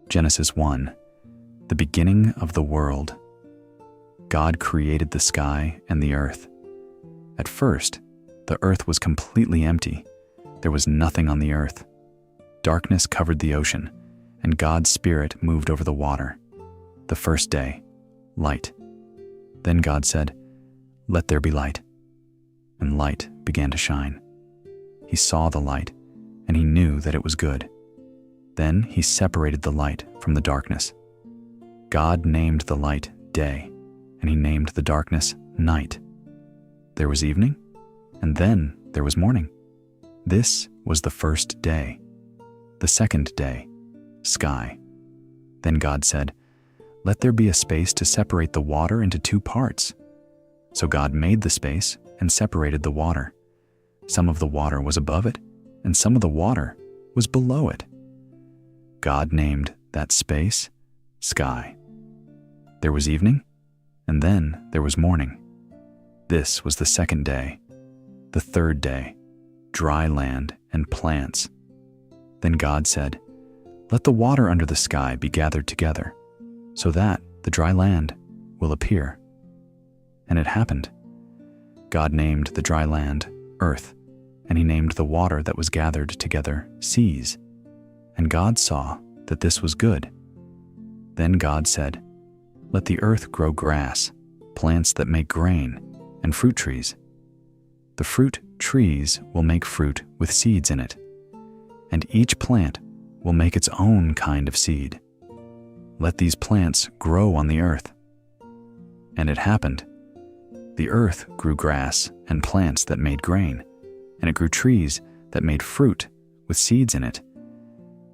Genesis 1, the beginning of the world. God created the sky and the earth. At first, the earth was completely empty. There was nothing on the earth. Darkness covered the ocean, and God's Spirit moved over the water. The first day, light. Then God said, "Let there be light." And light began to shine. He saw the light, and he knew that it was good. Then he separated the light from the darkness. God named the light day, and he named the darkness night. There was evening, and then there was morning. This was the first day. The second day, sky. Then God said, "Let there be a space to separate the water into two parts." So God made the space and separated the water. Some of the water was above it, and some of the water was below it. God named that space sky. There was evening, and then there was morning. This was the second day. The third day, dry land and plants. Then God said, "Let the water under the sky be gathered together, so that the dry land will appear." And it happened. God named the dry land earth, and he named the water that was gathered together seas. And God saw that this was good. Then God said, "Let the earth grow grass, plants that make grain, and fruit trees. The fruit trees will make fruit with seeds in it, and each plant will make its own kind of seed. Let these plants grow on the earth." And it happened. The earth grew grass and plants that made grain, and it grew trees that made fruit with seeds in it.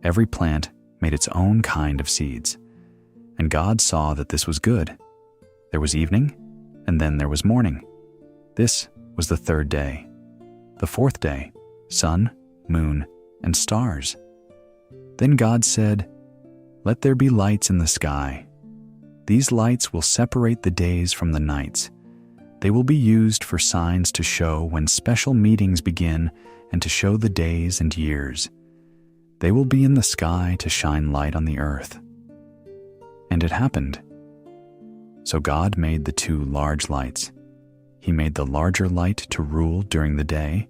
Every plant made its own kind of seeds. And God saw that this was good. There was evening, and then there was morning. This was the third day. The fourth day, sun, moon, and stars. Then God said, "Let there be lights in the sky. These lights will separate the days from the nights. They will be used for signs to show when special meetings begin and to show the days and years. They will be in the sky to shine light on the earth." And it happened. So God made the two large lights. He made the larger light to rule during the day,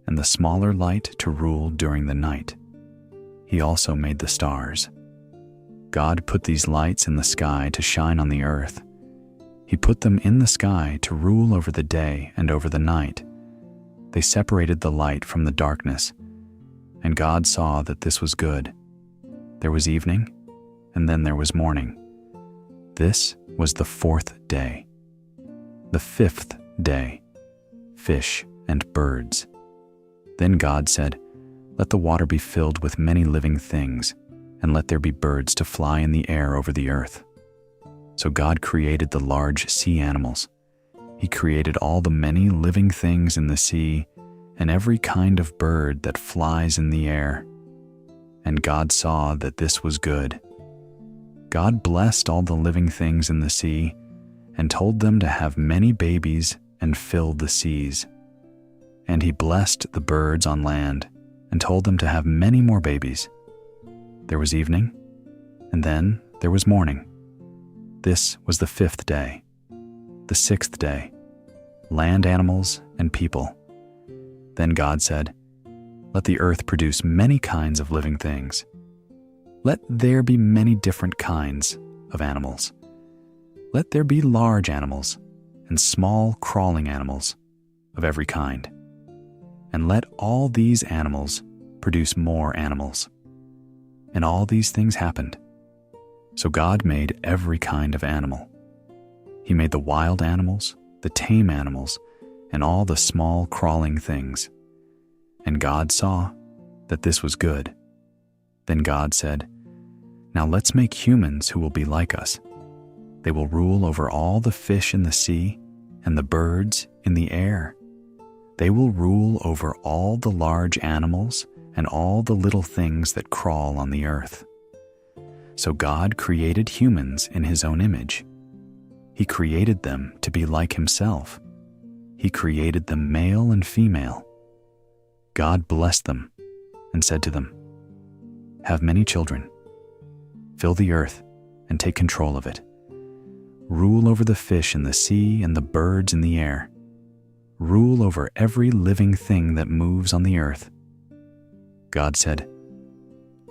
and the smaller light to rule during the night. He also made the stars. God put these lights in the sky to shine on the earth. He put them in the sky to rule over the day and over the night. They separated the light from the darkness, and God saw that this was good. There was evening, and then there was morning. This was the fourth day. The fifth day, fish and birds. Then God said, "Let the water be filled with many living things, and let there be birds to fly in the air over the earth." So God created the large sea animals. He created all the many living things in the sea, and every kind of bird that flies in the air. And God saw that this was good. God blessed all the living things in the sea, and told them to have many babies and fill the seas. And he blessed the birds on land, and told them to have many more babies. There was evening, and then there was morning. This was the fifth day. The sixth day, land animals and people. Then God said, "Let the earth produce many kinds of living things. Let there be many different kinds of animals. Let there be large animals and small crawling animals of every kind. And let all these animals produce more animals." And all these things happened. So God made every kind of animal. He made the wild animals, the tame animals, and all the small crawling things. And God saw that this was good. Then God said, "Now let's make humans who will be like us. They will rule over all the fish in the sea and the birds in the air. They will rule over all the large animals and all the little things that crawl on the earth." So God created humans in his own image. He created them to be like himself. He created them male and female. God blessed them and said to them, "Have many children. fill the earth and take control of it. Rule over the fish in the sea and the birds in the air. Rule over every living thing that moves on the earth." God said,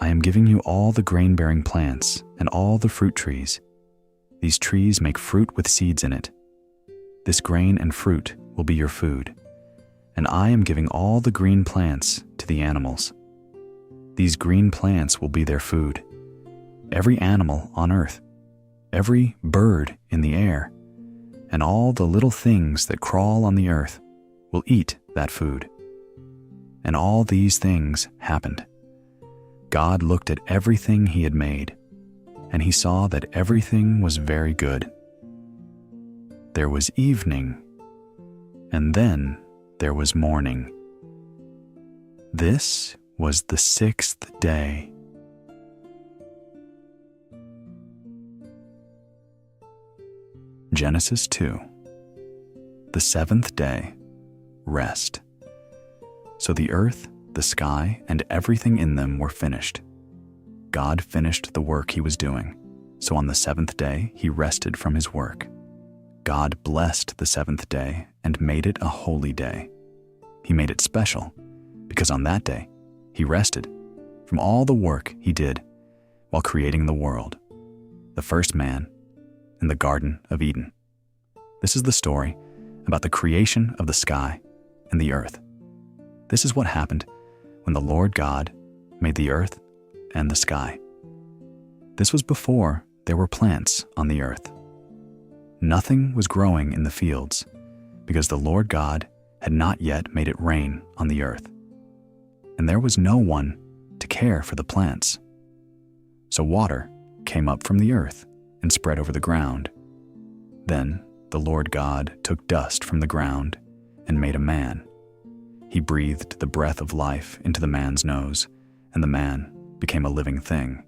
"I am giving you all the grain-bearing plants and all the fruit trees. These trees make fruit with seeds in it. This grain and fruit will be your food. And I am giving all the green plants to the animals. These green plants will be their food. Every animal on earth, every bird in the air, and all the little things that crawl on the earth will eat that food." And all these things happened. God looked at everything he had made, and he saw that everything was very good. There was evening, and then there was morning. This was the 6th day. Genesis 2. The 7th day, rest. So the earth, the sky, and everything in them were finished. God finished the work he was doing, so on the 7th day he rested from his work. God blessed the 7th day and made it a holy day. He made it special, because on that day he rested from all the work he did while creating the world, the first man, in the Garden of Eden. This is the story about the creation of the sky and the earth. This is what happened when the Lord God made the earth and the sky. This was before there were plants on the earth. Nothing was growing in the fields because the Lord God had not yet made it rain on the earth, and there was no one to care for the plants. So water came up from the earth and spread over the ground. Then the Lord God took dust from the ground and made a man. He breathed the breath of life into the man's nose, and the man became a living thing.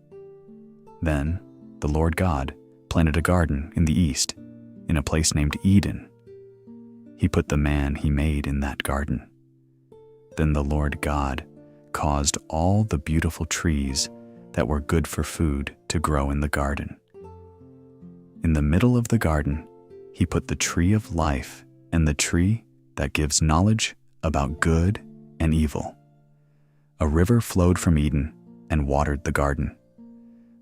Then the Lord God planted a garden in the east, in a place named Eden. He put the man he made in that garden. Then the Lord God caused all the beautiful trees that were good for food to grow in the garden. In the middle of the garden, he put the tree of life and the tree that gives knowledge about good and evil. A river flowed from Eden and watered the garden.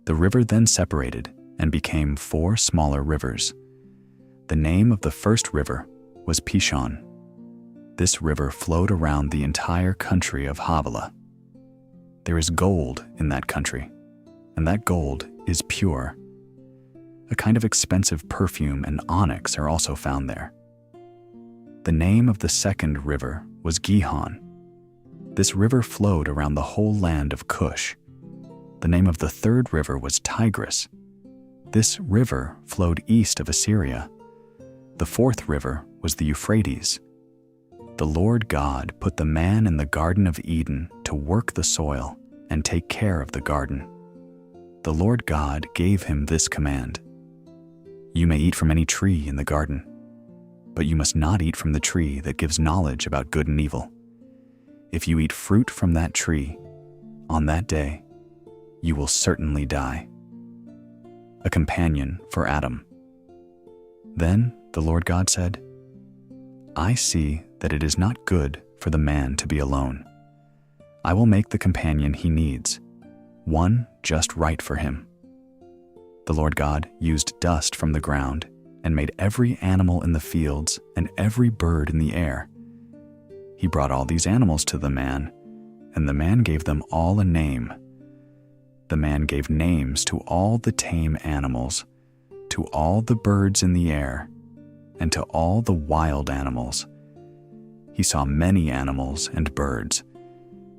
The river then separated and became 4 smaller rivers. The name of the first river was Pishon. This river flowed around the entire country of Havilah. There is gold in that country, and that gold is pure. A kind of expensive perfume and onyx are also found there. The name of the second river was Gihon. This river flowed around the whole land of Cush. The name of the third river was Tigris. This river flowed east of Assyria. The fourth river was the Euphrates. The Lord God put the man in the Garden of Eden to work the soil and take care of the garden. The Lord God gave him this command: "You may eat from any tree in the garden, but you must not eat from the tree that gives knowledge about good and evil. If you eat fruit from that tree, on that day, you will certainly die." A companion for Adam. Then the Lord God said, "I see that it is not good for the man to be alone. I will make the companion he needs, one just right for him." The Lord God used dust from the ground and made every animal in the fields and every bird in the air. He brought all these animals to the man, and the man gave them all a name. The man gave names to all the tame animals, to all the birds in the air, and to all the wild animals. He saw many animals and birds,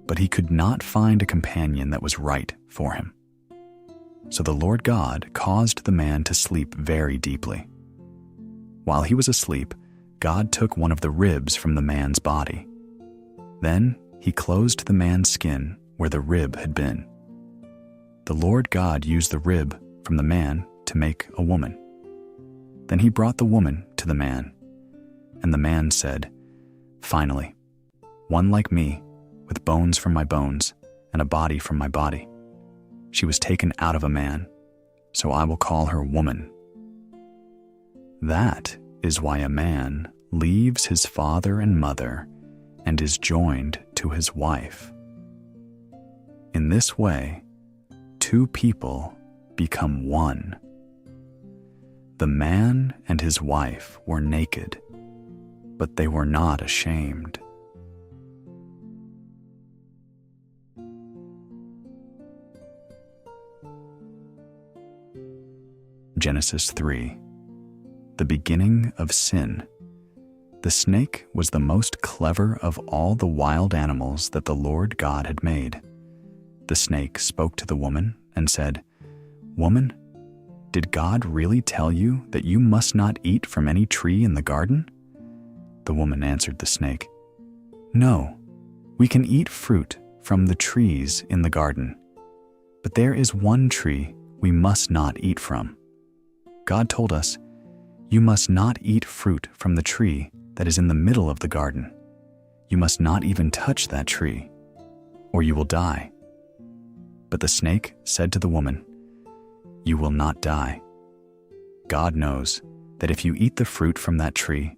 but he could not find a companion that was right for him. So the Lord God caused the man to sleep very deeply. While he was asleep, God took one of the ribs from the man's body. Then he closed the man's skin where the rib had been. The Lord God used the rib from the man to make a woman. Then he brought the woman to the man, and the man said, "Finally, one like me, with bones from my bones and a body from my body." She was taken out of a man, so I will call her woman. That is why a man leaves his father and mother and is joined to his wife. In this way, two people become one. The man and his wife were naked, but they were not ashamed. Genesis 3. The beginning of sin. The snake was the most clever of all the wild animals that the Lord God had made. The snake spoke to the woman and said, "Woman, did God really tell you that you must not eat from any tree in the garden?" The woman answered the snake, "No, we can eat fruit from the trees in the garden, but there is one tree we must not eat from. God told us, 'You must not eat fruit from the tree that is in the middle of the garden. You must not even touch that tree, or you will die.' But the snake said to the woman, 'You will not die. God knows that if you eat the fruit from that tree,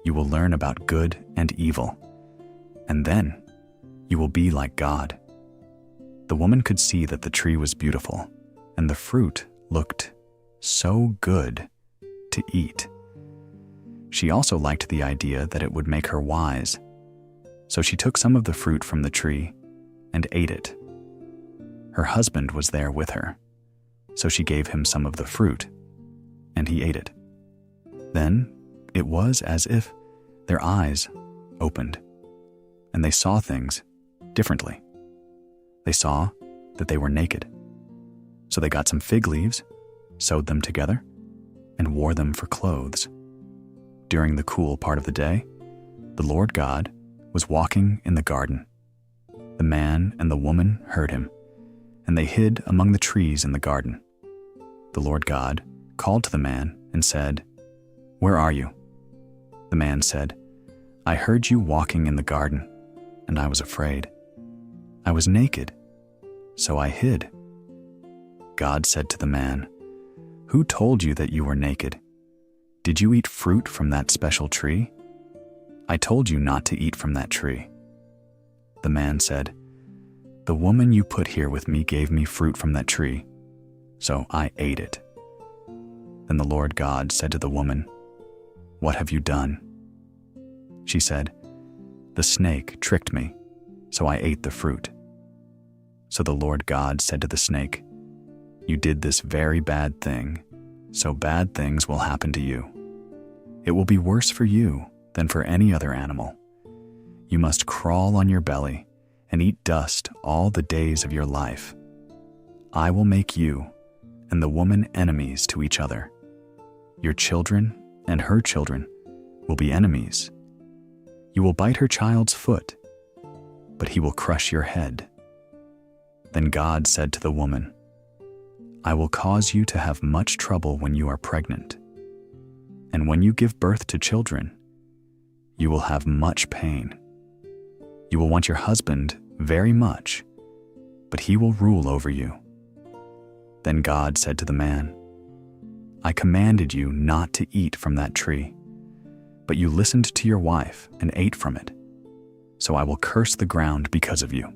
you will learn about good and evil, and then you will be like God.' The woman could see that the tree was beautiful, and the fruit looked so good to eat. She also liked the idea that it would make her wise, so she took some of the fruit from the tree and ate it. Her husband was there with her, so she gave him some of the fruit, and he ate it. Then it was as if their eyes opened, and they saw things differently. They saw that they were naked. So they got some fig leaves, sewed them together, and wore them for clothes. During the cool part of the day, the Lord God was walking in the garden. The man and the woman heard him, and they hid among the trees in the garden. The Lord God called to the man and said, "Where are you?" The man said, "I heard you walking in the garden, and I was afraid. I was naked, so I hid." God said to the man, "Who told you that you were naked? Did you eat fruit from that special tree? I told you not to eat from that tree." The man said, "The woman you put here with me gave me fruit from that tree, so I ate it." Then the Lord God said to the woman, "What have you done?" She said, "The snake tricked me, so I ate the fruit." So the Lord God said to the snake, "You did this very bad thing, so bad things will happen to you. It will be worse for you than for any other animal. You must crawl on your belly and eat dust all the days of your life. I will make you and the woman enemies to each other. Your children and her children will be enemies. You will bite her child's foot, but he will crush your head." Then God said to the woman, "I will cause you to have much trouble when you are pregnant, and when you give birth to children, you will have much pain. You will want your husband very much, but he will rule over you." Then God said to the man, "I commanded you not to eat from that tree, but you listened to your wife and ate from it, so I will curse the ground because of you.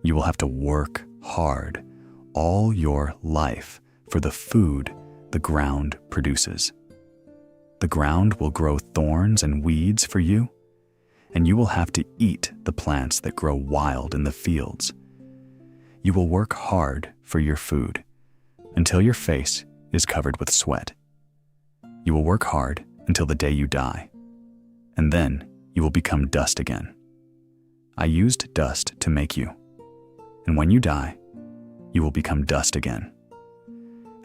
You will have to work hard all your life for the food the ground produces. The ground will grow thorns and weeds for you, and you will have to eat the plants that grow wild in the fields. You will work hard for your food until your face is covered with sweat. You will work hard until the day you die, and then you will become dust again. I used dust to make you, and when you die, you will become dust again."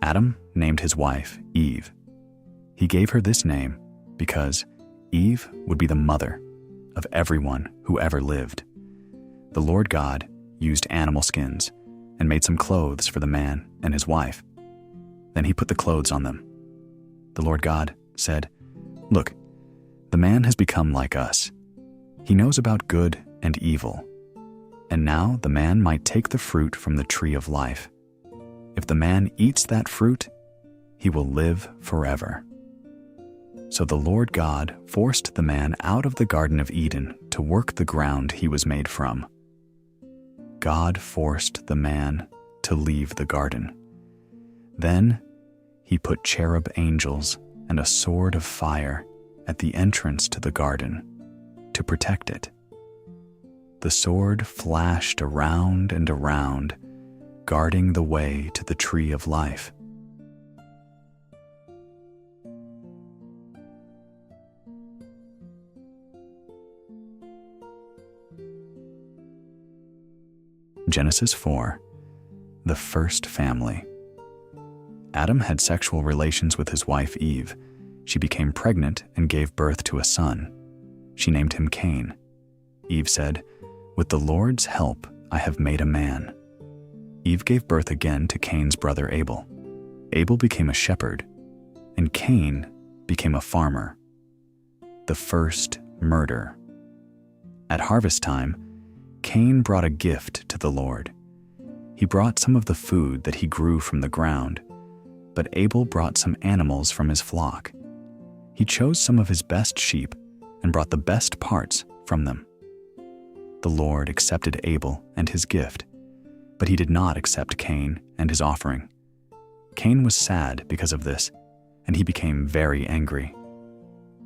Adam named his wife Eve. He gave her this name because Eve would be the mother of everyone who ever lived. The Lord God used animal skins and made some clothes for the man and his wife. Then he put the clothes on them. The Lord God said, "Look, the man has become like us. He knows about good and evil. And now the man might take the fruit from the tree of life. If the man eats that fruit, he will live forever." So the Lord God forced the man out of the Garden of Eden to work the ground he was made from. God forced the man to leave the garden. Then he put cherub angels and a sword of fire at the entrance to the garden to protect it. The sword flashed around and around, guarding the way to the tree of life. Genesis 4, the first family. Adam had sexual relations with his wife Eve. She became pregnant and gave birth to a son. She named him Cain. Eve said, "With the Lord's help, I have made a man." Eve gave birth again to Cain's brother Abel. Abel became a shepherd, and Cain became a farmer. The first murder. At harvest time, Cain brought a gift to the Lord. He brought some of the food that he grew from the ground, but Abel brought some animals from his flock. He chose some of his best sheep and brought the best parts from them. The Lord accepted Abel and his gift, but he did not accept Cain and his offering. Cain was sad because of this, and he became very angry.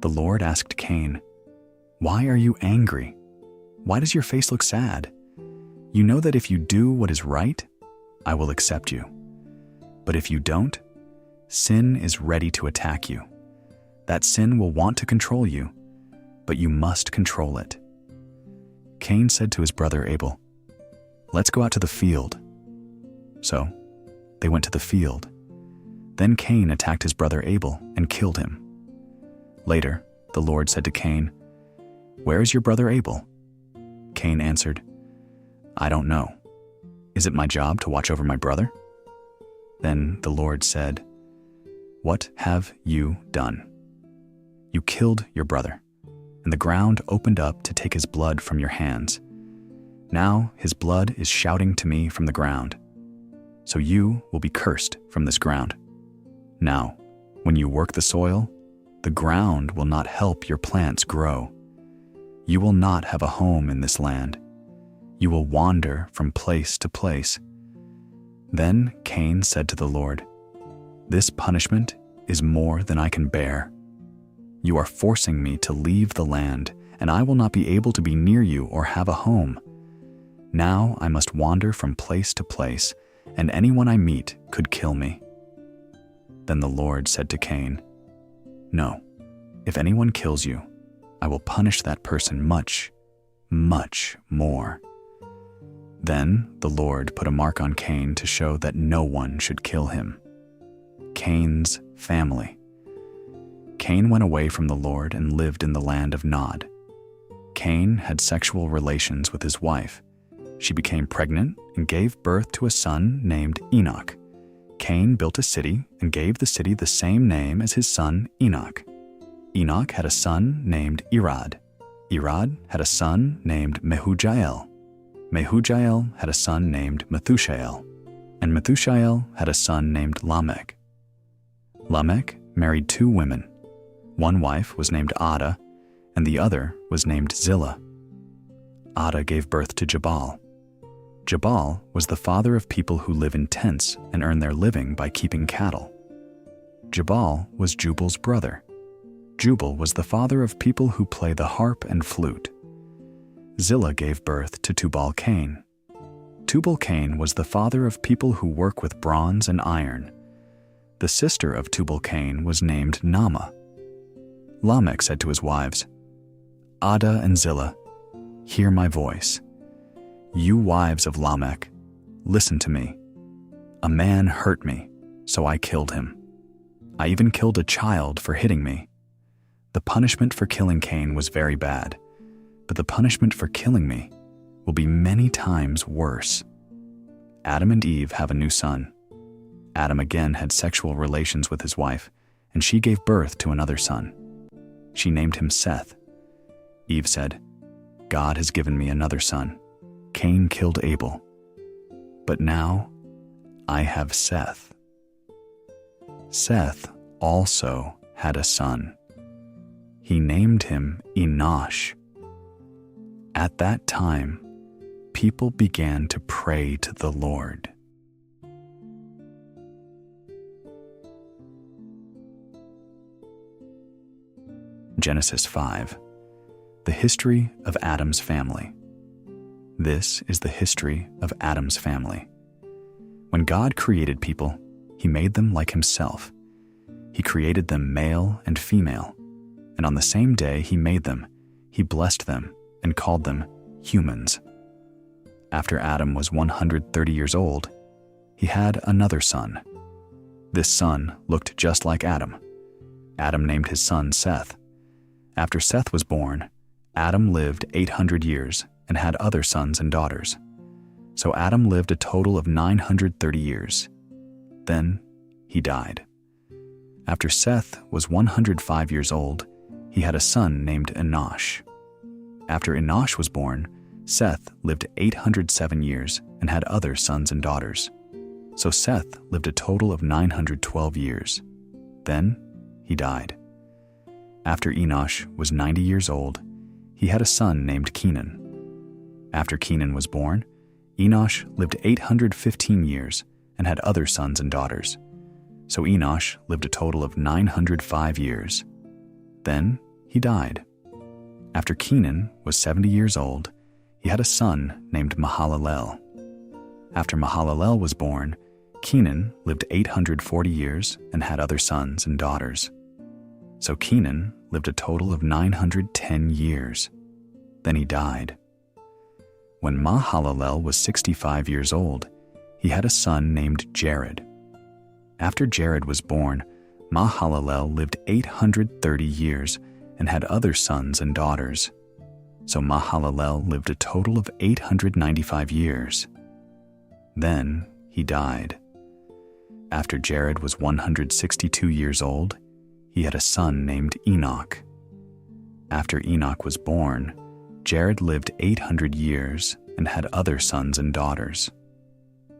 The Lord asked Cain, "Why are you angry? Why does your face look sad? You know that if you do what is right, I will accept you. But if you don't, sin is ready to attack you. That sin will want to control you, but you must control it." Cain said to his brother Abel, "Let's go out to the field." So they went to the field. Then Cain attacked his brother Abel and killed him. Later, the Lord said to Cain, "Where is your brother Abel?" Cain answered, "I don't know. Is it my job to watch over my brother?" Then the Lord said, "What have you done? You killed your brother, and the ground opened up to take his blood from your hands. Now his blood is shouting to me from the ground. So you will be cursed from this ground. Now, when you work the soil, the ground will not help your plants grow. You will not have a home in this land. You will wander from place to place." Then Cain said to the Lord, "This punishment is more than I can bear. You are forcing me to leave the land, and I will not be able to be near you or have a home. Now I must wander from place to place, and anyone I meet could kill me." Then the Lord said to Cain, "No, if anyone kills you, I will punish that person much, much more." Then the Lord put a mark on Cain to show that no one should kill him. Cain's family. Cain went away from the Lord and lived in the land of Nod. Cain had sexual relations with his wife. She became pregnant and gave birth to a son named Enoch. Cain built a city and gave the city the same name as his son Enoch. Enoch had a son named Irad. Irad had a son named Mehujael. Mehujael had a son named Methushael. And Methushael had a son named Lamech. Lamech married 2 women. One wife was named Ada, and the other was named Zillah. Ada gave birth to Jabal. Jabal was the father of people who live in tents and earn their living by keeping cattle. Jabal was Jubal's brother. Jubal was the father of people who play the harp and flute. Zillah gave birth to Tubal-Cain. Tubal-Cain was the father of people who work with bronze and iron. The sister of Tubal-Cain was named Naamah. Lamech said to his wives, "Ada and Zillah, hear my voice. You wives of Lamech, listen to me. A man hurt me, so I killed him. I even killed a child for hitting me. The punishment for killing Cain was very bad, but the punishment for killing me will be many times worse." Adam and Eve have a new son. Adam again had sexual relations with his wife, and she gave birth to another son. She named him Seth. Eve said, "God has given me another son. Cain killed Abel. But now I have Seth. Seth also had a son. He named him Enosh. At that time, people began to pray to the Lord. Genesis 5. The history of Adam's family. This is the history of Adam's family. When God created people, He made them like Himself. He created them male and female, and on the same day He made them, He blessed them and called them humans. After Adam was 130 years old, he had another son. This son looked just like Adam. Adam named his son Seth. After Seth was born, Adam lived 800 years and had other sons and daughters. So Adam lived a total of 930 years. Then he died. After Seth was 105 years old, he had a son named Enosh. After Enosh was born, Seth lived 807 years and had other sons and daughters. So Seth lived a total of 912 years. Then he died. After Enosh was 90 years old, he had a son named Kenan. After Kenan was born, Enosh lived 815 years and had other sons and daughters. So Enosh lived a total of 905 years. Then he died. After Kenan was 70 years old, he had a son named Mahalalel. After Mahalalel was born, Kenan lived 840 years and had other sons and daughters. So Kenan lived a total of 910 years. Then he died. When Mahalalel was 65 years old, he had a son named Jared. After Jared was born, Mahalalel lived 830 years and had other sons and daughters. So Mahalalel lived a total of 895 years. Then he died. After Jared was 162 years old, he had a son named Enoch. After Enoch was born, Jared lived 800 years and had other sons and daughters.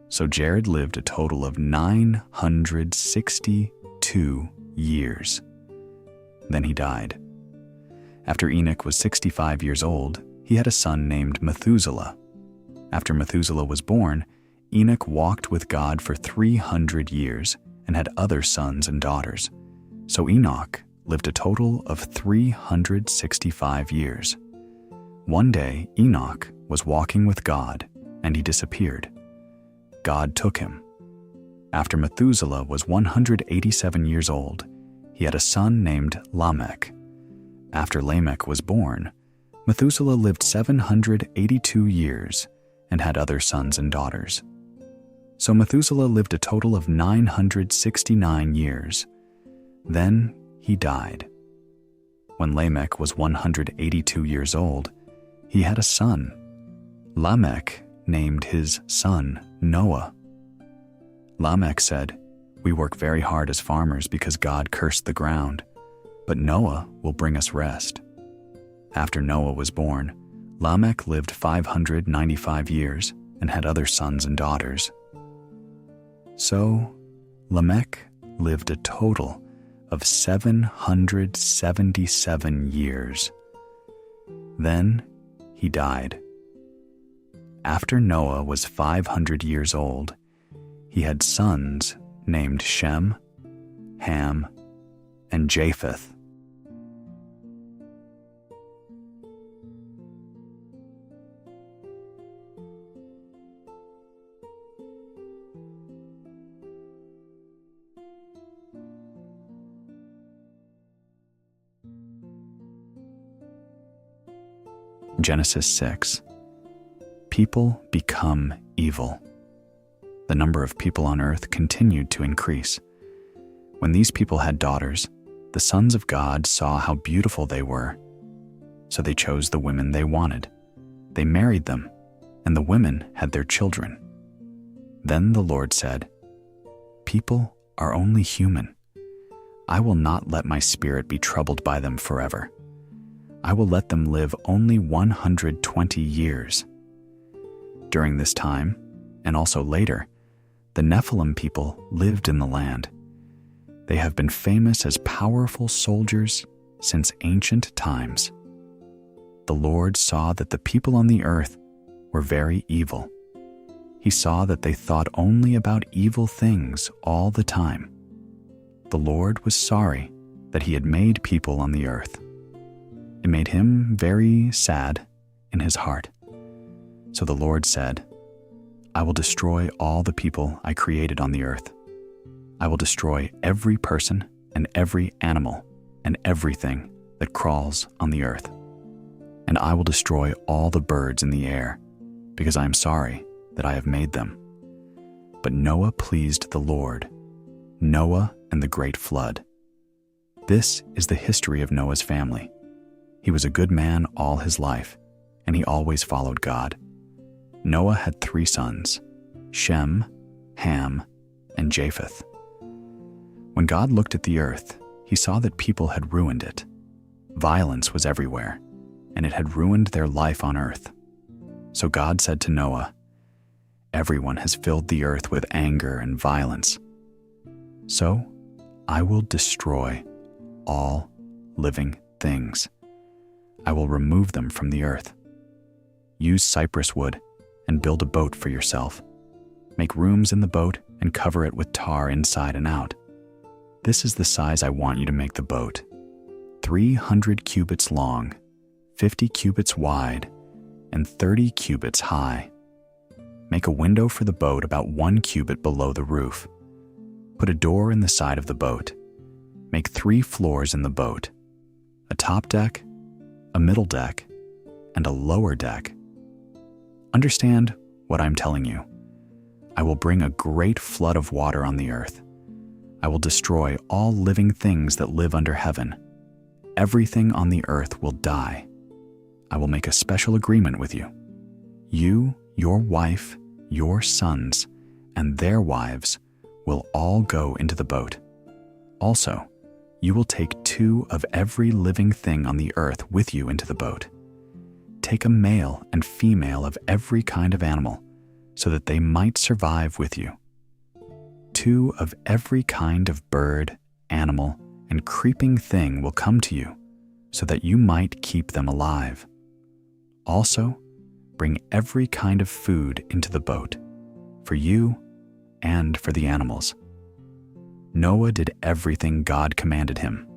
So Jared lived a total of 962 years. Then he died. After Enoch was 65 years old, he had a son named Methuselah. After Methuselah was born, Enoch walked with God for 300 years and had other sons and daughters. So Enoch lived a total of 365 years. One day, Enoch was walking with God, and he disappeared. God took him. After Methuselah was 187 years old, he had a son named Lamech. After Lamech was born, Methuselah lived 782 years and had other sons and daughters. So Methuselah lived a total of 969 years. Then he died. When Lamech was 182 years old, he had a son. Lamech named his son Noah. Lamech said, "We work very hard as farmers because God cursed the ground, but Noah will bring us rest." After Noah was born, Lamech lived 595 years and had other sons and daughters. So Lamech lived a total of 777 years. Then he died. After Noah was 500 years old, he had sons named Shem, Ham, and Japheth. Genesis 6. People become evil. The number of people on earth continued to increase. When these people had daughters, the sons of God saw how beautiful they were. So they chose the women they wanted. They married them, and the women had their children. Then the Lord said, "People are only human. I will not let my spirit be troubled by them forever. I will let them live only 120 years. During this time, and also later, The Nephilim people lived in the land. They have been famous as powerful soldiers since ancient times. The Lord saw that the people on the earth were very evil. He saw that they thought only about evil things all the time. The Lord was sorry that he had made people on the earth. It made him very sad in his heart. So the Lord said, "I will destroy all the people I created on the earth. I will destroy every person and every animal and everything that crawls on the earth. And I will destroy all the birds in the air, because I am sorry that I have made them." But Noah pleased the Lord, Noah and the great flood. This is the history of Noah's family. He was a good man all his life, and he always followed God. Noah had 3 sons, Shem, Ham, and Japheth. When God looked at the earth, he saw that people had ruined it. Violence was everywhere, and it had ruined their life on earth. So God said to Noah, "Everyone has filled the earth with anger and violence. So I will destroy all living things. I will remove them from the earth. Use cypress wood and build a boat for yourself. Make rooms in the boat and cover it with tar inside and out. This is the size I want you to make the boat: 300 cubits long, 50 cubits wide, and 30 cubits high. Make a window for the boat about 1 cubit below the roof. Put a door in the side of the boat. Make 3 floors in the boat: a top deck, a middle deck, and a lower deck. Understand what I'm telling you. I will bring a great flood of water on the earth. I will destroy all living things that live under heaven. Everything on the earth will die. I will make a special agreement with you. You, your wife, your sons, and their wives will all go into the boat. Also, you will take 2 of every living thing on the earth with you into the boat. Take a male and female of every kind of animal, so that they might survive with you. 2 of every kind of bird, animal, and creeping thing will come to you, so that you might keep them alive. Also, bring every kind of food into the boat, for you and for the animals." Noah did everything God commanded him.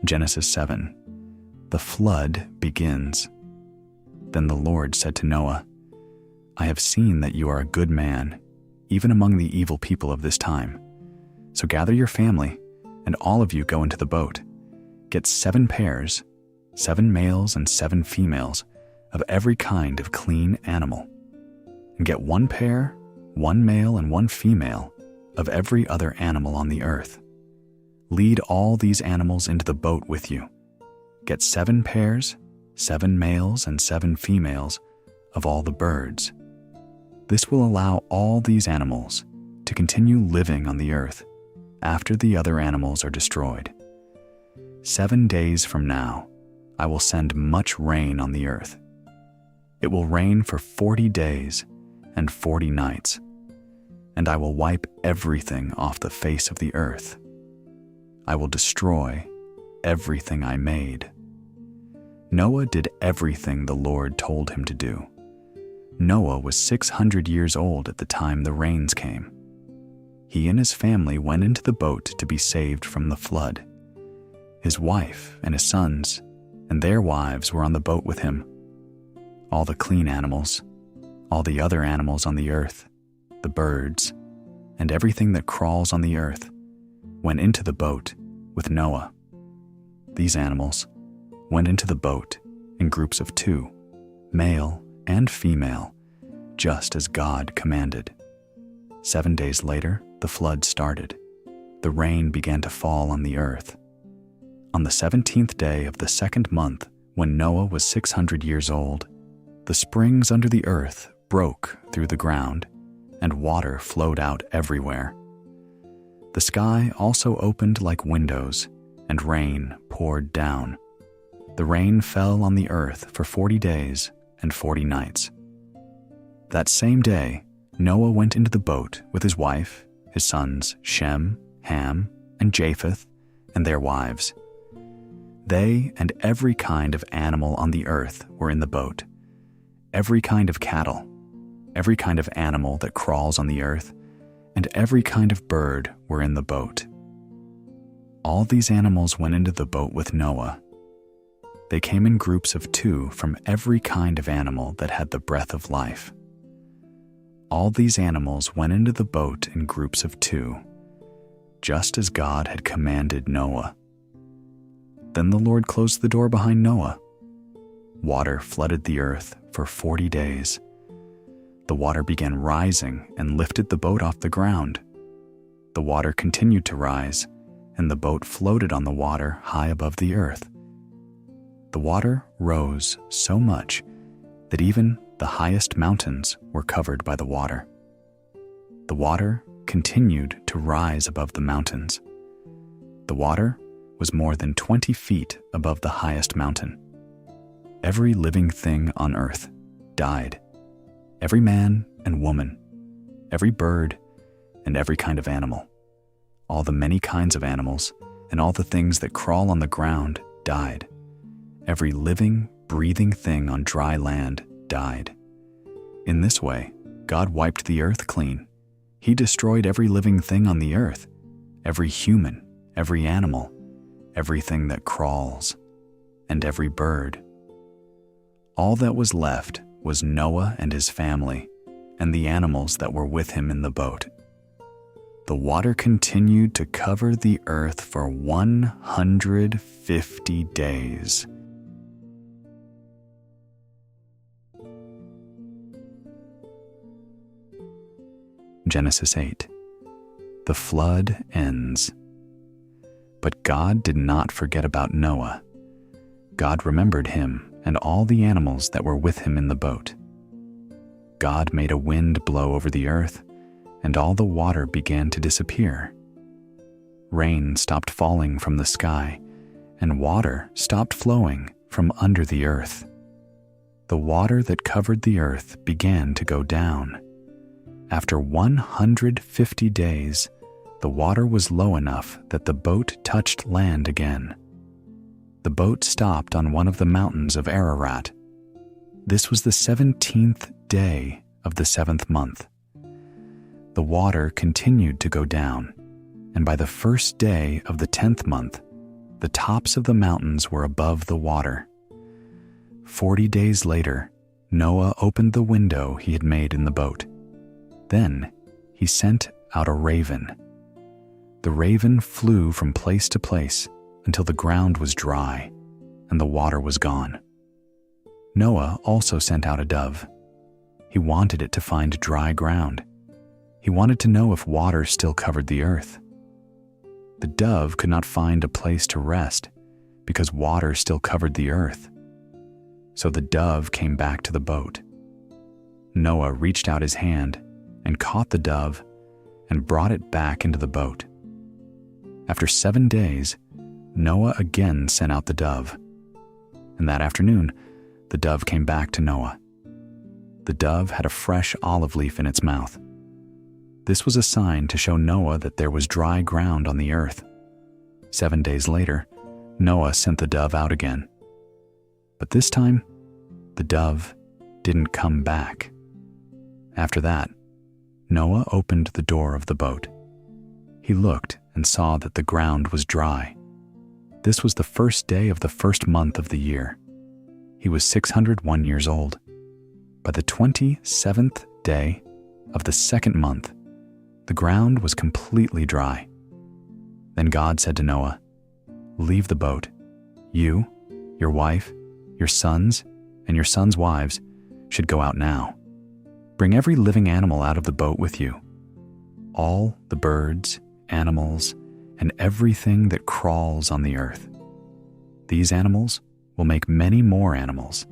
Genesis 7. The flood begins. Then the Lord said to Noah, "I have seen that you are a good man, even among the evil people of this time. So gather your family, and all of you go into the boat. Get 7 pairs, 7 males and 7 females, of every kind of clean animal. And get 1 pair, 1 male and 1 female, of every other animal on the earth. Lead all these animals into the boat with you. Get 7 pairs, 7 males and 7 females, of all the birds. This will allow all these animals to continue living on the earth after the other animals are destroyed. 7 days from now, I will send much rain on the earth. It will rain for 40 days and 40 nights, and I will wipe everything off the face of the earth. I will destroy everything I made." Noah did everything the Lord told him to do. Noah was 600 years old at the time the rains came. He and his family went into the boat to be saved from the flood. His wife and his sons and their wives were on the boat with him. All the clean animals, all the other animals on the earth, the birds, and everything that crawls on the earth went into the boat with Noah. These animals went into the boat in groups of 2, male and female, just as God commanded. 7 days later, the flood started. The rain began to fall on the earth. On the 17th day of the 2nd month, when Noah was 600 years old, the springs under the earth broke through the ground, and water flowed out everywhere. The sky also opened like windows, and rain poured down. The rain fell on the earth for 40 days and 40 nights. That same day, Noah went into the boat with his wife, his sons Shem, Ham, and Japheth, and their wives. They and every kind of animal on the earth were in the boat, every kind of cattle, every kind of animal that crawls on the earth, and every kind of bird were in the boat. All these animals went into the boat with Noah. They came in groups of 2 from every kind of animal that had the breath of life. All these animals went into the boat in groups of 2, just as God had commanded Noah. Then the Lord closed the door behind Noah. Water flooded the earth for 40 days. The water began rising and lifted the boat off the ground. The water continued to rise, and the boat floated on the water high above the earth. The water rose so much that even the highest mountains were covered by the water. The water continued to rise above the mountains. The water was more than 20 feet above the highest mountain. Every living thing on earth died. Every man and woman, every bird, and every kind of animal. All the many kinds of animals and all the things that crawl on the ground died. Every living, breathing thing on dry land died. In this way, God wiped the earth clean. He destroyed every living thing on the earth, every human, every animal, everything that crawls, and every bird. All that was left was Noah and his family, and the animals that were with him in the boat. The water continued to cover the earth for 150 days. Genesis 8. The flood ends. But God did not forget about Noah. God remembered him and all the animals that were with him in the boat. God made a wind blow over the earth, and all the water began to disappear. Rain stopped falling from the sky, and water stopped flowing from under the earth. The water that covered the earth began to go down. After 150 days, the water was low enough that the boat touched land again. The boat stopped on one of the mountains of Ararat. This was the 17th day of the 7th month. The water continued to go down, and by the first day of the 10th month, the tops of the mountains were above the water. 40 days later, Noah opened the window he had made in the boat. Then he sent out a raven. The raven flew from place to place until the ground was dry and the water was gone. Noah also sent out a dove. He wanted it to find dry ground. He wanted to know if water still covered the earth. The dove could not find a place to rest because water still covered the earth. So the dove came back to the boat. Noah reached out his hand and caught the dove and brought it back into the boat. After 7 days, Noah again sent out the dove. And that afternoon, the dove came back to Noah. The dove had a fresh olive leaf in its mouth. This was a sign to show Noah that there was dry ground on the earth. 7 days later, Noah sent the dove out again. But this time, the dove didn't come back. After that, Noah opened the door of the boat. He looked and saw that the ground was dry. This was the first day of the first month of the year. He was 601 years old. By the 27th day of the second month, the ground was completely dry. Then God said to Noah, "Leave the boat. You, your wife, your sons, and your sons' wives should go out now. Bring every living animal out of the boat with you. All the birds, animals, and everything that crawls on the earth. These animals will make many more animals,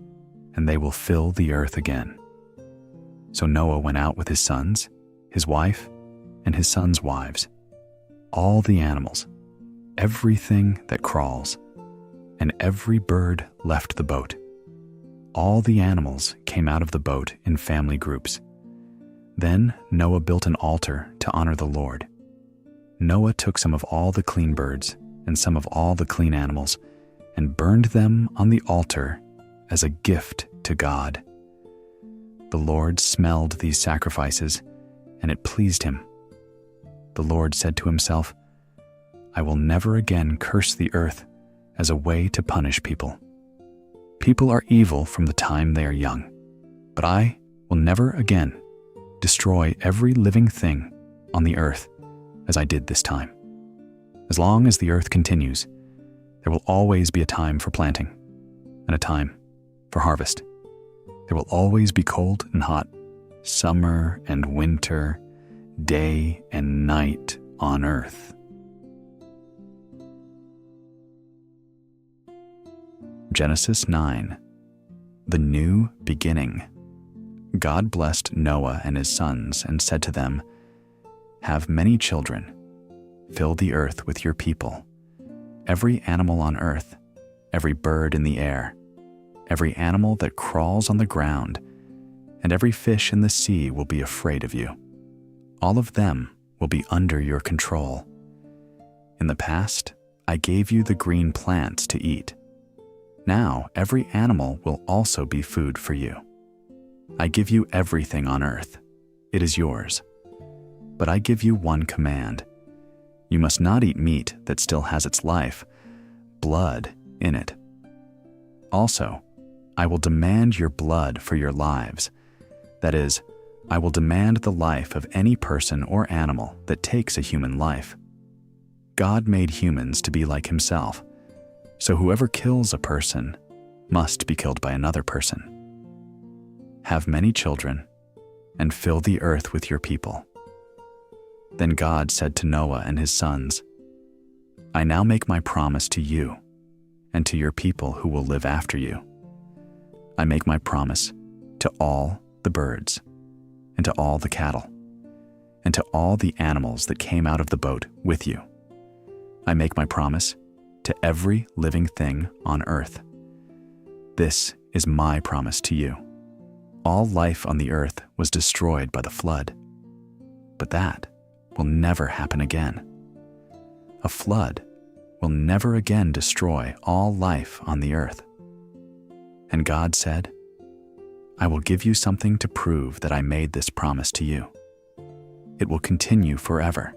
and they will fill the earth again." So Noah went out with his sons, his wife, and his sons' wives, all the animals, everything that crawls. and every bird left the boat. All the animals came out of the boat in family groups. Then Noah built an altar to honor the Lord. Noah took some of all the clean birds and some of all the clean animals and burned them on the altar as a gift to God. The Lord smelled these sacrifices, and it pleased him. The Lord said to himself, "I will never again curse the earth as a way to punish people. People are evil from the time they are young, but I will never again destroy every living thing on the earth as I did this time. As long as the earth continues, there will always be a time for planting and a time for harvest. There will always be cold and hot, summer and winter, day and night on earth." Genesis 9. The new beginning. God blessed Noah and his sons and said to them, "Have many children. Fill the earth with your people. Every animal on earth, every bird in the air, every animal that crawls on the ground, and every fish in the sea will be afraid of you. All of them will be under your control. In the past, I gave you the green plants to eat. Now every animal will also be food for you. I give you everything on earth. It is yours. But I give you one command. You must not eat meat that still has its life, blood in it. Also, I will demand your blood for your lives. That is, I will demand the life of any person or animal that takes a human life. God made humans to be like himself, so whoever kills a person must be killed by another person. Have many children, and fill the earth with your people." Then God said to Noah and his sons, "I now make my promise to you and to your people who will live after you. I make my promise to all the birds, and to all the cattle, and to all the animals that came out of the boat with you. I make my promise to every living thing on earth. This is my promise to you. All life on the earth was destroyed by the flood, but that will never happen again. A flood will never again destroy all life on the earth." And God said, "I will give you something to prove that I made this promise to you. It will continue forever,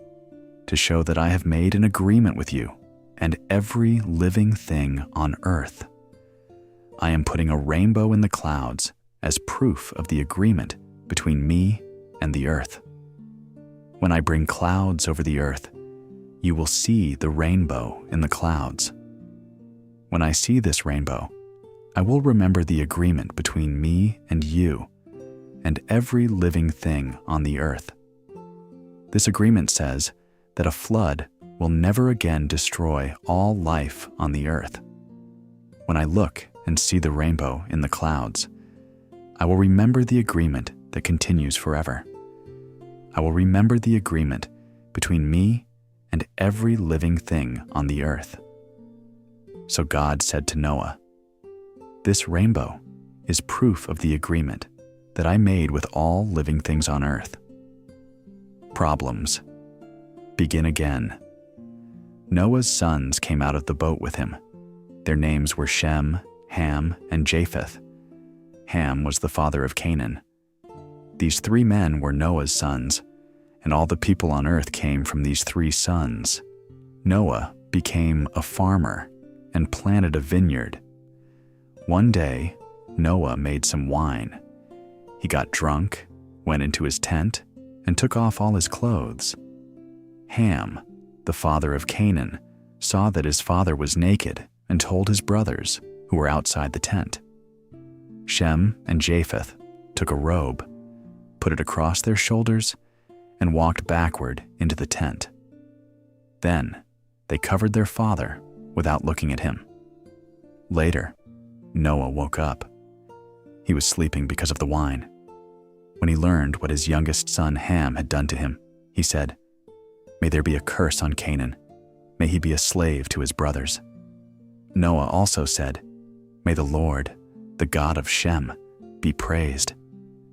to show that I have made an agreement with you and every living thing on earth. I am putting a rainbow in the clouds as proof of the agreement between me and the earth. When I bring clouds over the earth, you will see the rainbow in the clouds. When I see this rainbow, I will remember the agreement between me and you and every living thing on the earth. This agreement says that a flood will never again destroy all life on the earth. When I look and see the rainbow in the clouds, I will remember the agreement that continues forever. I will remember the agreement between me and every living thing on the earth." So God said to Noah, "This rainbow is proof of the agreement that I made with all living things on earth." Problems. Begin again. Noah's sons came out of the boat with him. Their names were Shem, Ham, and Japheth. Ham was the father of Canaan. These 3 men were Noah's sons, and all the people on earth came from these 3 sons. Noah became a farmer and planted a vineyard. One day, Noah made some wine. He got drunk, went into his tent, and took off all his clothes. Ham, the father of Canaan, saw that his father was naked and told his brothers, who were outside the tent. Shem and Japheth took a robe, put it across their shoulders, and walked backward into the tent. Then they covered their father without looking at him. Later, Noah woke up. He was sleeping because of the wine. When he learned what his youngest son Ham had done to him, he said, "May there be a curse on Canaan. May he be a slave to his brothers." Noah also said, "May the Lord, the God of Shem, be praised.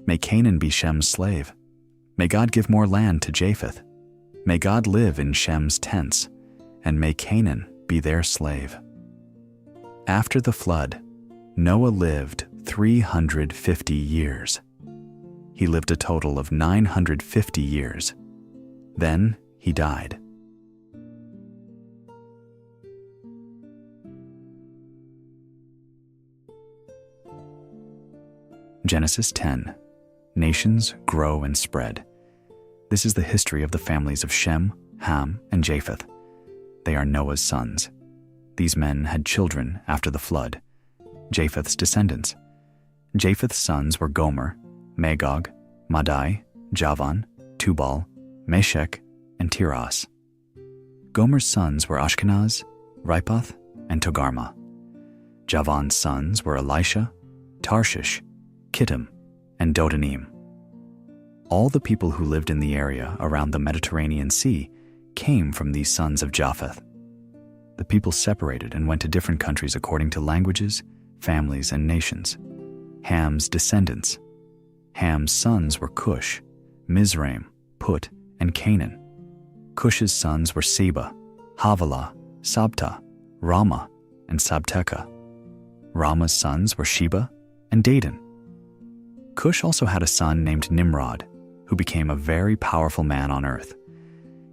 May Canaan be Shem's slave. May God give more land to Japheth. May God live in Shem's tents, and may Canaan be their slave." After the flood, Noah lived 350 years. He lived a total of 950 years. Then he died. Genesis 10. Nations grow and spread. This is the history of the families of Shem, Ham, and Japheth. They are Noah's sons. These men had children after the flood, Japheth's descendants. Japheth's sons were Gomer, Magog, Madai, Javan, Tubal, Meshech, and Tiras. Gomer's sons were Ashkenaz, Ripath, and Togarmah. Javan's sons were Elisha, Tarshish, Kittim, and Dodanim. All the people who lived in the area around the Mediterranean Sea came from these sons of Japheth. The people separated and went to different countries according to languages, families, and nations. Ham's descendants. Ham's sons were Cush, Mizraim, Put, and Canaan. Cush's sons were Seba, Havilah, Sabta, Rama, and Sabteka. Rama's sons were Sheba and Dedan. Cush also had a son named Nimrod, who became a very powerful man on earth.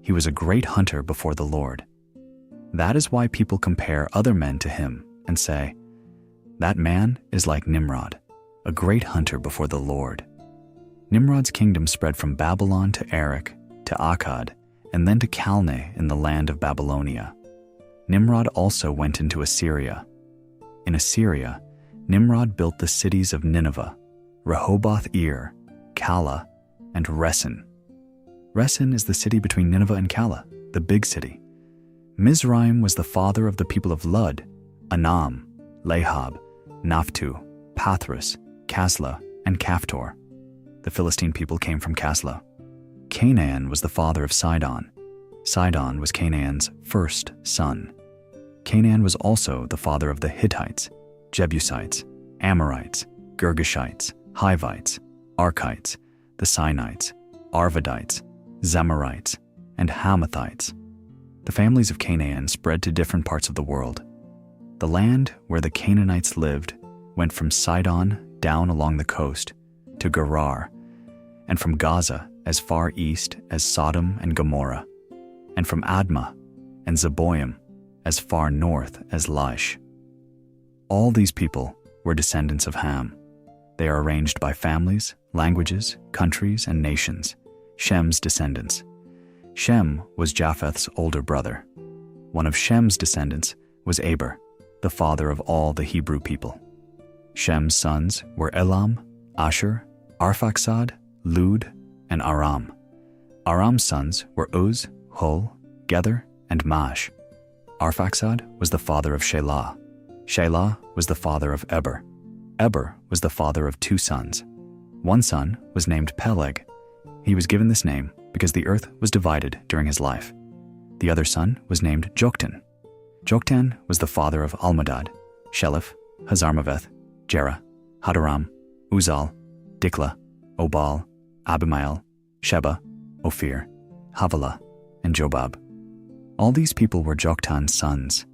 He was a great hunter before the Lord. That is why people compare other men to him and say, "That man is like Nimrod, a great hunter before the Lord." Nimrod's kingdom spread from Babylon to Erech, to Akkad, and then to Calneh in the land of Babylonia. Nimrod also went into Assyria. In Assyria, Nimrod built the cities of Nineveh, Rehoboth-ir, Calah, and Resen. Resen is the city between Nineveh and Calah, the big city. Mizraim was the father of the people of Lud, Anam, Lahab, Naphtu, Pathros, Kaslah, and Caphtor. The Philistine people came from Kaslah. Canaan was the father of Sidon. Sidon was Canaan's first son. Canaan was also the father of the Hittites, Jebusites, Amorites, Girgashites, Hivites, Archites, the Sinites, Arvadites, Zemarites, and Hamathites. The families of Canaan spread to different parts of the world. The land where the Canaanites lived went from Sidon down along the coast to Gerar, and from Gaza as far east as Sodom and Gomorrah, and from Admah and Zeboim as far north as Laish. All these people were descendants of Ham. They are arranged by families, languages, countries, and nations. Shem's descendants. Shem was Japheth's older brother. One of Shem's descendants was Eber, the father of all the Hebrew people. Shem's sons were Elam, Asher, Arphaxad, Lud, and Aram. Aram's sons were Uz, Hul, Gether, and Mash. Arphaxad was the father of Shelah. Shelah was the father of Eber. Eber was the father of two sons. One son was named Peleg. He was given this name because the earth was divided during his life. The other son was named Joktan. Joktan was the father of Almodad, Sheleph, Hazarmaveth, Jerah, Hadaram, Uzal, Dikla, Obal, Abimael, Sheba, Ophir, Havilah, and Jobab. All these people were Joktan's sons.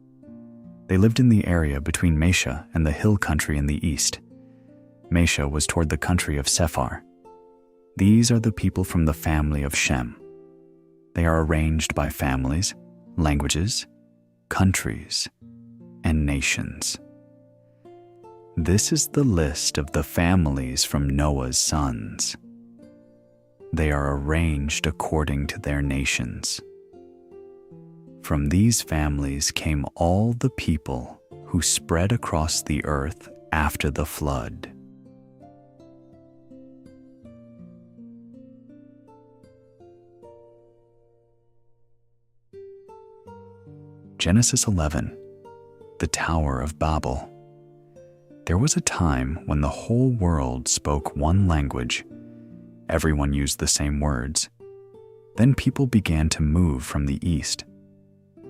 They lived in the area between Mesha and the hill country in the east. Mesha was toward the country of Sephar. These are the people from the family of Shem. They are arranged by families, languages, countries, and nations. This is the list of the families from Noah's sons. They are arranged according to their nations. From these families came all the people who spread across the earth after the flood. Genesis 11, the Tower of Babel. There was a time when the whole world spoke one language. Everyone used the same words. Then people began to move from the east.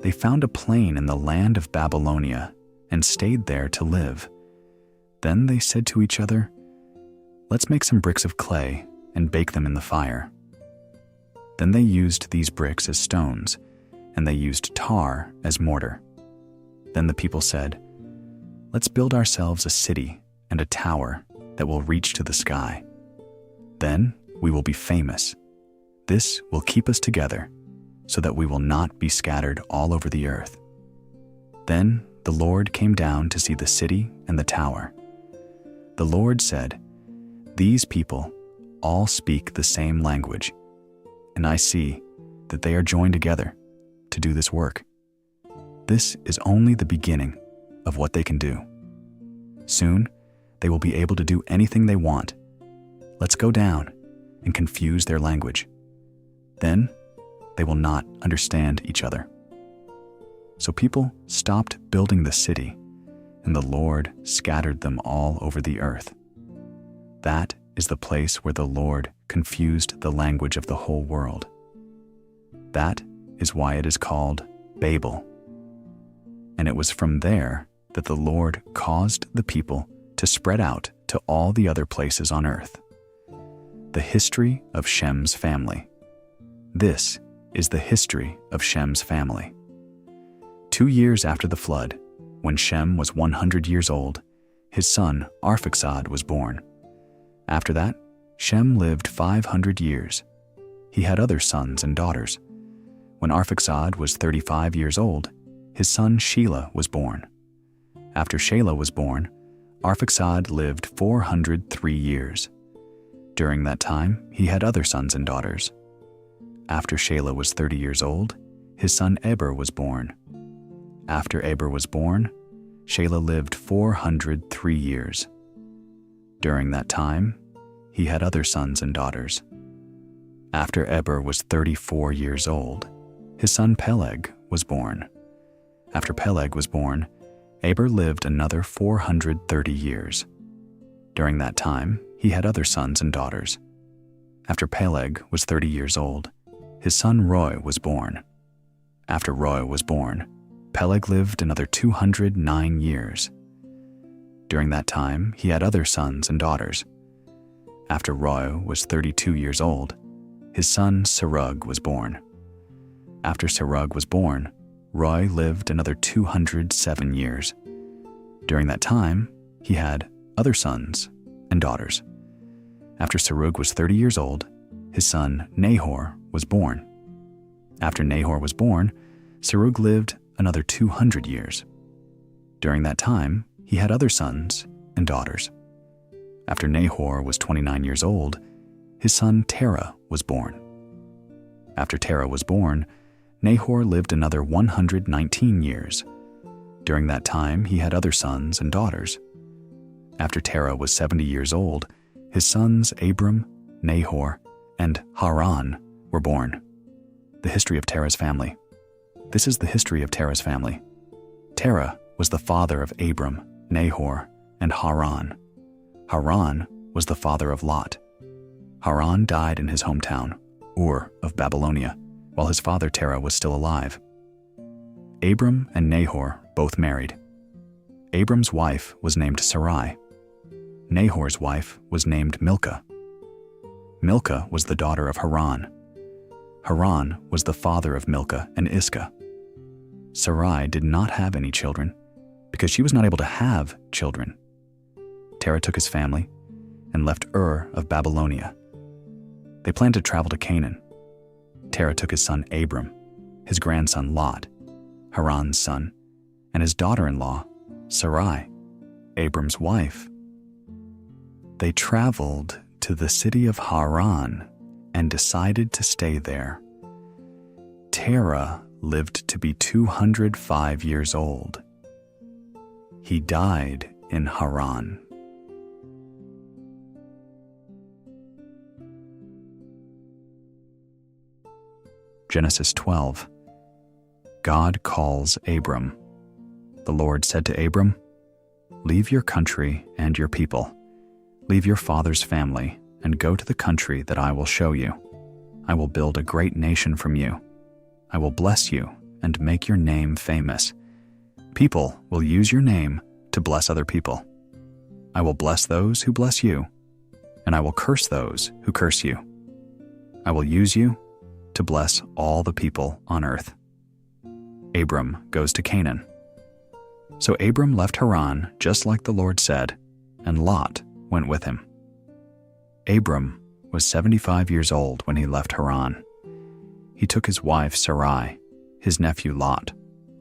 They found a plain in the land of Babylonia and stayed there to live. Then they said to each other, "Let's make some bricks of clay and bake them in the fire." Then they used these bricks as stones, and they used tar as mortar. Then the people said, "Let's build ourselves a city and a tower that will reach to the sky. Then we will be famous. This will keep us together, so that we will not be scattered all over the earth." Then the Lord came down to see the city and the tower. The Lord said, "These people all speak the same language, and I see that they are joined together to do this work. This is only the beginning of what they can do. Soon they will be able to do anything they want. Let's go down and confuse their language. Then they will not understand each other." So people stopped building the city, and the Lord scattered them all over the earth. That is the place where the Lord confused the language of the whole world. That is why it is called Babel. And it was from there that the Lord caused the people to spread out to all the other places on earth. The history of Shem's family. This is the history of Shem's family. 2 years after the flood, when Shem was 100 years old, his son Arphaxad was born. After that, Shem lived 500 years. He had other sons and daughters. When Arphaxad was 35 years old, his son Shelah was born. After Shelah was born, Arphaxad lived 403 years. During that time, he had other sons and daughters. After Shelah was 30 years old, his son Eber was born. After Eber was born, Shelah lived 403 years. During that time, he had other sons and daughters. After Eber was 34 years old, his son Peleg was born. After Peleg was born, Eber lived another 430 years. During that time, he had other sons and daughters. After Peleg was 30 years old, his son Roi was born. After Roi was born, Peleg lived another 209 years. During that time, he had other sons and daughters. After Roi was 32 years old, his son Serug was born. After Serug was born, Roi lived another 207 years. During that time, he had other sons and daughters. After Serug was 30 years old, his son Nahor was born. After Nahor was born, Serug lived another 200 years. During that time, he had other sons and daughters. After Nahor was 29 years old, his son Terah was born. After Terah was born, Nahor lived another 119 years. During that time, he had other sons and daughters. After Terah was 70 years old, his sons Abram, Nahor, and Haran were born. The history of Terah's family. This is the history of Terah's family. Terah was the father of Abram, Nahor, and Haran. Haran was the father of Lot. Haran died in his hometown, Ur of Babylonia, while his father Terah was still alive. Abram and Nahor both married. Abram's wife was named Sarai. Nahor's wife was named Milcah. Milcah was the daughter of Haran. Haran was the father of Milcah and Iscah. Sarai did not have any children because she was not able to have children. Terah took his family and left Ur of Babylonia. They planned to travel to Canaan. Terah took his son Abram, his grandson Lot, Haran's son, and his daughter-in-law, Sarai, Abram's wife. They traveled to the city of Haran and decided to stay there. Terah lived to be 205 years old. He died in Haran. Genesis 12. God calls Abram. The Lord said to Abram, "Leave your country and your people. Leave your father's family and go to the country that I will show you. I will build a great nation from you. I will bless you and make your name famous. People will use your name to bless other people. I will bless those who bless you, and I will curse those who curse you. I will use you to bless all the people on earth. Abram goes to Canaan. So Abram left Haran just like the Lord said, and Lot went with him. Abram was 75 years old when he left Haran. He took his wife Sarai, his nephew Lot,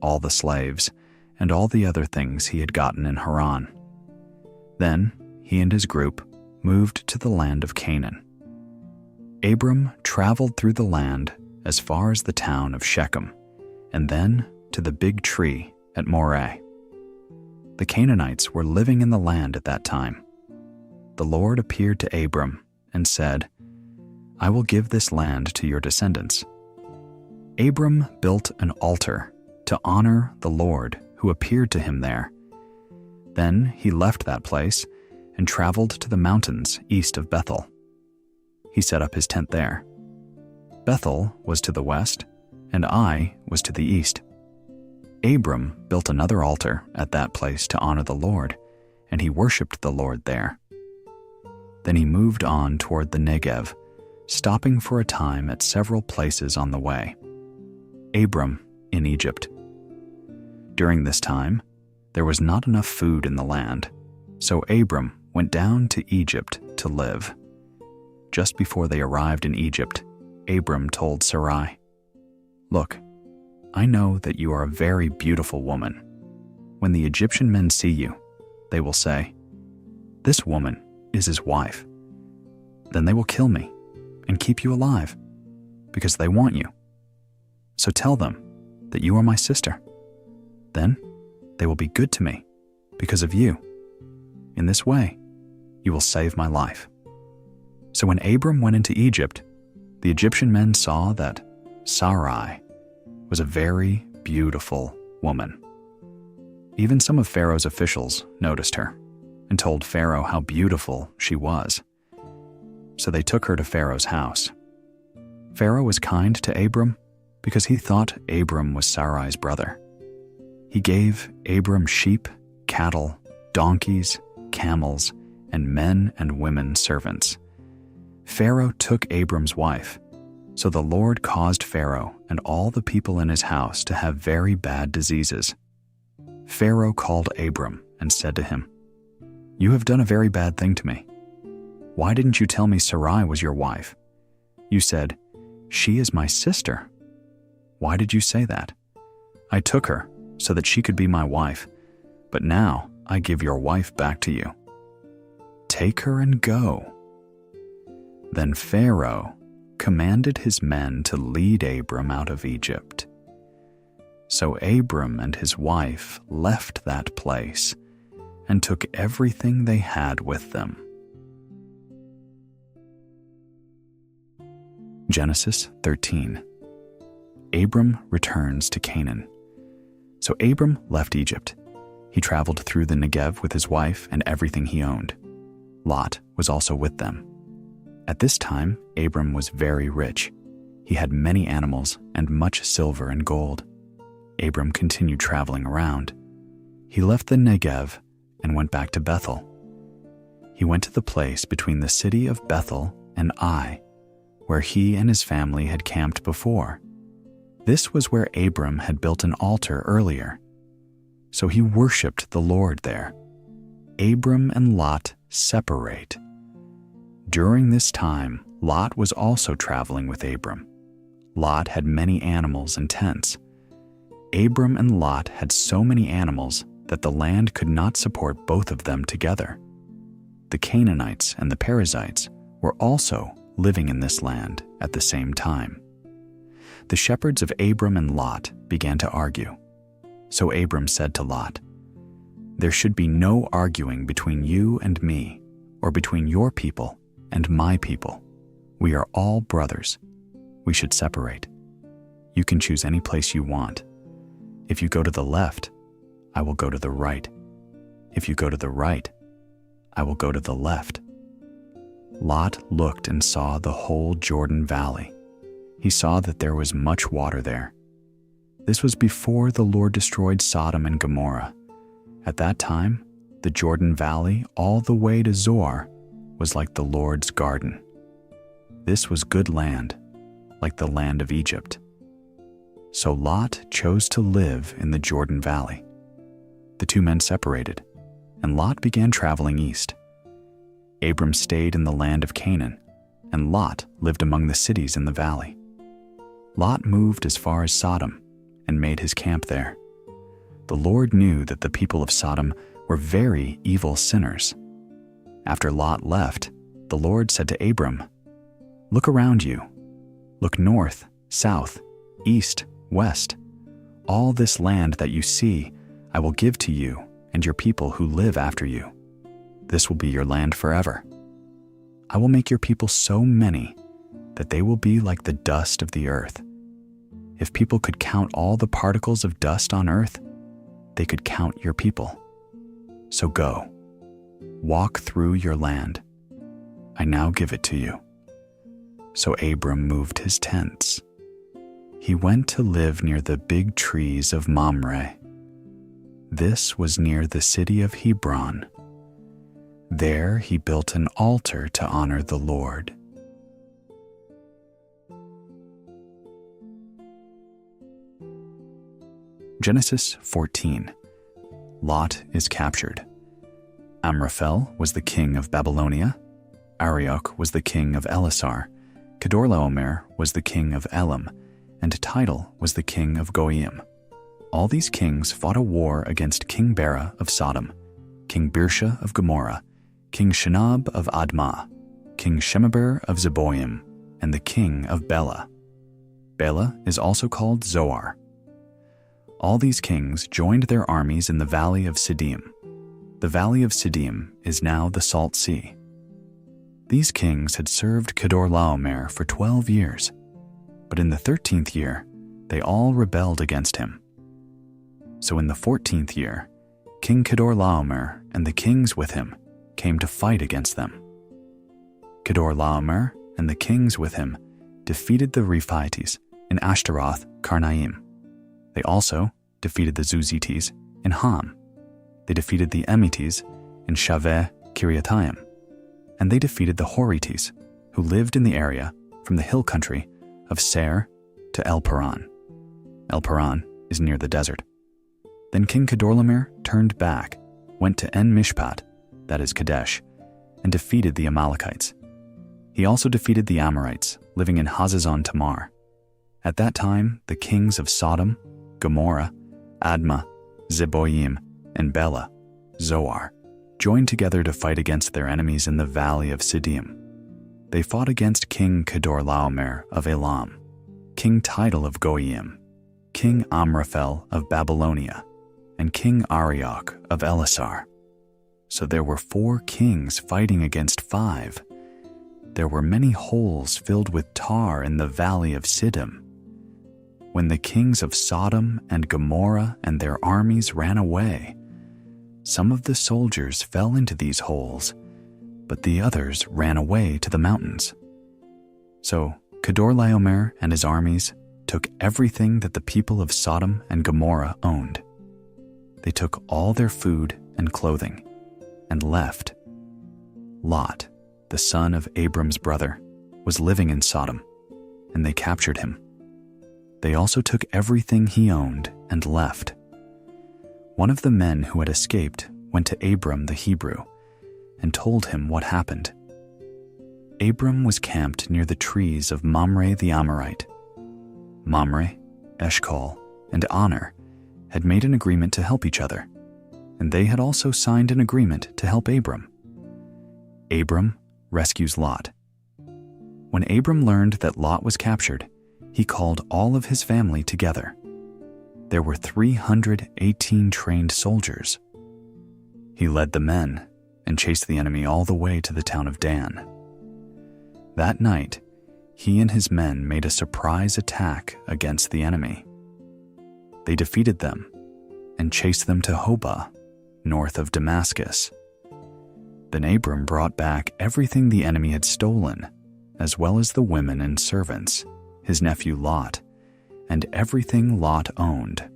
all the slaves, and all the other things he had gotten in Haran. Then he and his group moved to the land of Canaan. Abram traveled through the land as far as the town of Shechem, and then to the big tree at Moreh. The Canaanites were living in the land at that time. The Lord appeared to Abram and said, I will give this land to your descendants. Abram built an altar to honor the Lord who appeared to him there. Then he left that place and traveled to the mountains east of Bethel. He set up his tent there. Bethel was to the west, and Ai was to the east. Abram built another altar at that place to honor the Lord, and he worshipped the Lord there. Then he moved on toward the Negev, stopping for a time at several places on the way. Abram in Egypt. During this time, there was not enough food in the land, so Abram went down to Egypt to live. Just before they arrived in Egypt, Abram told Sarai, Look, I know that you are a very beautiful woman. When the Egyptian men see you, they will say, This woman is his wife. Then they will kill me and keep you alive, because they want you. So tell them that you are my sister. Then they will be good to me because of you. In this way, you will save my life. So when Abram went into Egypt, the Egyptian men saw that Sarai was a very beautiful woman. Even some of Pharaoh's officials noticed her and told Pharaoh how beautiful she was. So they took her to Pharaoh's house. Pharaoh was kind to Abram because he thought Abram was Sarai's brother. He gave Abram sheep, cattle, donkeys, camels, and men and women servants. Pharaoh took Abram's wife, so the Lord caused Pharaoh and all the people in his house to have very bad diseases. Pharaoh called Abram and said to him, You have done a very bad thing to me. Why didn't you tell me Sarai was your wife? You said, She is my sister. Why did you say that? I took her so that she could be my wife, but now I give your wife back to you. Take her and go. Then Pharaoh commanded his men to lead Abram out of Egypt. So Abram and his wife left that place and took everything they had with them. Genesis 13. Abram returns to Canaan. So Abram left Egypt. He traveled through the Negev with his wife and everything he owned. Lot was also with them. At this time, Abram was very rich. He had many animals and much silver and gold. Abram continued traveling around. He left the Negev and went back to Bethel. He went to the place between the city of Bethel and Ai, where he and his family had camped before. This was where Abram had built an altar earlier. So he worshipped the Lord there. Abram and Lot separate. During this time, Lot was also traveling with Abram. Lot had many animals and tents. Abram and Lot had so many animals that the land could not support both of them together. The Canaanites and the Perizzites were also living in this land at the same time. The shepherds of Abram and Lot began to argue. So Abram said to Lot, There should be no arguing between you and me, or between your people and my people. We are all brothers. We should separate. You can choose any place you want. If you go to the left, I will go to the right. If you go to the right, I will go to the left. Lot looked and saw the whole Jordan Valley. He saw that there was much water there. This was before the Lord destroyed Sodom and Gomorrah. At that time, the Jordan Valley all the way to Zoar was like the Lord's garden. This was good land, like the land of Egypt. So Lot chose to live in the Jordan Valley. The two men separated, and Lot began traveling east. Abram stayed in the land of Canaan, and Lot lived among the cities in the valley. Lot moved as far as Sodom and made his camp there. The Lord knew that the people of Sodom were very evil sinners. After Lot left, the Lord said to Abram, "Look around you. Look north, south, east, west. All this land that you see, I will give to you and your people who live after you. This will be your land forever. I will make your people so many that they will be like the dust of the earth. If people could count all the particles of dust on earth, they could count your people. So go, walk through your land. I now give it to you." So Abram moved his tents. He went to live near the big trees of Mamre. This was near the city of Hebron. There he built an altar to honor the Lord. Genesis 14. Lot is captured. Amraphel was the king of Babylonia. Arioch was the king of Elasar. Kedorlaomer was the king of Elam, and Tidal was the king of Goyim. All these kings fought a war against King Bera of Sodom, King Birsha of Gomorrah, King Shinab of Admah, King Shemeber of Zeboim, and the king of Bela. Bela is also called Zoar. All these kings joined their armies in the valley of Siddim. The valley of Siddim is now the Salt Sea. These kings had served Kedorlaomer for 12 years, but in the 13th year, they all rebelled against him. So in the 14th year, King Kedorlaomer and the kings with him came to fight against them. Kedorlaomer and the kings with him defeated the Rephaites in Ashtaroth Karnaim. They also defeated the Zuzites in Ham. They defeated the Emites in Shaveh Kiriathaim. And they defeated the Horites, who lived in the area from the hill country of Seir to El Paran. El Paran is near the desert. Then King Kedorlaomer turned back, went to En Mishpat, that is Kadesh, and defeated the Amalekites. He also defeated the Amorites, living in Hazazon Tamar. At that time, the kings of Sodom, Gomorrah, Admah, Zeboim, and Bela, Zoar, joined together to fight against their enemies in the valley of Siddim. They fought against King Kedorlaomer of Elam, King Tidal of Goyim, King Amraphel of Babylonia, and King Arioch of Elasar. So there were 4 kings fighting against 5. There were many holes filled with tar in the valley of Siddim. When the kings of Sodom and Gomorrah and their armies ran away, some of the soldiers fell into these holes, but the others ran away to the mountains. So Kedorlaomer and his armies took everything that the people of Sodom and Gomorrah owned. They took all their food and clothing and left. Lot, the son of Abram's brother, was living in Sodom, and they captured him. They also took everything he owned and left. One of the men who had escaped went to Abram the Hebrew and told him what happened. Abram was camped near the trees of Mamre the Amorite. Mamre, Eshcol, and Aner had made an agreement to help each other, and they had also signed an agreement to help Abram. Abram rescues Lot. When Abram learned that Lot was captured, he called all of his family together. There were 318 trained soldiers. He led the men and chased the enemy all the way to the town of Dan. That night, he and his men made a surprise attack against the enemy. They defeated them and chased them to Hobah, north of Damascus. Then Abram brought back everything the enemy had stolen, as well as the women and servants, his nephew Lot, and everything Lot owned.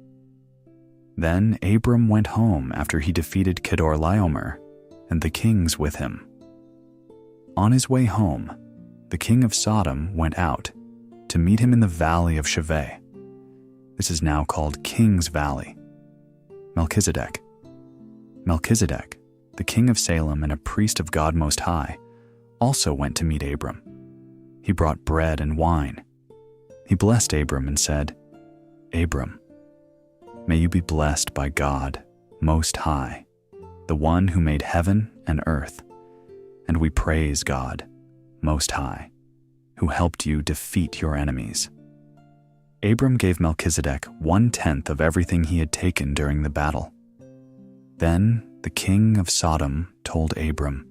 Then Abram went home after he defeated Kedorlaomer and the kings with him. On his way home, the king of Sodom went out to meet him in the valley of Shaveh. This is now called King's Valley. Melchizedek, the king of Salem and a priest of God Most High, also went to meet Abram. He brought bread and wine. He blessed Abram and said, "Abram, may you be blessed by God Most High, the one who made heaven and earth. And we praise God Most High, who helped you defeat your enemies." Abram gave Melchizedek 1/10 of everything he had taken during the battle. Then the king of Sodom told Abram,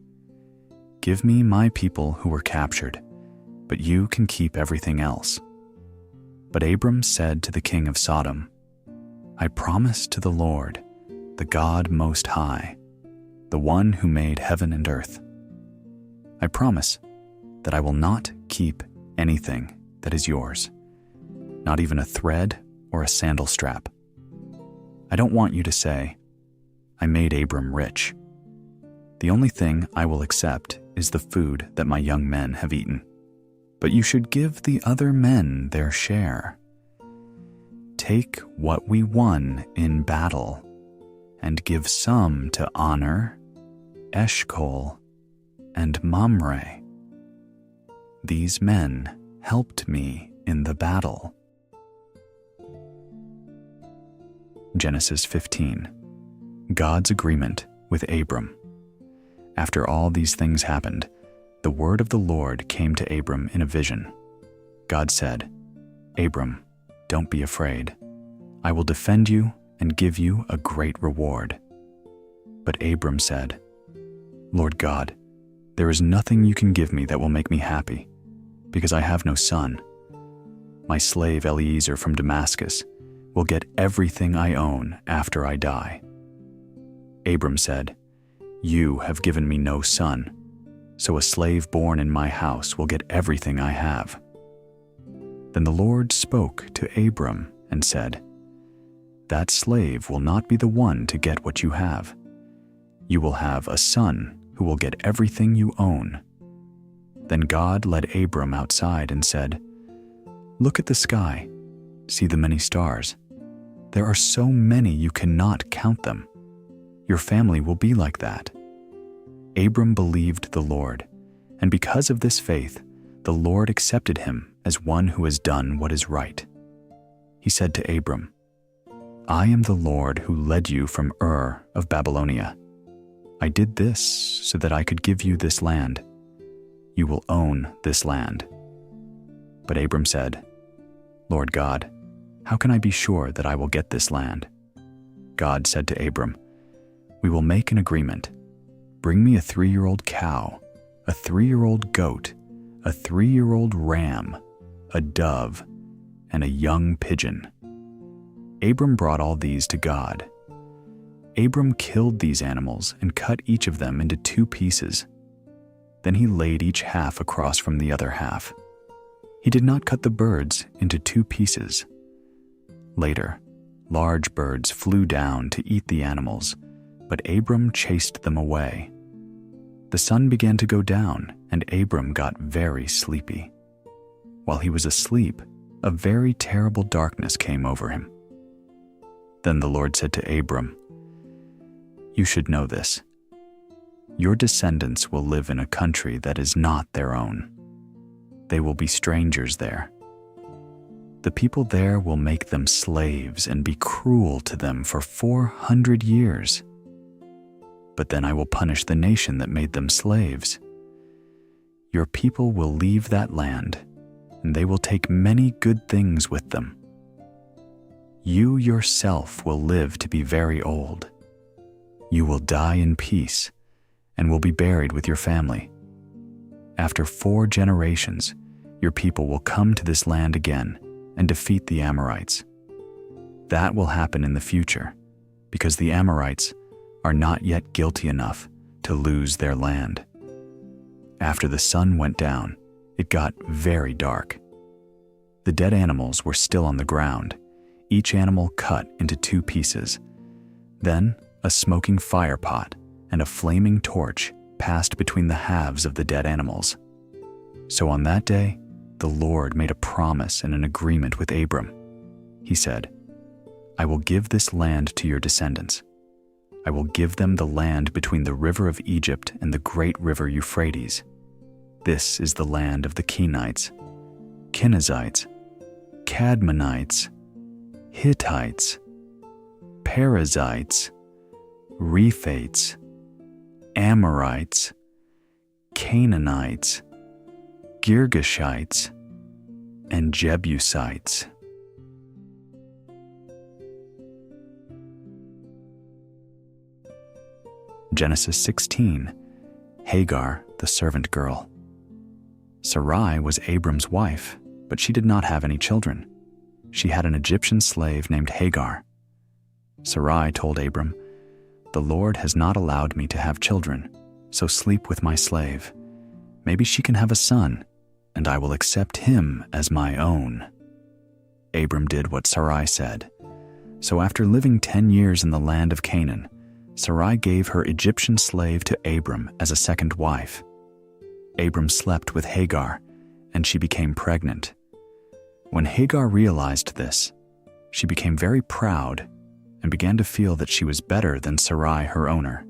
"Give me my people who were captured, but you can keep everything else." But Abram said to the king of Sodom, "I promise to the Lord, the God Most High, the one who made heaven and earth. I promise that I will not keep anything that is yours, not even a thread or a sandal strap. I don't want you to say, 'I made Abram rich.' The only thing I will accept is the food that my young men have eaten. But you should give the other men their share. Take what we won in battle and give some to Honor, Eshcol, and Mamre. These men helped me in the battle." Genesis 15. God's agreement with Abram. After all these things happened, the word of the Lord came to Abram in a vision. God said, "Abram, don't be afraid. I will defend you and give you a great reward." But Abram said, "Lord God, there is nothing you can give me that will make me happy, because I have no son. My slave Eliezer from Damascus will get everything I own after I die." Abram said, "You have given me no son, so a slave born in my house will get everything I have." Then the Lord spoke to Abram and said, "That slave will not be the one to get what you have. You will have a son who will get everything you own." Then God led Abram outside and said, "Look at the sky. See the many stars. There are so many you cannot count them. Your family will be like that." Abram believed the Lord, and because of this faith, the Lord accepted him as one who has done what is right. He said to Abram, "I am the Lord who led you from Ur of Babylonia. I did this so that I could give you this land. You will own this land." But Abram said, "Lord God, how can I be sure that I will get this land?" God said to Abram, "We will make an agreement. Bring me a 3-year-old cow, a 3-year-old goat, a 3-year-old ram, a dove, and a young pigeon." Abram brought all these to God. Abram killed these animals and cut each of them into 2 pieces. Then he laid each half across from the other half. He did not cut the birds into 2 pieces. Later, large birds flew down to eat the animals, but Abram chased them away. The sun began to go down, and Abram got very sleepy. While he was asleep, a very terrible darkness came over him. Then the Lord said to Abram, "You should know this. Your descendants will live in a country that is not their own. They will be strangers there. The people there will make them slaves and be cruel to them for 400 years. But then I will punish the nation that made them slaves. Your people will leave that land, and they will take many good things with them. You yourself will live to be very old. You will die in peace and will be buried with your family. After 4 generations, your people will come to this land again and defeat the Amorites. That will happen in the future, because the Amorites are not yet guilty enough to lose their land." After the sun went down, it got very dark. The dead animals were still on the ground, each animal cut into 2 pieces. Then a smoking fire pot and a flaming torch passed between the halves of the dead animals. So on that day, the Lord made a promise and an agreement with Abram. He said, "I will give this land to your descendants. I will give them the land between the river of Egypt and the great river Euphrates. This is the land of the Kenites, Kenizzites, Cadmonites, Hittites, Perizzites, Rephites, Amorites, Canaanites, Girgashites, and Jebusites." Genesis 16. Hagar, the servant girl. Sarai was Abram's wife, but she did not have any children. She had an Egyptian slave named Hagar. Sarai told Abram, "The Lord has not allowed me to have children, so sleep with my slave. Maybe she can have a son, and I will accept him as my own." Abram did what Sarai said. So after living 10 years in the land of Canaan, Sarai gave her Egyptian slave to Abram as a second wife. Abram slept with Hagar, and she became pregnant. When Hagar realized this, she became very proud and began to feel that she was better than Sarai, her owner.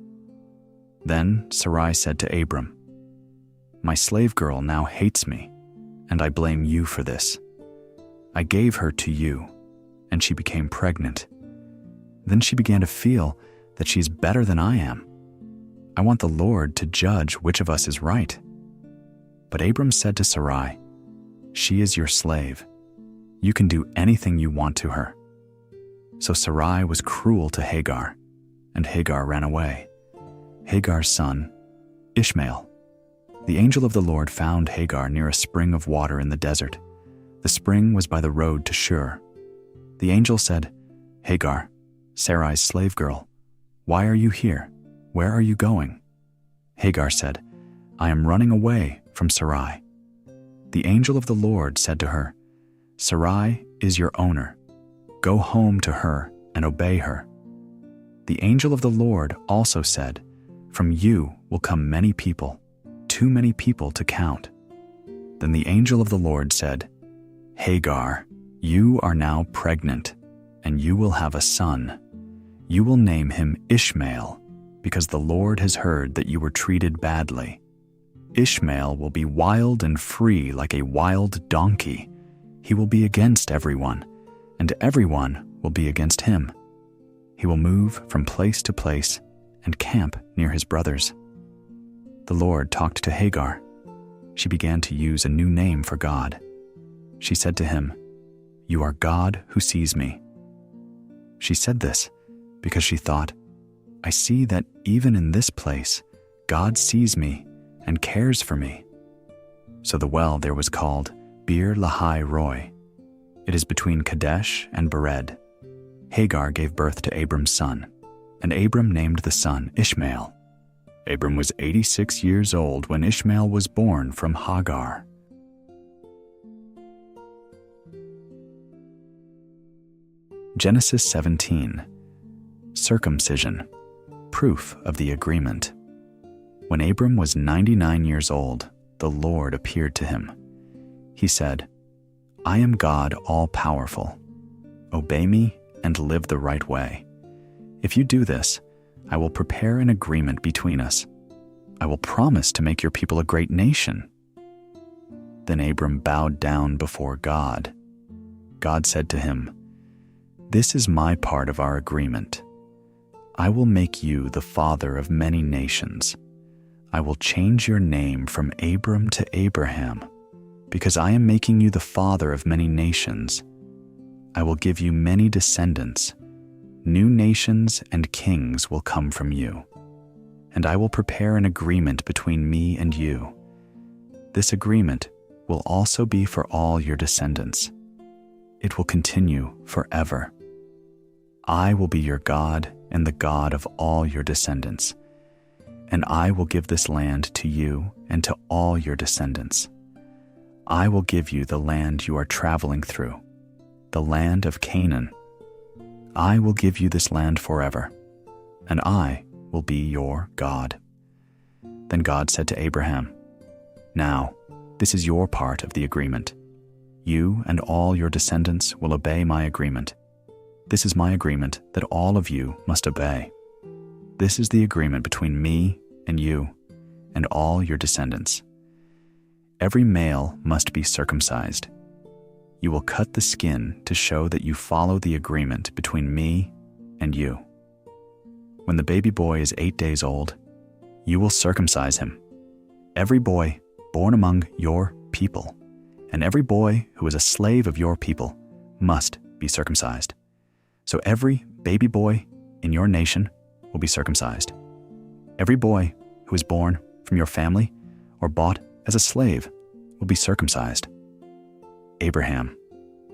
Then Sarai said to Abram, "My slave girl now hates me, and I blame you for this. I gave her to you, and she became pregnant. Then she began to feel that she is better than I am. I want the Lord to judge which of us is right." But Abram said to Sarai, "She is your slave. You can do anything you want to her." So Sarai was cruel to Hagar, and Hagar ran away. Hagar's son, Ishmael. The angel of the Lord found Hagar near a spring of water in the desert. The spring was by the road to Shur. The angel said, "Hagar, Sarai's slave girl, why are you here? Where are you going?" Hagar said, "I am running away from Sarai." The angel of the Lord said to her, "Sarai is your owner. Go home to her and obey her." The angel of the Lord also said, "From you will come many people, too many people to count." Then the angel of the Lord said, "Hagar, you are now pregnant, and you will have a son. You will name him Ishmael, because the Lord has heard that you were treated badly. Ishmael will be wild and free like a wild donkey. He will be against everyone, and everyone will be against him. He will move from place to place and camp near his brothers." The Lord talked to Hagar. She began to use a new name for God. She said to him, "You are God who sees me." She said this because she thought, "I see that even in this place, God sees me and cares for me." So the well there was called Bir Lahai Roi. It is between Kadesh and Bered. Hagar gave birth to Abram's son, and Abram named the son Ishmael. Abram was 86 years old when Ishmael was born from Hagar. Genesis 17. Circumcision, proof of the agreement. When Abram was 99 years old, the Lord appeared to him. He said, "I am God all-powerful. Obey me and live the right way. If you do this, I will prepare an agreement between us. I will promise to make your people a great nation." Then Abram bowed down before God. God said to him, "This is my part of our agreement. I will make you the father of many nations. I will change your name from Abram to Abraham, because I am making you the father of many nations. I will give you many descendants. New nations and kings will come from you. And I will prepare an agreement between me and you. This agreement will also be for all your descendants. It will continue forever. I will be your God and the God of all your descendants. And I will give this land to you and to all your descendants. I will give you the land you are traveling through, the land of Canaan. I will give you this land forever, and I will be your God." Then God said to Abraham, "Now, this is your part of the agreement. You and all your descendants will obey my agreement. This is my agreement that all of you must obey. This is the agreement between me and you and all your descendants. Every male must be circumcised. You will cut the skin to show that you follow the agreement between me and you. When the baby boy is 8 days old, you will circumcise him. Every boy born among your people, and every boy who is a slave of your people, must be circumcised. So every baby boy in your nation will be circumcised. Every boy who is born from your family or bought as a slave will be circumcised. Abraham,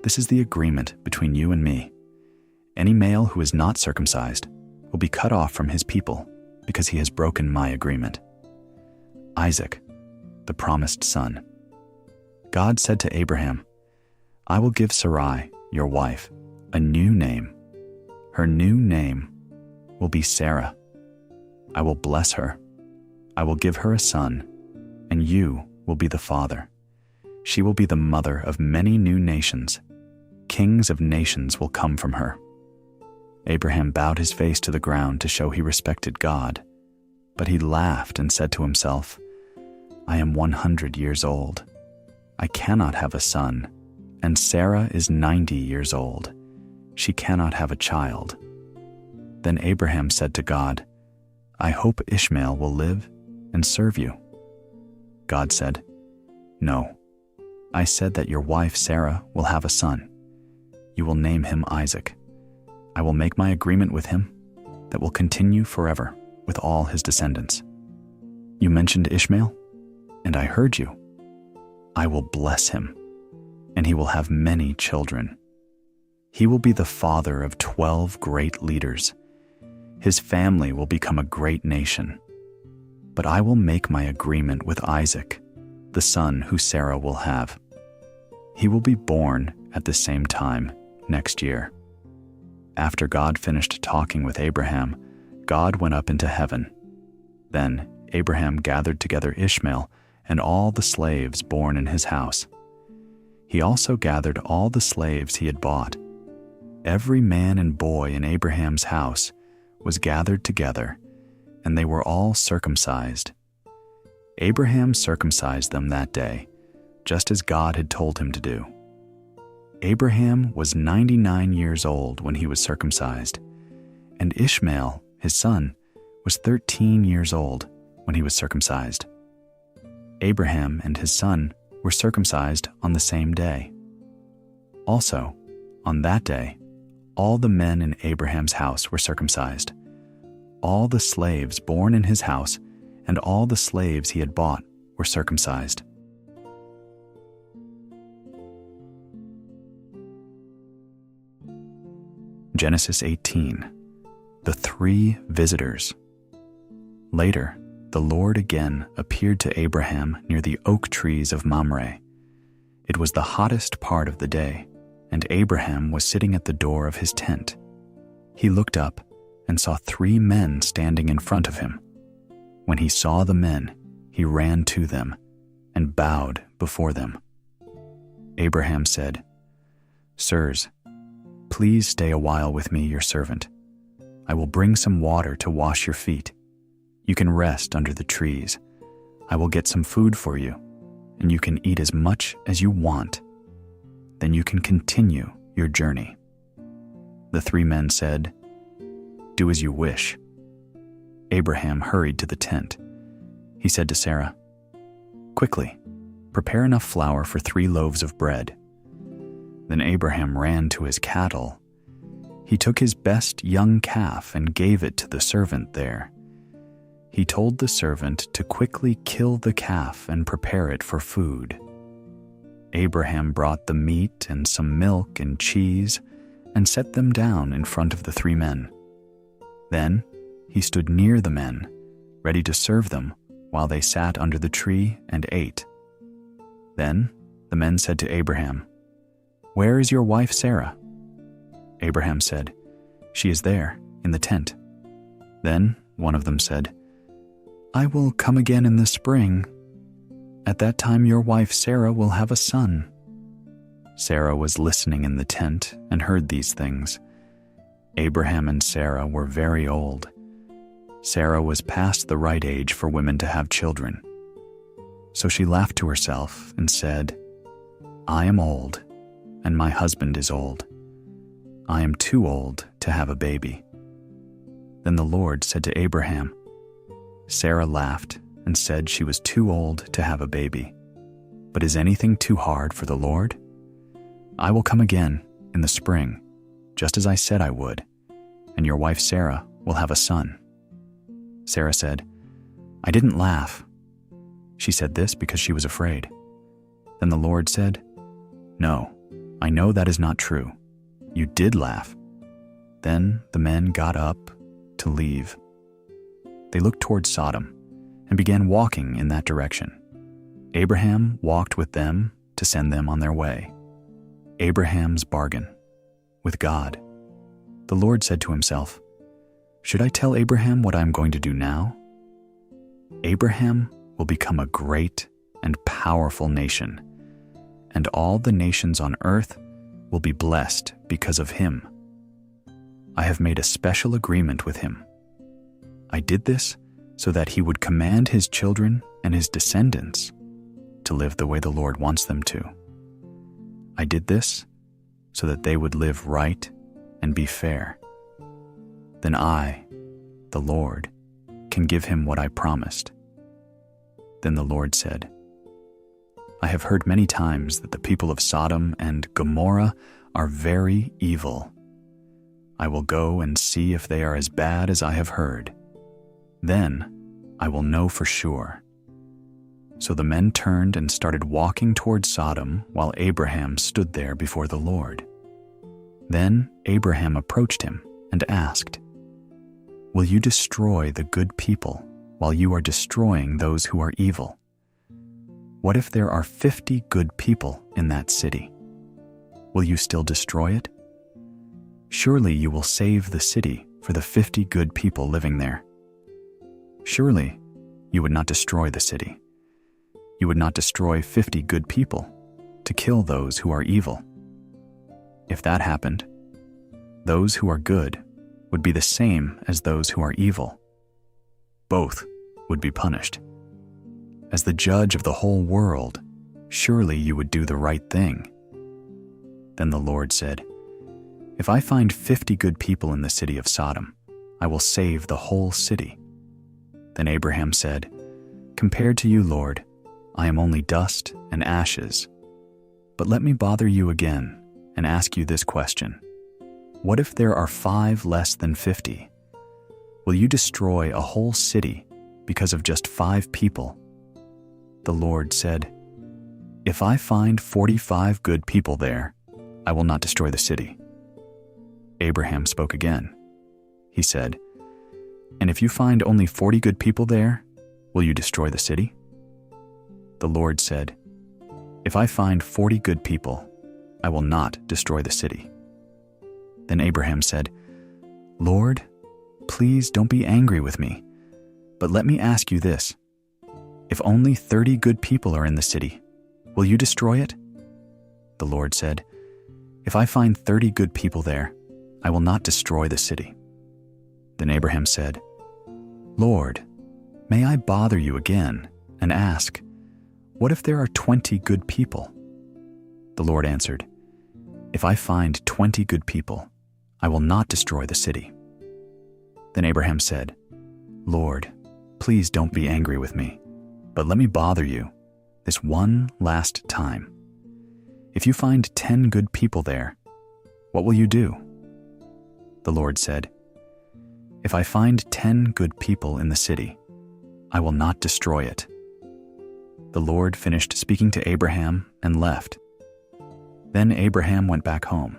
this is the agreement between you and me. Any male who is not circumcised will be cut off from his people because he has broken my agreement." Isaac, the promised son. God said to Abraham, "I will give Sarai, your wife, a new name. Her new name will be Sarah. I will bless her. I will give her a son, and you will be the father. She will be the mother of many new nations. Kings of nations will come from her." Abraham bowed his face to the ground to show he respected God, but he laughed and said to himself, "I am 100 years old. I cannot have a son, and Sarah is 90 years old. She cannot have a child." Then Abraham said to God, "I hope Ishmael will live and serve you." God said, "No, I said that your wife Sarah will have a son. You will name him Isaac. I will make my agreement with him that will continue forever with all his descendants. You mentioned Ishmael, and I heard you. I will bless him, and he will have many children. He will be the father of 12 great leaders. His family will become a great nation. But I will make my agreement with Isaac, the son who Sarah will have. He will be born at the same time next year." After God finished talking with Abraham, God went up into heaven. Then Abraham gathered together Ishmael and all the slaves born in his house. He also gathered all the slaves he had bought. Every man and boy in Abraham's house was gathered together, and they were all circumcised. Abraham circumcised them that day, just as God had told him to do. Abraham was 99 years old when he was circumcised, and Ishmael, his son, was 13 years old when he was circumcised. Abraham and his son were circumcised on the same day. Also, on that day, all the men in Abraham's house were circumcised. All the slaves born in his house and all the slaves he had bought were circumcised. Genesis 18. The 3 visitors. Later, the Lord again appeared to Abraham near the oak trees of Mamre. It was the hottest part of the day, and Abraham was sitting at the door of his tent. He looked up and saw 3 men standing in front of him. When he saw the men, he ran to them and bowed before them. Abraham said, "Sirs, please stay a while with me, your servant. I will bring some water to wash your feet. You can rest under the trees. I will get some food for you, and you can eat as much as you want. Then you can continue your journey." The 3 men said, "Do as you wish." Abraham hurried to the tent. He said to Sarah, "Quickly, prepare enough flour for 3 loaves of bread." Then Abraham ran to his cattle. He took his best young calf and gave it to the servant there. He told the servant to quickly kill the calf and prepare it for food. Abraham brought the meat and some milk and cheese and set them down in front of the 3 men. Then he stood near the men, ready to serve them while they sat under the tree and ate. Then The men said to Abraham, "Where is your wife Sarah?" Abraham said, "She is there, in the tent." Then one of them said, "I will come again in the spring. At that time your wife Sarah will have a son." Sarah was listening in the tent and heard these things. Abraham and Sarah were very old. Sarah was past the right age for women to have children. So she laughed to herself and said, "I am old, and my husband is old. I am too old to have a baby." Then the Lord said to Abraham, "Sarah laughed and said she was too old to have a baby. But is anything too hard for the Lord? I will come again in the spring, just as I said I would, and your wife Sarah will have a son." Sarah said, "I didn't laugh." She said this because she was afraid. Then the Lord said, "No, I know that is not true. You did laugh." Then the men got up to leave. They looked toward Sodom and began walking in that direction. Abraham walked with them to send them on their way. Abraham's bargain with God. The Lord said to himself, "Should I tell Abraham what I am going to do now? Abraham will become a great and powerful nation, and all the nations on earth will be blessed because of him. I have made a special agreement with him. I did this so that he would command his children and his descendants to live the way the Lord wants them to. I did this so that they would live right and be fair. Then I, the Lord, can give him what I promised." Then the Lord said, "I have heard many times that the people of Sodom and Gomorrah are very evil. I will go and see if they are as bad as I have heard. Then I will know for sure." So the men turned and started walking toward Sodom while Abraham stood there before the Lord. Then Abraham approached him and asked, "Will you destroy the good people while you are destroying those who are evil? What if there are 50 good people in that city? Will you still destroy it? Surely you will save the city for the 50 good people living there. Surely you would not destroy the city. You would not destroy 50 good people to kill those who are evil. If that happened, those who are good would be the same as those who are evil. Both would be punished. As the judge of the whole world, surely you would do the right thing." Then the Lord said, "If I find 50 good people in the city of Sodom, I will save the whole city." Then Abraham said, "Compared to you, Lord, I am only dust and ashes. But let me bother you again and ask you this question. What if there are 5 less than 50? Will you destroy a whole city because of just 5 people?" The Lord said, "If I find 45 good people there, I will not destroy the city." Abraham spoke again. He said, "And if you find only 40 good people there, will you destroy the city?" The Lord said, "If I find 40 good people, I will not destroy the city." Then Abraham said, "Lord, please don't be angry with me, but let me ask you this. If only 30 good people are in the city, will you destroy it?" The Lord said, "If I find 30 good people there, I will not destroy the city." Then Abraham said, "Lord, may I bother you again and ask, what if there are 20 good people?" The Lord answered, "If I find 20 good people, I will not destroy the city." Then Abraham said, "Lord, please don't be angry with me, but let me bother you this one last time. If you find 10 good people there, what will you do?" The Lord said, "If I find 10 good people in the city, I will not destroy it." The Lord finished speaking to Abraham and left. Then Abraham went back home.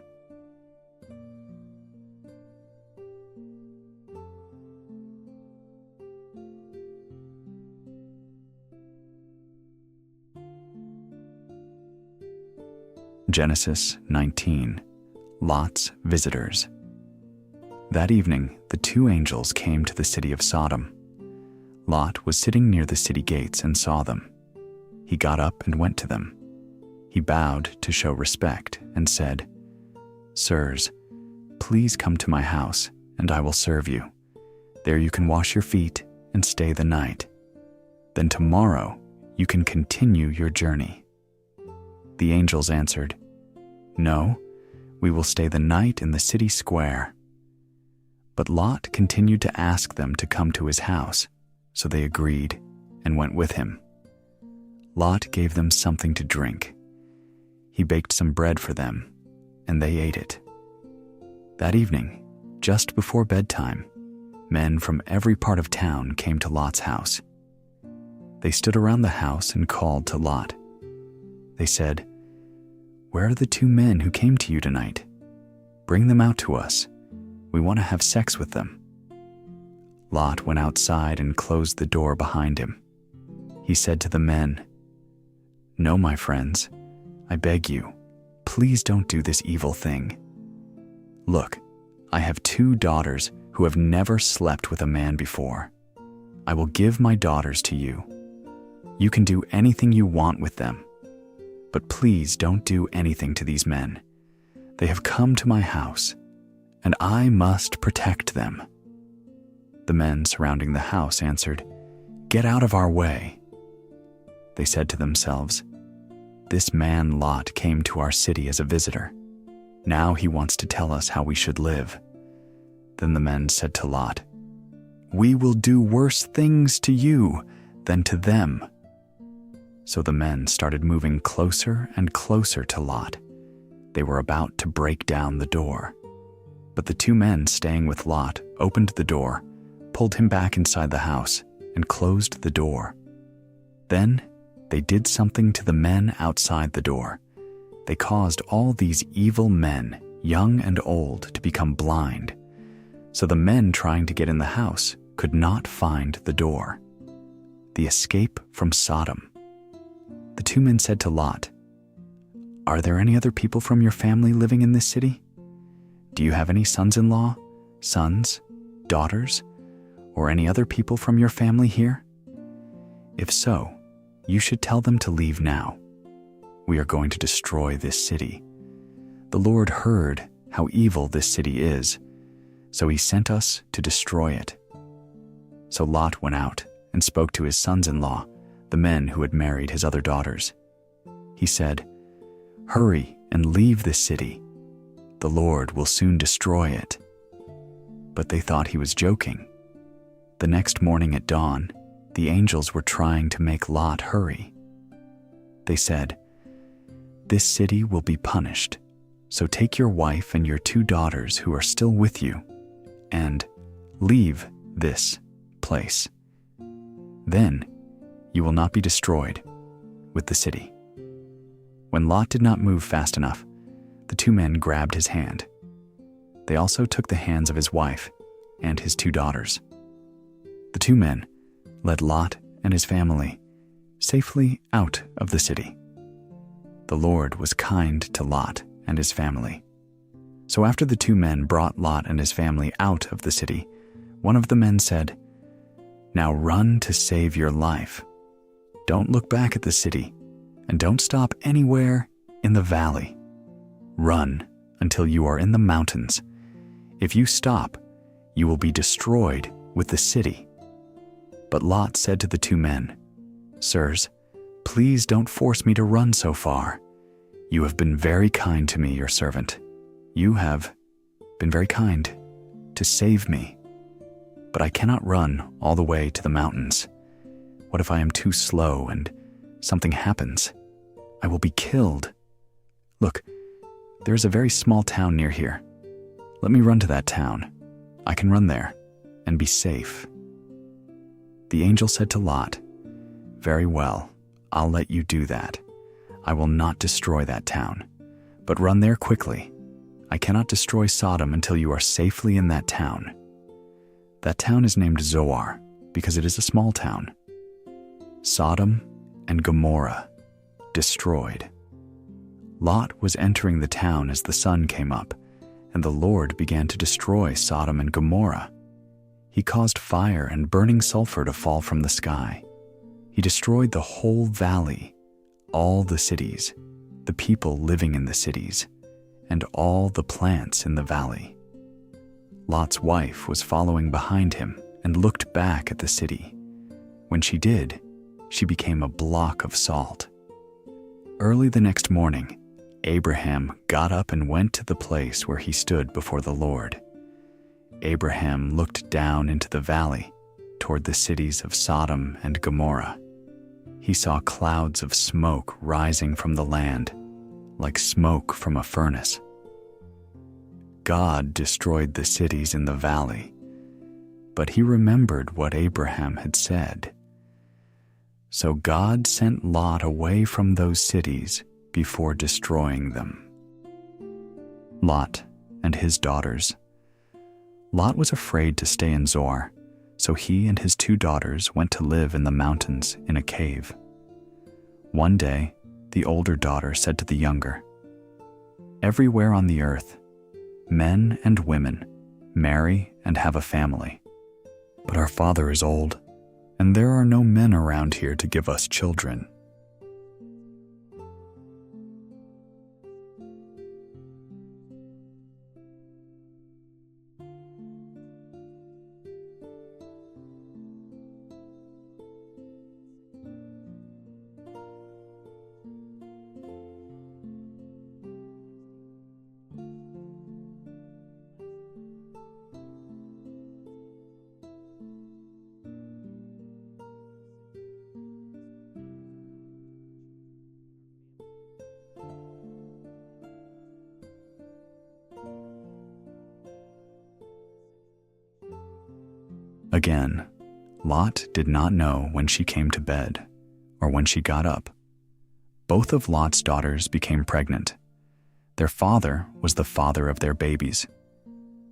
Genesis 19, Lot's visitors. That evening, the two angels came to the city of Sodom. Lot was sitting near the city gates and saw them. He got up and went to them. He bowed to show respect and said, "Sirs, please come to my house, and I will serve you. There you can wash your feet and stay the night. Then tomorrow you can continue your journey." The angels answered, "No, we will stay the night in the city square." But Lot continued to ask them to come to his house, so they agreed and went with him. Lot gave them something to drink. He baked some bread for them, and they ate it. That evening, just before bedtime, men from every part of town came to Lot's house. They stood around the house and called to Lot. They said, "Where are the two men who came to you tonight? Bring them out to us. We want to have sex with them." Lot went outside and closed the door behind him. He said to the men, "No, my friends, I beg you, please don't do this evil thing. Look, I have two daughters who have never slept with a man before. I will give my daughters to you. You can do anything you want with them. But please don't do anything to these men. They have come to my house, and I must protect them." The men surrounding the house answered, "Get out of our way." They said to themselves, "This man Lot came to our city as a visitor. Now he wants to tell us how we should live." Then the men said to Lot, "We will do worse things to you than to them." So the men started moving closer and closer to Lot. They were about to break down the door. But the two men staying with Lot opened the door, pulled him back inside the house, and closed the door. Then they did something to the men outside the door. They caused all these evil men, young and old, to become blind. So the men trying to get in the house could not find the door. The escape from Sodom. The two men said to Lot, "Are there any other people from your family living in this city? Do you have any sons-in-law, sons, daughters, or any other people from your family here? If so, you should tell them to leave now. We are going to destroy this city. The Lord heard how evil this city is, so he sent us to destroy it." So Lot went out and spoke to his sons-in-law, the men who had married his other daughters. He said, "Hurry and leave this city. The Lord will soon destroy it." But they thought he was joking. The next morning at dawn, the angels were trying to make Lot hurry. They said, "This city will be punished, so take your wife and your two daughters who are still with you, and leave this place. Then you will not be destroyed with the city." When Lot did not move fast enough, the two men grabbed his hand. They also took the hands of his wife and his two daughters. The two men led Lot and his family safely out of the city. The Lord was kind to Lot and his family. So after the two men brought Lot and his family out of the city, one of the men said, "Now run to save your life. Don't look back at the city, and don't stop anywhere in the valley. Run until you are in the mountains. If you stop, you will be destroyed with the city." But Lot said to the two men, "Sirs, please don't force me to run so far. You have been very kind to me, your servant. You have been very kind to save me. But I cannot run all the way to the mountains. What if I am too slow and something happens? I will be killed. Look, there is a very small town near here. Let me run to that town. I can run there and be safe." The angel said to Lot, "Very well, I'll let you do that. I will not destroy that town, but run there quickly. I cannot destroy Sodom until you are safely in that town." That town is named Zoar because it is a small town. Sodom and Gomorrah destroyed. Lot was entering the town as the sun came up, and the Lord began to destroy Sodom and Gomorrah. He caused fire and burning sulfur to fall from the sky. He destroyed the whole valley, all the cities, the people living in the cities, and all the plants in the valley. Lot's wife was following behind him and looked back at the city. When she did, she became a block of salt. Early the next morning, Abraham got up and went to the place where he stood before the Lord. Abraham looked down into the valley toward the cities of Sodom and Gomorrah. He saw clouds of smoke rising from the land, like smoke from a furnace. God destroyed the cities in the valley, but he remembered what Abraham had said. So God sent Lot away from those cities before destroying them. Lot and his daughters. Lot was afraid to stay in Zoar, so he and his 2 daughters went to live in the mountains in a cave. One day, the older daughter said to the younger, "Everywhere on the earth, men and women marry and have a family. But our father is old, and there are no men around here to give us children." Again, Lot did not know when she came to bed or when she got up. Both of Lot's daughters became pregnant. Their father was the father of their babies.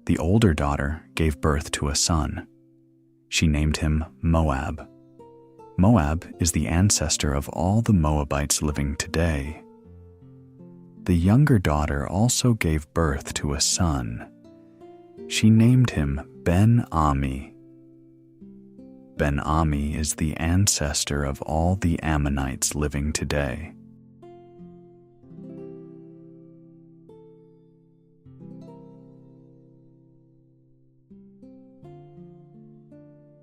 The older daughter gave birth to a son. She named him Moab. Moab is the ancestor of all the Moabites living today. The younger daughter also gave birth to a son. She named him Ben-Ami. Ben-Ami is the ancestor of all the Ammonites living today.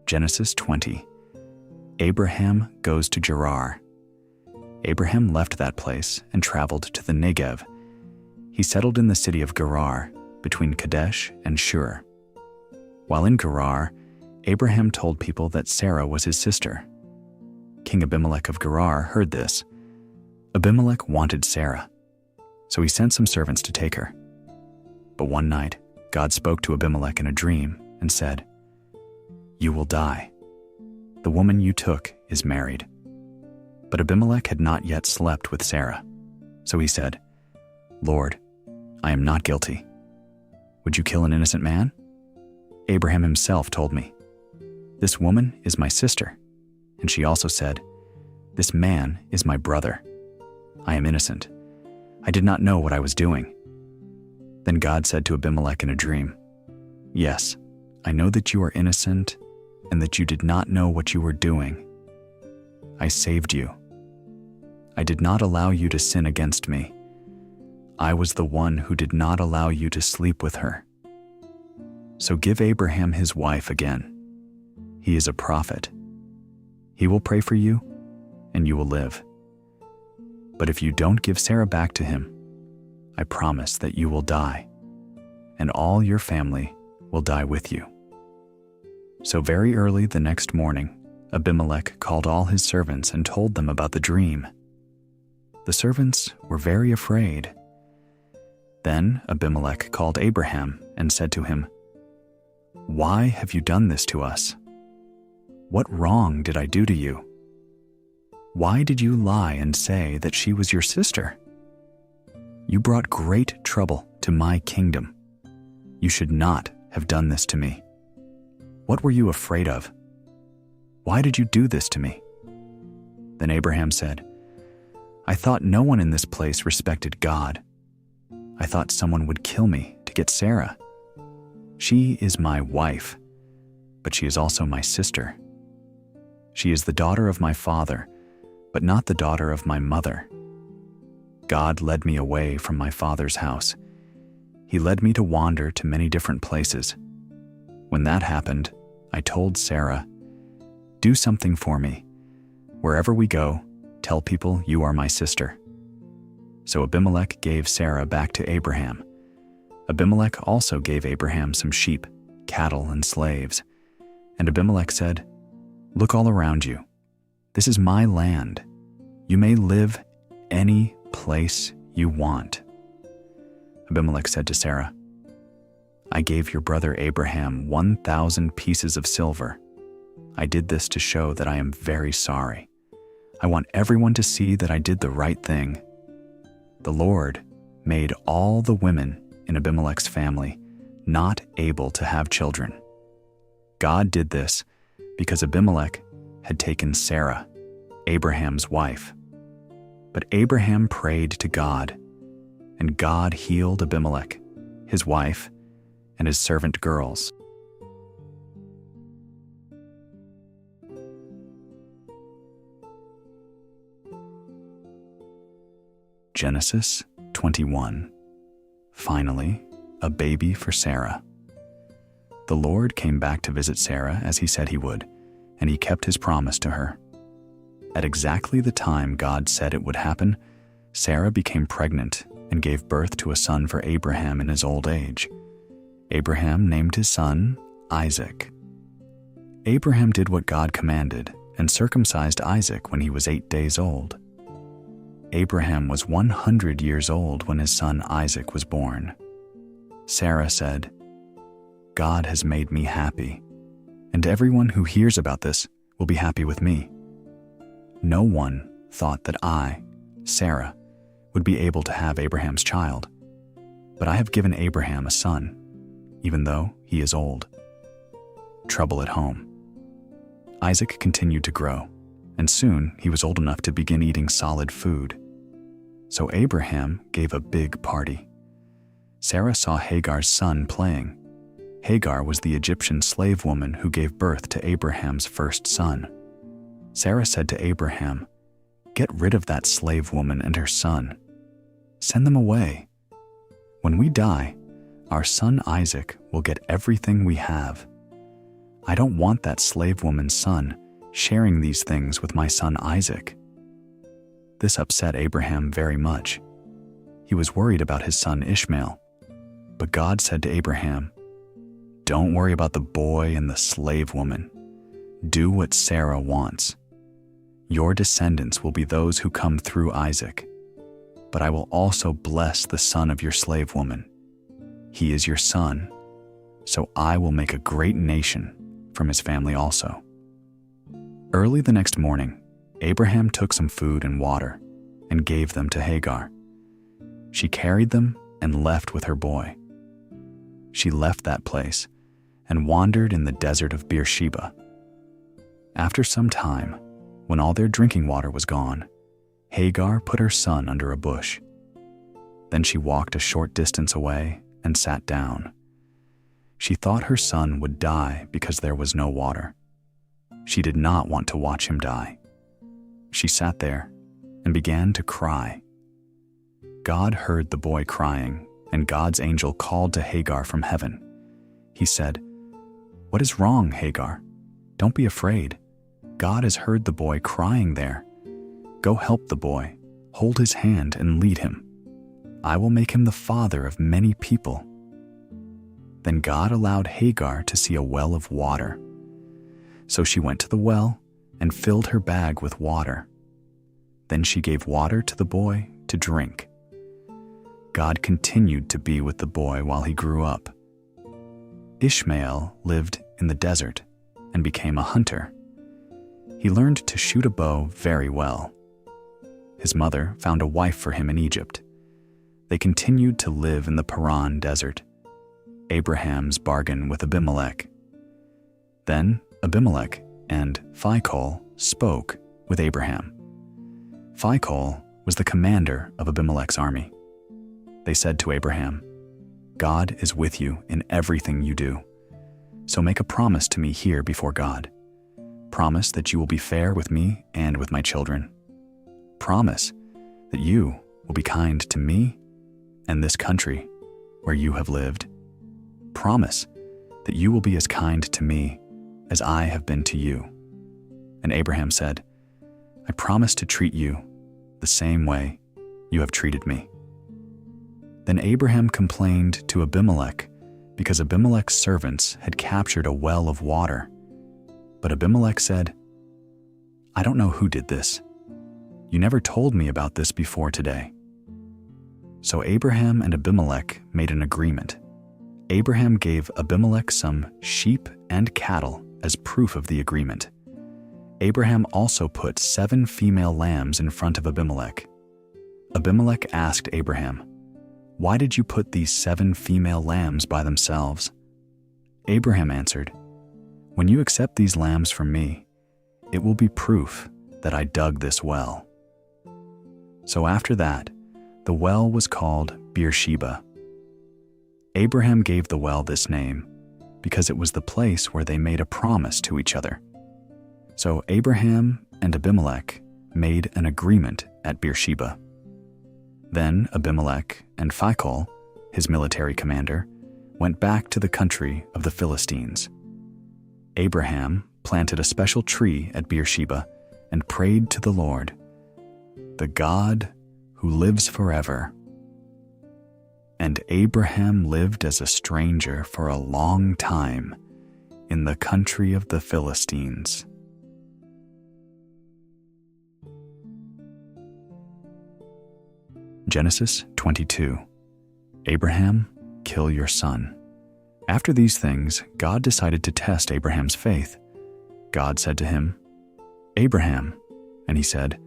Genesis 20. Abraham goes to Gerar. Abraham left that place and traveled to the Negev. He settled in the city of Gerar, between Kadesh and Shur. While in Gerar, Abraham told people that Sarah was his sister. King Abimelech of Gerar heard this. Abimelech wanted Sarah, so he sent some servants to take her. But one night, God spoke to Abimelech in a dream and said, "You will die. The woman you took is married." But Abimelech had not yet slept with Sarah, so he said, "Lord, I am not guilty. Would you kill an innocent man?" Abraham himself told me, "This woman is my sister." And she also said, "This man is my brother. I am innocent. I did not know what I was doing." Then God said to Abimelech in a dream, "Yes, I know that you are innocent and that you did not know what you were doing. I saved you. I did not allow you to sin against me. I was the one who did not allow you to sleep with her. So give Abraham his wife again. He is a prophet. He will pray for you, and you will live. But if you don't give Sarah back to him, I promise that you will die, and all your family will die with you." So very early the next morning, Abimelech called all his servants and told them about the dream. The servants were very afraid. Then Abimelech called Abraham and said to him, "Why have you done this to us? What wrong did I do to you? Why did you lie and say that she was your sister? You brought great trouble to my kingdom. You should not have done this to me. What were you afraid of? Why did you do this to me?" Then Abraham said, I thought no one in this place respected God. I thought someone would kill me to get Sarah. She is my wife, but she is also my sister. She is the daughter of my father, but not the daughter of my mother. God led me away from my father's house. He led me to wander to many different places. When that happened, I told Sarah, "Do something for me. Wherever we go, tell people you are my sister." So Abimelech gave Sarah back to Abraham. Abimelech also gave Abraham some sheep, cattle, and slaves. And Abimelech said, "Look all around you. This is my land. You may live any place you want." Abimelech said to Sarah, "I gave your brother Abraham 1,000 pieces of silver. I did this to show that I am very sorry. I want everyone to see that I did the right thing. The Lord made all the women in Abimelech's family not able to have children. God did this because Abimelech had taken Sarah, Abraham's wife. But Abraham prayed to God, and God healed Abimelech, his wife, and his servant girls." Genesis 21. Finally, a baby for Sarah. The Lord came back to visit Sarah as he said he would, and he kept his promise to her. At exactly the time God said it would happen, Sarah became pregnant and gave birth to a son for Abraham in his old age. Abraham named his son Isaac. Abraham did what God commanded and circumcised Isaac when he was 8 days old. Abraham was 100 years old when his son Isaac was born. Sarah said, "God has made me happy, and everyone who hears about this will be happy with me." No one thought that I, Sarah, would be able to have Abraham's child, but I have given Abraham a son, even though he is old. Trouble at home. Isaac continued to grow, and soon he was old enough to begin eating solid food. So Abraham gave a big party. Sarah saw Hagar's son playing. Hagar was the Egyptian slave woman who gave birth to Abraham's first son. Sarah said to Abraham, "Get rid of that slave woman and her son. Send them away. When we die, our son Isaac will get everything we have. I don't want that slave woman's son sharing these things with my son Isaac." This upset Abraham very much. He was worried about his son Ishmael. But God said to Abraham, "Don't worry about the boy and the slave woman. Do what Sarah wants. Your descendants will be those who come through Isaac. But I will also bless the son of your slave woman. He is your son, so I will make a great nation from his family also." Early the next morning, Abraham took some food and water and gave them to Hagar. She carried them and left with her boy. She left that place and wandered in the desert of Beersheba. After some time, when all their drinking water was gone, Hagar put her son under a bush. Then she walked a short distance away and sat down. She thought her son would die because there was no water. She did not want to watch him die. She sat there and began to cry. God heard the boy crying, and God's angel called to Hagar from heaven. He said, "What is wrong, Hagar? Don't be afraid. God has heard the boy crying there. Go help the boy, hold his hand and lead him. I will make him the father of many people." Then God allowed Hagar to see a well of water. So she went to the well and filled her bag with water. Then she gave water to the boy to drink. God continued to be with the boy while he grew up. Ishmael lived in the desert and became a hunter. He learned to shoot a bow very well. His mother found a wife for him in Egypt. They continued to live in the Paran desert. Abraham's bargain with Abimelech. Then Abimelech and Phicol spoke with Abraham. Phicol was was the commander of Abimelech's army. They said to Abraham, "God is with you in everything you do. So make a promise to me here before God. Promise that you will be fair with me and with my children. Promise that you will be kind to me and this country where you have lived. Promise that you will be as kind to me as I have been to you." And Abraham said, "I promise to treat you the same way you have treated me." Then Abraham complained to Abimelech because Abimelech's servants had captured a well of water. But Abimelech said, "I don't know who did this. You never told me about this before today." So Abraham and Abimelech made an agreement. Abraham gave Abimelech some sheep and cattle as proof of the agreement. Abraham also put 7 female lambs in front of Abimelech. Abimelech asked Abraham, "Why did you put these 7 female lambs by themselves?" Abraham answered, "When you accept these lambs from me, it will be proof that I dug this well." So after that, the well was called Beersheba. Abraham gave the well this name because it was the place where they made a promise to each other. So Abraham and Abimelech made an agreement at Beersheba. Then Abimelech and Phicol, his military commander, went back to the country of the Philistines. Abraham planted a special tree at Beersheba and prayed to the Lord, the God who lives forever. And Abraham lived as a stranger for a long time in the country of the Philistines. Genesis 22. Abraham, kill your son. After these things, God decided to test Abraham's faith. God said to him, "Abraham," and he said,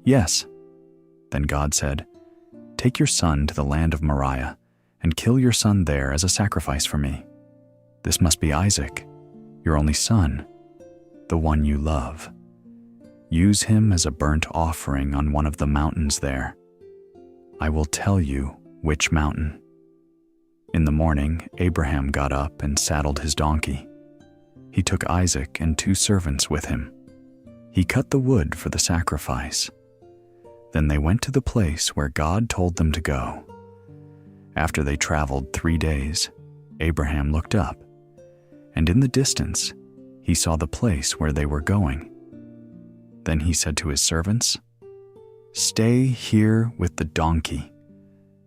"Yes." Then God said, "Take your son to the land of Moriah and kill your son there as a sacrifice for me. This must be Isaac, your only son, the one you love. Use him as a burnt offering on one of the mountains there. I will tell you which mountain." In the morning, Abraham got up and saddled his donkey. He took Isaac and 2 servants with him. He cut the wood for the sacrifice. Then they went to the place where God told them to go. After they traveled 3 days, Abraham looked up, and in the distance, he saw the place where they were going. Then he said to his servants, "Stay here with the donkey.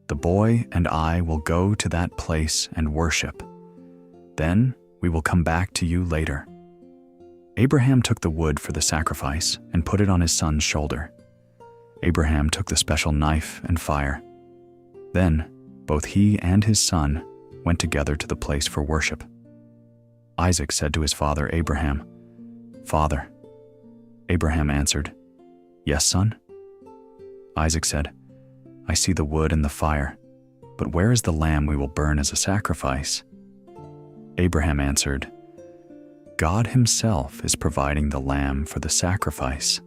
The boy and I will go to that place and worship. Then we will come back to you later." Abraham took the wood for the sacrifice and put it on his son's shoulder. Abraham took the special knife and fire. Then both he and his son went together to the place for worship. Isaac said to his father Abraham, "Father." Abraham answered, "Yes, son?" Isaac said, "I see the wood and the fire, but where is the lamb we will burn as a sacrifice?" Abraham answered, "God himself is providing the lamb for the sacrifice,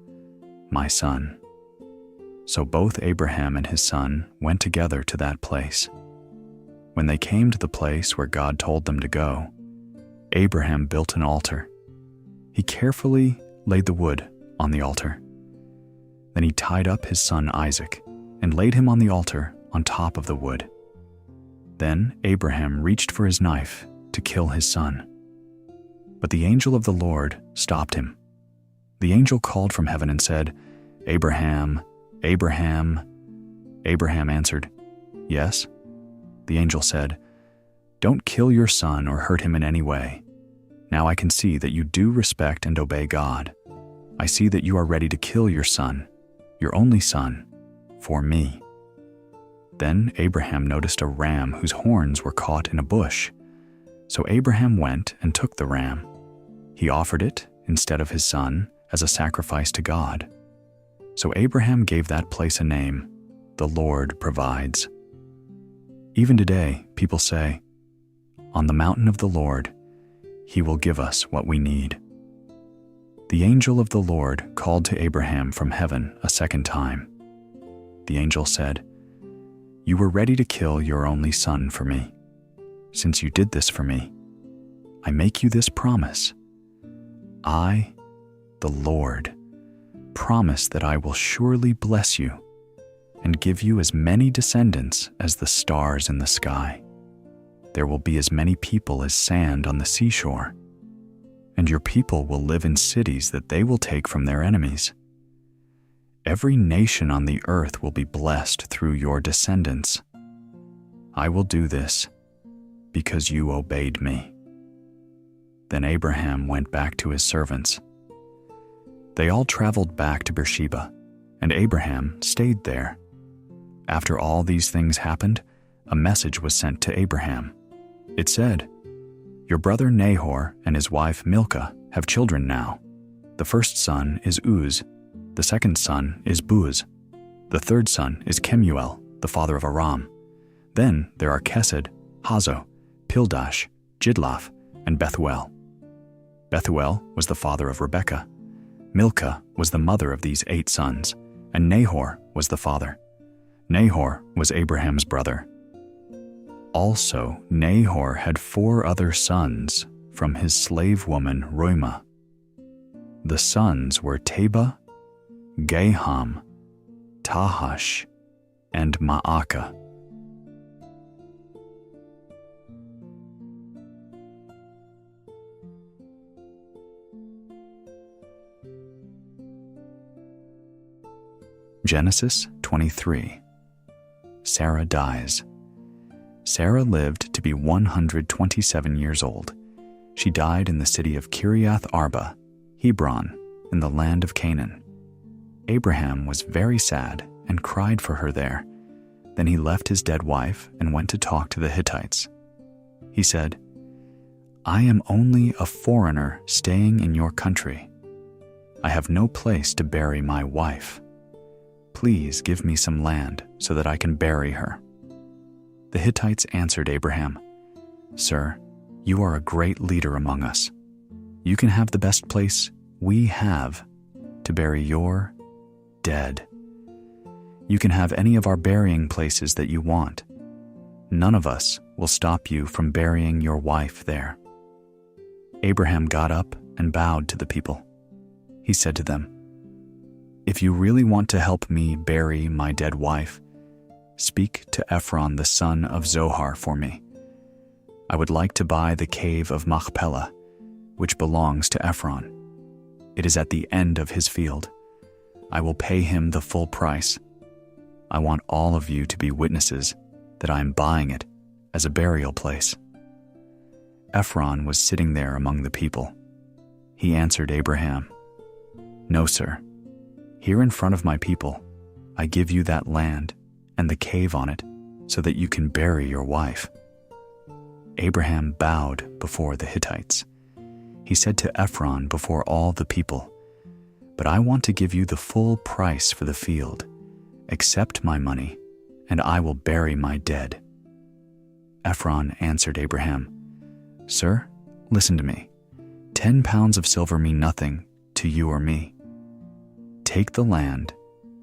my son." So both Abraham and his son went together to that place. When they came to the place where God told them to go, Abraham built an altar. He carefully laid the wood on the altar. Then he tied up his son Isaac and laid him on the altar on top of the wood. Then Abraham reached for his knife to kill his son. But the angel of the Lord stopped him. The angel called from heaven and said, "Abraham, Abraham." Abraham answered, "Yes." The angel said, "Don't kill your son or hurt him in any way. Now I can see that you do respect and obey God. I see that you are ready to kill your son, your only son, for me." Then Abraham noticed a ram whose horns were caught in a bush. So Abraham went and took the ram. He offered it instead of his son as a sacrifice to God. So Abraham gave that place a name, "The Lord Provides." Even today, people say, "On the mountain of the Lord, he will give us what we need." The angel of the Lord called to Abraham from heaven a second time. the angel said, "You were ready to kill your only son for me. Since you did this for me, I make you this promise. I, the Lord, promise that I will surely bless you and give you as many descendants as the stars in the sky. There will be as many people as sand on the seashore, and your people will live in cities that they will take from their enemies. Every nation on the earth will be blessed through your descendants. I will do this because you obeyed me." Then Abraham went back to his servants. They all traveled back to Beersheba, and Abraham stayed there. After all these things happened, a message was sent to Abraham. It said, "Your brother Nahor and his wife Milcah have children now. The first son is Uz, the second son is Buz, the third son is Kemuel, the father of Aram. Then there are Kesed, Hazo, Pildash, Jidlaph, and Bethuel. Bethuel was the father of Rebekah. Milcah was the mother of these 8 sons, and Nahor was the father. Nahor was Abraham's brother. Also, Nahor had 4 other sons from his slave woman Reumah. The sons were Teba, Gaham, Tahash, and Ma'akah. Genesis 23. Sarah dies. Sarah lived to be 127 years old. She died in the city of Kiriath Arba, Hebron, in the land of Canaan. Abraham was very sad and cried for her there. Then he left his dead wife and went to talk to the Hittites. He said, "I am only a foreigner staying in your country. I have no place to bury my wife. Please give me some land so that I can bury her." The Hittites answered Abraham, "Sir, you are a great leader among us. You can have the best place we have to bury your dead. You can have any of our burying places that you want. None of us will stop you from burying your wife there." Abraham got up and bowed to the people. He said to them, "If you really want to help me bury my dead wife, speak to Ephron the son of Zohar for me. I would like to buy the cave of Machpelah, which belongs to Ephron. It is at the end of his field. I will pay him the full price. I want all of you to be witnesses that I am buying it as a burial place." Ephron was sitting there among the people. He answered Abraham, "No, sir. Here in front of my people, I give you that land and the cave on it so that you can bury your wife." Abraham bowed before the Hittites. He said to Ephron before all the people, "But I want to give you the full price for the field. Accept my money, and I will bury my dead." Ephron answered Abraham, "Sir, listen to me. 10 pounds of silver mean nothing to you or me. Take the land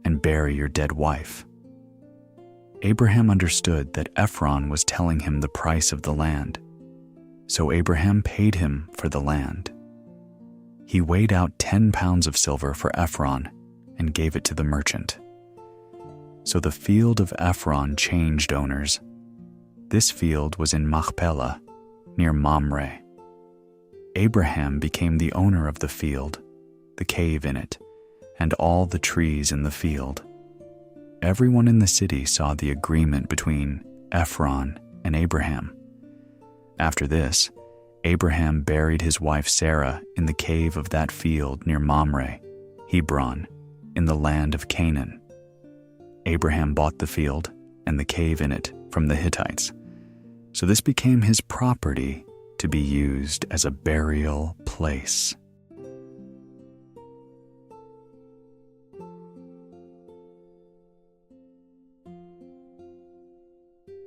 and bury your dead wife." Abraham understood that Ephron was telling him the price of the land, so Abraham paid him for the land. He weighed out 10 pounds of silver for Ephron and gave it to the merchant. So the field of Ephron changed owners. This field was in Machpelah, near Mamre. Abraham became the owner of the field, the cave in it, and all the trees in the field. Everyone in the city saw the agreement between Ephron and Abraham. After this, Abraham buried his wife Sarah in the cave of that field near Mamre, Hebron, in the land of Canaan. Abraham bought the field and the cave in it from the Hittites, so this became his property to be used as a burial place.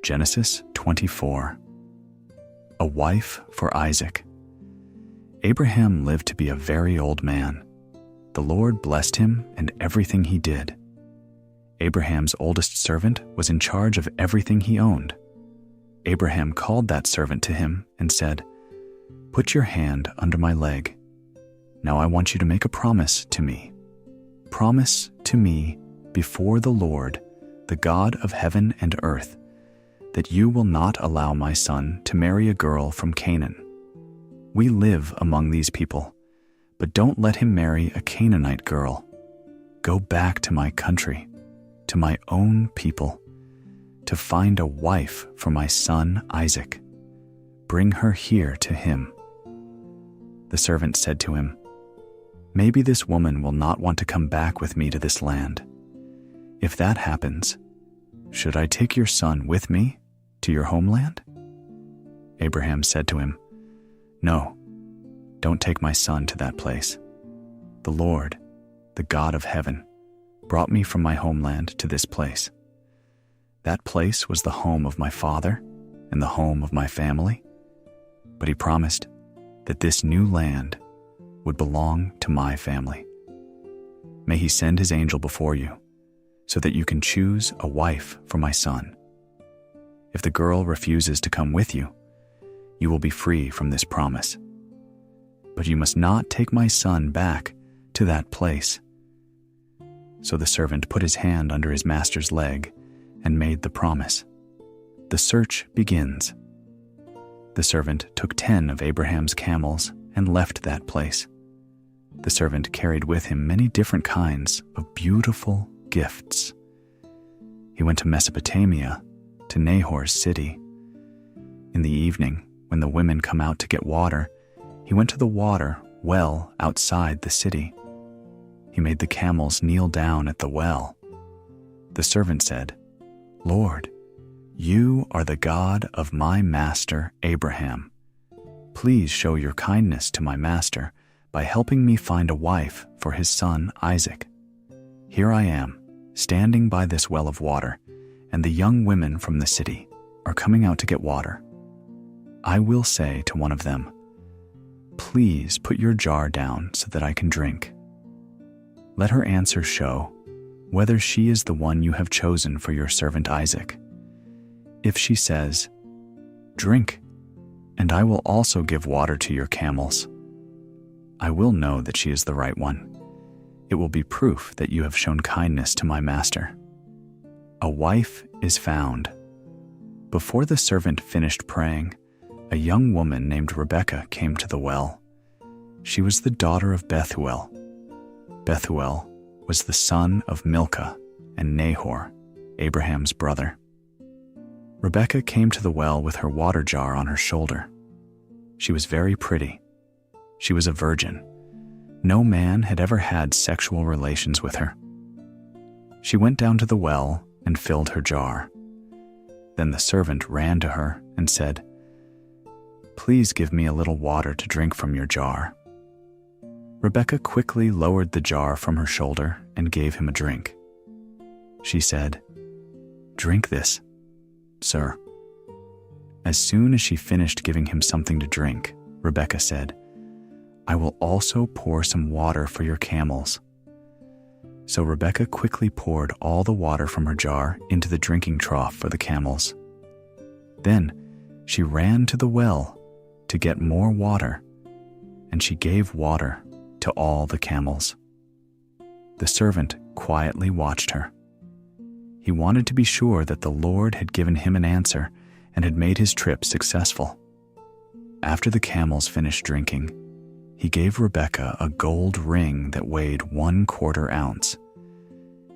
Genesis 24. A wife for Isaac. Abraham lived to be a very old man. The Lord blessed him and everything he did. Abraham's oldest servant was in charge of everything he owned. Abraham called that servant to him and said, "Put your hand under my leg. Now I want you to make a promise to me. Promise to me before the Lord, the God of heaven and earth, that you will not allow my son to marry a girl from Canaan. We live among these people, but don't let him marry a Canaanite girl. Go back to my country, to my own people, to find a wife for my son Isaac. Bring her here to him." The servant said to him, "Maybe this woman will not want to come back with me to this land. If that happens, should I take your son with me to your homeland?" Abraham said to him, "No, don't take my son to that place. The Lord, the God of heaven, brought me from my homeland to this place. That place was the home of my father and the home of my family, but he promised that this new land would belong to my family. May he send his angel before you so that you can choose a wife for my son. If the girl refuses to come with you, you will be free from this promise. But you must not take my son back to that place." So the servant put his hand under his master's leg and made the promise. The search begins. The servant took 10 of Abraham's camels and left that place. The servant carried with him many different kinds of beautiful gifts. He went to Mesopotamia, to Nahor's city. In the evening, when the women come out to get water, he went to the water well outside the city. He made the camels kneel down at the well. The servant said, "Lord, you are the God of my master Abraham. Please show your kindness to my master by helping me find a wife for his son Isaac. Here I am, standing by this well of water, and the young women from the city are coming out to get water. I will say to one of them, 'Please put your jar down so that I can drink.' Let her answer show whether she is the one you have chosen for your servant Isaac. If she says, 'Drink, and I will also give water to your camels,' I will know that she is the right one. It will be proof that you have shown kindness to my master." A wife is found. Before the servant finished praying, a young woman named Rebekah came to the well. She was the daughter of Bethuel. Bethuel was the son of Milcah and Nahor, Abraham's brother. Rebekah came to the well with her water jar on her shoulder. She was very pretty. She was a virgin. No man had ever had sexual relations with her. She went down to the well and filled her jar. Then the servant ran to her and said, "Please give me a little water to drink from your jar." Rebekah quickly lowered the jar from her shoulder and gave him a drink. She said, "Drink this, sir." As soon as she finished giving him something to drink, Rebekah said, "I will also pour some water for your camels." So Rebekah quickly poured all the water from her jar into the drinking trough for the camels. Then she ran to the well to get more water, and she gave water to all the camels. The servant quietly watched her. He wanted to be sure that the Lord had given him an answer and had made his trip successful. After the camels finished drinking, he gave Rebekah a gold ring that weighed 1/4 ounce.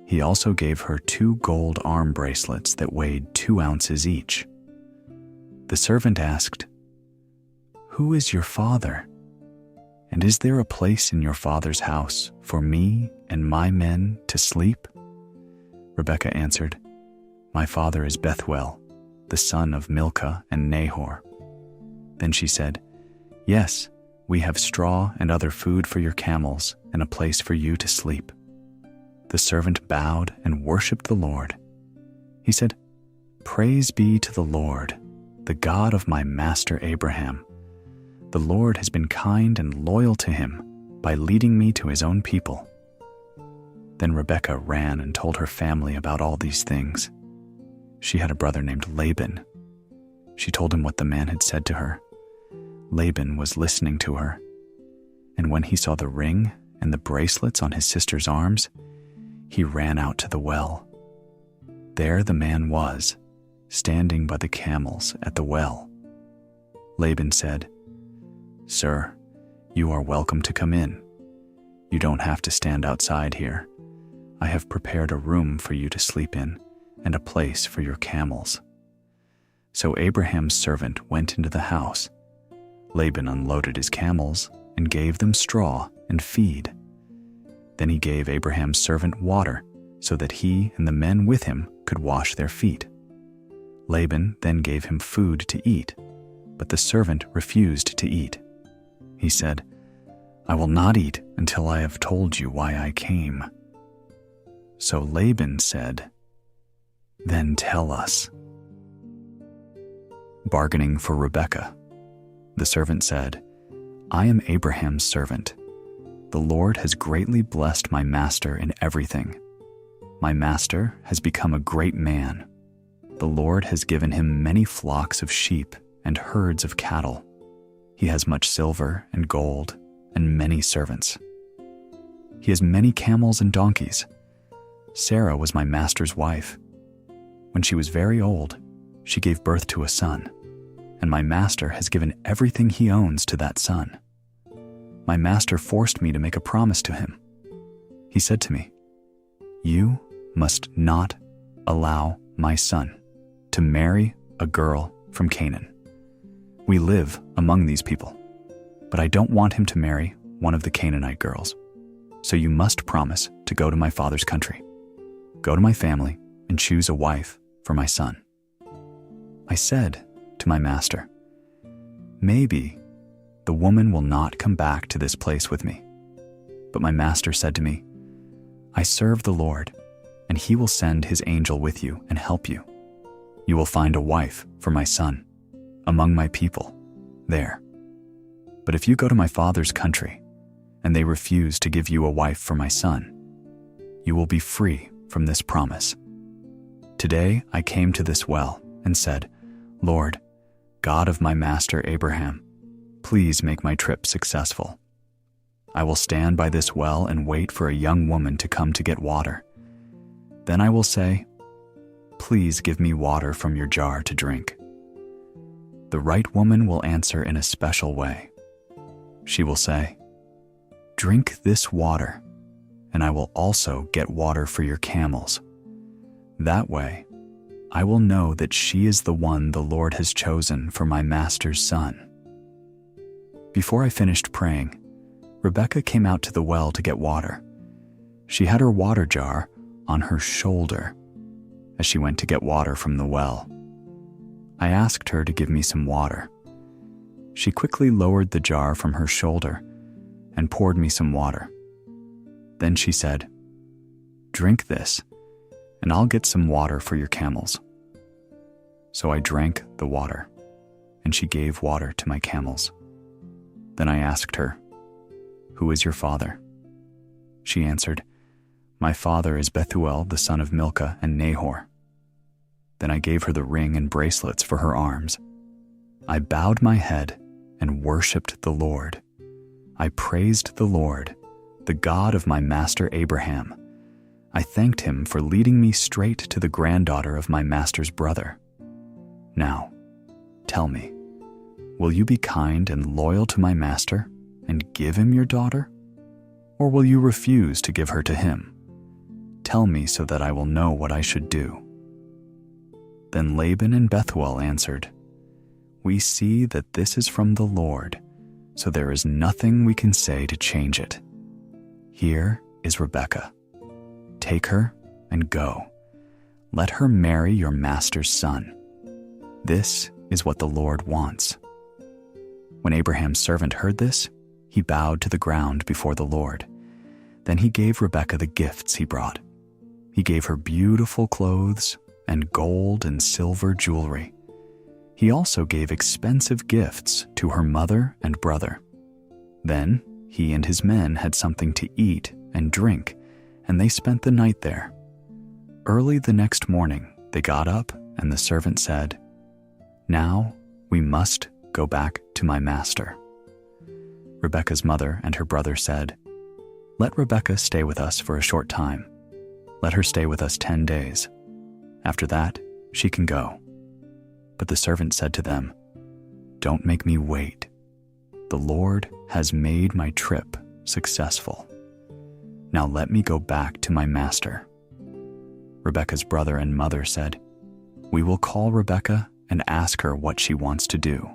He also gave her 2 gold arm bracelets that weighed 2 ounces each. The servant asked, "Who is your father? And is there a place in your father's house for me and my men to sleep?" Rebekah answered, "My father is Bethuel, the son of Milcah and Nahor." Then she said, "Yes, we have straw and other food for your camels and a place for you to sleep." The servant bowed and worshipped the Lord. He said, "Praise be to the Lord, the God of my master Abraham. The Lord has been kind and loyal to him by leading me to his own people." Then Rebekah ran and told her family about all these things. She had a brother named Laban. She told him what the man had said to her. Laban was listening to her, and when he saw the ring and the bracelets on his sister's arms, he ran out to the well. There the man was, standing by the camels at the well. Laban said, "Sir, you are welcome to come in. You don't have to stand outside here. I have prepared a room for you to sleep in and a place for your camels." So Abraham's servant went into the house. Laban unloaded his camels and gave them straw and feed. Then he gave Abraham's servant water so that he and the men with him could wash their feet. Laban then gave him food to eat, but the servant refused to eat. He said, "I will not eat until I have told you why I came." So Laban said, "Then tell us." Bargaining for Rebekah. The servant said, "I am Abraham's servant. The Lord has greatly blessed my master in everything. My master has become a great man. The Lord has given him many flocks of sheep and herds of cattle. He has much silver and gold and many servants. He has many camels and donkeys. Sarah was my master's wife. When she was very old, she gave birth to a son, and my master has given everything he owns to that son. My master forced me to make a promise to him. He said to me, 'You must not allow my son to marry a girl from Canaan. We live among these people, but I don't want him to marry one of the Canaanite girls. So you must promise to go to my father's country, go to my family, and choose a wife for my son.' I said to my master, 'Maybe the woman will not come back to this place with me.' But my master said to me, 'I serve the Lord, and he will send his angel with you and help you. You will find a wife for my son among my people there. But if you go to my father's country and they refuse to give you a wife for my son, you will be free from this promise.' Today I came to this well and said, 'Lord, God of my master Abraham, please make my trip successful. I will stand by this well and wait for a young woman to come to get water. Then I will say, "Please give me water from your jar to drink." The right woman will answer in a special way. She will say, "Drink this water, and I will also get water for your camels. That way, I will know that she is the one the Lord has chosen for my master's son." Before I finished praying, Rebekah came out to the well to get water. She had her water jar on her shoulder as she went to get water from the well. I asked her to give me some water. She quickly lowered the jar from her shoulder and poured me some water. Then she said, "Drink this, and I'll get some water for your camels." So I drank the water, and she gave water to my camels. Then I asked her, "Who is your father?" She answered, "My father is Bethuel, the son of Milcah and Nahor." Then I gave her the ring and bracelets for her arms. I bowed my head and worshipped the Lord. I praised the Lord, the God of my master Abraham. I thanked him for leading me straight to the granddaughter of my master's brother. Now, tell me, will you be kind and loyal to my master and give him your daughter? Or will you refuse to give her to him? Tell me so that I will know what I should do." Then Laban and Bethuel answered, "We see that this is from the Lord, so there is nothing we can say to change it. Here is Rebekah. Take her and go. Let her marry your master's son. This is what the Lord wants." When Abraham's servant heard this, he bowed to the ground before the Lord. Then he gave Rebekah the gifts he brought. He gave her beautiful clothes and gold and silver jewelry. He also gave expensive gifts to her mother and brother. Then he and his men had something to eat and drink, and they spent the night there. Early the next morning, they got up, and the servant said, "Now we must go back to my master." Rebekah's mother and her brother said, "Let Rebekah stay with us for a short time. Let her stay with us 10 days. After that, she can go." But the servant said to them, "Don't make me wait. The Lord has made my trip successful. Now let me go back to my master." Rebekah's brother and mother said, "We will call Rebekah and ask her what she wants to do."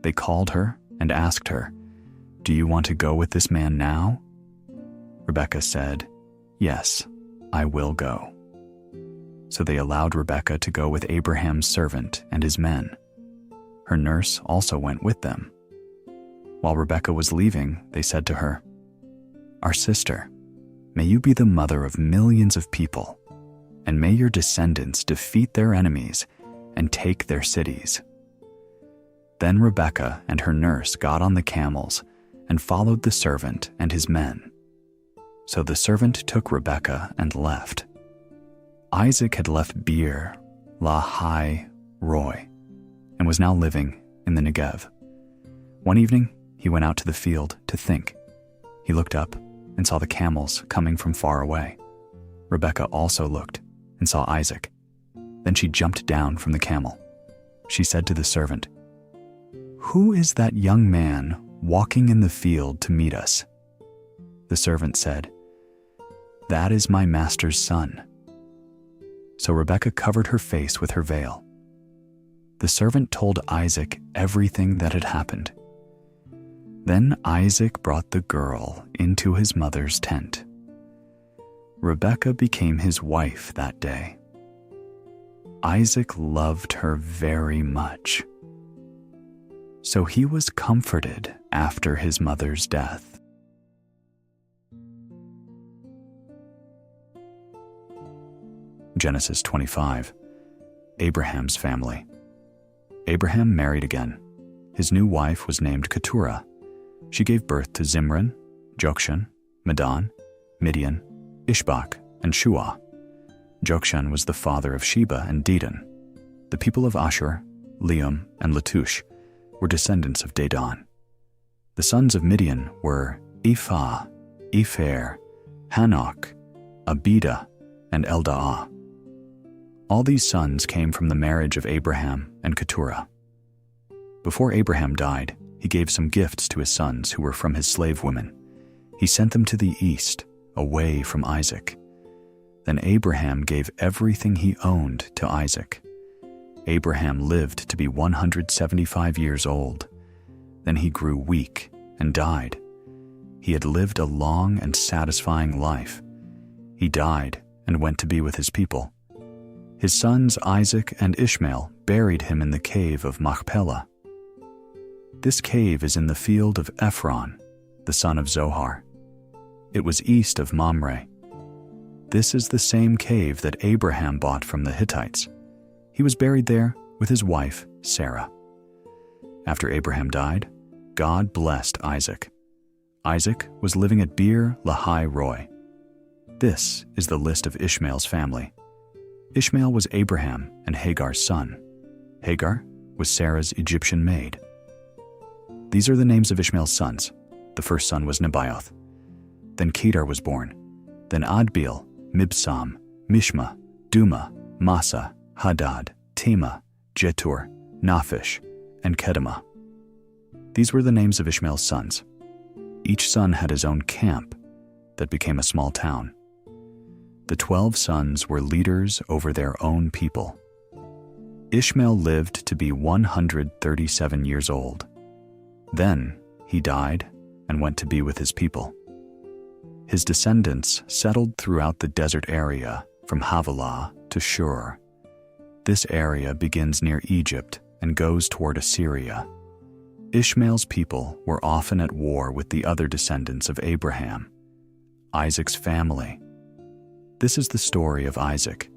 They called her and asked her, "Do you want to go with this man now?" Rebekah said, "Yes, I will go." So they allowed Rebekah to go with Abraham's servant and his men. Her nurse also went with them. While Rebekah was leaving, they said to her, "Our sister, may you be the mother of millions of people, and may your descendants defeat their enemies and take their cities." Then Rebekah and her nurse got on the camels and followed the servant and his men. So the servant took Rebekah and left. Isaac had left Beer Lahai Roi and was now living in the Negev. One evening, he went out to the field to think. He looked up and saw the camels coming from far away. Rebekah also looked and saw Isaac. Then she jumped down from the camel. She said to the servant, "Who is that young man walking in the field to meet us?" The servant said, "That is my master's son." So Rebekah covered her face with her veil. The servant told Isaac everything that had happened. Then Isaac brought the girl into his mother's tent. Rebekah became his wife that day. Isaac loved her very much. So he was comforted after his mother's death. Genesis 25. Abraham's family. Abraham married again. His new wife was named Keturah. She gave birth to Zimran, Jokshan, Medan, Midian, Ishbak, and Shuah. Jokshan was the father of Sheba and Dedan. The people of Ashur, Leum, and Latush were descendants of Dedan. The sons of Midian were Ephah, Epher, Hanok, Abida, and Eldaah. All these sons came from the marriage of Abraham and Keturah. Before Abraham died, he gave some gifts to his sons who were from his slave women. He sent them to the east, away from Isaac. Then Abraham gave everything he owned to Isaac. Abraham lived to be 175 years old. Then he grew weak and died. He had lived a long and satisfying life. He died and went to be with his people. His sons Isaac and Ishmael buried him in the cave of Machpelah. This cave is in the field of Ephron, the son of Zohar. It was east of Mamre. This is the same cave that Abraham bought from the Hittites. He was buried there with his wife, Sarah. After Abraham died, God blessed Isaac. Isaac was living at Beer Lahai Roi. This is the list of Ishmael's family. Ishmael was Abraham and Hagar's son. Hagar was Sarah's Egyptian maid. These are the names of Ishmael's sons. The first son was Nebaioth. Then Kedar was born. Then Adbeel, Mibsam, Mishma, Duma, Massa, Hadad, Tema, Jetur, Naphish, and Kedemah. These were the names of Ishmael's sons. Each son had his own camp that became a small town. The 12 sons were leaders over their own people. Ishmael lived to be 137 years old. Then he died and went to be with his people. His descendants settled throughout the desert area from Havilah to Shur. This area begins near Egypt and goes toward Assyria. Ishmael's people were often at war with the other descendants of Abraham, Isaac's family. This is the story of Isaac.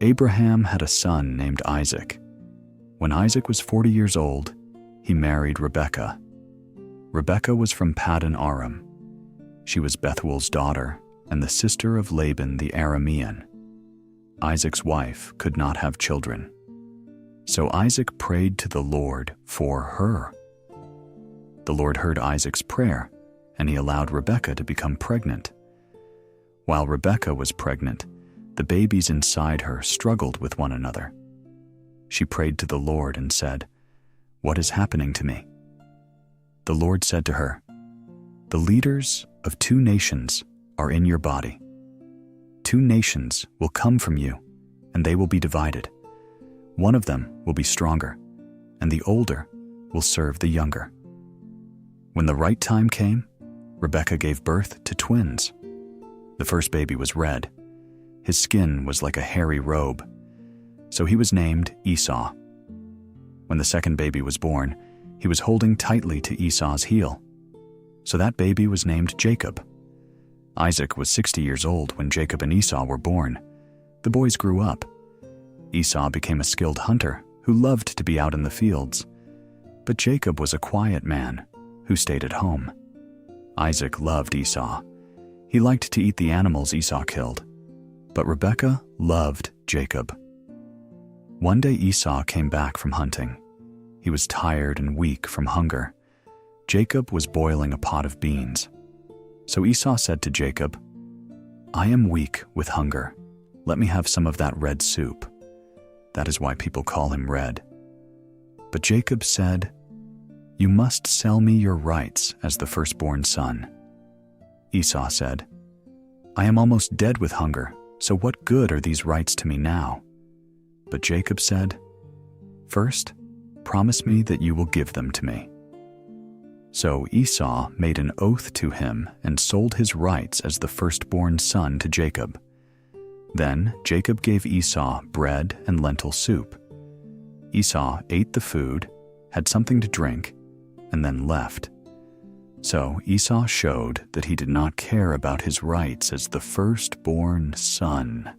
Abraham had a son named Isaac. When Isaac was 40 years old, he married Rebekah. Rebekah was from Paddan Aram. She was Bethuel's daughter, and the sister of Laban the Aramean. Isaac's wife could not have children. So Isaac prayed to the Lord for her. The Lord heard Isaac's prayer, and he allowed Rebekah to become pregnant. While Rebekah was pregnant, the babies inside her struggled with one another. She prayed to the Lord and said, "What is happening to me?" The Lord said to her, "The leaders of 2 nations are in your body. 2 nations will come from you, and they will be divided. One of them will be stronger, and the older will serve the younger." When the right time came, Rebekah gave birth to twins. The first baby was red. His skin was like a hairy robe, so he was named Esau. When the second baby was born, he was holding tightly to Esau's heel, so that baby was named Jacob. Isaac was 60 years old when Jacob and Esau were born. The boys grew up. Esau became a skilled hunter who loved to be out in the fields, but Jacob was a quiet man who stayed at home. Isaac loved Esau. He liked to eat the animals Esau killed, but Rebekah loved Jacob. One day Esau came back from hunting. He was tired and weak from hunger. Jacob was boiling a pot of beans. So Esau said to Jacob, "I am weak with hunger. Let me have some of that red soup." That is why people call him Red. But Jacob said, "You must sell me your rights as the firstborn son." Esau said, "I am almost dead with hunger, so what good are these rights to me now?" But Jacob said, "First, promise me that you will give them to me." So Esau made an oath to him and sold his rights as the firstborn son to Jacob. Then Jacob gave Esau bread and lentil soup. Esau ate the food, had something to drink, and then left. So Esau showed that he did not care about his rights as the firstborn son.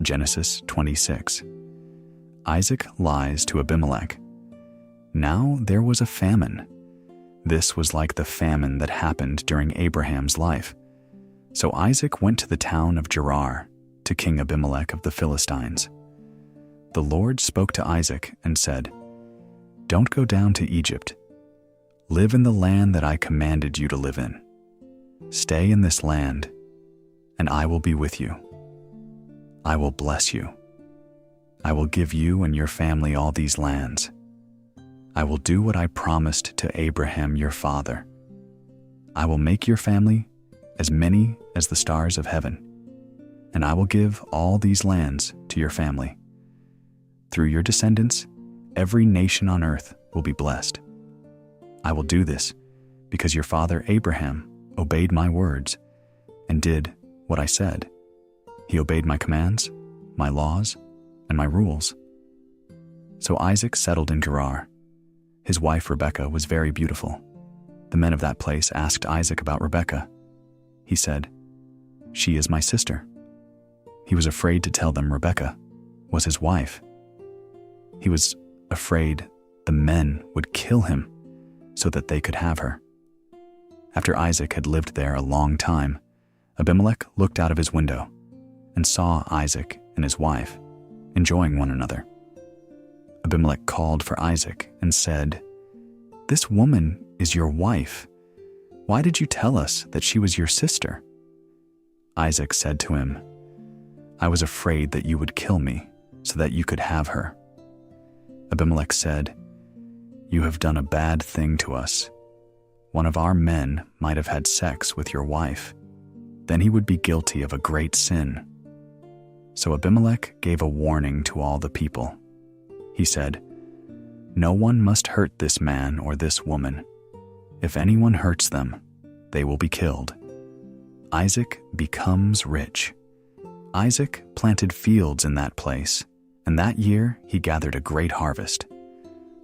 Genesis 26. Isaac lies to Abimelech. Now there was a famine. This was like the famine that happened during Abraham's life. So Isaac went to the town of Gerar, to King Abimelech of the Philistines. The Lord spoke to Isaac and said, "Don't go down to Egypt. Live in the land that I commanded you to live in. Stay in this land, and I will be with you. I will bless you. I will give you and your family all these lands. I will do what I promised to Abraham your father. I will make your family as many as the stars of heaven, and I will give all these lands to your family. Through your descendants, every nation on earth will be blessed. I will do this because your father Abraham obeyed my words and did what I said. He obeyed my commands, my laws, and my rules." So Isaac settled in Gerar. His wife Rebekah was very beautiful. The men of that place asked Isaac about Rebekah. He said, "She is my sister." He was afraid to tell them Rebekah was his wife. He was afraid the men would kill him so that they could have her. After Isaac had lived there a long time, Abimelech looked out of his window and saw Isaac and his wife enjoying one another. Abimelech called for Isaac and said, "This woman is your wife. Why did you tell us that she was your sister?" Isaac said to him, "I was afraid that you would kill me so that you could have her." Abimelech said, "You have done a bad thing to us. One of our men might have had sex with your wife. Then he would be guilty of a great sin." So Abimelech gave a warning to all the people. He said, "No one must hurt this man or this woman. If anyone hurts them, they will be killed." Isaac becomes rich. Isaac planted fields in that place, and that year he gathered a great harvest.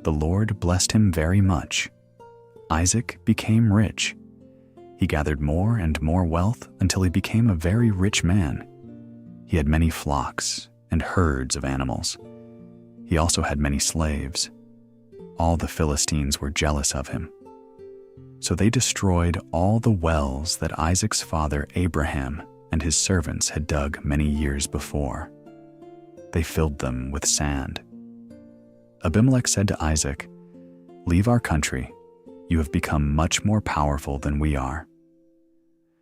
The Lord blessed him very much. Isaac became rich. He gathered more and more wealth until he became a very rich man. He had many flocks and herds of animals. He also had many slaves. all the Philistines were jealous of him. So they destroyed all the wells that Isaac's father Abraham and his servants had dug many years before. They filled them with sand. Abimelech said to Isaac, "Leave our country. You have become much more powerful than we are."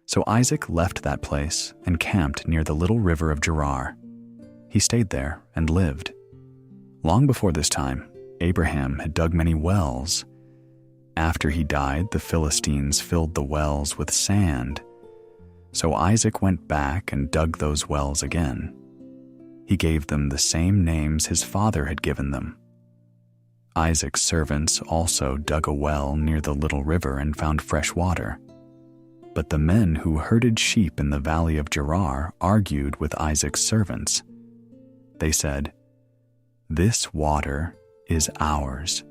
So Isaac left that place and camped near the little river of Gerar. He stayed there and lived. Long before this time, Abraham had dug many wells. After he died, the Philistines filled the wells with sand. So Isaac went back and dug those wells again. He gave them the same names his father had given them. Isaac's servants also dug a well near the little river and found fresh water. But the men who herded sheep in the valley of Gerar argued with Isaac's servants. They said, "This water is ours."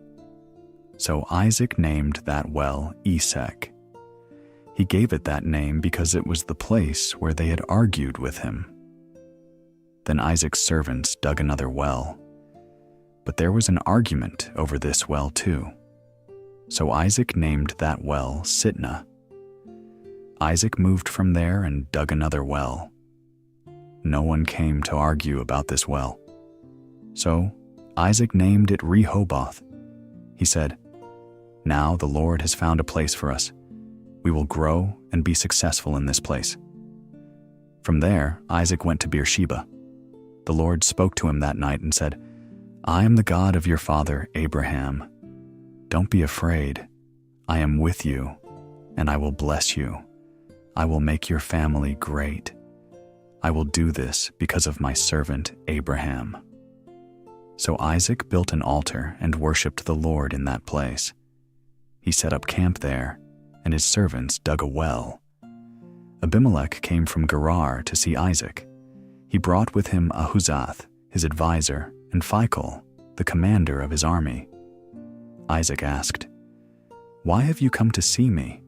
So Isaac named that well Esek. He gave it that name because it was the place where they had argued with him. Then Isaac's servants dug another well. But there was an argument over this well too. So Isaac named that well Sitnah. Isaac moved from there and dug another well. No one came to argue about this well. So Isaac named it Rehoboth. He said, "Now the Lord has found a place for us. We will grow and be successful in this place." From there, Isaac went to Beersheba. The Lord spoke to him that night and said, "I am the God of your father Abraham. Don't be afraid. I am with you, and I will bless you. I will make your family great. I will do this because of my servant Abraham." So Isaac built an altar and worshipped the Lord in that place. He set up camp there, and his servants dug a well. Abimelech came from Gerar to see Isaac. He brought with him Ahuzath, his advisor, and Phicol, the commander of his army. Isaac asked, "Why have you come to see me?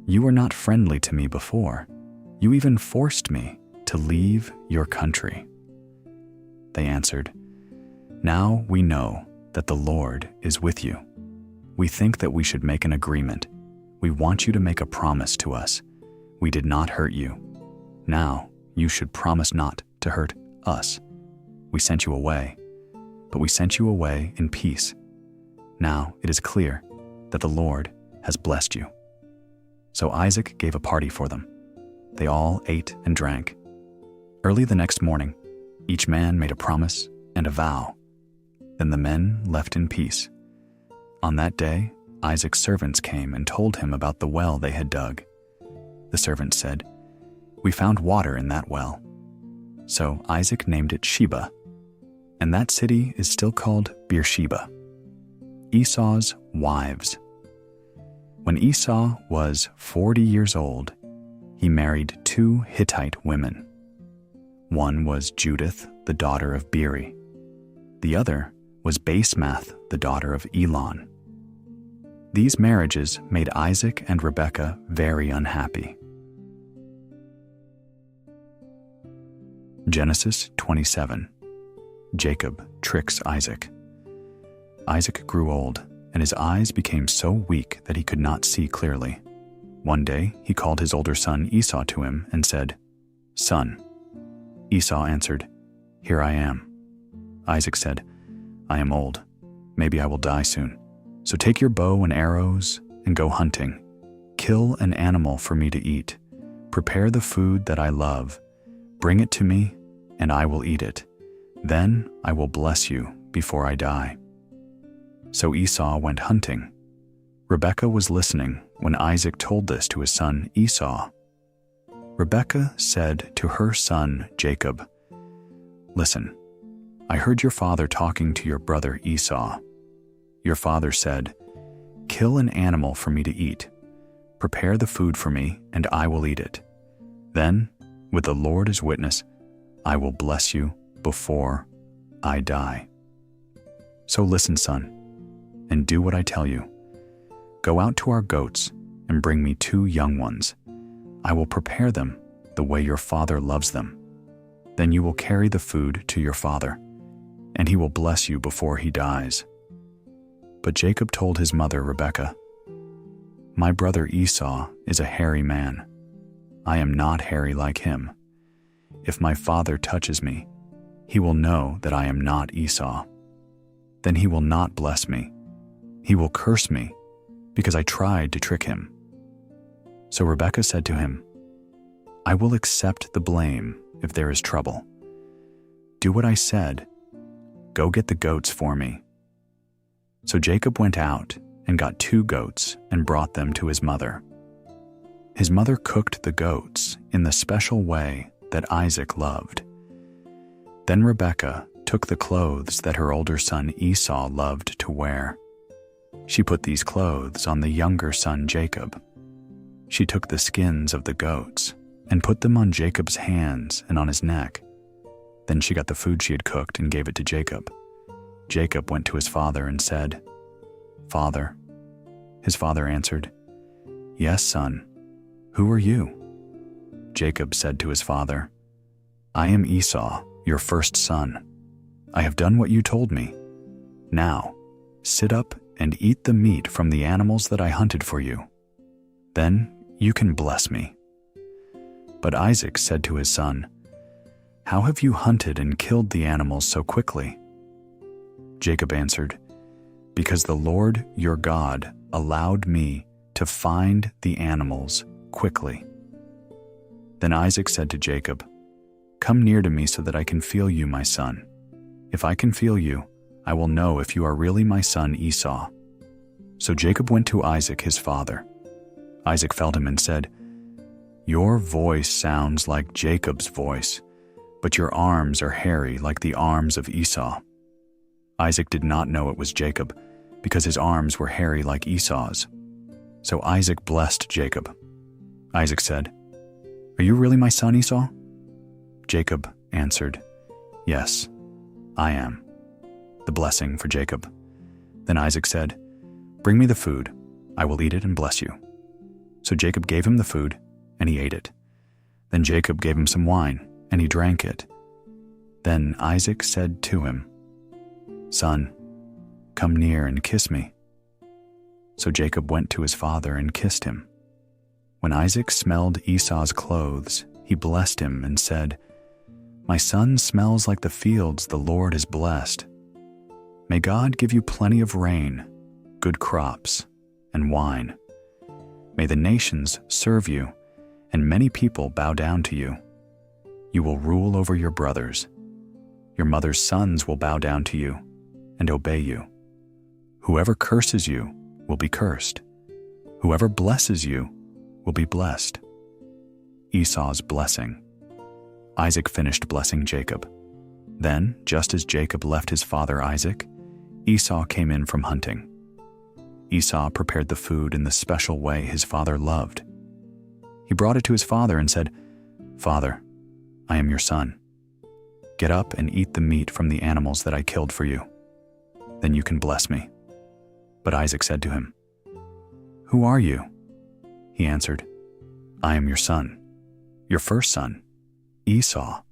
You were not friendly to me before. You even forced me to leave your country." They answered, "Now we know that the Lord is with you. We think that we should make an agreement. We want you to make a promise to us. We did not hurt you. Now you should promise not to hurt us. We sent you away, but we sent you away in peace. Now it is clear that the Lord has blessed you." So Isaac gave a party for them. They all ate and drank. Early the next morning, each man made a promise and a vow. Then the men left in peace. On that day, Isaac's servants came and told him about the well they had dug. The servants said, "We found water in that well." So Isaac named it Sheba, and that city is still called Beersheba. Esau's wives. When Esau was 40 years old, he married 2 Hittite women. One was Judith, the daughter of Beeri. The other was Basemath, the daughter of Elon. These marriages made Isaac and Rebekah very unhappy. Genesis 27. Jacob tricks Isaac. Isaac grew old, and his eyes became so weak that he could not see clearly. One day he called his older son Esau to him and said, "Son." Esau answered, "Here I am." Isaac said, "I am old. Maybe I will die soon. So take your bow and arrows and go hunting. Kill an animal for me to eat. Prepare the food that I love. Bring it to me, and I will eat it. Then I will bless you before I die." So Esau went hunting. Rebekah was listening when Isaac told this to his son Esau. Rebekah said to her son Jacob, "Listen, I heard your father talking to your brother Esau. Your father said, 'Kill an animal for me to eat. Prepare the food for me, and I will eat it. Then, with the Lord as witness, I will bless you before I die.' So listen, son, and do what I tell you. Go out to our goats and bring me 2 young ones. I will prepare them the way your father loves them. Then you will carry the food to your father, and he will bless you before he dies." But Jacob told his mother Rebekah, "My brother Esau is a hairy man. I am not hairy like him. If my father touches me, he will know that I am not Esau. Then he will not bless me. He will curse me, because I tried to trick him." So Rebekah said to him, "I will accept the blame if there is trouble. Do what I said. Go get the goats for me." So Jacob went out and got 2 goats and brought them to his mother. His mother cooked the goats in the special way that Isaac loved. Then Rebekah took the clothes that her older son Esau loved to wear. She put these clothes on the younger son Jacob. She took the skins of the goats and put them on Jacob's hands and on his neck. Then she got the food she had cooked and gave it to Jacob. Jacob went to his father and said, "Father." His father answered, "Yes, son. Who are you?" Jacob said to his father, "I am Esau, your first son. I have done what you told me. Now, sit up and eat the meat from the animals that I hunted for you. Then you can bless me." But Isaac said to his son, "How have you hunted and killed the animals so quickly?" Jacob answered, "Because the Lord your God allowed me to find the animals quickly." Then Isaac said to Jacob, "Come near to me so that I can feel you, my son. If I can feel you, I will know if you are really my son Esau." So Jacob went to Isaac his father. Isaac felt him and said, "Your voice sounds like Jacob's voice, but your arms are hairy like the arms of Esau." Isaac did not know it was Jacob, because his arms were hairy like Esau's. So Isaac blessed Jacob. Isaac said, "Are you really my son Esau?" Jacob answered, "Yes, I am." The blessing for Jacob. Then Isaac said, "Bring me the food. I will eat it and bless you." So Jacob gave him the food, and he ate it. Then Jacob gave him some wine, and he drank it. Then Isaac said to him, "Son, come near and kiss me." So Jacob went to his father and kissed him. When Isaac smelled Esau's clothes, he blessed him and said, "My son smells like the fields the Lord has blessed. May God give you plenty of rain, good crops, and wine. May the nations serve you, and many people bow down to you. You will rule over your brothers. Your mother's sons will bow down to you and obey you. Whoever curses you will be cursed. Whoever blesses you will be blessed." Esau's blessing. Isaac finished blessing Jacob. Then, just as Jacob left his father Isaac, Esau came in from hunting. Esau prepared the food in the special way his father loved. He brought it to his father and said, "Father, I am your son. Get up and eat the meat from the animals that I killed for you. Then you can bless me." But Isaac said to him, "Who are you?" He answered, "I am your son, your first son, Esau."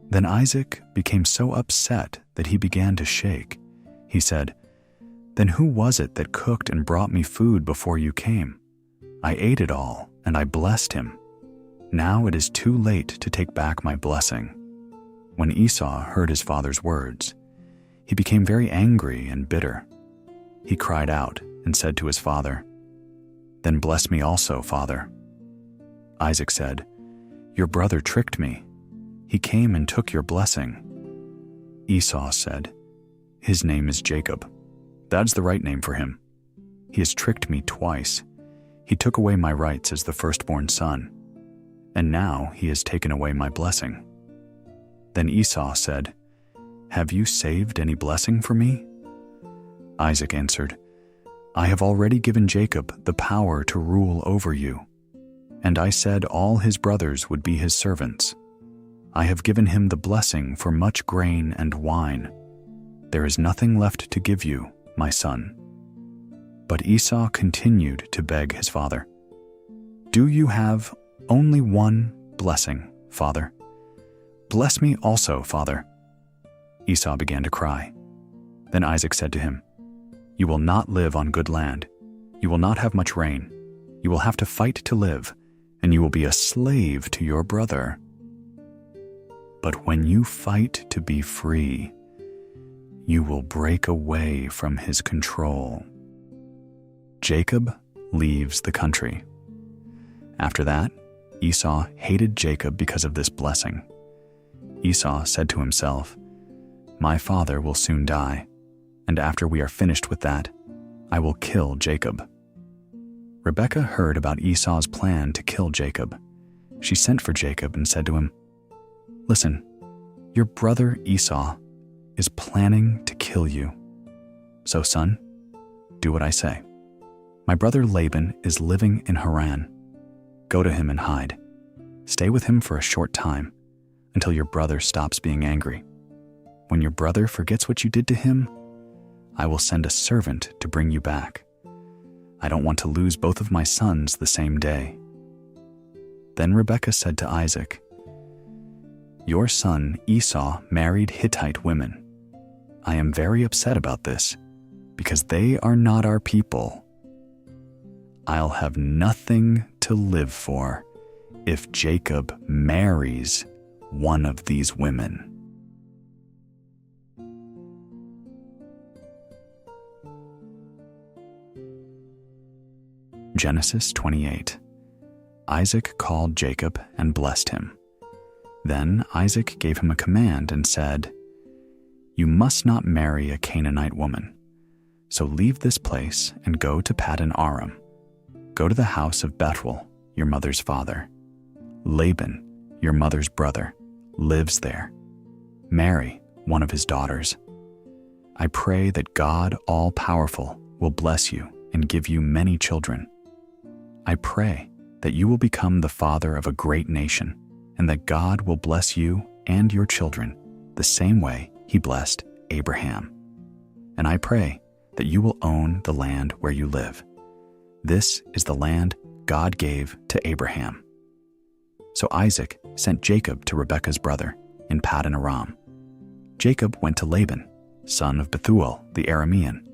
Then Isaac became so upset that he began to shake. He said, "Then who was it that cooked and brought me food before you came? I ate it all, and I blessed him. Now it is too late to take back my blessing." When Esau heard his father's words, he became very angry and bitter. He cried out and said to his father, "Then bless me also, father." Isaac said, "Your brother tricked me. He came and took your blessing." Esau said, "His name is Jacob. That's the right name for him. He has tricked me twice. He took away my rights as the firstborn son, and now he has taken away my blessing." Then Esau said, "Have you saved any blessing for me?" Isaac answered, "I have already given Jacob the power to rule over you, and I said all his brothers would be his servants. I have given him the blessing for much grain and wine. There is nothing left to give you, my son." But Esau continued to beg his father, "Do you have only one blessing, father? Bless me also, father." Esau began to cry. Then Isaac said to him, You will not live on good land. You will not have much rain. You will have to fight to live, and you will be a slave to your brother. But when you fight to be free, you will break away from his control. Jacob leaves the country. After that, Esau hated Jacob because of this blessing. Esau said to himself, "My father will soon die, and after we are finished with that, I will kill Jacob." Rebekah heard about Esau's plan to kill Jacob. She sent for Jacob and said to him, "Listen, your brother Esau is planning to kill you. So, son, do what I say. My brother Laban is living in Haran. Go to him and hide. Stay with him for a short time, until your brother stops being angry. When your brother forgets what you did to him, I will send a servant to bring you back. I don't want to lose both of my sons the same day." Then Rebekah said to Isaac, "Your son Esau married Hittite women. I am very upset about this, because they are not our people. I'll have nothing to live for if Jacob marries one of these women." Genesis 28. Isaac called Jacob and blessed him. Then Isaac gave him a command and said, "You must not marry a Canaanite woman. So leave this place and go to Paddan Aram. Go to the house of Bethuel, your mother's father. Laban, your mother's brother, lives there. Marry one of his daughters. I pray that God all-powerful will bless you and give you many children. I pray that you will become the father of a great nation, and that God will bless you and your children the same way he blessed Abraham. And I pray that you will own the land where you live. This is the land God gave to Abraham." So Isaac sent Jacob to Rebekah's brother in Paddan Aram. Jacob went to Laban, son of Bethuel the Aramean.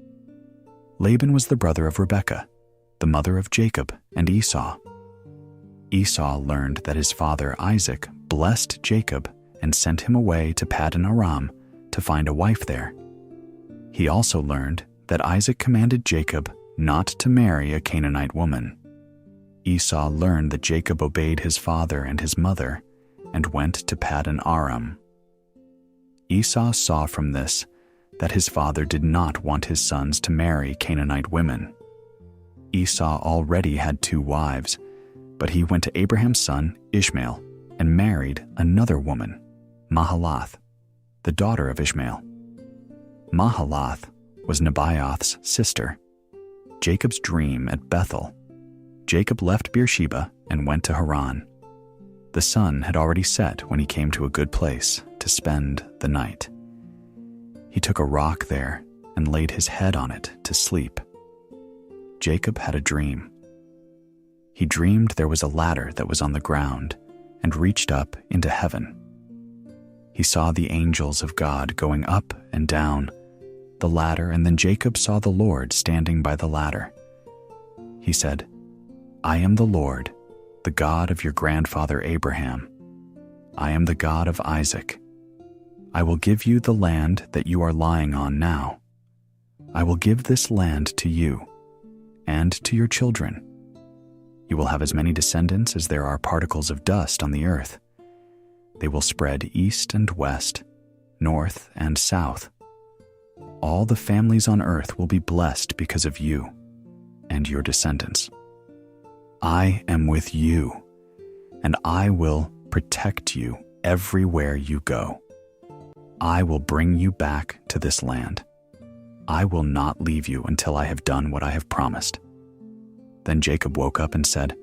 Laban was the brother of Rebekah, the mother of Jacob and Esau. Esau learned that his father Isaac blessed Jacob and sent him away to Paddan Aram to find a wife there. He also learned that Isaac commanded Jacob not to marry a Canaanite woman. Esau learned that Jacob obeyed his father and his mother and went to Paddan Aram. Esau saw from this that his father did not want his sons to marry Canaanite women. Esau already had 2 wives, but he went to Abraham's son Ishmael and married another woman, Mahalath, the daughter of Ishmael. Mahalath was Nebaioth's sister. Jacob's dream at Bethel. Jacob left Beersheba and went to Haran. The sun had already set when he came to a good place to spend the night. He took a rock there and laid his head on it to sleep. Jacob had a dream. He dreamed there was a ladder that was on the ground and reached up into heaven. He saw the angels of God going up and down the ladder, and then Jacob saw the Lord standing by the ladder. He said, "I am the Lord, the God of your grandfather Abraham. I am the God of Isaac. I will give you the land that you are lying on now. I will give this land to you and to your children. You will have as many descendants as there are particles of dust on the earth. They will spread east and west, north and south. All the families on earth will be blessed because of you and your descendants. I am with you, and I will protect you everywhere you go. I will bring you back to this land. I will not leave you until I have done what I have promised." Then Jacob woke up and said,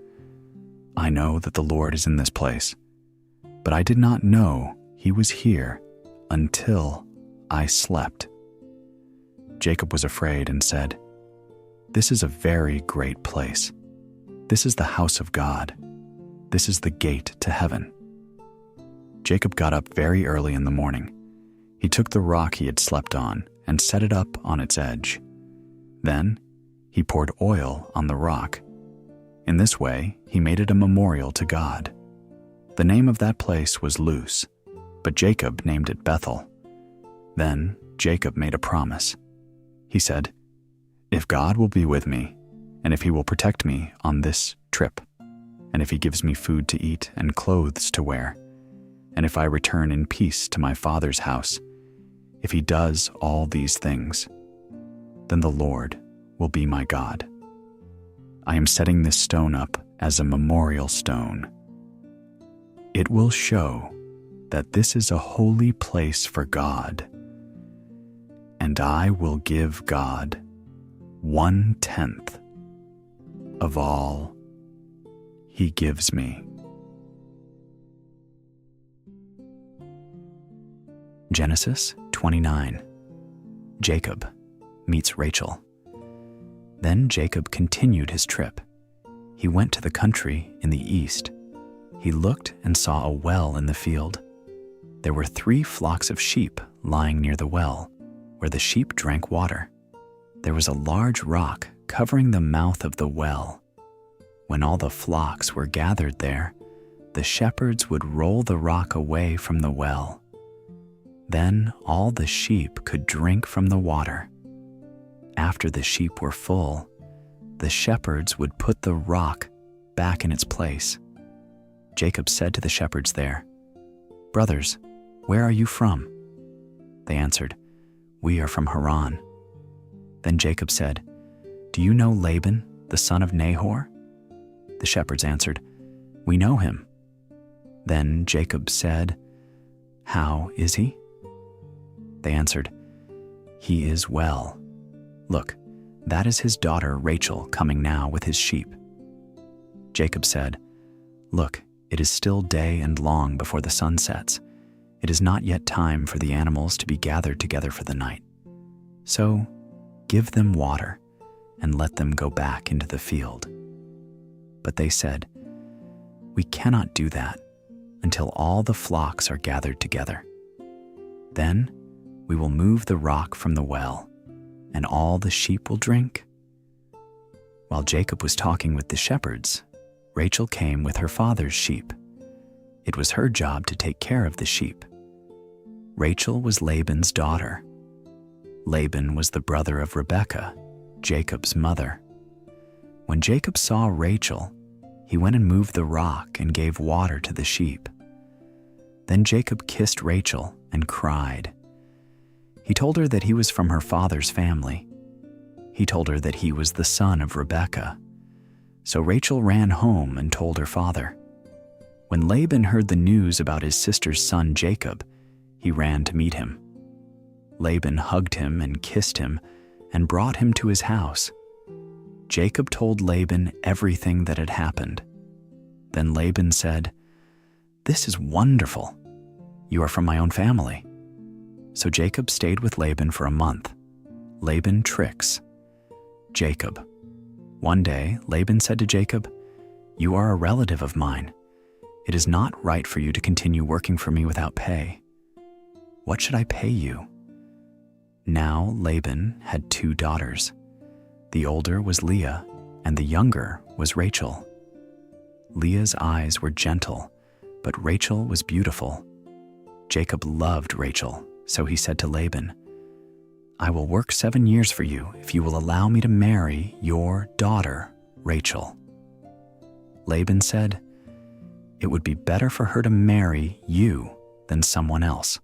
"I know that the Lord is in this place, but I did not know he was here until I slept." Jacob was afraid and said, "This is a very great place. This is the house of God. This is the gate to heaven." Jacob got up very early in the morning. He took the rock he had slept on and set it up on its edge. Then he poured oil on the rock. In this way, he made it a memorial to God. The name of that place was Luz, but Jacob named it Bethel. Then Jacob made a promise. He said, "If God will be with me, and if he will protect me on this trip, and if he gives me food to eat and clothes to wear, and if I return in peace to my father's house, if he does all these things, then the Lord will be my God. I am setting this stone up as a memorial stone. It will show that this is a holy place for God, and I will give God 1/10 of all he gives me." Genesis 29. Jacob meets Rachel. Then Jacob continued his trip. He went to the country in the east. He looked and saw a well in the field. There were 3 flocks of sheep lying near the well, where the sheep drank water. There was a large rock covering the mouth of the well. When all the flocks were gathered there, the shepherds would roll the rock away from the well. Then all the sheep could drink from the water. After the sheep were full, the shepherds would put the rock back in its place. Jacob said to the shepherds there, "Brothers, where are you from?" They answered, "We are from Haran." Then Jacob said, "Do you know Laban, the son of Nahor?" The shepherds answered, "We know him." Then Jacob said, "How is he?" They answered, "He is well. Look, that is his daughter Rachel coming now with his sheep." Jacob said, "Look, it is still day and long before the sun sets. It is not yet time for the animals to be gathered together for the night. So give them water and let them go back into the field." But they said, "We cannot do that until all the flocks are gathered together. Then we will move the rock from the well, and all the sheep will drink." While Jacob was talking with the shepherds, Rachel came with her father's sheep. It was her job to take care of the sheep. Rachel was Laban's daughter. Laban was the brother of Rebekah, Jacob's mother. When Jacob saw Rachel, he went and moved the rock and gave water to the sheep. Then Jacob kissed Rachel and cried. He told her that he was from her father's family. He told her that he was the son of Rebekah. So Rachel ran home and told her father. When Laban heard the news about his sister's son Jacob, he ran to meet him. Laban hugged him and kissed him and brought him to his house. Jacob told Laban everything that had happened. Then Laban said, "This is wonderful. You are from my own family." So Jacob stayed with Laban for a month. Laban tricks Jacob. One day, Laban said to Jacob, "You are a relative of mine. It is not right for you to continue working for me without pay. What should I pay you?" Now Laban had 2 daughters. The older was Leah, and the younger was Rachel. Leah's eyes were gentle, but Rachel was beautiful. Jacob loved Rachel, so he said to Laban, "I will work 7 years for you if you will allow me to marry your daughter, Rachel." Laban said, "It would be better for her to marry you than someone else,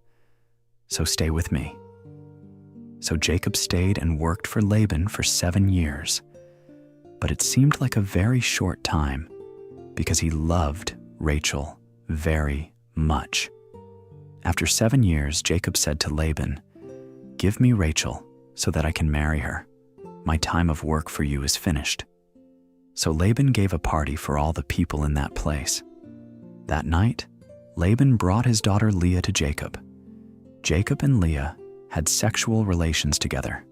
so stay with me." So Jacob stayed and worked for Laban for 7 years. But it seemed like a very short time because he loved Rachel very much. After 7 years, Jacob said to Laban, "Give me Rachel so that I can marry her. My time of work for you is finished." So Laban gave a party for all the people in that place. That night, Laban brought his daughter Leah to Jacob. Jacob and Leah had sexual relations together.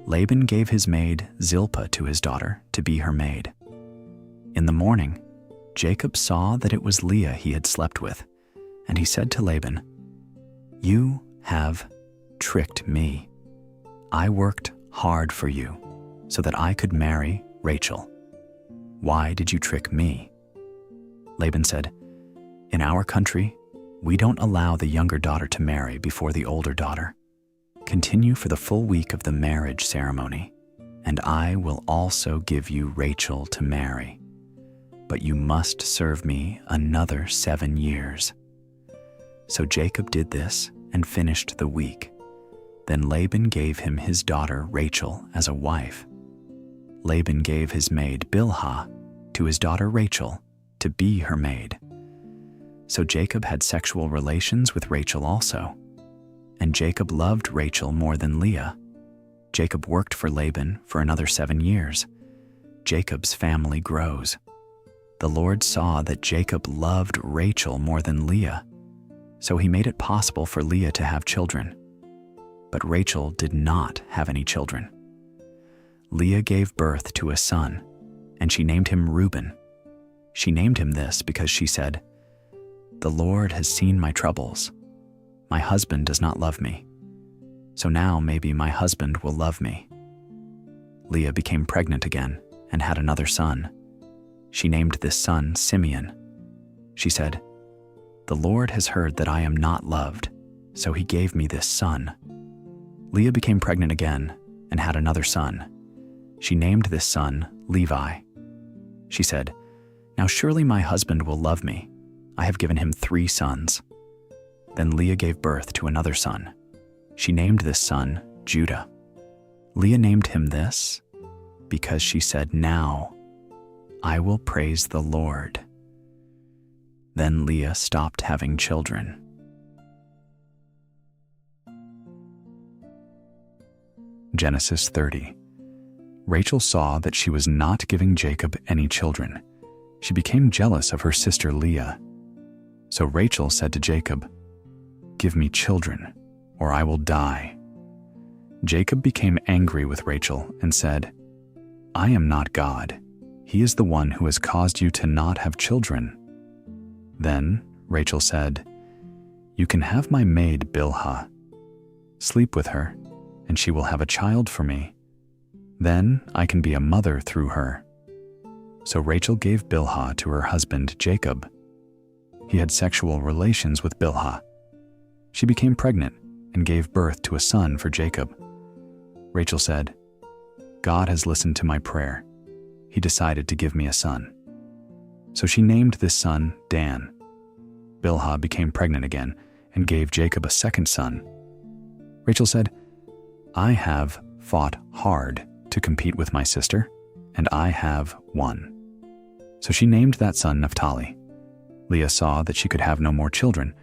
Laban gave his maid Zilpah to his daughter to be her maid. In the morning, Jacob saw that it was Leah he had slept with, and he said to Laban, "You have tricked me. I worked hard for you, so that I could marry Rachel. Why did you trick me?" Laban said, "In our country, we don't allow the younger daughter to marry before the older daughter. Continue for the full week of the marriage ceremony, and I will also give you Rachel to marry. But you must serve me another 7 years." So Jacob did this and finished the week. Then Laban gave him his daughter Rachel as a wife. Laban gave his maid Bilhah to his daughter Rachel to be her maid. So Jacob had sexual relations with Rachel also. And Jacob loved Rachel more than Leah. Jacob worked for Laban for another 7 years. Jacob's family grows. The Lord saw that Jacob loved Rachel more than Leah, so he made it possible for Leah to have children. But Rachel did not have any children. Leah gave birth to a son, and she named him Reuben. She named him this because she said, "The Lord has seen my troubles. My husband does not love me. So now maybe my husband will love me." Leah became pregnant again and had another son. She named this son Simeon. She said, "The Lord has heard that I am not loved, so he gave me this son." Leah became pregnant again and had another son. She named this son Levi. She said, "Now surely my husband will love me. I have given him 3 sons." Then Leah gave birth to another son. She named this son Judah. Leah named him this because she said, "Now I will praise the Lord." Then Leah stopped having children. Genesis 30. Rachel saw that she was not giving Jacob any children. She became jealous of her sister Leah. So Rachel said to Jacob, "Give me children, or I will die." Jacob became angry with Rachel and said, "I am not God. He is the one who has caused you to not have children." Then Rachel said, "You can have my maid Bilhah. Sleep with her, and she will have a child for me. Then I can be a mother through her." So Rachel gave Bilhah to her husband Jacob. He had sexual relations with Bilhah. She became pregnant and gave birth to a son for Jacob. Rachel said, "God has listened to my prayer. He decided to give me a son." So she named this son Dan. Bilhah became pregnant again and gave Jacob a second son. Rachel said, "I have fought hard to compete with my sister, and I have won." So she named that son Naphtali. Leah saw that she could have no more children,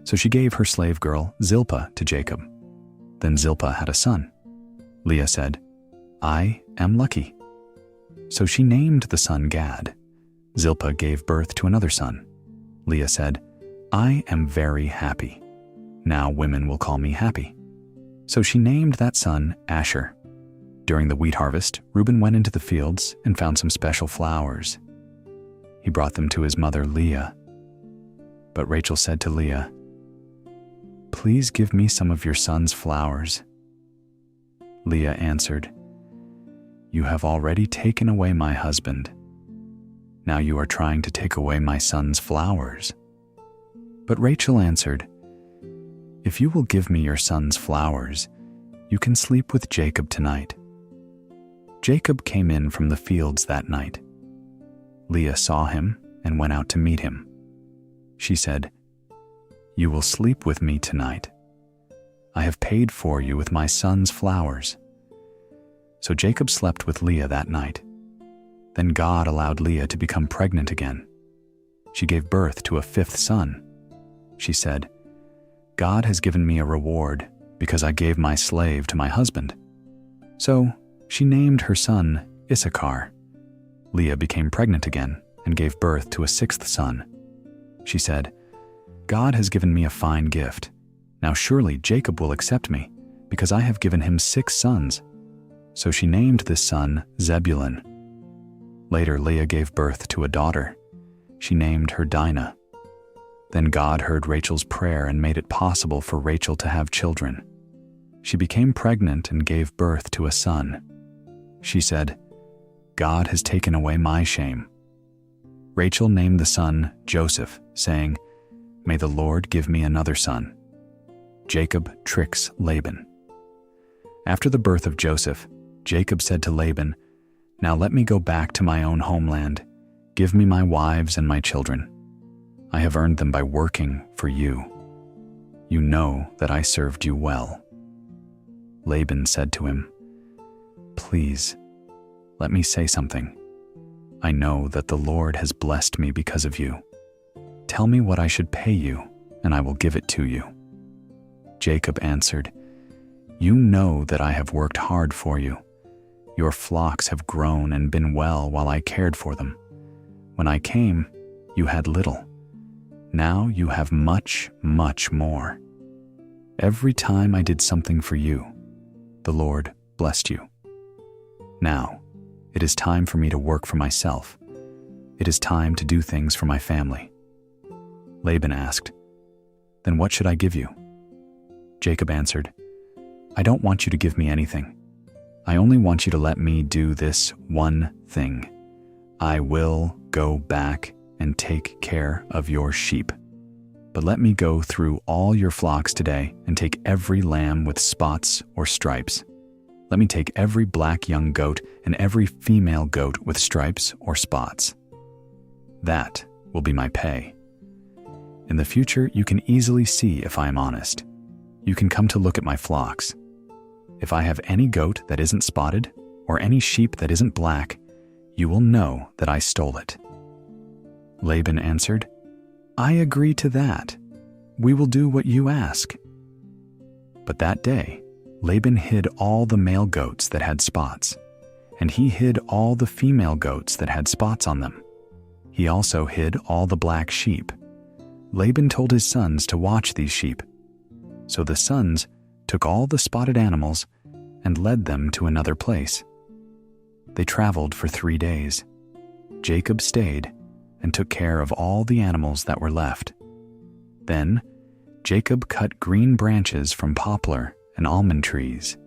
so she gave her slave girl Zilpah to Jacob. Then Zilpah had a son. Leah said, "I am lucky." So she named the son Gad. Zilpah gave birth to another son. Leah said, "I am very happy. Now women will call me happy." So she named that son Asher. During the wheat harvest, Reuben went into the fields and found some special flowers. He brought them to his mother Leah. But Rachel said to Leah, "Please give me some of your son's flowers." Leah answered, "You have already taken away my husband. Now you are trying to take away my son's flowers." But Rachel answered, "If you will give me your son's flowers, you can sleep with Jacob tonight." Jacob came in from the fields that night. Leah saw him and went out to meet him. She said, "You will sleep with me tonight. I have paid for you with my son's flowers." So Jacob slept with Leah that night. Then God allowed Leah to become pregnant again. She gave birth to a 5th son. She said, "God has given me a reward because I gave my slave to my husband." So she named her son Issachar. Leah became pregnant again and gave birth to a 6th son. She said, "God has given me a fine gift. Now surely Jacob will accept me, because I have given him 6 sons." So she named this son Zebulun. Later Leah gave birth to a daughter. She named her Dinah. Then God heard Rachel's prayer and made it possible for Rachel to have children. She became pregnant and gave birth to a son. she said, "God has taken away my shame." Rachel named the son Joseph, saying, "May the Lord give me another son." Jacob tricks Laban. After the birth of Joseph, Jacob said to Laban, "Now let me go back to my own homeland. Give me my wives and my children. I have earned them by working for you. You know that I served you well." Laban said to him, "Please, let me say something. I know that the Lord has blessed me because of you. Tell me what I should pay you, and I will give it to you." Jacob answered, "You know that I have worked hard for you. Your flocks have grown and been well while I cared for them. When I came, you had little. Now you have much, much more. Every time I did something for you, the Lord blessed you. Now, it is time for me to work for myself. It is time to do things for my family." Laban asked, "Then what should I give you?" Jacob answered, "I don't want you to give me anything. I only want you to let me do this one thing. I will go back and take care of your sheep. But let me go through all your flocks today and take every lamb with spots or stripes. Let me take every black young goat and every female goat with stripes or spots. That will be my pay. In the future, you can easily see if I am honest. You can come to look at my flocks. If I have any goat that isn't spotted or any sheep that isn't black, you will know that I stole it." Laban answered, "I agree to that. We will do what you ask." But that day, Laban hid all the male goats that had spots, and he hid all the female goats that had spots on them. He also hid all the black sheep. Laban told his sons to watch these sheep. So the sons took all the spotted animals and led them to another place. They traveled for 3 days. Jacob stayed and took care of all the animals that were left. Then Jacob cut green branches from poplar and almond trees.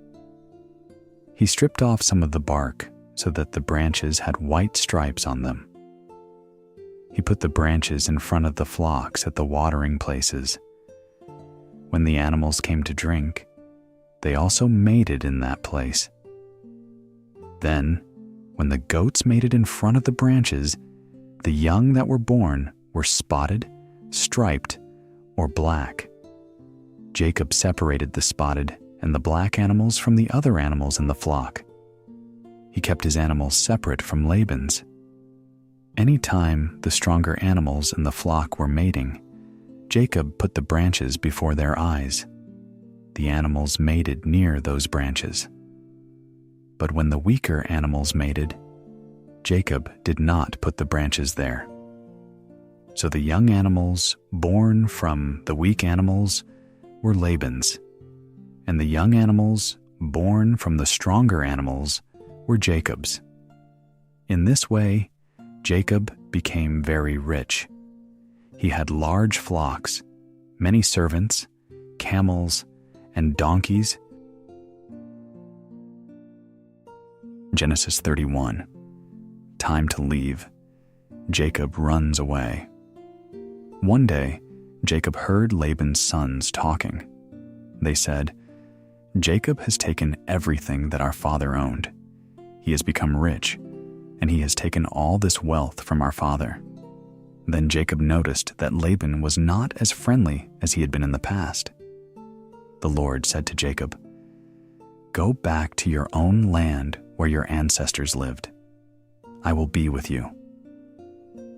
He stripped off some of the bark so that the branches had white stripes on them. He put the branches in front of the flocks at the watering places. When the animals came to drink, they also mated in that place. Then, when the goats mated in front of the branches, the young that were born were spotted, striped, or black. Jacob separated the spotted and the black animals from the other animals in the flock. He kept his animals separate from Laban's. Any time the stronger animals in the flock were mating, Jacob put the branches before their eyes. The animals mated near those branches. But when the weaker animals mated, Jacob did not put the branches there. So the young animals born from the weak animals were Laban's, and the young animals born from the stronger animals were Jacob's. In this way, Jacob became very rich. He had large flocks, many servants, camels, and donkeys. Genesis 31. Time to leave. Jacob runs away. One day, Jacob heard Laban's sons talking. They said, "Jacob has taken everything that our father owned. He has become rich, and he has taken all this wealth from our father." Then Jacob noticed that Laban was not as friendly as he had been in the past. The Lord said to Jacob, "Go back to your own land where your ancestors lived. I will be with you."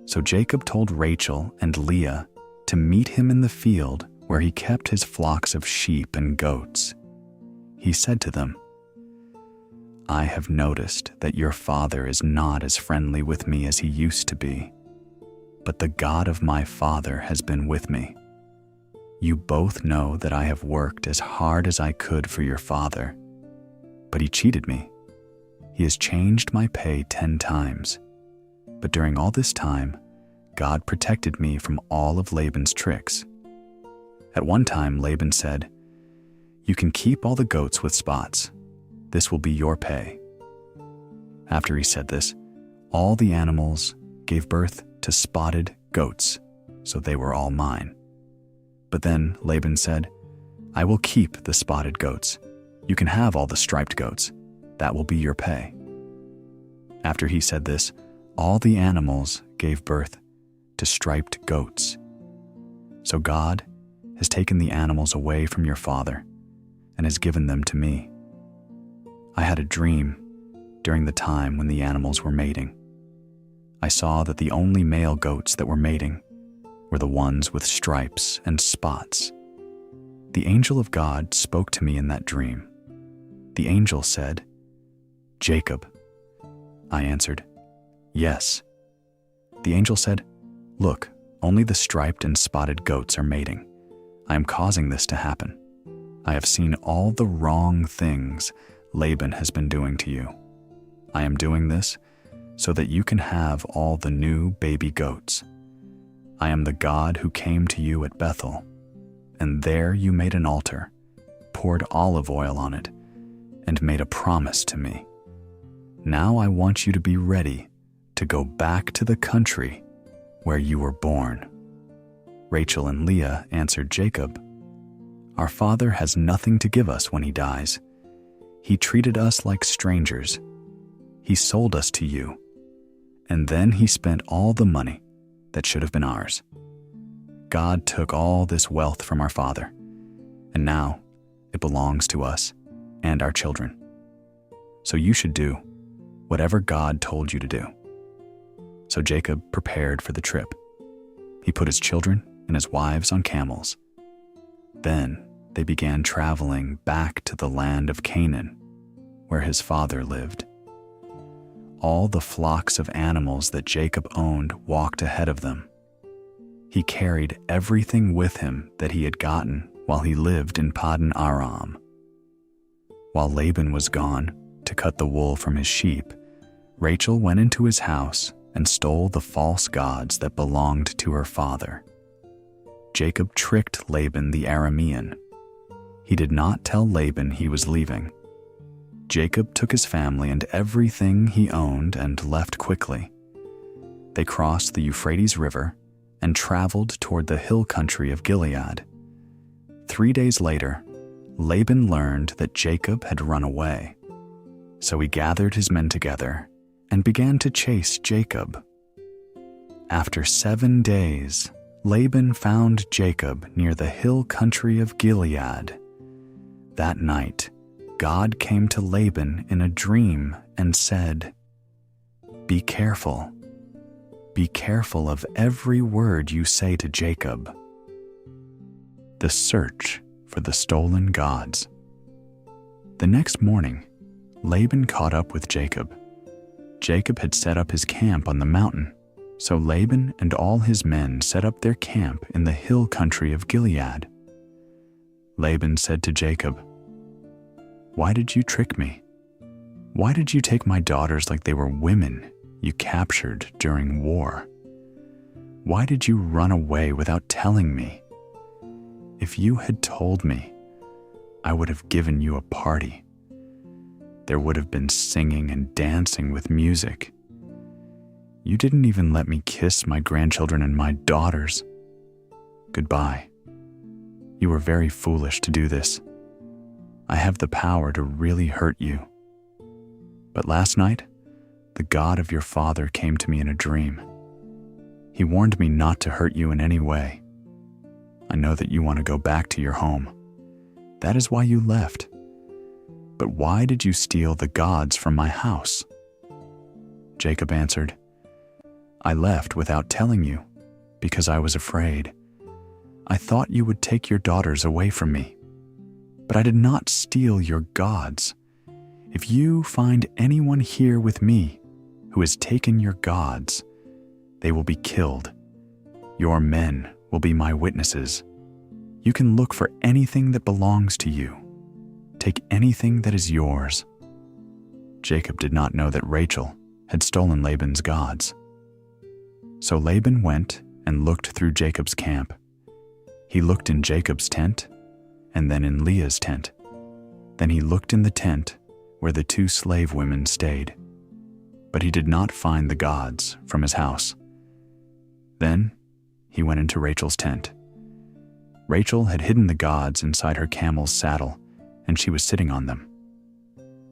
So Jacob told Rachel and Leah to meet him in the field where he kept his flocks of sheep and goats. He said to them, "I have noticed that your father is not as friendly with me as he used to be, but the God of my father has been with me. You both know that I have worked as hard as I could for your father, but he cheated me. He has changed my pay 10 times. But during all this time, God protected me from all of Laban's tricks. At one time, Laban said, 'You can keep all the goats with spots. This will be your pay.' After he said this, all the animals gave birth to spotted goats, so they were all mine. But then Laban said, I will keep the spotted goats. You can have all the striped goats. That will be your pay. After he said this, all the animals gave birth to striped goats. So God has taken the animals away from your father and has given them to me. I had a dream during the time when the animals were mating. I saw that the only male goats that were mating were the ones with stripes and spots. The angel of God spoke to me in that dream. The angel said, Jacob. I answered, Yes. The angel said, Look, only the striped and spotted goats are mating. I am causing this to happen. I have seen all the wrong things Laban has been doing to you. I am doing this so that you can have all the new baby goats. I am the God who came to you at Bethel, and there you made an altar, poured olive oil on it, and made a promise to me. Now I want you to be ready to go back to the country where you were born. Rachel and Leah answered Jacob, Our father has nothing to give us when he dies. He treated us like strangers. He sold us to you, and then he spent all the money that should have been ours. God took all this wealth from our father, and now it belongs to us and our children. So you should do whatever God told you to do. So Jacob prepared for the trip. He put his children and his wives on camels. Then they began traveling back to the land of Canaan, where his father lived. All the flocks of animals that Jacob owned walked ahead of them. He carried everything with him that he had gotten while he lived in Paddan Aram. While Laban was gone to cut the wool from his sheep, Rachel went into his house and stole the false gods that belonged to her father. Jacob tricked Laban the Aramean. He did not tell Laban he was leaving. Jacob took his family and everything he owned and left quickly. They crossed the Euphrates River and traveled toward the hill country of Gilead. 3 days later, Laban learned that Jacob had run away. So he gathered his men together and began to chase Jacob. After 7 days, Laban found Jacob near the hill country of Gilead. That night, God came to Laban in a dream and said, Be careful of every word you say to Jacob. The search for the stolen gods. The next morning, Laban caught up with Jacob. Jacob had set up his camp on the mountain, so Laban and all his men set up their camp in the hill country of Gilead. Laban said to Jacob, Why did you trick me? Why did you take my daughters like they were women you captured during war? Why did you run away without telling me? If you had told me, I would have given you a party. There would have been singing and dancing with music. You didn't even let me kiss my grandchildren and my daughters. Goodbye. You were very foolish to do this. I have the power to really hurt you. But last night, the God of your father came to me in a dream. He warned me not to hurt you in any way. I know that you want to go back to your home. That is why you left. But why did you steal the gods from my house? Jacob answered, I left without telling you, because I was afraid. I thought you would take your daughters away from me. But I did not steal your gods. If you find anyone here with me who has taken your gods, they will be killed. Your men will be my witnesses. You can look for anything that belongs to you. Take anything that is yours. Jacob did not know that Rachel had stolen Laban's gods. So Laban went and looked through Jacob's camp. He looked in Jacob's tent, and then in Leah's tent. Then he looked in the tent where the 2 slave women stayed. but he did not find the gods from his house. Then he went into Rachel's tent. Rachel had hidden the gods inside her camel's saddle, and she was sitting on them.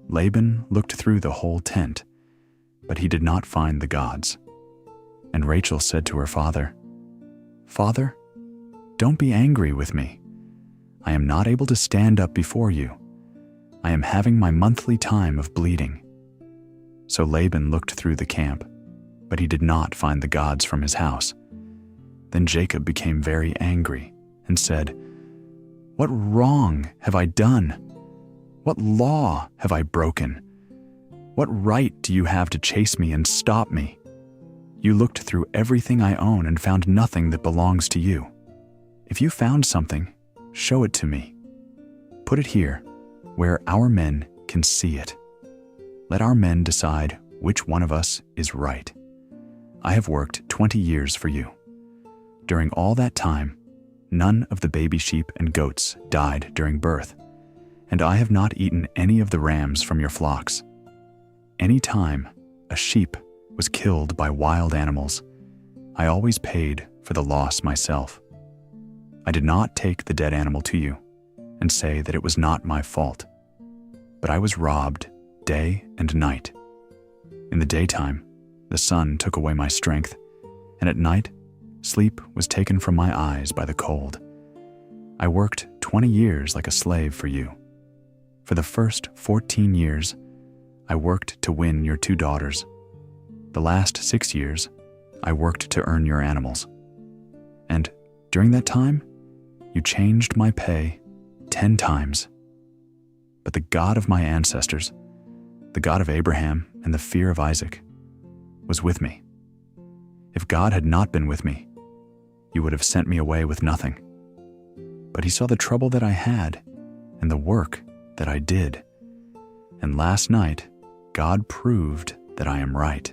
Laban looked through the whole tent, but he did not find the gods. And Rachel said to her father, "Father, don't be angry with me. I am not able to stand up before you. I am having my monthly time of bleeding." So Laban looked through the camp, but he did not find the gods from his house. Then Jacob became very angry and said, "What wrong have I done? What law have I broken? What right do you have to chase me and stop me? You looked through everything I own and found nothing that belongs to you. If you found something, show it to me. Put it here, where our men can see it. Let our men decide which one of us is right. I have worked 20 years for you. During all that time, none of the baby sheep and goats died during birth, and I have not eaten any of the rams from your flocks. Any time a sheep was killed by wild animals, I always paid for the loss myself. I did not take the dead animal to you and say that it was not my fault, but I was robbed day and night. In the daytime, the sun took away my strength, and at night, sleep was taken from my eyes by the cold. I worked 20 years like a slave for you. For the first 14 years, I worked to win your 2 daughters. The last 6 years, I worked to earn your animals. And during that time, you changed my pay 10 times. But the God of my ancestors, the God of Abraham and the fear of Isaac, was with me. If God had not been with me, you would have sent me away with nothing. But he saw the trouble that I had and the work that I did. And last night, God proved that I am right."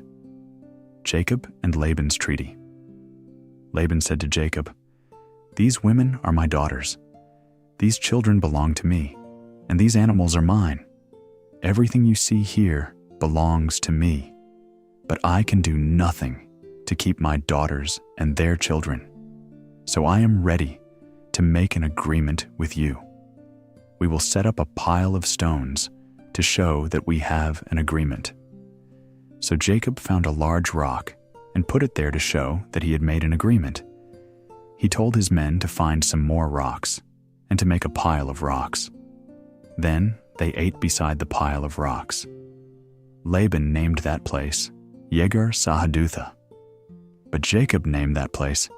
Jacob and Laban's treaty. Laban said to Jacob, "These women are my daughters. These children belong to me, and these animals are mine. Everything you see here belongs to me, but I can do nothing to keep my daughters and their children. So I am ready to make an agreement with you. We will set up a pile of stones to show that we have an agreement." So Jacob found a large rock and put it there to show that he had made an agreement. He told his men to find some more rocks and to make a pile of rocks. Then they ate beside the pile of rocks. Laban named that place Yegar Sahadutha, but Jacob named that place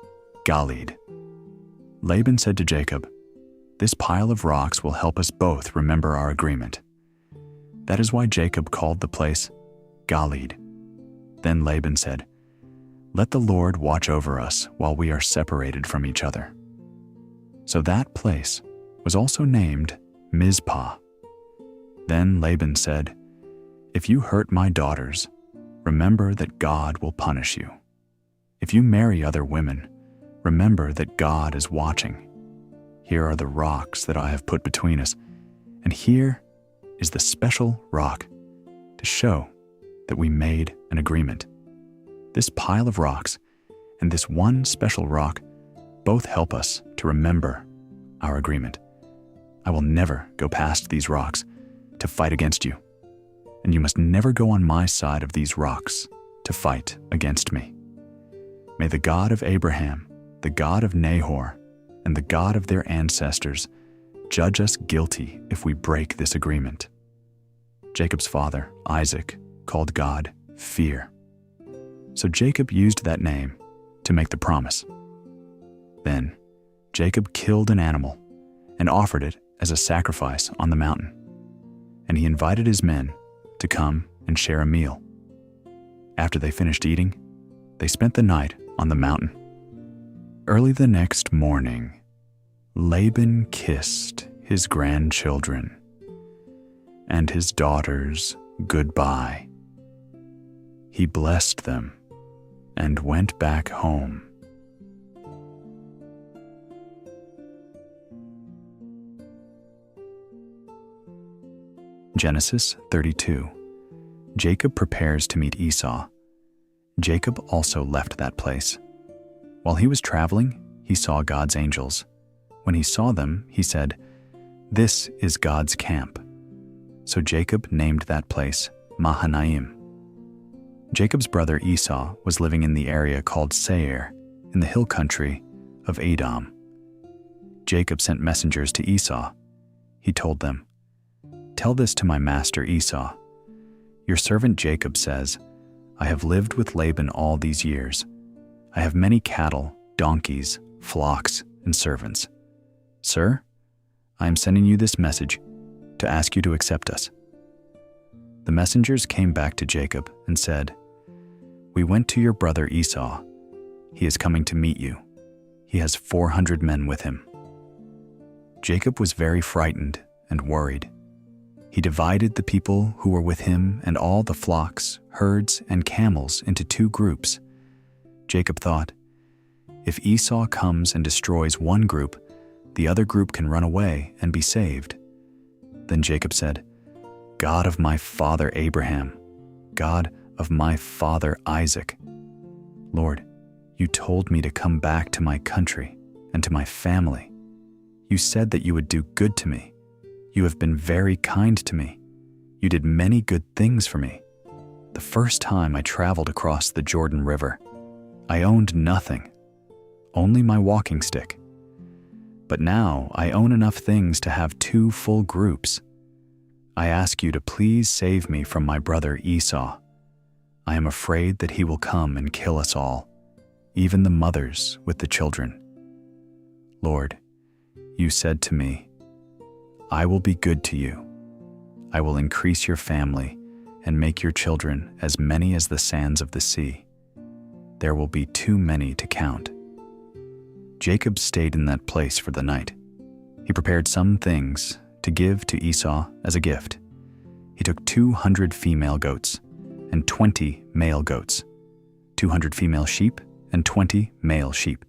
Galeed. Laban said to Jacob, "This pile of rocks will help us both remember our agreement." That is why Jacob called the place Galeed. Then Laban said, "Let the Lord watch over us while we are separated from each other." So that place was also named Mizpah. Then Laban said, "If you hurt my daughters, remember that God will punish you. If you marry other women, remember that God is watching. Here are the rocks that I have put between us, and here is the special rock to show that we made an agreement. This pile of rocks and this one special rock both help us to remember our agreement. I will never go past these rocks to fight against you, and you must never go on my side of these rocks to fight against me. May the God of Abraham, the God of Nahor, and the God of their ancestors judge us guilty if we break this agreement." Jacob's father, Isaac, called God Fear. So Jacob used that name to make the promise. Then Jacob killed an animal and offered it as a sacrifice on the mountain, and he invited his men to come and share a meal. After they finished eating, they spent the night on the mountain. Early the next morning, Laban kissed his grandchildren and his daughters goodbye. He blessed them and went back home. Genesis 32. Jacob prepares to meet Esau. Jacob also left that place. While he was traveling, he saw God's angels. When he saw them, he said, "This is God's camp." So Jacob named that place Mahanaim. Jacob's brother Esau was living in the area called Seir, in the hill country of Edom. Jacob sent messengers to Esau. He told them, "Tell this to my master Esau. Your servant Jacob says, I have lived with Laban all these years. I have many cattle, donkeys, flocks, and servants. Sir, I am sending you this message to ask you to accept us." The messengers came back to Jacob and said, "We went to your brother Esau. He is coming to meet you. He has 400 men with him." Jacob was very frightened and worried. He divided the people who were with him and all the flocks, herds, and camels into 2 groups. Jacob thought, if Esau comes and destroys one group, the other group can run away and be saved. Then Jacob said, "God of my father Abraham, God of my father Isaac, Lord, you told me to come back to my country and to my family. You said that you would do good to me. You have been very kind to me. You did many good things for me. The first time I traveled across the Jordan River, I owned nothing, only my walking stick. But now I own enough things to have 2 full groups. I ask you to please save me from my brother Esau. I am afraid that he will come and kill us all, even the mothers with the children. Lord, you said to me, I will be good to you. I will increase your family and make your children as many as the sands of the sea. There will be too many to count." Jacob stayed in that place for the night. He prepared some things to give to Esau as a gift. He took 200 female goats and 20 male goats, 200 female sheep and 20 male sheep.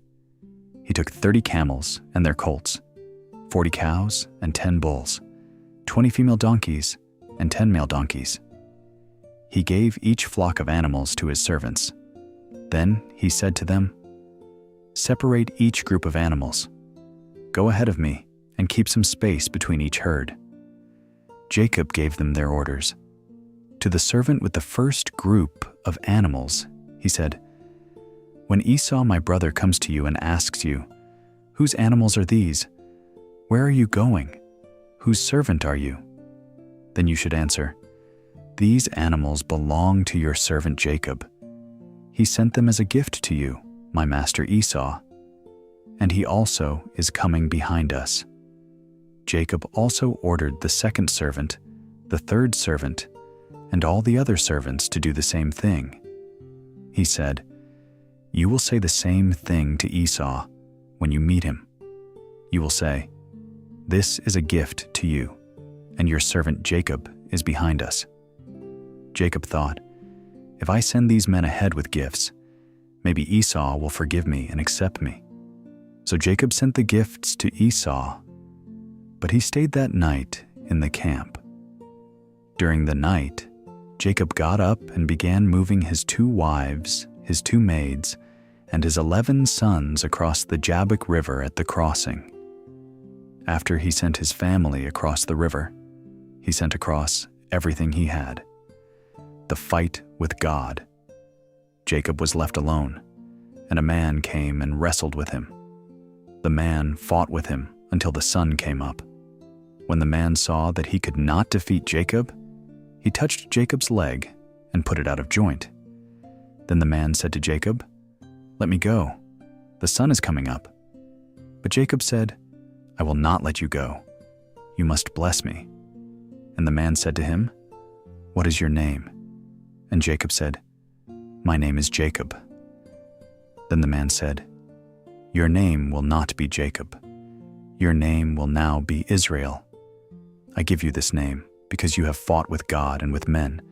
He took 30 camels and their colts, 40 cows and 10 bulls, 20 female donkeys and 10 male donkeys. He gave each flock of animals to his servants. Then he said to them, "Separate each group of animals. Go ahead of me and keep some space between each herd." Jacob gave them their orders. To the servant with the first group of animals, he said, "When Esau my brother comes to you and asks you, 'Whose animals are these? Where are you going? Whose servant are you?' Then you should answer, 'These animals belong to your servant Jacob. He sent them as a gift to you, my master Esau, and he also is coming behind us.'" Jacob also ordered the second servant, the third servant, and all the other servants to do the same thing. He said, "You will say the same thing to Esau when you meet him. You will say, 'This is a gift to you, and your servant Jacob is behind us.'" Jacob thought, "If I send these men ahead with gifts, maybe Esau will forgive me and accept me." So Jacob sent the gifts to Esau, but he stayed that night in the camp. During the night, Jacob got up and began moving his 2 wives, his 2 maids, and his 11 sons across the Jabbok River at the crossing. After he sent his family across the river, he sent across everything he had. The fight with God. Jacob was left alone, and a man came and wrestled with him. The man fought with him until the sun came up. When the man saw that he could not defeat Jacob, he touched Jacob's leg and put it out of joint. Then the man said to Jacob, "Let me go. The sun is coming up." But Jacob said, "I will not let you go. You must bless me." And the man said to him, "What is your name?" And Jacob said, "My name is Jacob." Then the man said, "Your name will not be Jacob. Your name will now be Israel. I give you this name because you have fought with God and with men,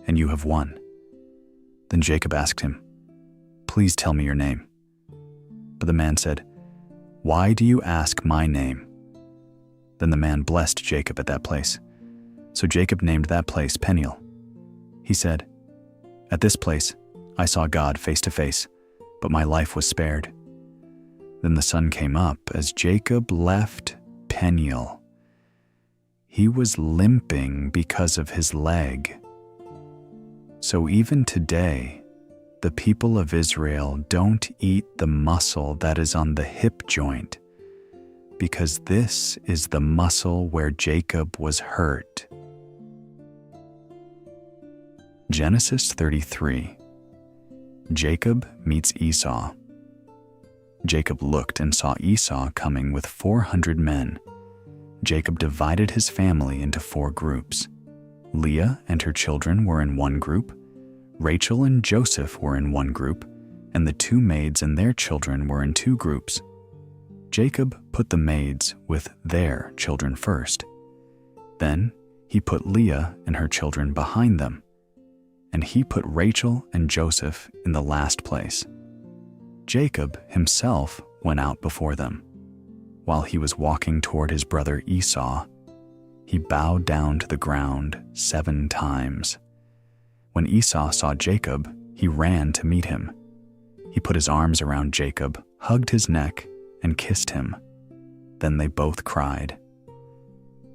and you have won." Then Jacob asked him, "Please tell me your name." But the man said, "Why do you ask my name?" Then the man blessed Jacob at that place. So Jacob named that place Peniel. He said, "At this place I saw God face to face, but my life was spared." Then the sun came up as Jacob left Peniel. He was limping because of his leg. So even today, the people of Israel don't eat the muscle that is on the hip joint, because this is the muscle where Jacob was hurt. Genesis 33. Jacob meets Esau. Jacob looked and saw Esau coming with 400 men. Jacob divided his family into 4 groups. Leah and her children were in one group, Rachel and Joseph were in one group, and the 2 maids and their children were in 2 groups. Jacob put the maids with their children first. Then he put Leah and her children behind them, and he put Rachel and Joseph in the last place. Jacob himself went out before them. While he was walking toward his brother Esau, he bowed down to the ground 7 times. When Esau saw Jacob, he ran to meet him. He put his arms around Jacob, hugged his neck, and kissed him. Then they both cried.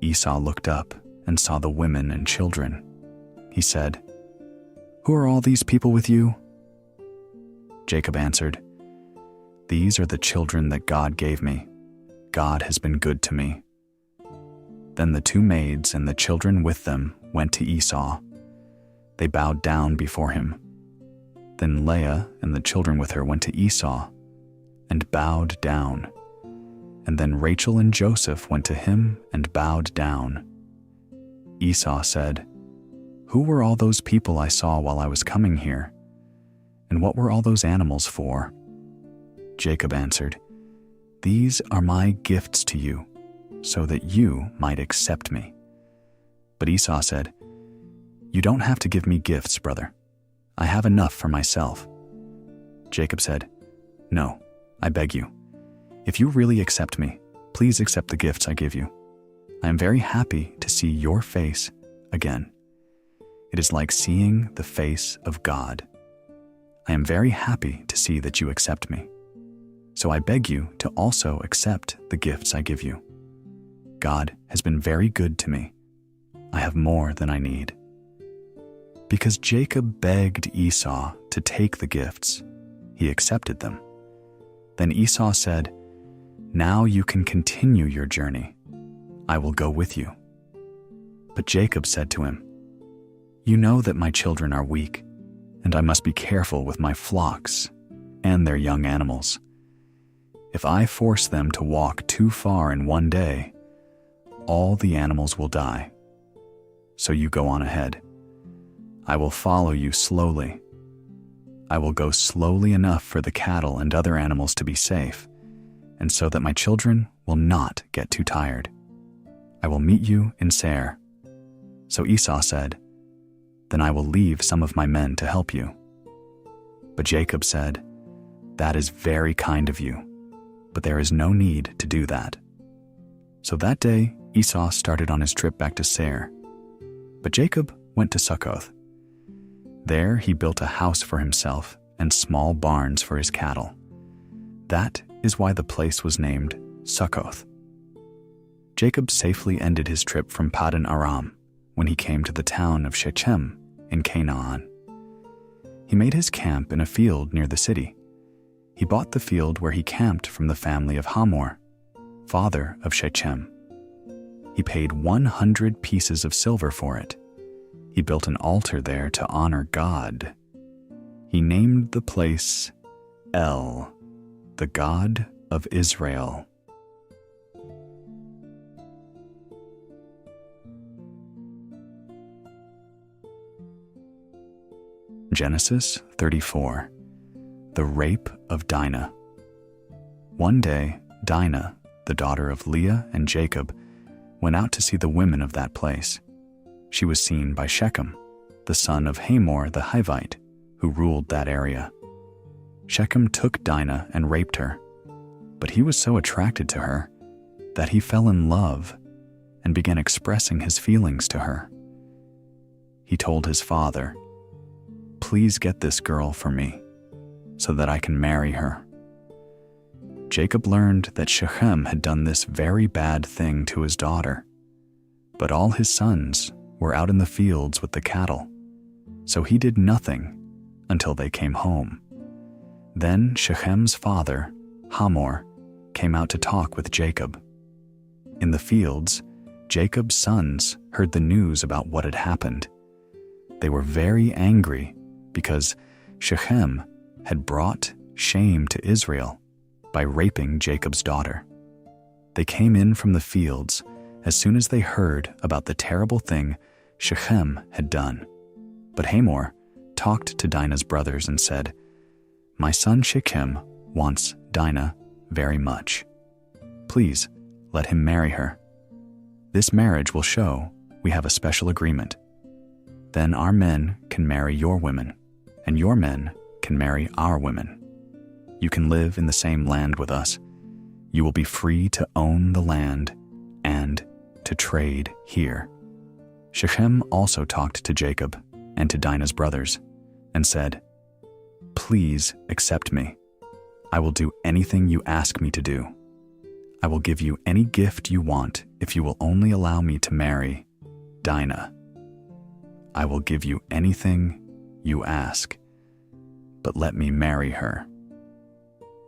Esau looked up and saw the women and children. He said, "Who are all these people with you?" Jacob answered, "These are the children that God gave me. God has been good to me." Then the 2 maids and the children with them went to Esau. They bowed down before him. Then Leah and the children with her went to Esau and bowed down. And then Rachel and Joseph went to him and bowed down. Esau said, "Who were all those people I saw while I was coming here? And what were all those animals for?" Jacob answered, "These are my gifts to you, so that you might accept me." But Esau said, "You don't have to give me gifts, brother. I have enough for myself." Jacob said, "No, I beg you. If you really accept me, please accept the gifts I give you. I am very happy to see your face again. It is like seeing the face of God. I am very happy to see that you accept me. So I beg you to also accept the gifts I give you. God has been very good to me. I have more than I need." Because Jacob begged Esau to take the gifts, he accepted them. Then Esau said, "Now you can continue your journey. I will go with you." But Jacob said to him, "You know that my children are weak, and I must be careful with my flocks and their young animals. If I force them to walk too far in one day, all the animals will die. So you go on ahead. I will follow you slowly. I will go slowly enough for the cattle and other animals to be safe, and so that my children will not get too tired. I will meet you in Seir." So Esau said, "Then I will leave some of my men to help you." But Jacob said, "That is very kind of you, but there is no need to do that." So that day Esau started on his trip back to Seir, but Jacob went to Succoth. There he built a house for himself and small barns for his cattle. That is why the place was named Succoth. Jacob safely ended his trip from Paddan Aram when he came to the town of Shechem in Canaan. He made his camp in a field near the city. He bought the field where he camped from the family of Hamor, father of Shechem. He paid 100 pieces of silver for it. He built an altar there to honor God. He named the place El, the God of Israel. Genesis 34. The rape of Dinah. One day, Dinah, the daughter of Leah and Jacob, went out to see the women of that place. She was seen by Shechem, the son of Hamor the Hivite, who ruled that area. Shechem took Dinah and raped her, but he was so attracted to her that he fell in love and began expressing his feelings to her. he told his father, "Please get this girl for me, so that I can marry her." Jacob learned that Shechem had done this very bad thing to his daughter, but all his sons were out in the fields with the cattle, so he did nothing until they came home. Then Shechem's father, Hamor, came out to talk with Jacob. In the fields, Jacob's sons heard the news about what had happened. They were very angry because Shechem had brought shame to Israel by raping Jacob's daughter. They came in from the fields as soon as they heard about the terrible thing Shechem had done. But Hamor talked to Dinah's brothers and said, "My son Shechem wants Dinah very much. Please let him marry her. This marriage will show we have a special agreement. Then our men can marry your women, and your men can marry our women. You can live in the same land with us. You will be free to own the land and to trade here." Shechem also talked to Jacob and to Dinah's brothers and said, "Please accept me. I will do anything you ask me to do. I will give you any gift you want if you will only allow me to marry Dinah. I will give you anything you ask, but let me marry her."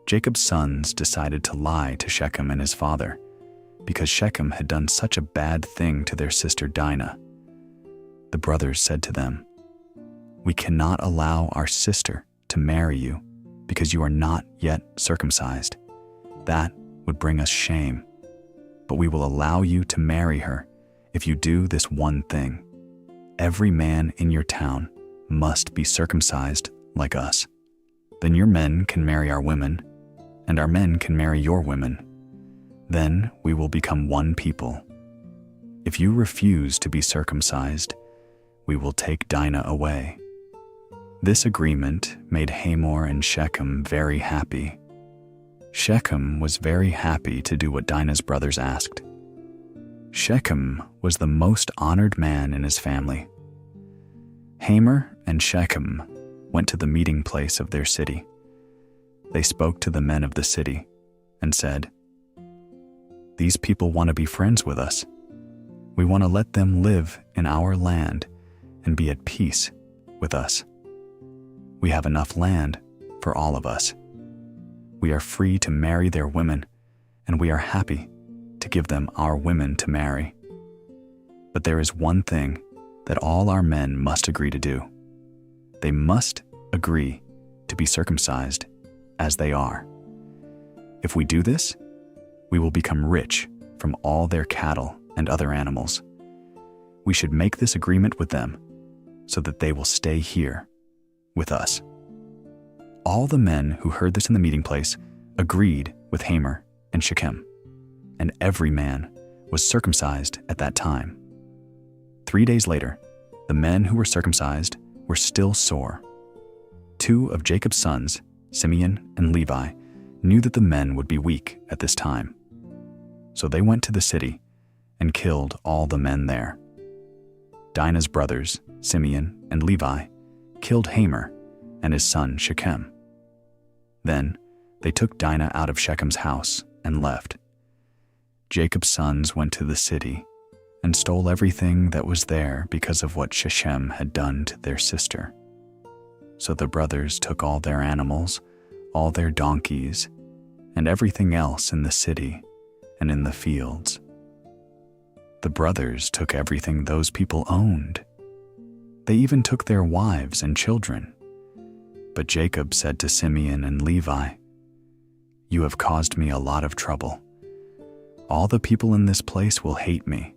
Jacob's sons decided to lie to Shechem and his father because Shechem had done such a bad thing to their sister Dinah. The brothers said to them, "We cannot allow our sister to marry you because you are not yet circumcised. That would bring us shame. But we will allow you to marry her if you do this one thing. Every man in your town must be circumcised like us. Then your men can marry our women, and our men can marry your women. Then we will become one people. If you refuse to be circumcised, we will take Dinah away." This agreement made Hamor and Shechem very happy. Shechem was very happy to do what Dinah's brothers asked. Shechem was the most honored man in his family. Hamor and Shechem went to the meeting place of their city. They spoke to the men of the city and said, "These people want to be friends with us. We want to let them live in our land and be at peace with us. We have enough land for all of us. We are free to marry their women, and we are happy to give them our women to marry. But there is one thing that all our men must agree to do. They must agree to be circumcised as they are. If we do this, we will become rich from all their cattle and other animals. We should make this agreement with them so that they will stay here with us." All the men who heard this in the meeting place agreed with Hamor and Shechem, and every man was circumcised at that time. 3 days later, the men who were circumcised were still sore. 2 of Jacob's sons, Simeon and Levi, knew that the men would be weak at this time. So they went to the city and killed all the men there. Dinah's brothers, Simeon and Levi, killed Hamor and his son Shechem. Then they took Dinah out of Shechem's house and left. Jacob's sons went to the city and stole everything that was there because of what Shechem had done to their sister. So the brothers took all their animals, all their donkeys, and everything else in the city and in the fields. The brothers took everything those people owned. They even took their wives and children. But Jacob said to Simeon and Levi, "You have caused me a lot of trouble. All the people in this place will hate me.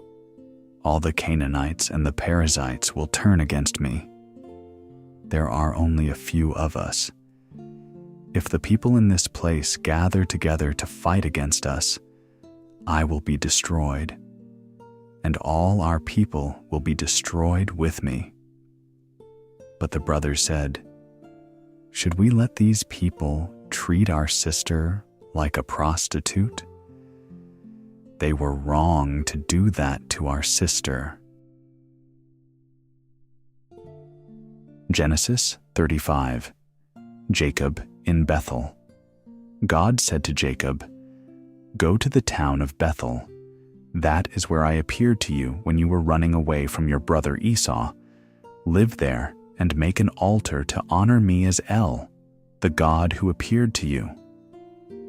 All the Canaanites and the Perizzites will turn against me. There are only a few of us. If the people in this place gather together to fight against us, I will be destroyed, and all our people will be destroyed with me." But the brothers said, "Should we let these people treat our sister like a prostitute? They were wrong to do that to our sister." Genesis 35. Jacob in Bethel. God said to Jacob, "Go to the town of Bethel. That is where I appeared to you when you were running away from your brother Esau. Live there and make an altar to honor me as El, the God who appeared to you."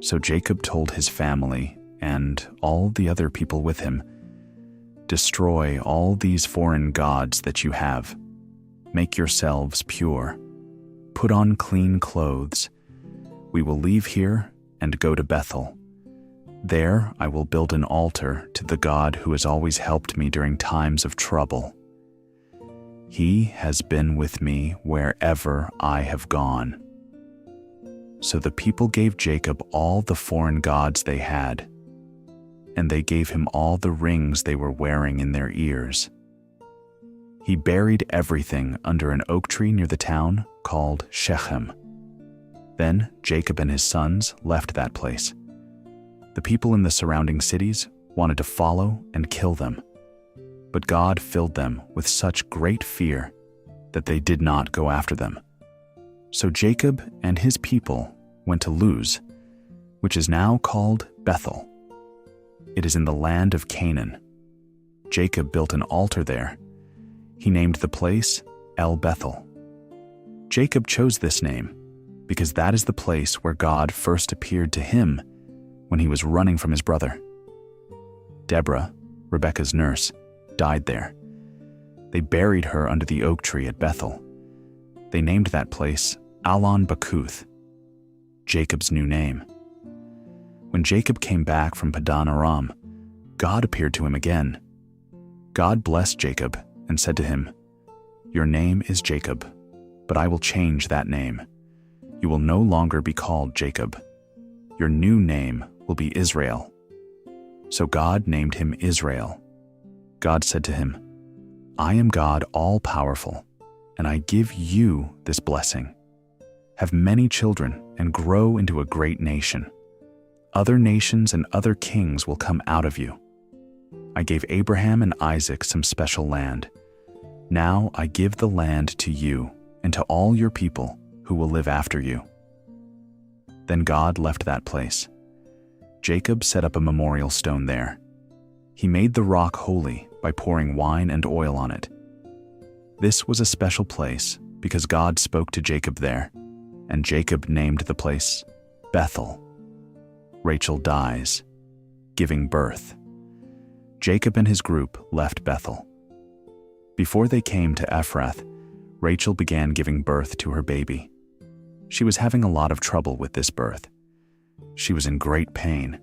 So Jacob told his family and all the other people with him, "Destroy all these foreign gods that you have. Make yourselves pure. Put on clean clothes. We will leave here and go to Bethel. There I will build an altar to the God who has always helped me during times of trouble. He has been with me wherever I have gone." So the people gave Jacob all the foreign gods they had, and they gave him all the rings they were wearing in their ears. He buried everything under an oak tree near the town called Shechem. Then Jacob and his sons left that place. The people in the surrounding cities wanted to follow and kill them, but God filled them with such great fear that they did not go after them. So Jacob and his people went to Luz, which is now called Bethel. It is in the land of Canaan. Jacob built an altar there. He named the place El Bethel. Jacob chose this name because that is the place where God first appeared to him when he was running from his brother. Deborah, Rebekah's nurse, died there. They buried her under the oak tree at Bethel. They named that place Allon Bakuth, Jacob's new name. When Jacob came back from Padan Aram, God appeared to him again. God blessed Jacob and said to him, "Your name is Jacob, but I will change that name. You will no longer be called Jacob. Your new name will be Israel." So God named him Israel. God said to him, "I am God all-powerful, and I give you this blessing. Have many children and grow into a great nation. Other nations and other kings will come out of you. I gave Abraham and Isaac some special land. Now I give the land to you and to all your people who will live after you." Then God left that place. Jacob set up a memorial stone there. He made the rock holy by pouring wine and oil on it. This was a special place because God spoke to Jacob there, and Jacob named the place Bethel. Rachel dies, giving birth. Jacob and his group left Bethel. Before they came to Ephrath, Rachel began giving birth to her baby. She was having a lot of trouble with this birth. She was in great pain.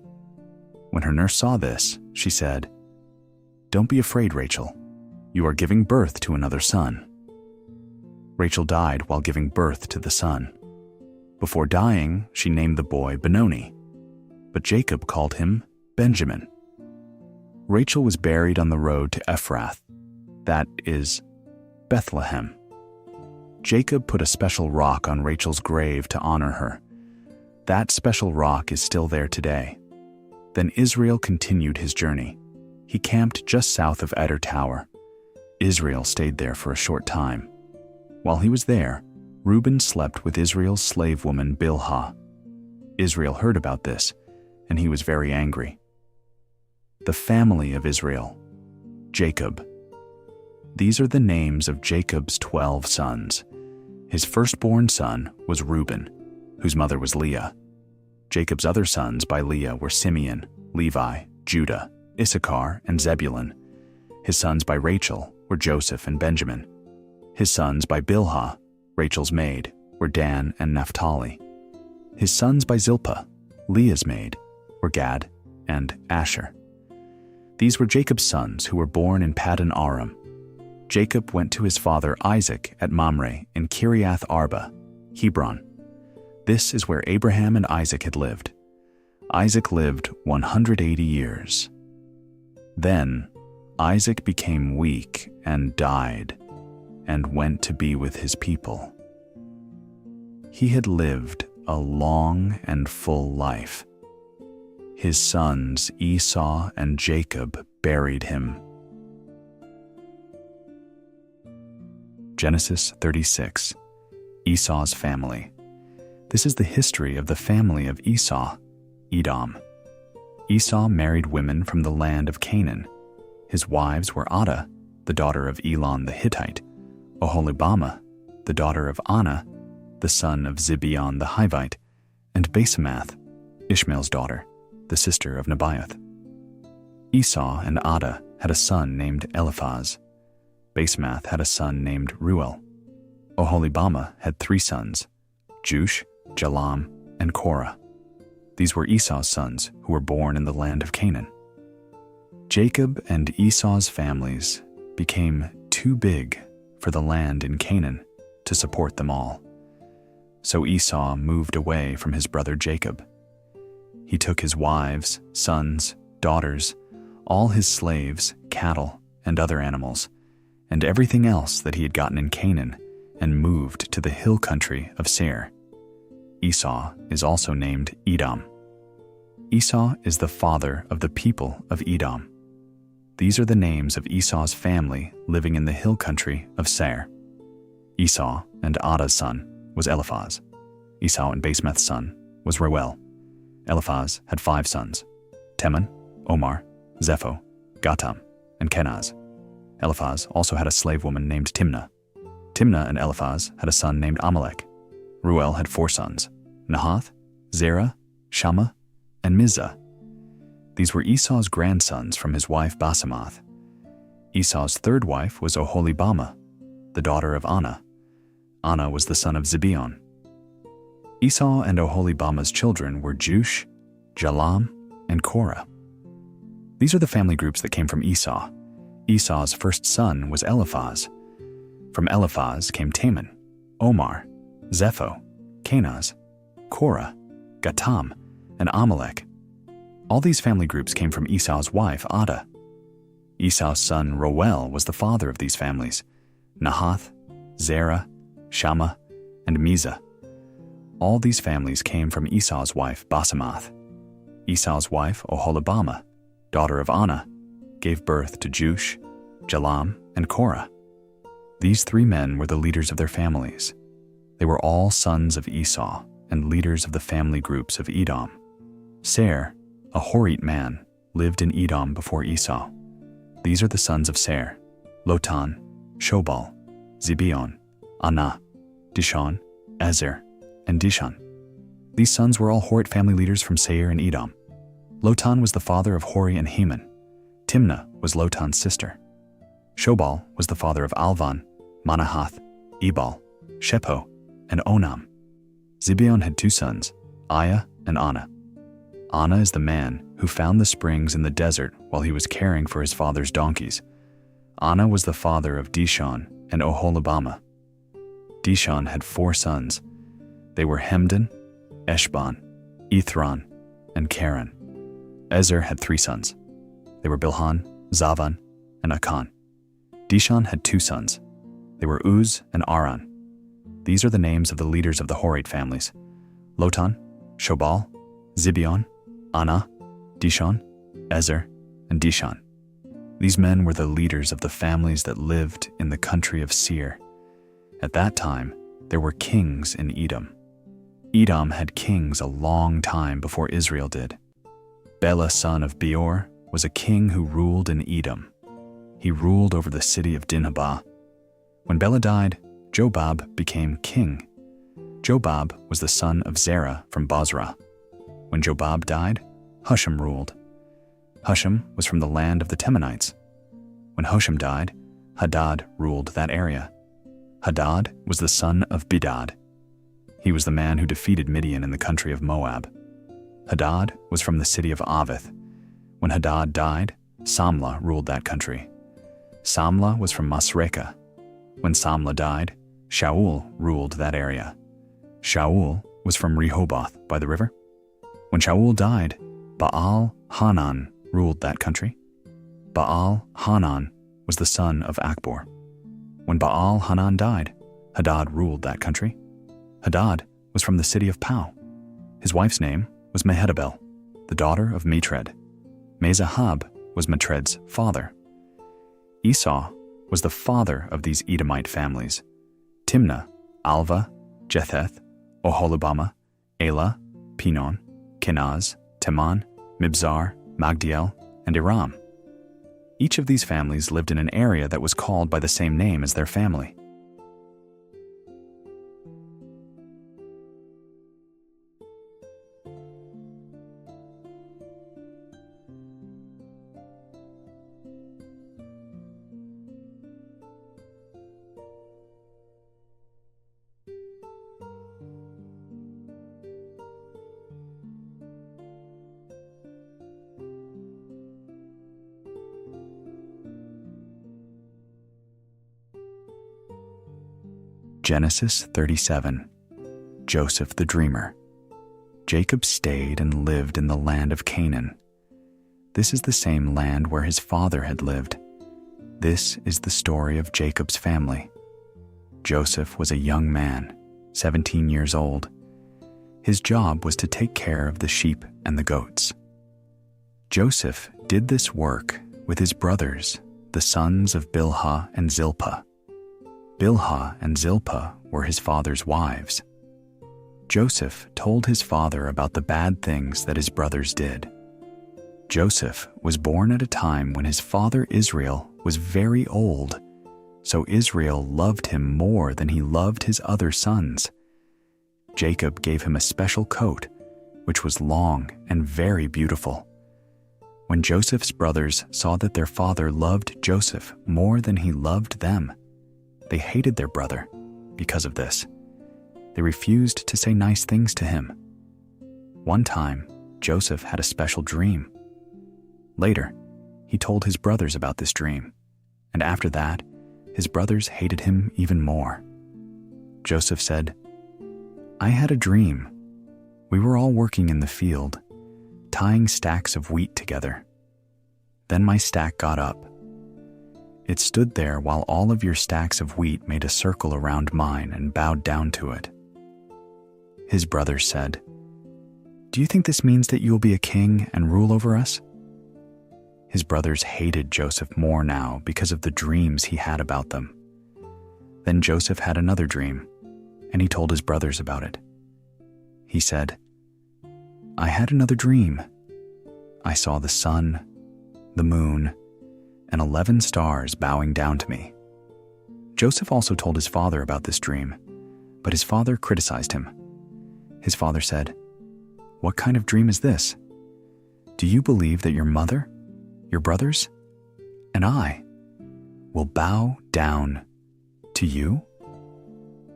When her nurse saw this, she said, "Don't be afraid, Rachel. You are giving birth to another son." Rachel died while giving birth to the son. Before dying, she named the boy Benoni, but Jacob called him Benjamin. Rachel was buried on the road to Ephrath, that is, Bethlehem. Jacob put a special rock on Rachel's grave to honor her. That special rock is still there today. Then Israel continued his journey. He camped just south of Eder Tower. Israel stayed there for a short time. While he was there, Reuben slept with Israel's slave woman Bilhah. Israel heard about this, and he was very angry. The family of Israel. Jacob. These are the names of Jacob's 12 sons. His firstborn son was Reuben, whose mother was Leah. Jacob's other sons by Leah were Simeon, Levi, Judah, Issachar, and Zebulun. His sons by Rachel were Joseph and Benjamin. His sons by Bilhah, Rachel's maid, were Dan and Naphtali. His sons by Zilpah, Leah's maid, were Gad and Asher. These were Jacob's sons who were born in Padan Aram. Jacob went to his father Isaac at Mamre in Kiriath Arba, Hebron. This is where Abraham and Isaac had lived. Isaac lived 180 years. Then Isaac became weak and died, and went to be with his people. He had lived a long and full life. His sons Esau and Jacob buried him. Genesis 36. Esau's family. This is the history of the family of Esau, Edom. Esau married women from the land of Canaan. His wives were Adah, the daughter of Elon the Hittite, Oholibamah, the daughter of Anah, the son of Zibeon the Hivite, and Basemath, Ishmael's daughter, the sister of Nebaioth. Esau and Adah had a son named Eliphaz. Basemath had a son named Reuel. Oholibamah had 3 sons, Jush, Jalam, and Korah. These were Esau's sons who were born in the land of Canaan. Jacob and Esau's families became too big for the land in Canaan to support them all. So Esau moved away from his brother Jacob. He took his wives, sons, daughters, all his slaves, cattle, and other animals, and everything else that he had gotten in Canaan, and moved to the hill country of Seir. Esau is also named Edom. Esau is the father of the people of Edom. These are the names of Esau's family living in the hill country of Seir. Esau and Adah's son was Eliphaz. Esau and Basemath's son was Reuel. Eliphaz had 5 sons, Teman, Omar, Zepho, Gatam, and Kenaz. Eliphaz also had a slave woman named Timnah. Timnah and Eliphaz had a son named Amalek. Reuel had 4 sons, Nahath, Zerah, Shammah, and Mizah. These were Esau's grandsons from his wife Basemath. Esau's 3rd wife was Oholibamah, the daughter of Anah. Anah was the son of Zibeon. Esau and Oholibamah's children were Jush, Jalam, and Korah. These are the family groups that came from Esau. Esau's first son was Eliphaz. From Eliphaz came Teman, Omar, Zepho, Kenaz, Korah, Gatam, and Amalek. All these family groups came from Esau's wife, Adah. Esau's son Reuel was the father of these families, Nahath, Zerah, Shammah, and Mizah. All these families came from Esau's wife, Basemath. Esau's wife, Oholibamah, daughter of Anah, gave birth to Jush, Jalam, and Korah. These 3 men were the leaders of their families. They were all sons of Esau and leaders of the family groups of Edom. Seir, a Horite man, lived in Edom before Esau. These are the sons of Seir: Lotan, Shobal, Zibeon, Anah, Dishon, Ezer, and Dishan. These sons were all Horite family leaders from Seir and Edom. Lotan was the father of Hori and Heman. Timnah was Lotan's sister. Shobal was the father of Alvan, Manahath, Ebal, Shepho, and Onam. Zibeon had 2 sons, Aya and Anah. Anah is the man who found the springs in the desert while he was caring for his father's donkeys. Anah was the father of Dishon and Oholibamah. Dishon had 4 sons. They were Hemdan, Eshban, Ithran, and Karen. Ezer had 3 sons. They were Bilhan, Zavan, and Akan. Dishon had 2 sons. They were Uz and Aran. These are the names of the leaders of the Horite families: Lotan, Shobal, Zibeon, Anah, Dishon, Ezer, and Dishan. These men were the leaders of the families that lived in the country of Seir. At that time, there were kings in Edom. Edom had kings a long time before Israel did. Bela, son of Beor, was a king who ruled in Edom. He ruled over the city of Dinhabah. When Bela died, Jobab became king. Jobab was the son of Zerah from Bozrah. When Jobab died, Husham ruled. Husham was from the land of the Temanites. When Husham died, Hadad ruled that area. Hadad was the son of Bedad. He was the man who defeated Midian in the country of Moab. Hadad was from the city of Avith. When Hadad died, Samlah ruled that country. Samlah was from Masrekah. When Samlah died, Shaul ruled that area. Shaul was from Rehoboth by the river. When Shaul died, Baal Hanan ruled that country. Baal Hanan was the son of Akbor. When Baal Hanan died, Hadad ruled that country. Hadad was from the city of Pau. His wife's name was Mehetabel, the daughter of Matred. Mezahab was Matred's father. Esau was the father of these Edomite families: Timnah, Alva, Jetheth, Oholibamah, Elah, Pinon, Kenaz, Teman, Mibzar, Magdiel, and Iram. Each of these families lived in an area that was called by the same name as their family. Genesis 37. Joseph the Dreamer. Jacob stayed and lived in the land of Canaan. This is the same land where his father had lived. This is the story of Jacob's family. Joseph was a young man, 17 years old. His job was to take care of the sheep and the goats. Joseph did this work with his brothers, the sons of Bilhah and Zilpah. Bilhah and Zilpah were his father's wives. Joseph told his father about the bad things that his brothers did. Joseph was born at a time when his father Israel was very old, so Israel loved him more than he loved his other sons. Jacob gave him a special coat, which was long and very beautiful. When Joseph's brothers saw that their father loved Joseph more than he loved them, they hated their brother because of this. They refused to say nice things to him. One time, Joseph had a special dream. Later, he told his brothers about this dream, and after that, his brothers hated him even more. Joseph said, "I had a dream. We were all working in the field, tying stacks of wheat together. Then my stack got up. It stood there while all of your stacks of wheat made a circle around mine and bowed down to it." His brothers said, "Do you think this means that you will be a king and rule over us?" His brothers hated Joseph more now because of the dreams he had about them. Then Joseph had another dream, and he told his brothers about it. He said, "I had another dream. I saw the sun, the moon, and 11 stars bowing down to me." Joseph also told his father about this dream, but his father criticized him. His father said, "What kind of dream is this? Do you believe that your mother, your brothers, and I will bow down to you?"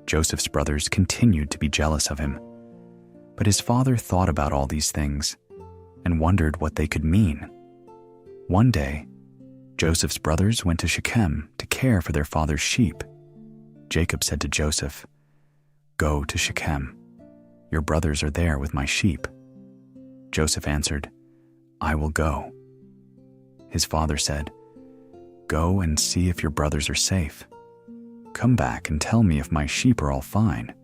Joseph's brothers continued to be jealous of him, but his father thought about all these things and wondered what they could mean. One day, Joseph's brothers went to Shechem to care for their father's sheep. Jacob said to Joseph, "Go to Shechem. Your brothers are there with my sheep." Joseph answered, "I will go." His father said, "Go and see if your brothers are safe. Come back and tell me if my sheep are all fine."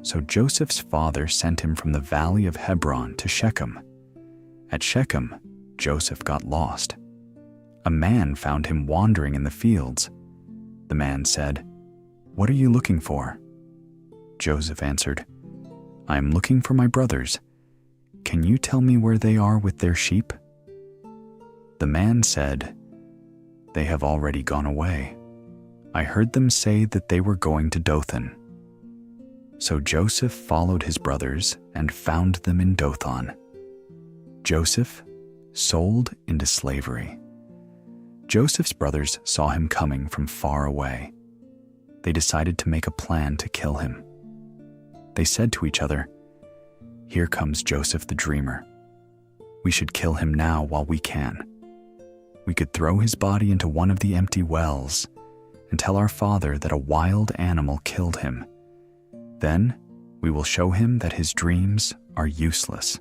So Joseph's father sent him from the valley of Hebron to Shechem. At Shechem, Joseph got lost. A man found him wandering in the fields. The man said, "What are you looking for?" Joseph answered, "I am looking for my brothers. Can you tell me where they are with their sheep?" The man said, "They have already gone away. I heard them say that they were going to Dothan." So Joseph followed his brothers and found them in Dothan. Joseph sold into slavery. Joseph's brothers saw him coming from far away. They decided to make a plan to kill him. They said to each other, "Here comes Joseph the dreamer. We should kill him now while we can. We could throw his body into one of the empty wells and tell our father that a wild animal killed him. Then we will show him that his dreams are useless."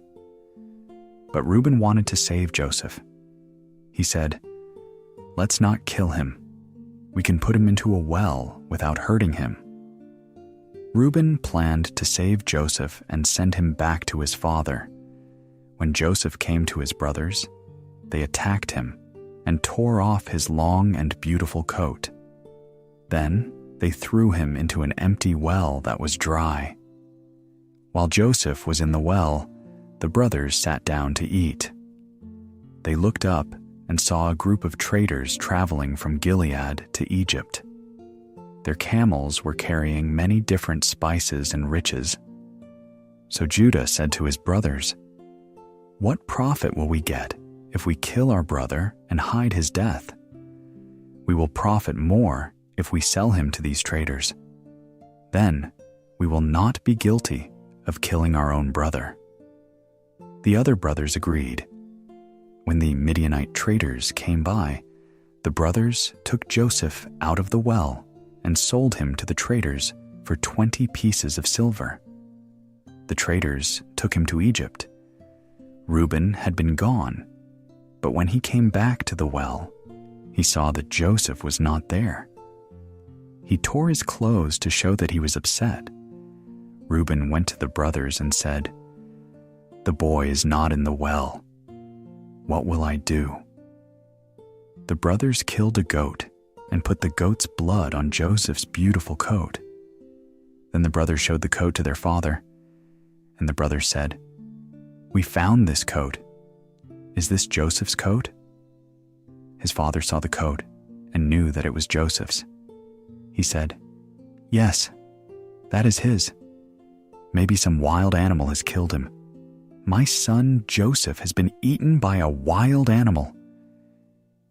But Reuben wanted to save Joseph. He said, "Let's not kill him. We can put him into a well without hurting him." Reuben planned to save Joseph and send him back to his father. When Joseph came to his brothers, they attacked him and tore off his long and beautiful coat. Then they threw him into an empty well that was dry. While Joseph was in the well, the brothers sat down to eat. They looked up and saw a group of traders traveling from Gilead to Egypt. Their camels were carrying many different spices and riches. So Judah said to his brothers, "What profit will we get if we kill our brother and hide his death? We will profit more if we sell him to these traders. Then we will not be guilty of killing our own brother." The other brothers agreed. When the Midianite traders came by, the brothers took Joseph out of the well and sold him to the traders for 20 pieces of silver. The traders took him to Egypt. Reuben had been gone, but when he came back to the well, he saw that Joseph was not there. He tore his clothes to show that he was upset. Reuben went to the brothers and said, "The boy is not in the well. What will I do?" The brothers killed a goat and put the goat's blood on Joseph's beautiful coat. Then the brothers showed the coat to their father, and the brothers said, "We found this coat. Is this Joseph's coat?" His father saw the coat and knew that it was Joseph's. He said, "Yes, that is his. Maybe some wild animal has killed him. My son Joseph has been eaten by a wild animal."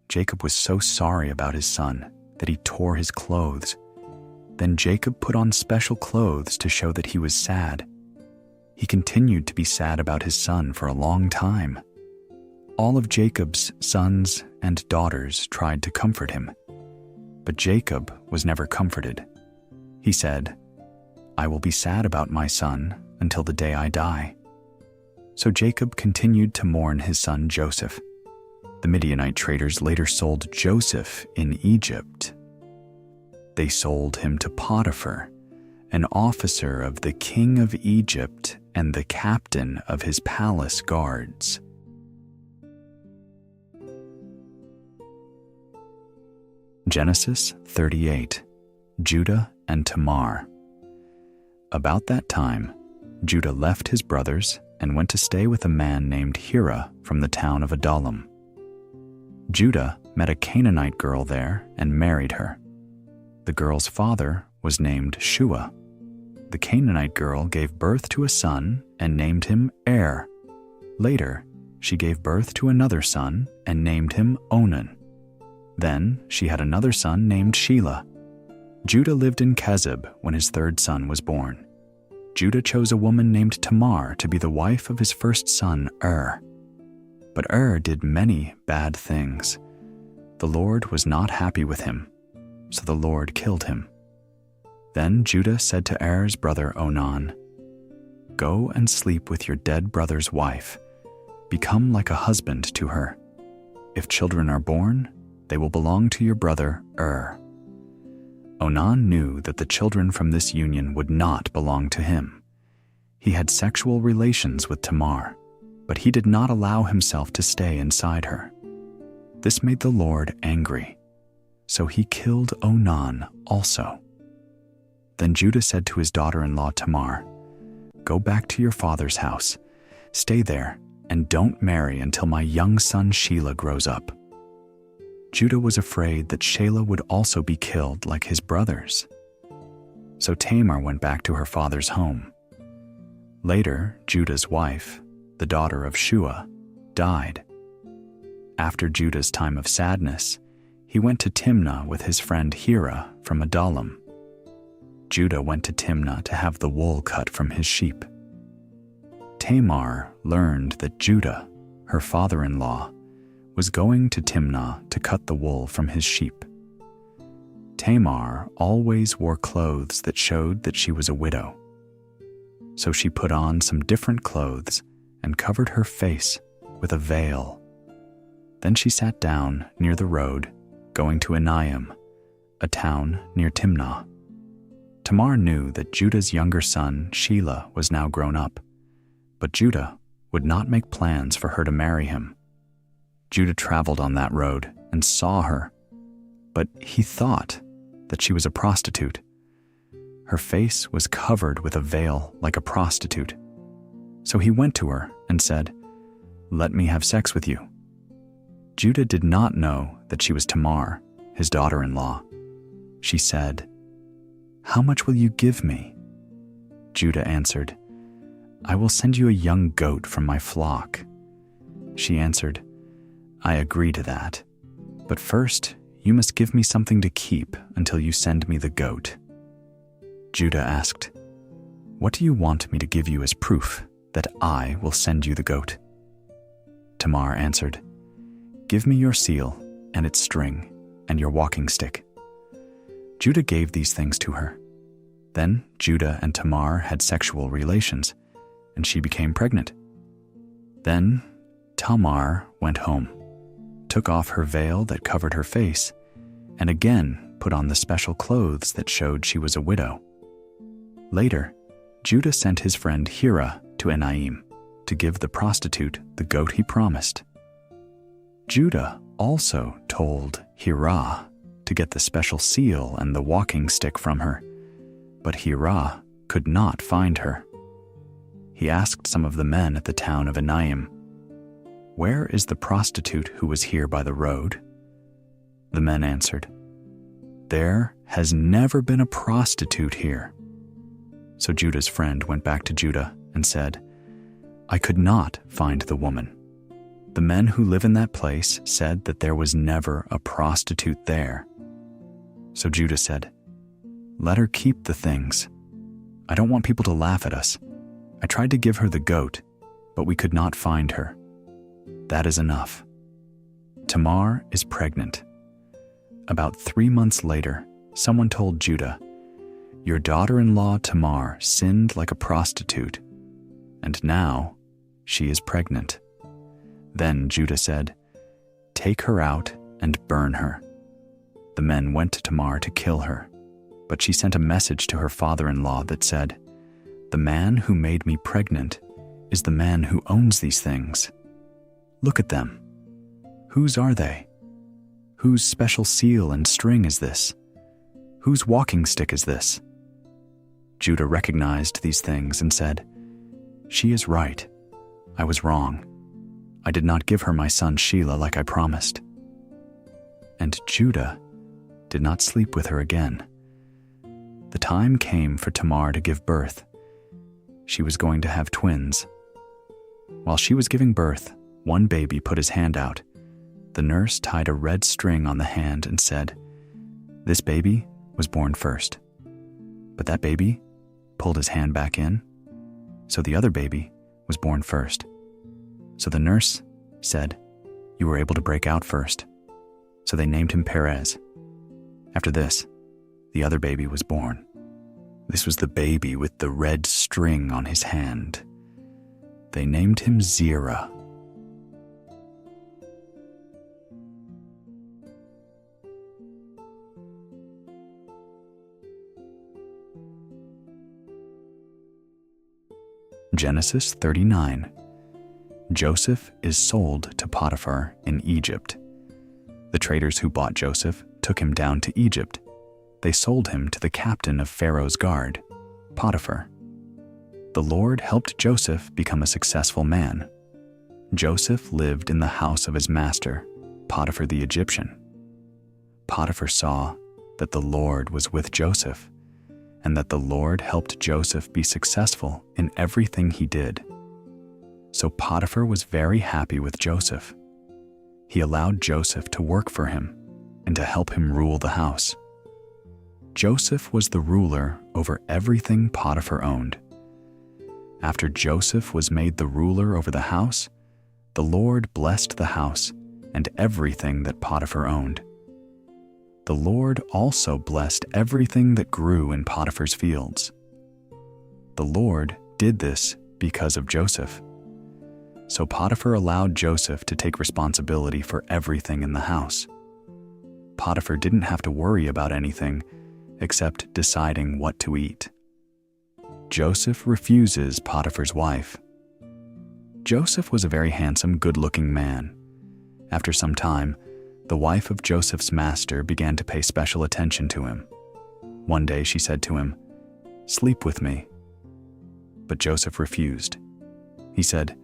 Jacob was so sorry about his son that he tore his clothes. Then Jacob put on special clothes to show that he was sad. He continued to be sad about his son for a long time. All of Jacob's sons and daughters tried to comfort him, but Jacob was never comforted. He said, "I will be sad about my son until the day I die." So Jacob continued to mourn his son Joseph. The Midianite traders later sold Joseph in Egypt. They sold him to Potiphar, an officer of the king of Egypt and the captain of his palace guards. Genesis 38, Judah and Tamar. About that time, Judah left his brothers and went to stay with a man named Hira from the town of Adullam. Judah met a Canaanite girl there and married her. The girl's father was named Shua. The Canaanite girl gave birth to a son and named him Er. Later, she gave birth to another son and named him Onan. Then she had another son named Shelah. Judah lived in Kezib when his third son was born. Judah chose a woman named Tamar to be the wife of his first son, But did many bad things. The Lord was not happy with him, so the Lord killed him. Then Judah said to Er's brother Onan, "Go and sleep with your dead brother's wife. Become like a husband to her. If children are born, they will belong to your brother Onan knew that the children from this union would not belong to him. He had sexual relations with Tamar, but he did not allow himself to stay inside her. This made the Lord angry, so he killed Onan also. Then Judah said to his daughter-in-law Tamar, "Go back to your father's house. Stay there and don't marry until my young son Shelah grows up." Judah was afraid that Shelah would also be killed like his brothers. So Tamar went back to her father's home. Later, Judah's wife, the daughter of Shua, died. After Judah's time of sadness, he went to Timnah with his friend Hira from Adullam. Judah went to Timnah to have the wool cut from his sheep. Tamar learned that Judah, her father-in-law, was going to Timnah to cut the wool from his sheep. Tamar always wore clothes that showed that she was a widow. So she put on some different clothes and covered her face with a veil. Then she sat down near the road, going to Enaim, a town near Timnah. Tamar knew that Judah's younger son, Shelah, was now grown up, but Judah would not make plans for her to marry him. Judah traveled on that road and saw her, but he thought that she was a prostitute. Her face was covered with a veil like a prostitute. So he went to her and said, "Let me have sex with you." Judah did not know that she was Tamar, his daughter-in-law. She said, "How much will you give me?" Judah answered, "I will send you a young goat from my flock." She answered, "I agree to that, but first you must give me something to keep until you send me the goat." Judah asked, "What do you want me to give you as proof that I will send you the goat?" Tamar answered, "Give me your seal and its string and your walking stick." Judah gave these things to her. Then Judah and Tamar had sexual relations, and she became pregnant. Then Tamar went home, took off her veil that covered her face, and again put on the special clothes that showed she was a widow. Later, Judah sent his friend Hira to Enaim to give the prostitute the goat he promised. Judah also told Hira to get the special seal and the walking stick from her, but Hira could not find her. He asked some of the men at the town of Enaim, "Where is the prostitute who was here by the road?" The men answered, "There has never been a prostitute here." So Judah's friend went back to Judah and said, "I could not find the woman. The men who live in that place said that there was never a prostitute there." So Judah said, "Let her keep the things. I don't want people to laugh at us. I tried to give her the goat, but we could not find her. That is enough. Tamar is pregnant." About 3 months later, someone told Judah, "Your daughter-in-law Tamar sinned like a prostitute, and now she is pregnant." Then Judah said, "Take her out and burn her." The men went to Tamar to kill her, but she sent a message to her father-in-law that said, "The man who made me pregnant is the man who owns these things. Look at them. Whose are they? Whose special seal and string is this? Whose walking stick is this?" Judah recognized these things and said, "She is right. I was wrong. I did not give her my son Shelah like I promised." And Judah did not sleep with her again. The time came for Tamar to give birth. She was going to have twins. While she was giving birth, one baby put his hand out. The nurse tied a red string on the hand and said, "This baby was born first." But that baby pulled his hand back in, so the other baby was born first. So the nurse said, "You were able to break out first." So they named him Perez. After this, the other baby was born. This was the baby with the red string on his hand. They named him Zerah. Genesis 39. Joseph is sold to Potiphar in Egypt. The traders who bought Joseph took him down to Egypt. They sold him to the captain of Pharaoh's guard, Potiphar. The Lord helped Joseph become a successful man. Joseph lived in the house of his master, Potiphar the Egyptian. Potiphar saw that the Lord was with Joseph, and that the Lord helped Joseph be successful in everything he did. So Potiphar was very happy with Joseph. He allowed Joseph to work for him and to help him rule the house. Joseph was the ruler over everything Potiphar owned. After Joseph was made the ruler over the house, the Lord blessed the house and everything that Potiphar owned. The Lord also blessed everything that grew in Potiphar's fields. The Lord did this because of Joseph. So Potiphar allowed Joseph to take responsibility for everything in the house. Potiphar didn't have to worry about anything except deciding what to eat. Joseph refuses Potiphar's wife. Joseph was a very handsome, good-looking man. After some time, The wife of Joseph's master began to pay special attention to him. One day she said to him, "Sleep with me." But Joseph refused. He said,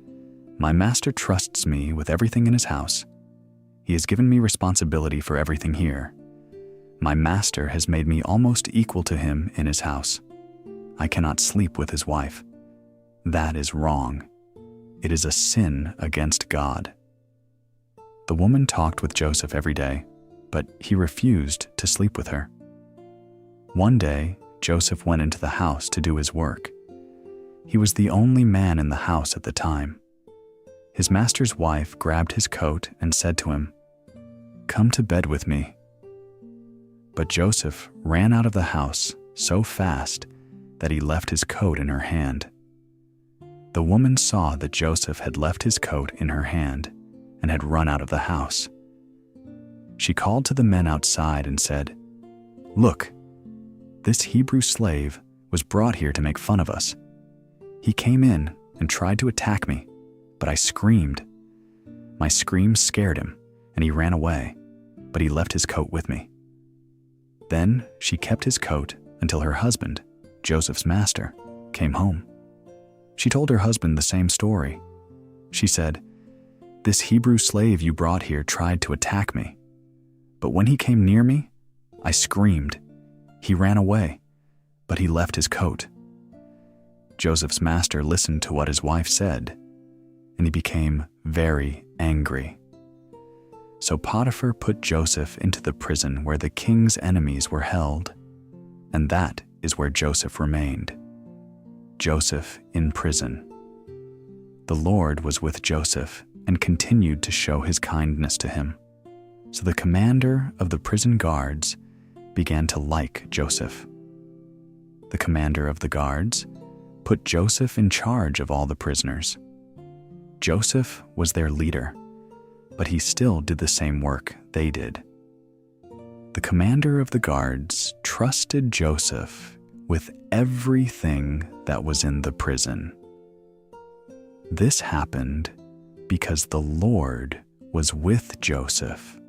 "My master trusts me with everything in his house. He has given me responsibility for everything here. My master has made me almost equal to him in his house. I cannot sleep with his wife. That is wrong. It is a sin against God." The woman talked with Joseph every day, but he refused to sleep with her. One day, Joseph went into the house to do his work. He was the only man in the house at the time. His master's wife grabbed his coat and said to him, "Come to bed with me." But Joseph ran out of the house so fast that he left his coat in her hand. The woman saw that Joseph had left his coat in her hand and had run out of the house. She called to the men outside and said, "Look, this Hebrew slave was brought here to make fun of us. He came in and tried to attack me, but I screamed. My scream scared him, and he ran away, but he left his coat with me." Then she kept his coat until her husband, Joseph's master, came home. She told her husband the same story. She said, "This Hebrew slave you brought here tried to attack me, but when he came near me, I screamed. He ran away, but he left his coat." Joseph's master listened to what his wife said, and he became very angry. So Potiphar put Joseph into the prison where the king's enemies were held, and that is where Joseph remained. Joseph in prison. The Lord was with Joseph and continued to show his kindness to him. So the commander of the prison guards began to like Joseph. The commander of the guards put Joseph in charge of all the prisoners. Joseph was their leader, but he still did the same work they did. The commander of the guards trusted Joseph with everything that was in the prison. This happened because the Lord was with Joseph.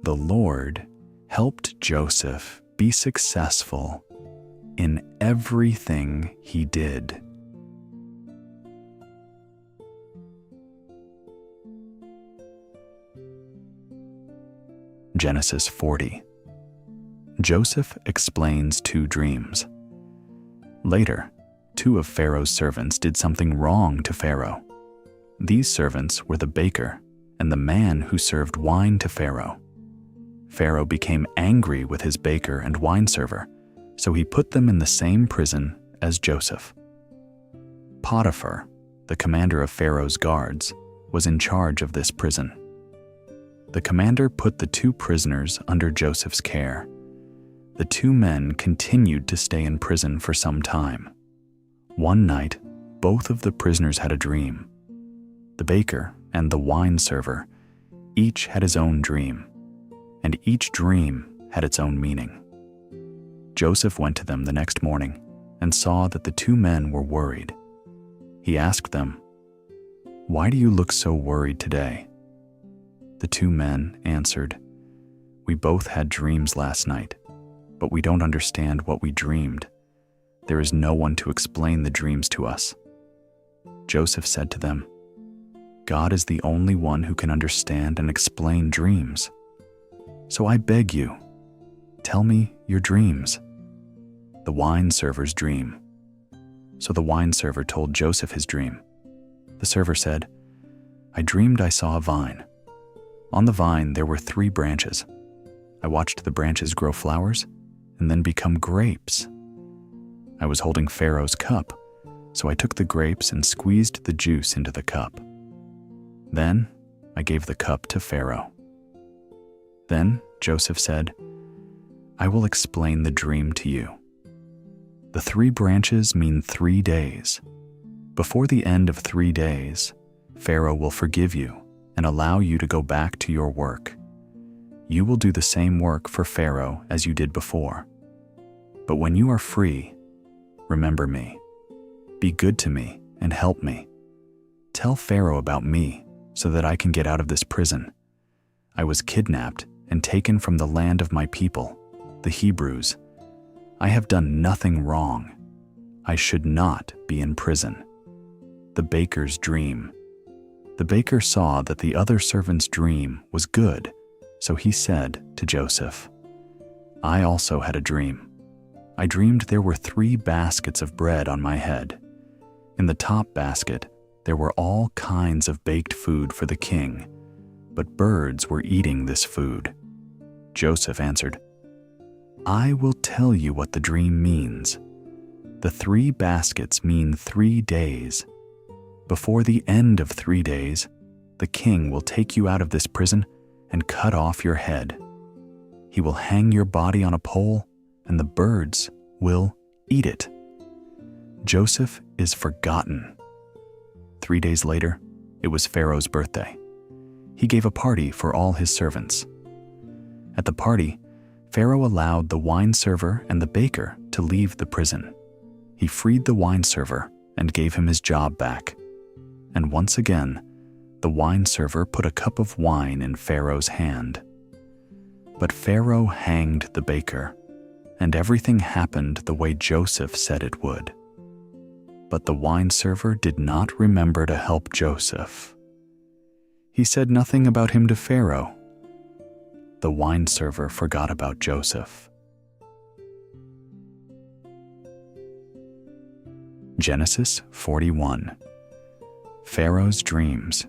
The Lord helped Joseph be successful in everything he did. Genesis 40. Joseph explains 2 dreams. Later, 2 of Pharaoh's servants did something wrong to Pharaoh. These servants were the baker and the man who served wine to Pharaoh. Pharaoh became angry with his baker and wine server, so he put them in the same prison as Joseph. Potiphar, the commander of Pharaoh's guards, was in charge of this prison. The commander put the 2 prisoners under Joseph's care. The 2 men continued to stay in prison for some time. One night, both of the prisoners had a dream. The baker and the wine server each had his own dream, and each dream had its own meaning. Joseph went to them the next morning and saw that the 2 men were worried. He asked them, "Why do you look so worried today?" The 2 men answered, "We both had dreams last night, but we don't understand what we dreamed. There is no one to explain the dreams to us." Joseph said to them, "God is the only one who can understand and explain dreams. So I beg you, tell me your dreams." The wine server's dream. So the wine server told Joseph his dream. The server said, "I dreamed I saw a vine. On the vine there were 3 branches. I watched the branches grow flowers and then become grapes. I was holding Pharaoh's cup, so I took the grapes and squeezed the juice into the cup. Then I gave the cup to Pharaoh." Then Joseph said, "I will explain the dream to you. The 3 branches mean 3 days. Before the end of 3 days, Pharaoh will forgive you and allow you to go back to your work. You will do the same work for Pharaoh as you did before. But when you are free, remember me. Be good to me and help me. Tell Pharaoh about me so that I can get out of this prison. I was kidnapped and taken from the land of my people, the Hebrews. I have done nothing wrong. I should not be in prison. The baker's dream. The baker saw that the other servant's dream was good, so he said to Joseph, I also had a dream. I dreamed there were 3 baskets of bread on my head. In the top basket, there were all kinds of baked food for the king, but birds were eating this food. Joseph answered, I will tell you what the dream means. The 3 baskets mean 3 days. Before the end of 3 days, the king will take you out of this prison and cut off your head. He will hang your body on a pole, and the birds will eat it. Joseph is forgotten. 3 days later, it was Pharaoh's birthday. He gave a party for all his servants. At the party, Pharaoh allowed the wine server and the baker to leave the prison. He freed the wine server and gave him his job back. And once again, the wine server put a cup of wine in Pharaoh's hand. But Pharaoh hanged the baker, and everything happened the way Joseph said it would. But the wine server did not remember to help Joseph. He said nothing about him to Pharaoh. The wine server forgot about Joseph. Genesis 41. Pharaoh's dreams.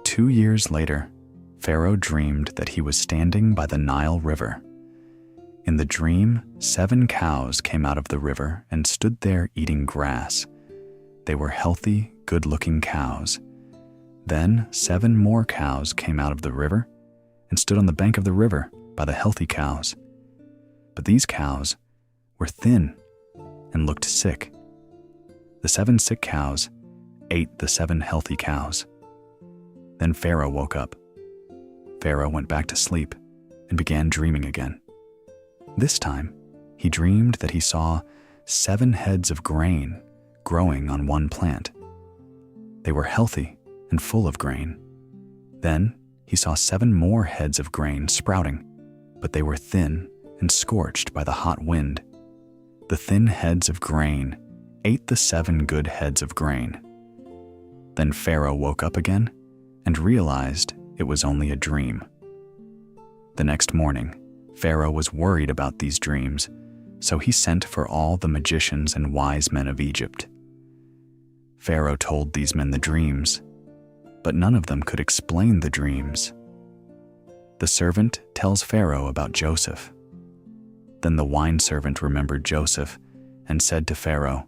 2 years later, Pharaoh dreamed that he was standing by the Nile River. In the dream, 7 cows came out of the river and stood there eating grass. They were healthy, good-looking cows. Then 7 more cows came out of the river and stood on the bank of the river by the healthy cows. But these cows were thin and looked sick. The 7 sick cows ate the 7 healthy cows. Then Pharaoh woke up. Pharaoh went back to sleep and began dreaming again. This time, he dreamed that he saw 7 heads of grain growing on one plant. They were healthy and full of grain. Then he saw 7 more heads of grain sprouting, but they were thin and scorched by the hot wind. The thin heads of grain ate the 7 good heads of grain. Then Pharaoh woke up again and realized it was only a dream. The next morning, Pharaoh was worried about these dreams, so he sent for all the magicians and wise men of Egypt. Pharaoh told these men the dreams, but none of them could explain the dreams. The servant tells Pharaoh about Joseph. Then the wine servant remembered Joseph and said to Pharaoh,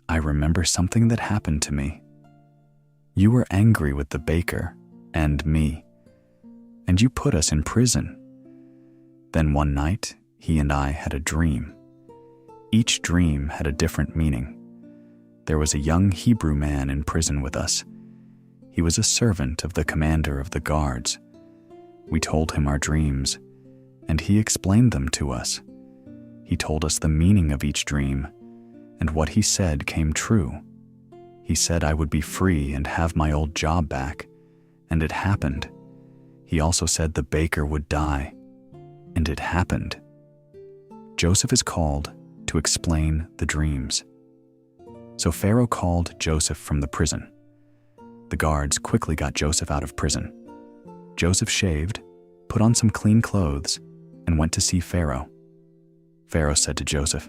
I remember something that happened to me. You were angry with the baker and me, and you put us in prison. Then one night, he and I had a dream. Each dream had a different meaning. There was a young Hebrew man in prison with us. He was a servant of the commander of the guards. We told him our dreams, and he explained them to us. He told us the meaning of each dream, and what he said came true. He said I would be free and have my old job back, and it happened. He also said the baker would die, and it happened. Joseph is called to explain the dreams. So Pharaoh called Joseph from the prison. The guards quickly got Joseph out of prison. Joseph shaved, put on some clean clothes, and went to see Pharaoh. Pharaoh said to Joseph,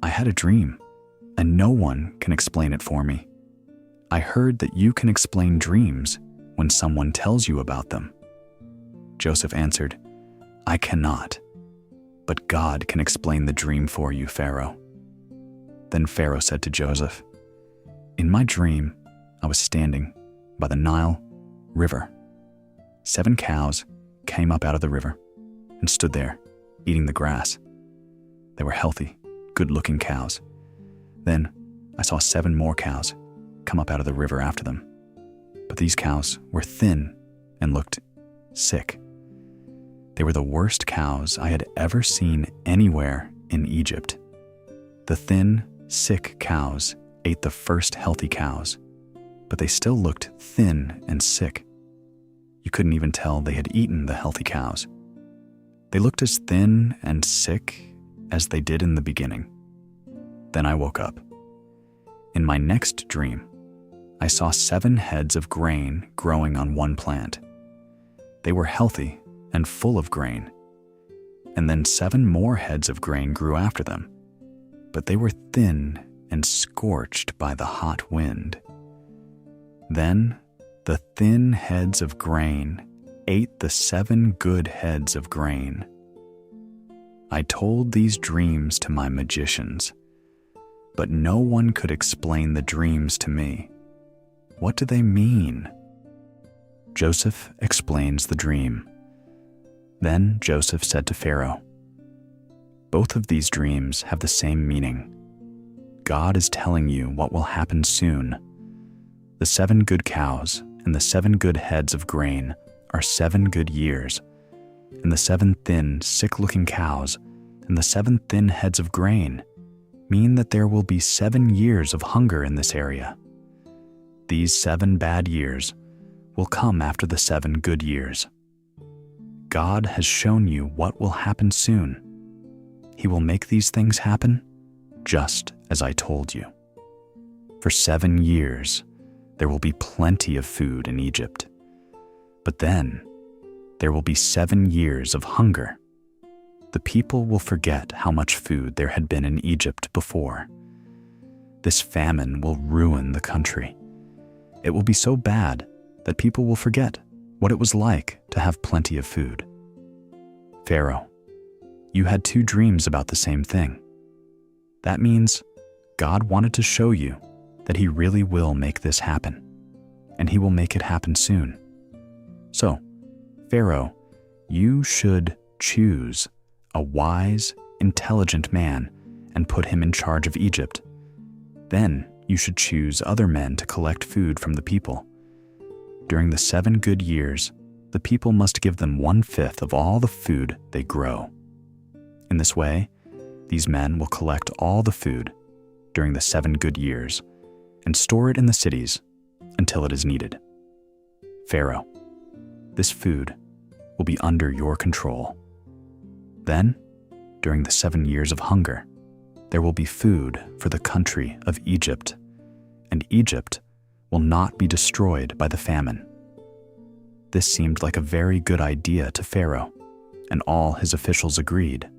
I had a dream, and no one can explain it for me. I heard that you can explain dreams when someone tells you about them. Joseph answered, I cannot, but God can explain the dream for you, Pharaoh. Then Pharaoh said to Joseph, In my dream, I was standing by the Nile River. 7 cows came up out of the river and stood there, eating the grass. They were healthy, good-looking cows. Then I saw 7 more cows come up out of the river after them. But these cows were thin and looked sick. They were the worst cows I had ever seen anywhere in Egypt. The thin, sick cows ate the first healthy cows, but they still looked thin and sick. You couldn't even tell they had eaten the healthy cows. They looked as thin and sick as they did in the beginning. Then I woke up. In my next dream, I saw 7 heads of grain growing on one plant. They were healthy and full of grain. And then 7 more heads of grain grew after them, but they were thin and scorched by the hot wind. Then the thin heads of grain ate the 7 good heads of grain. I told these dreams to my magicians, but no one could explain the dreams to me. What do they mean? Joseph explains the dream. Then Joseph said to Pharaoh, "Both of these dreams have the same meaning. God is telling you what will happen soon. The 7 good cows and the 7 good heads of grain are 7 good years, and the 7 thin, sick-looking cows and the 7 thin heads of grain mean that there will be 7 years of hunger in this area. These 7 bad years will come after the 7 good years. God has shown you what will happen soon. He will make these things happen just as I told you. For 7 years, there will be plenty of food in Egypt. But then, there will be 7 years of hunger. The people will forget how much food there had been in Egypt before. This famine will ruin the country. It will be so bad that people will forget what it was like to have plenty of food. Pharaoh, you had 2 dreams about the same thing. That means God wanted to show you that He really will make this happen, and He will make it happen soon. So, Pharaoh, you should choose a wise, intelligent man and put him in charge of Egypt. Then you should choose other men to collect food from the people. During the 7 good years, the people must give them 1/5 of all the food they grow. In this way, these men will collect all the food during the 7 good years and store it in the cities until it is needed. Pharaoh, this food will be under your control. Then, during the 7 years of hunger, there will be food for the country of Egypt, and Egypt will not be destroyed by the famine. This seemed like a very good idea to Pharaoh, and all his officials agreed.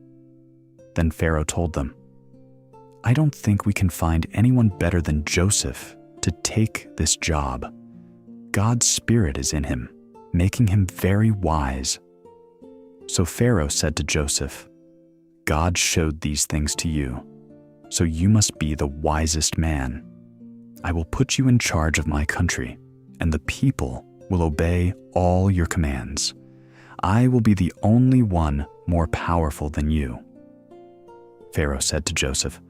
Then Pharaoh told them, "I don't think we can find anyone better than Joseph to take this job. God's Spirit is in him, making him very wise." So Pharaoh said to Joseph, "God showed these things to you, so you must be the wisest man. I will put you in charge of my country, and the people will obey all your commands. I will be the only one more powerful than you." Pharaoh said to Joseph,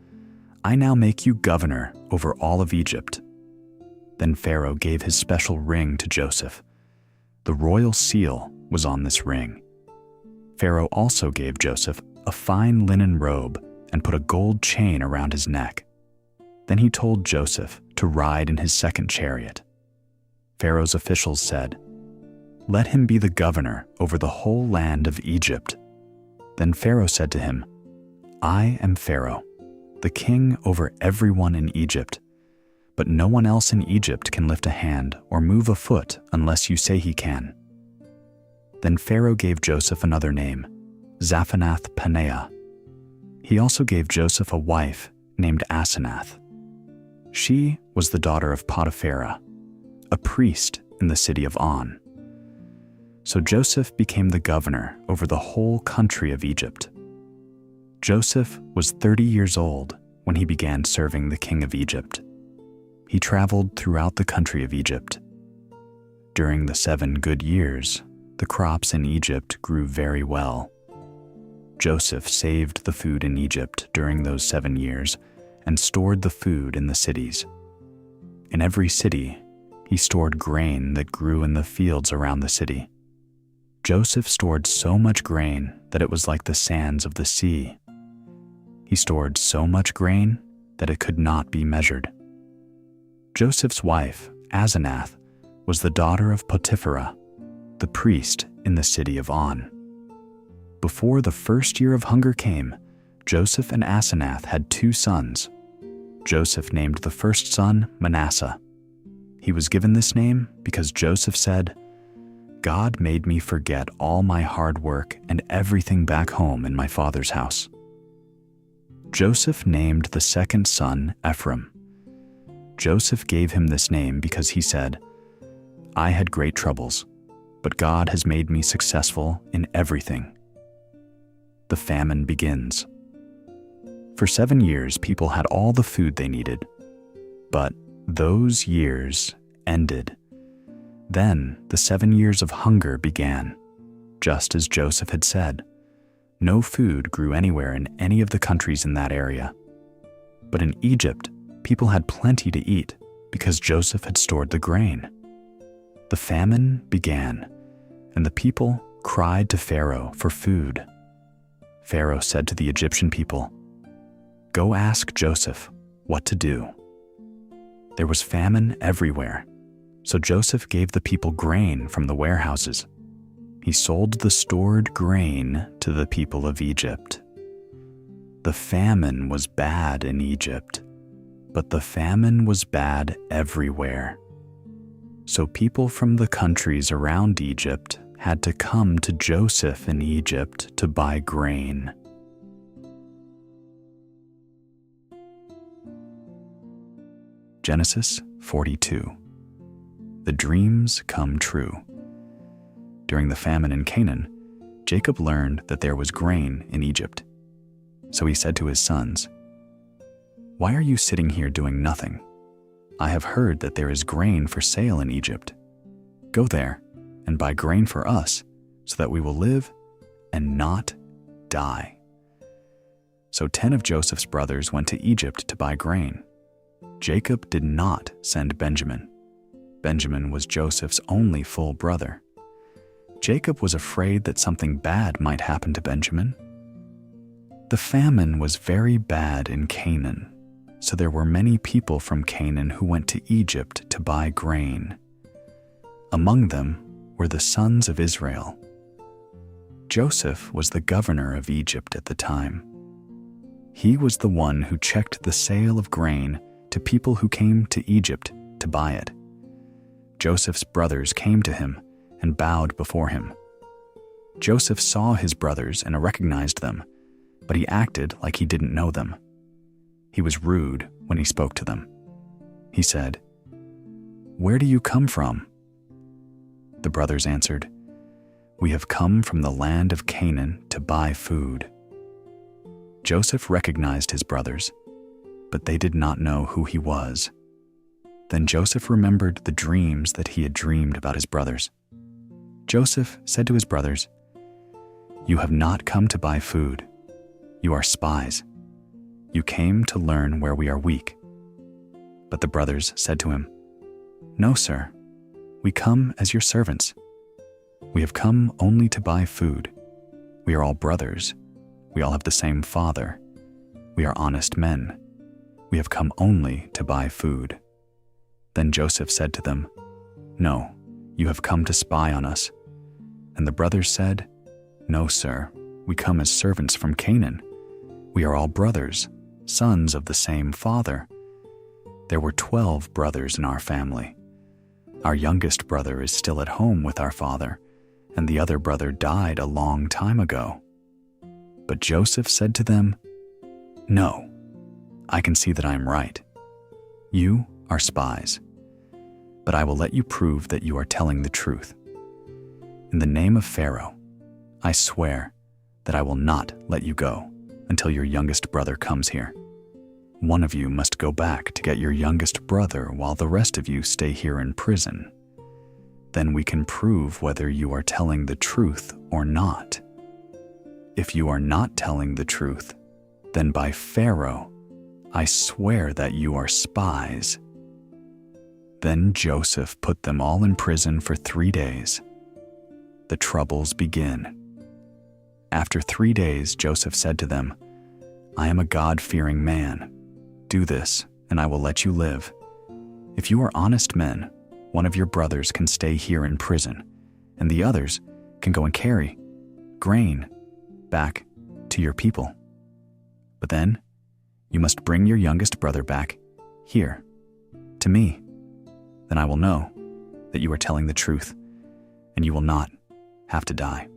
"I now make you governor over all of Egypt." Then Pharaoh gave his special ring to Joseph. The royal seal was on this ring. Pharaoh also gave Joseph a fine linen robe and put a gold chain around his neck. Then he told Joseph to ride in his 2nd chariot. Pharaoh's officials said, "Let him be the governor over the whole land of Egypt." Then Pharaoh said to him, "I am Pharaoh, the king over everyone in Egypt. But no one else in Egypt can lift a hand or move a foot unless you say he can." Then Pharaoh gave Joseph another name, Zaphanath-Paneah. He also gave Joseph a wife named Asenath. She was the daughter of Potipharah, a priest in the city of On. So Joseph became the governor over the whole country of Egypt. Joseph was 30 years old when he began serving the king of Egypt. He traveled throughout the country of Egypt. During the 7 good years, the crops in Egypt grew very well. Joseph saved the food in Egypt during those 7 years and stored the food in the cities. In every city, he stored grain that grew in the fields around the city. Joseph stored so much grain that it was like the sands of the sea. He stored so much grain that it could not be measured. Joseph's wife, Asenath, was the daughter of Potipharah, the priest in the city of On. Before the first year of hunger came, Joseph and Asenath had 2 sons. Joseph named the first son Manasseh. He was given this name because Joseph said, "God made me forget all my hard work and everything back home in my father's house." Joseph named the second son Ephraim. Joseph gave him this name because he said, "I had great troubles, but God has made me successful in everything." The famine begins. For 7 years, people had all the food they needed, but those years ended. Then the 7 years of hunger began, just as Joseph had said. No food grew anywhere in any of the countries in that area. But in Egypt, people had plenty to eat because Joseph had stored the grain. The famine began, and the people cried to Pharaoh for food. Pharaoh said to the Egyptian people, "Go ask Joseph what to do." There was famine everywhere, so Joseph gave the people grain from the warehouses. He sold the stored grain to the people of Egypt. The famine was bad in Egypt, but the famine was bad everywhere. So people from the countries around Egypt had to come to Joseph in Egypt to buy grain. Genesis 42. The dreams come true. During the famine in Canaan, Jacob learned that there was grain in Egypt. So he said to his sons, "Why are you sitting here doing nothing? I have heard that there is grain for sale in Egypt. Go there and buy grain for us so that we will live and not die." So 10 of Joseph's brothers went to Egypt to buy grain. Jacob did not send Benjamin. Benjamin was Joseph's only full brother. Jacob was afraid that something bad might happen to Benjamin. The famine was very bad in Canaan, so there were many people from Canaan who went to Egypt to buy grain. Among them were the sons of Israel. Joseph was the governor of Egypt at the time. He was the one who checked the sale of grain to people who came to Egypt to buy it. Joseph's brothers came to him and bowed before him. Joseph saw his brothers and recognized them, but he acted like he didn't know them. He was rude when he spoke to them. He said, "Where do you come from?" The brothers answered, "We have come from the land of Canaan to buy food." Joseph recognized his brothers, but they did not know who he was. Then Joseph remembered the dreams that he had dreamed about his brothers. Joseph said to his brothers, "You have not come to buy food. You are spies. You came to learn where we are weak." But the brothers said to him, "No, sir. We come as your servants. We have come only to buy food. We are all brothers. We all have the same father. We are honest men. We have come only to buy food." Then Joseph said to them, "No, you have come to spy on us." And the brothers said, "No, sir, we come as servants from Canaan. We are all brothers, sons of the same father. There were 12 brothers in our family. Our youngest brother is still at home with our father, and the other brother died a long time ago." But Joseph said to them, "No, I can see that I am right. You are spies, but I will let you prove that you are telling the truth. In the name of Pharaoh, I swear that I will not let you go until your youngest brother comes here. One of you must go back to get your youngest brother while the rest of you stay here in prison. Then we can prove whether you are telling the truth or not. If you are not telling the truth, then by Pharaoh, I swear that you are spies." Then Joseph put them all in prison for 3 days. The troubles begin. After 3 days, Joseph said to them, "I am a God-fearing man. Do this, and I will let you live. If you are honest men, one of your brothers can stay here in prison, and the others can go and carry grain back to your people. But then you must bring your youngest brother back here to me. Then I will know that you are telling the truth, and you will not have to die."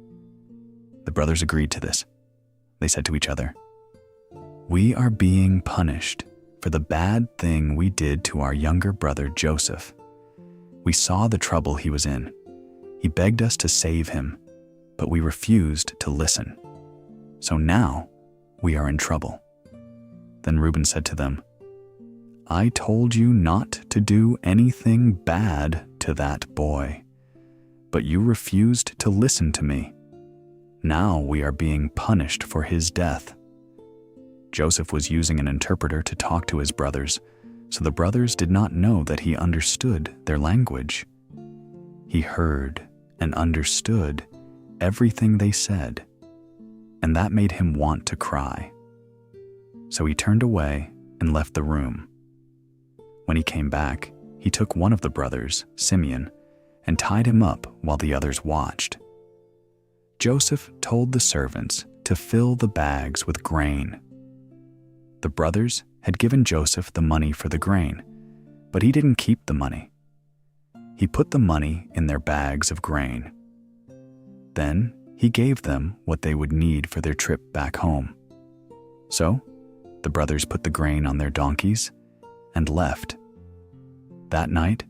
The brothers agreed to this. They said to each other, "We are being punished for the bad thing we did to our younger brother Joseph. We saw the trouble he was in. He begged us to save him, but we refused to listen. So now we are in trouble." Then Reuben said to them, "I told you not to do anything bad to that boy, but you refused to listen to me. Now we are being punished for his death." Joseph was using an interpreter to talk to his brothers, so the brothers did not know that he understood their language. He heard and understood everything they said, and that made him want to cry. So he turned away and left the room. When he came back, he took one of the brothers, Simeon, and tied him up while the others watched. Joseph told the servants to fill the bags with grain. The brothers had given Joseph the money for the grain, but he didn't keep the money. He put the money in their bags of grain. Then he gave them what they would need for their trip back home. So the brothers put the grain on their donkeys and left. That night,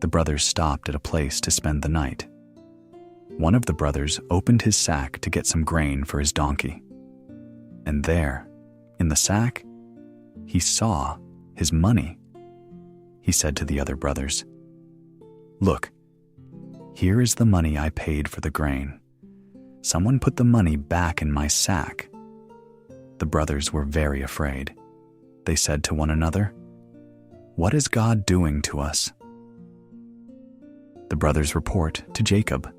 the brothers stopped at a place to spend the night. One of the brothers opened his sack to get some grain for his donkey. And there, in the sack, he saw his money. He said to the other brothers, "Look, here is the money I paid for the grain. Someone put the money back in my sack." The brothers were very afraid. They said to one another, "What is God doing to us?" The brothers report to Jacob.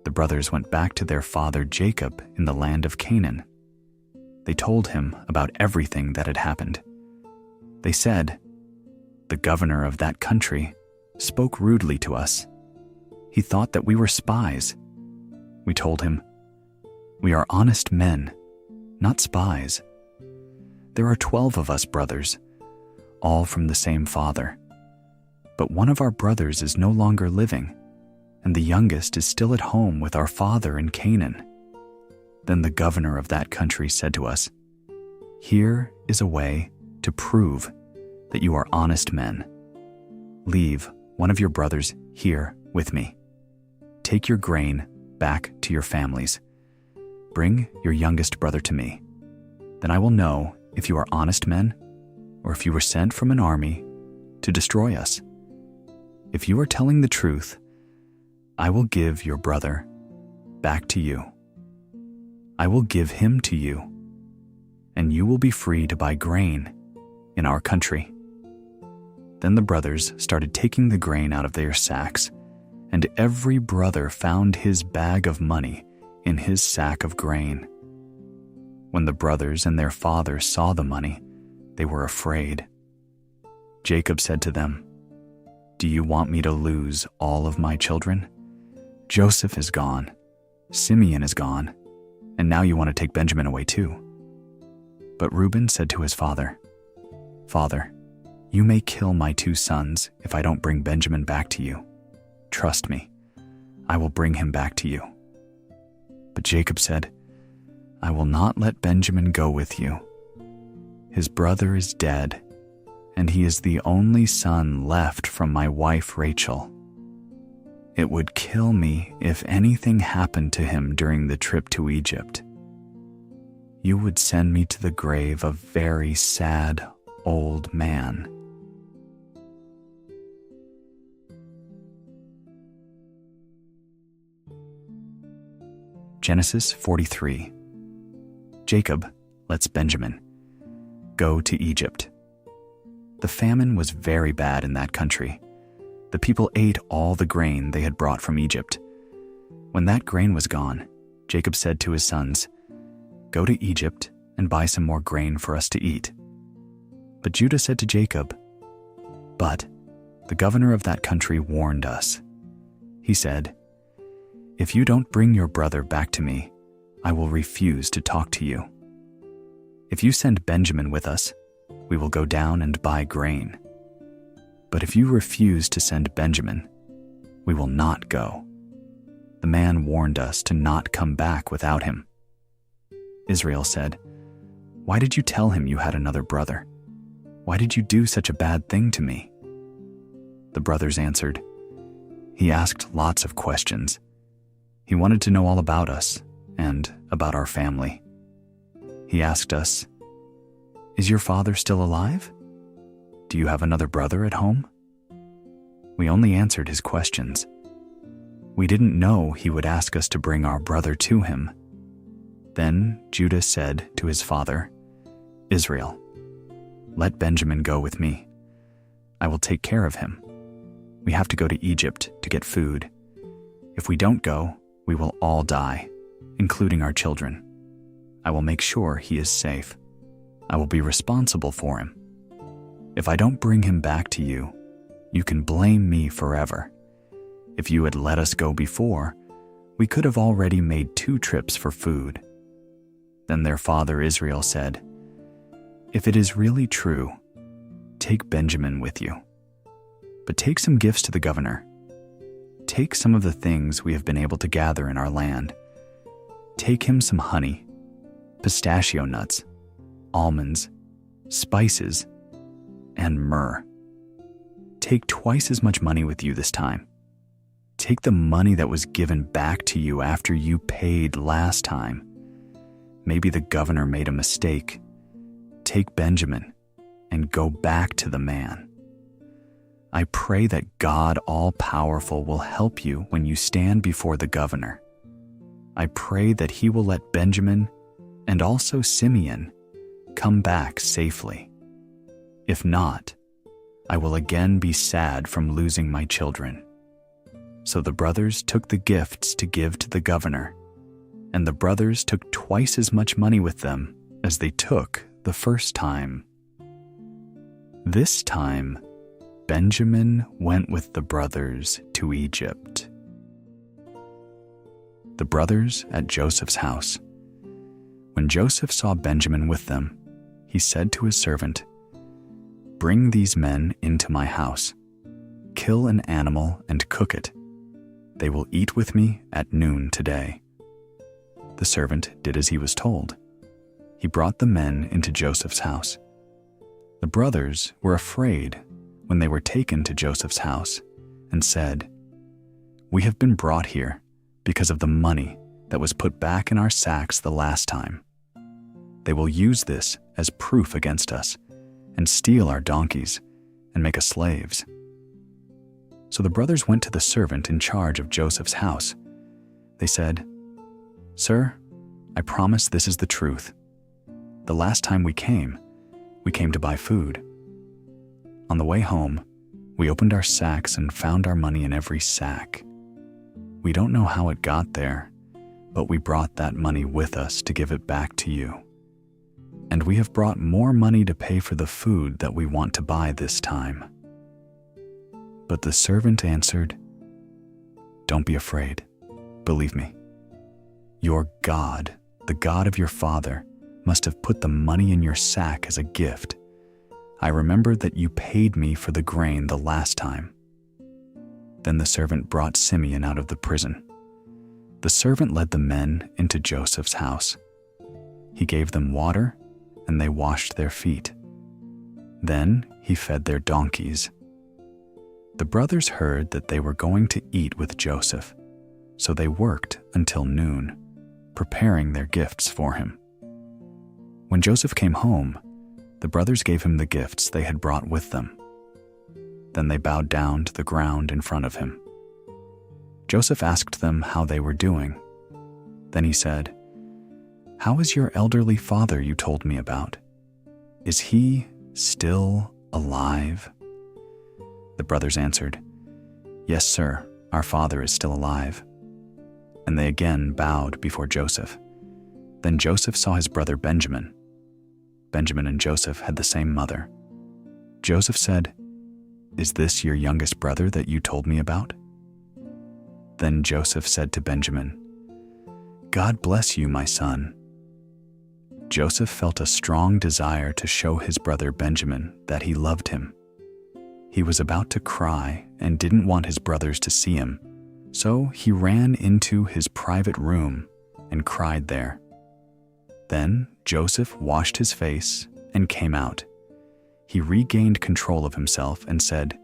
The brothers went back to their father Jacob in the land of Canaan. They told him about everything that had happened. They said, "The governor of that country spoke rudely to us. He thought that we were spies." We told him, "We are honest men, not spies. There are 12 of us brothers, all from the same father. But one of our brothers is no longer living, and the youngest is still at home with our father in Canaan." Then the governor of that country said to us, "Here is a way to prove that you are honest men. Leave one of your brothers here with me. Take your grain back to your families. Bring your youngest brother to me. Then I will know if you are honest men or if you were sent from an army to destroy us. If you are telling the truth, I will give your brother back to you. I will give him to you, and you will be free to buy grain in our country." Then the brothers started taking the grain out of their sacks, and every brother found his bag of money in his sack of grain. When the brothers and their father saw the money, they were afraid. Jacob said to them, "Do you want me to lose all of my children? Joseph is gone, Simeon is gone, and now you want to take Benjamin away too." But Reuben said to his father, "Father, you may kill my 2 sons if I don't bring Benjamin back to you. Trust me, I will bring him back to you." But Jacob said, "I will not let Benjamin go with you. His brother is dead, and he is the only son left from my wife Rachel. It would kill me if anything happened to him during the trip to Egypt. You would send me to the grave a very sad old man." Genesis 43. Jacob lets Benjamin go to Egypt. The famine was very bad in that country. The people ate all the grain they had brought from Egypt. When that grain was gone, Jacob said to his sons, "Go to Egypt and buy some more grain for us to eat." But Judah said to Jacob, "But the governor of that country warned us. He said, "If you don't bring your brother back to me, I will refuse to talk to you. If you send Benjamin with us, we will go down and buy grain. But if you refuse to send Benjamin, we will not go." The man warned us to not come back without him. Israel said, "Why did you tell him you had another brother? Why did you do such a bad thing to me?" The brothers answered, "He asked lots of questions. He wanted to know all about us and about our family. He asked us, 'Is your father still alive? Do you have another brother at home?' We only answered his questions. We didn't know he would ask us to bring our brother to him." Then Judah said to his father, Israel, "Let Benjamin go with me. I will take care of him. We have to go to Egypt to get food. If we don't go, we will all die, including our children. I will make sure he is safe. I will be responsible for him. If I don't bring him back to you, you can blame me forever. If you had let us go before, we could have already made 2 trips for food." Then their father Israel said, "If it is really true, take Benjamin with you. But take some gifts to the governor. Take some of the things we have been able to gather in our land. Take him some honey, pistachio nuts, almonds, spices, and myrrh. Take twice as much money with you this time. Take the money that was given back to you after you paid last time. Maybe the governor made a mistake. Take Benjamin and go back to the man. I pray that God all-powerful will help you when you stand before the governor. I pray that he will let Benjamin and also Simeon come back safely. If not, I will again be sad from losing my children." So the brothers took the gifts to give to the governor, and the brothers took twice as much money with them as they took the first time. This time, Benjamin went with the brothers to Egypt. The brothers at Joseph's house. When Joseph saw Benjamin with them, he said to his servant, "Bring these men into my house. Kill an animal and cook it. They will eat with me at noon today." The servant did as he was told. He brought the men into Joseph's house. The brothers were afraid when they were taken to Joseph's house and said, "We have been brought here because of the money that was put back in our sacks the last time. They will use this as proof against us and steal our donkeys and make us slaves." So the brothers went to the servant in charge of Joseph's house. They said, "Sir, I promise this is the truth. The last time we came to buy food. On the way home, we opened our sacks and found our money in every sack. We don't know how it got there, but we brought that money with us to give it back to you. And we have brought more money to pay for the food that we want to buy this time." But the servant answered, "Don't be afraid. Believe me. Your God, the God of your father, must have put the money in your sack as a gift. I remember that you paid me for the grain the last time." Then the servant brought Simeon out of the prison. The servant led the men into Joseph's house. He gave them water, and they washed their feet. Then he fed their donkeys. The brothers heard that they were going to eat with Joseph, so they worked until noon, preparing their gifts for him. When Joseph came home, the brothers gave him the gifts they had brought with them. Then they bowed down to the ground in front of him. Joseph asked them how they were doing. Then he said, "How is your elderly father you told me about? Is he still alive?" The brothers answered, "Yes, sir, our father is still alive." And they again bowed before Joseph. Then Joseph saw his brother Benjamin. Benjamin and Joseph had the same mother. Joseph said, "Is this your youngest brother that you told me about?" Then Joseph said to Benjamin, "God bless you, my son." Joseph felt a strong desire to show his brother Benjamin that he loved him. He was about to cry and didn't want his brothers to see him, so he ran into his private room and cried there. Then Joseph washed his face and came out. He regained control of himself and said,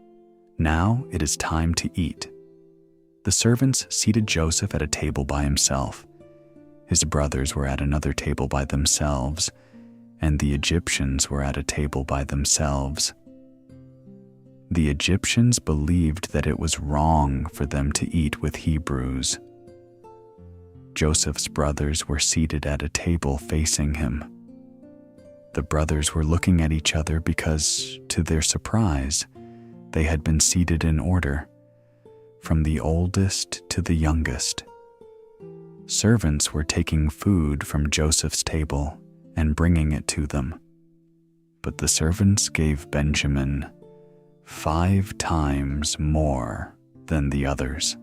"Now it is time to eat." The servants seated Joseph at a table by himself. His brothers were at another table by themselves, and the Egyptians were at a table by themselves. The Egyptians believed that it was wrong for them to eat with Hebrews. Joseph's brothers were seated at a table facing him. The brothers were looking at each other because, to their surprise, they had been seated in order, from the oldest to the youngest. Servants were taking food from Joseph's table and bringing it to them. But the servants gave Benjamin 5 times more than the others.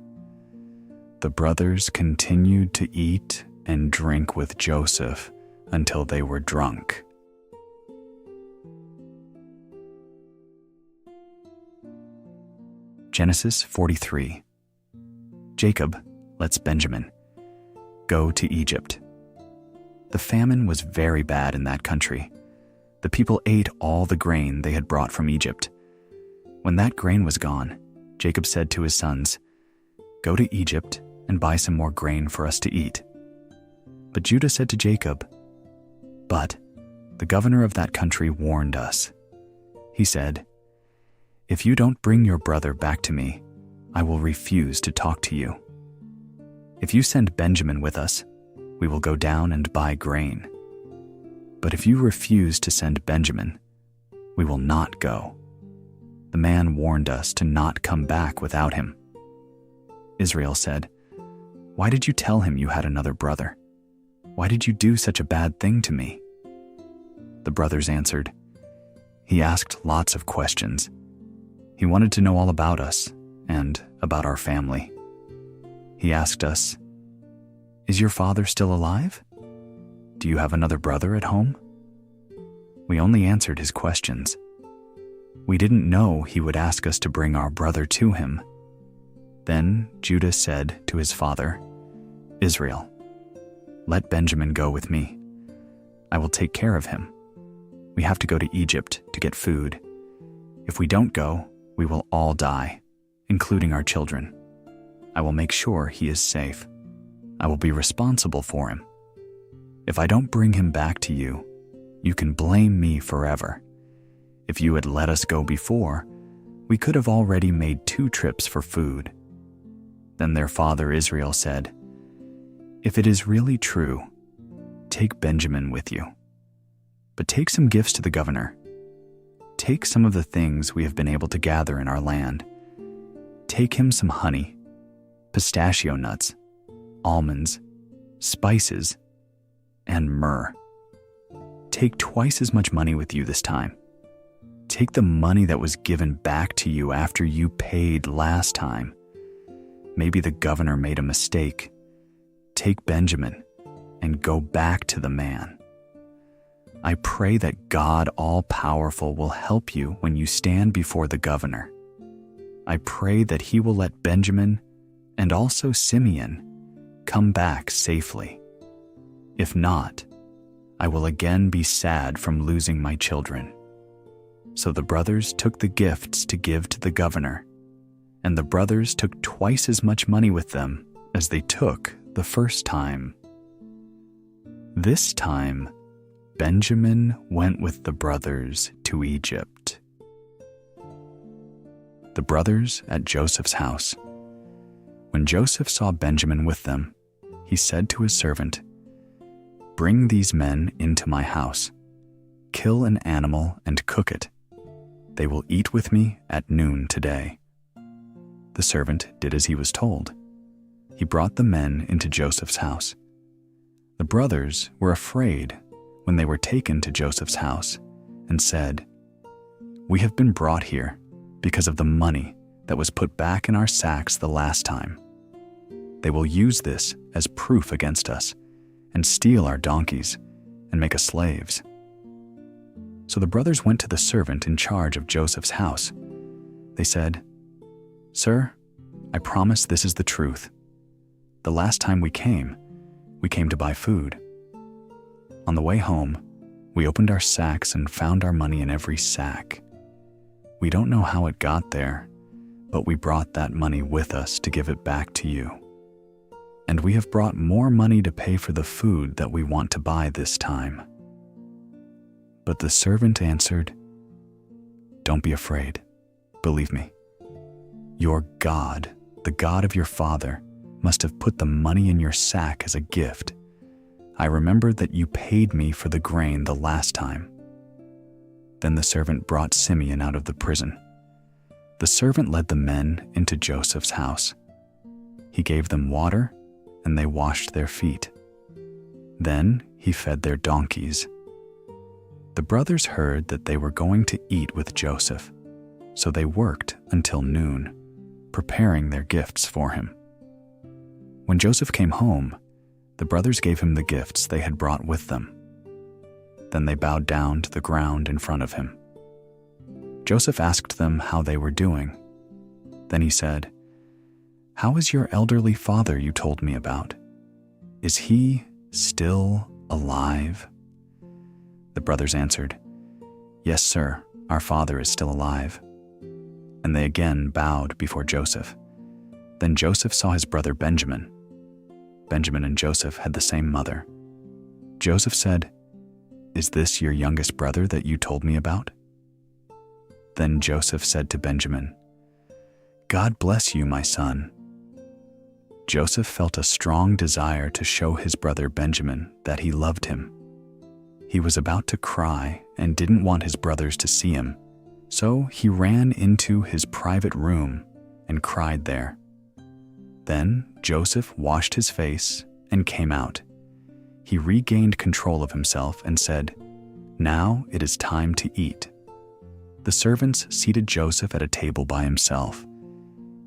The brothers continued to eat and drink with Joseph until they were drunk. Genesis 43. Jacob lets Benjamin go to Egypt. The famine was very bad in that country. The people ate all the grain they had brought from Egypt. When that grain was gone, Jacob said to his sons, "Go to Egypt and buy some more grain for us to eat." But Judah said to Jacob, "But the governor of that country warned us. He said, 'If you don't bring your brother back to me, I will refuse to talk to you. If you send Benjamin with us, we will go down and buy grain. But if you refuse to send Benjamin, we will not go.' The man warned us to not come back without him." Israel said, "Why did you tell him you had another brother? Why did you do such a bad thing to me?" The brothers answered, "He asked lots of questions. He wanted to know all about us and about our family. He asked us, 'Is your father still alive? Do you have another brother at home?' We only answered his questions. We didn't know he would ask us to bring our brother to him." Then Judah said to his father, Israel, "Let Benjamin go with me. I will take care of him. We have to go to Egypt to get food. If we don't go, we will all die, including our children. I will make sure he is safe. I will be responsible for him. If I don't bring him back to you, you can blame me forever. If you had let us go before, we could have already made 2 trips for food." Then their father Israel said, "If it is really true, take Benjamin with you. But take some gifts to the governor. Take some of the things we have been able to gather in our land. Take him some honey, pistachio nuts, almonds, spices, and myrrh. Take twice as much money with you this time. Take the money that was given back to you after you paid last time. Maybe the governor made a mistake. Take Benjamin and go back to the man. I pray that God all-powerful will help you when you stand before the governor. I pray that he will let Benjamin and also Simeon come back safely. If not, I will again be sad from losing my children." So the brothers took the gifts to give to the governor, and the brothers took twice as much money with them as they took the first time. This time, Benjamin went with the brothers to Egypt. The brothers at Joseph's house. When Joseph saw Benjamin with them, he said to his servant, "Bring these men into my house. Kill an animal and cook it. They will eat with me at noon today." The servant did as he was told. He brought the men into Joseph's house. The brothers were afraid when they were taken to Joseph's house and said, "We have been brought here because of the money that was put back in our sacks the last time. They will use this as proof against us, and steal our donkeys, and make us slaves." So the brothers went to the servant in charge of Joseph's house. They said, "Sir, I promise this is the truth. The last time we came to buy food. On the way home, we opened our sacks and found our money in every sack. We don't know how it got there, but we brought that money with us to give it back to you. And we have brought more money to pay for the food that we want to buy this time." But the servant answered, "Don't be afraid. Believe me. Your God, the God of your father, must have put the money in your sack as a gift. I remember that you paid me for the grain the last time." Then the servant brought Simeon out of the prison. The servant led the men into Joseph's house. He gave them water, and they washed their feet. Then he fed their donkeys. The brothers heard that they were going to eat with Joseph, so they worked until noon, preparing their gifts for him. When Joseph came home, the brothers gave him the gifts they had brought with them. Then they bowed down to the ground in front of him. Joseph asked them how they were doing. Then he said, "How is your elderly father you told me about? Is he still alive?" The brothers answered, "Yes, sir, our father is still alive." And they again bowed before Joseph. Then Joseph saw his brother Benjamin. Benjamin and Joseph had the same mother. Joseph said, "Is this your youngest brother that you told me about?" Then Joseph said to Benjamin, "God bless you, my son." Joseph felt a strong desire to show his brother Benjamin that he loved him. He was about to cry and didn't want his brothers to see him, so he ran into his private room and cried there. Then Joseph washed his face and came out. He regained control of himself and said, "Now it is time to eat." The servants seated Joseph at a table by himself.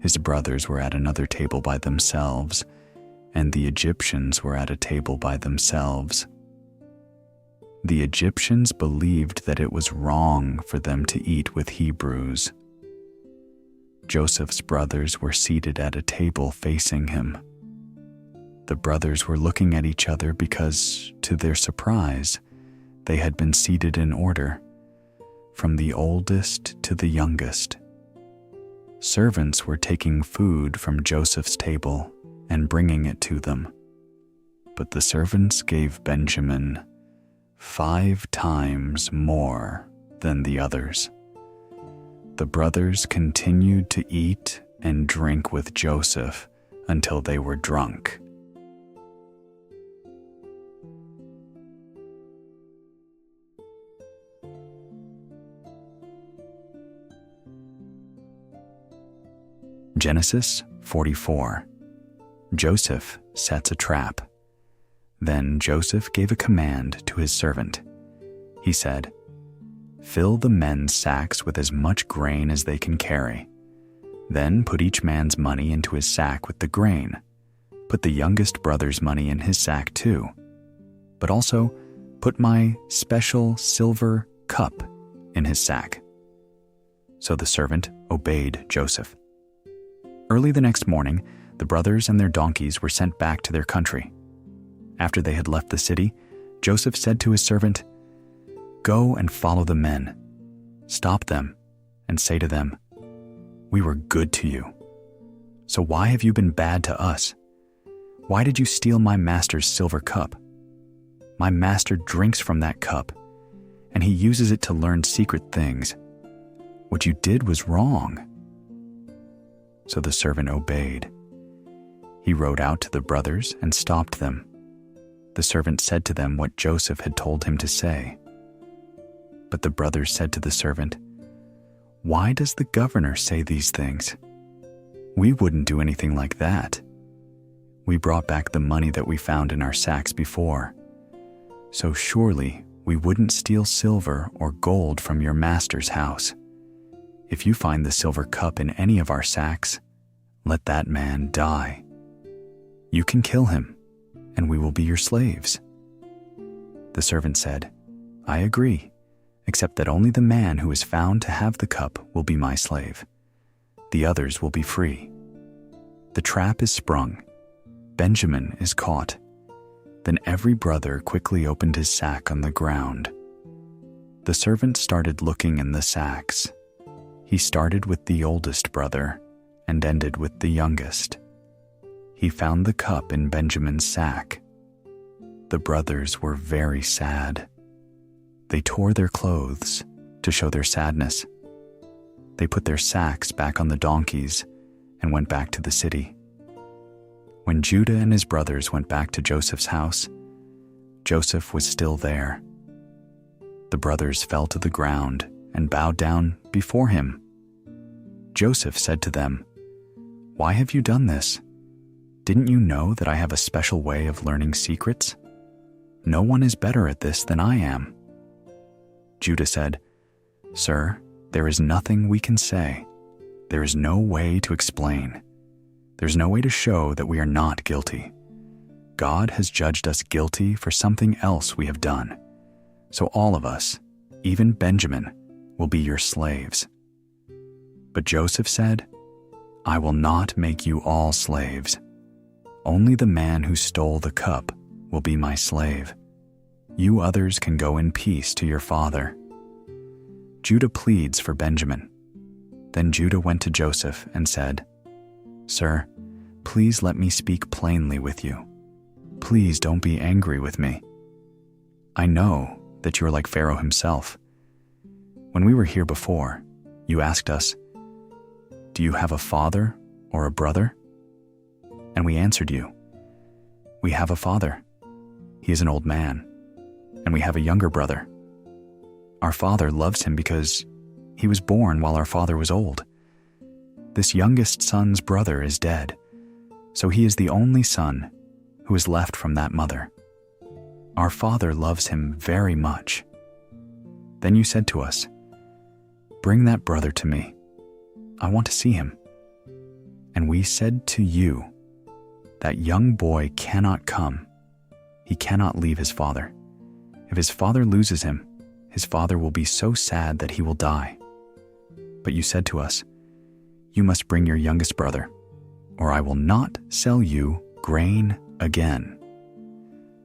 His brothers were at another table by themselves, and the Egyptians were at a table by themselves. The Egyptians believed that it was wrong for them to eat with Hebrews. Joseph's brothers were seated at a table facing him. The brothers were looking at each other because, to their surprise, they had been seated in order, from the oldest to the youngest. Servants were taking food from Joseph's table and bringing it to them. But the servants gave Benjamin 5 times more than the others. The brothers continued to eat and drink with Joseph until they were drunk. Genesis 44. Joseph sets a trap. Then Joseph gave a command to his servant. He said, "Fill the men's sacks with as much grain as they can carry. Then put each man's money into his sack with the grain. Put the youngest brother's money in his sack too. But also put my special silver cup in his sack." So the servant obeyed Joseph. Early the next morning, the brothers and their donkeys were sent back to their country. After they had left the city, Joseph said to his servant, "Go and follow the men. Stop them and say to them, 'We were good to you. So why have you been bad to us? Why did you steal my master's silver cup? My master drinks from that cup, and he uses it to learn secret things. What you did was wrong." So the servant obeyed. He rode out to the brothers and stopped them. The servant said to them what Joseph had told him to say. But the brothers said to the servant, "Why does the governor say these things? We wouldn't do anything like that. We brought back the money that we found in our sacks before. So surely we wouldn't steal silver or gold from your master's house. If you find the silver cup in any of our sacks, let that man die." You can kill him, and we will be your slaves." The servant said, "I agree, except that only the man who is found to have the cup will be my slave. The others will be free." The trap is sprung. Benjamin is caught. Then every brother quickly opened his sack on the ground. The servant started looking in the sacks. He started with the oldest brother and ended with the youngest. He found the cup in Benjamin's sack. The brothers were very sad. They tore their clothes to show their sadness. They put their sacks back on the donkeys and went back to the city. When Judah and his brothers went back to Joseph's house, Joseph was still there. The brothers fell to the ground and bowed down before him. Joseph said to them, "Why have you done this? Didn't you know that I have a special way of learning secrets? No one is better at this than I am." Judah said, "Sir, there is nothing we can say. There is no way to explain. There's no way to show that we are not guilty. God has judged us guilty for something else we have done. So all of us, even Benjamin, will be your slaves." But Joseph said, "I will not make you all slaves. Only the man who stole the cup will be my slave. You others can go in peace to your father." Judah pleads for Benjamin. Then Judah went to Joseph and said, "Sir, please let me speak plainly with you. Please don't be angry with me. I know that you are like Pharaoh himself. When we were here before, you asked us, 'Do you have a father or a brother?' And we answered you, 'We have a father. He is an old man, and we have a younger brother. Our father loves him because he was born while our father was old. This youngest son's brother is dead, so he is the only son who is left from that mother. Our father loves him very much.' Then you said to us, 'Bring that brother to me. I want to see him.' And we said to you, 'That young boy cannot come. He cannot leave his father. If his father loses him, his father will be so sad that he will die.' But you said to us, 'You must bring your youngest brother, or I will not sell you grain again.'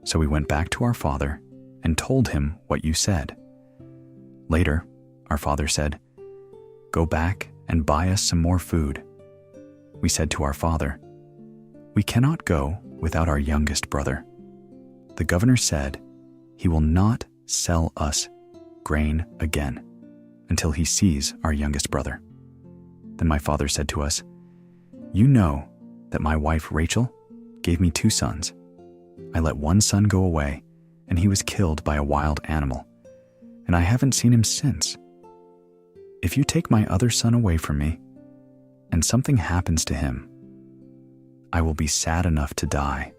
So we went back to our father and told him what you said. Later, our father said, 'Go back and buy us some more food.' We said to our father, 'We cannot go without our youngest brother.' The governor said he will not sell us grain again until he sees our youngest brother. Then my father said to us, 'You know that my wife Rachel gave me 2 sons. I let one son go away, and he was killed by a wild animal, and I haven't seen him since. If you take my other son away from me, and something happens to him, I will be sad enough to die.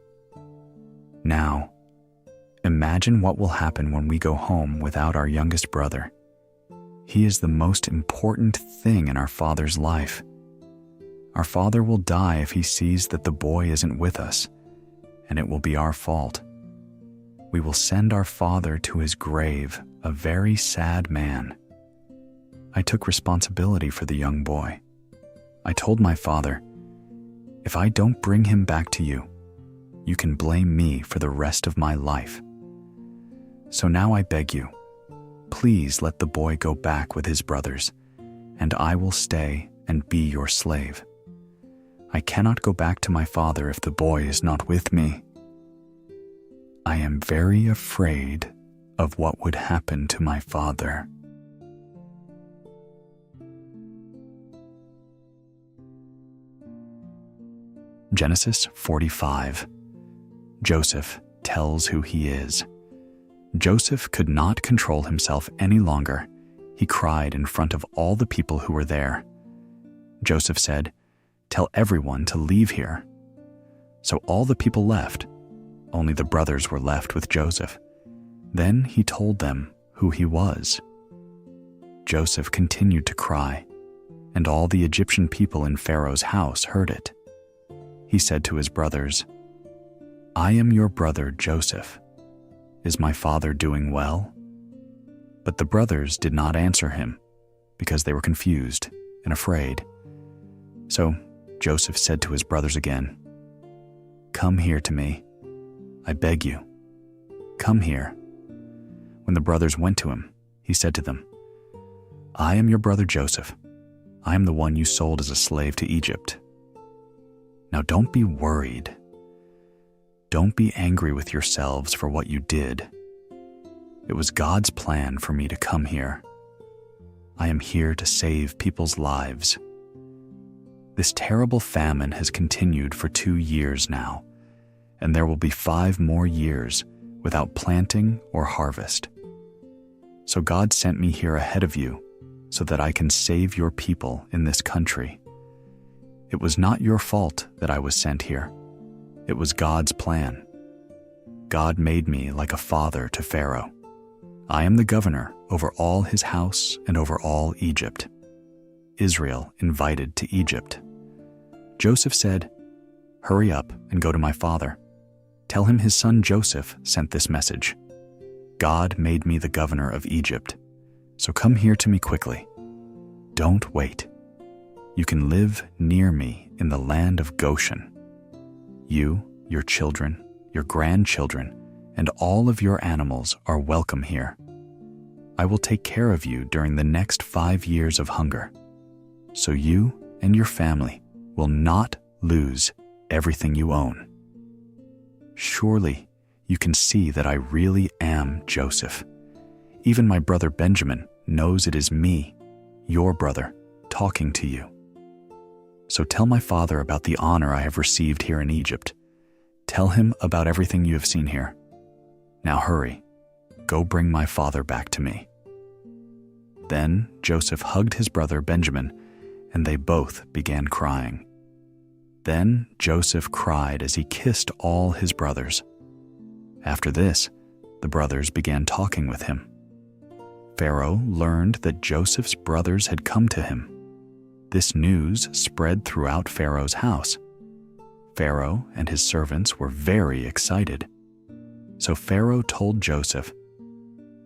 Now, imagine what will happen when we go home without our youngest brother. He is the most important thing in our father's life. Our father will die if he sees that the boy isn't with us, and it will be our fault. We will send our father to his grave a very sad man.' I took responsibility for the young boy. I told my father, 'If I don't bring him back to you, you can blame me for the rest of my life. So now I beg you, please let the boy go back with his brothers, and I will stay and be your slave. I cannot go back to my father if the boy is not with me. I am very afraid of what would happen to my father.'" Genesis 45. Joseph tells who he is. Joseph could not control himself any longer. He cried in front of all the people who were there. Joseph said, "Tell everyone to leave here." So all the people left. Only the brothers were left with Joseph. Then he told them who he was. Joseph continued to cry, and all the Egyptian people in Pharaoh's house heard it. He said to his brothers, "I am your brother Joseph. Is my father doing well?" But the brothers did not answer him, because they were confused and afraid. So Joseph said to his brothers again, "Come here to me. I beg you. Come here." When the brothers went to him, he said to them, "I am your brother Joseph. I am the one you sold as a slave to Egypt. Now don't be worried. Don't be angry with yourselves for what you did. It was God's plan for me to come here. I am here to save people's lives. This terrible famine has continued for 2 years now, and there will be 5 more years without planting or harvest. So God sent me here ahead of you so that I can save your people in this country. It was not your fault that I was sent here. It was God's plan. God made me like a father to Pharaoh. I am the governor over all his house and over all Egypt." Israel invited to Egypt. Joseph said, "Hurry up and go to my father. Tell him his son Joseph sent this message. God made me the governor of Egypt, so come here to me quickly. Don't wait. You can live near me in the land of Goshen. You, your children, your grandchildren, and all of your animals are welcome here. I will take care of you during the next 5 years of hunger, so you and your family will not lose everything you own. Surely you can see that I really am Joseph. Even my brother Benjamin knows it is me, your brother, talking to you. So tell my father about the honor I have received here in Egypt. Tell him about everything you have seen here. Now hurry, go bring my father back to me." Then Joseph hugged his brother Benjamin, and they both began crying. Then Joseph cried as he kissed all his brothers. After this, the brothers began talking with him. Pharaoh learned that Joseph's brothers had come to him. This news spread throughout Pharaoh's house. Pharaoh and his servants were very excited. So Pharaoh told Joseph,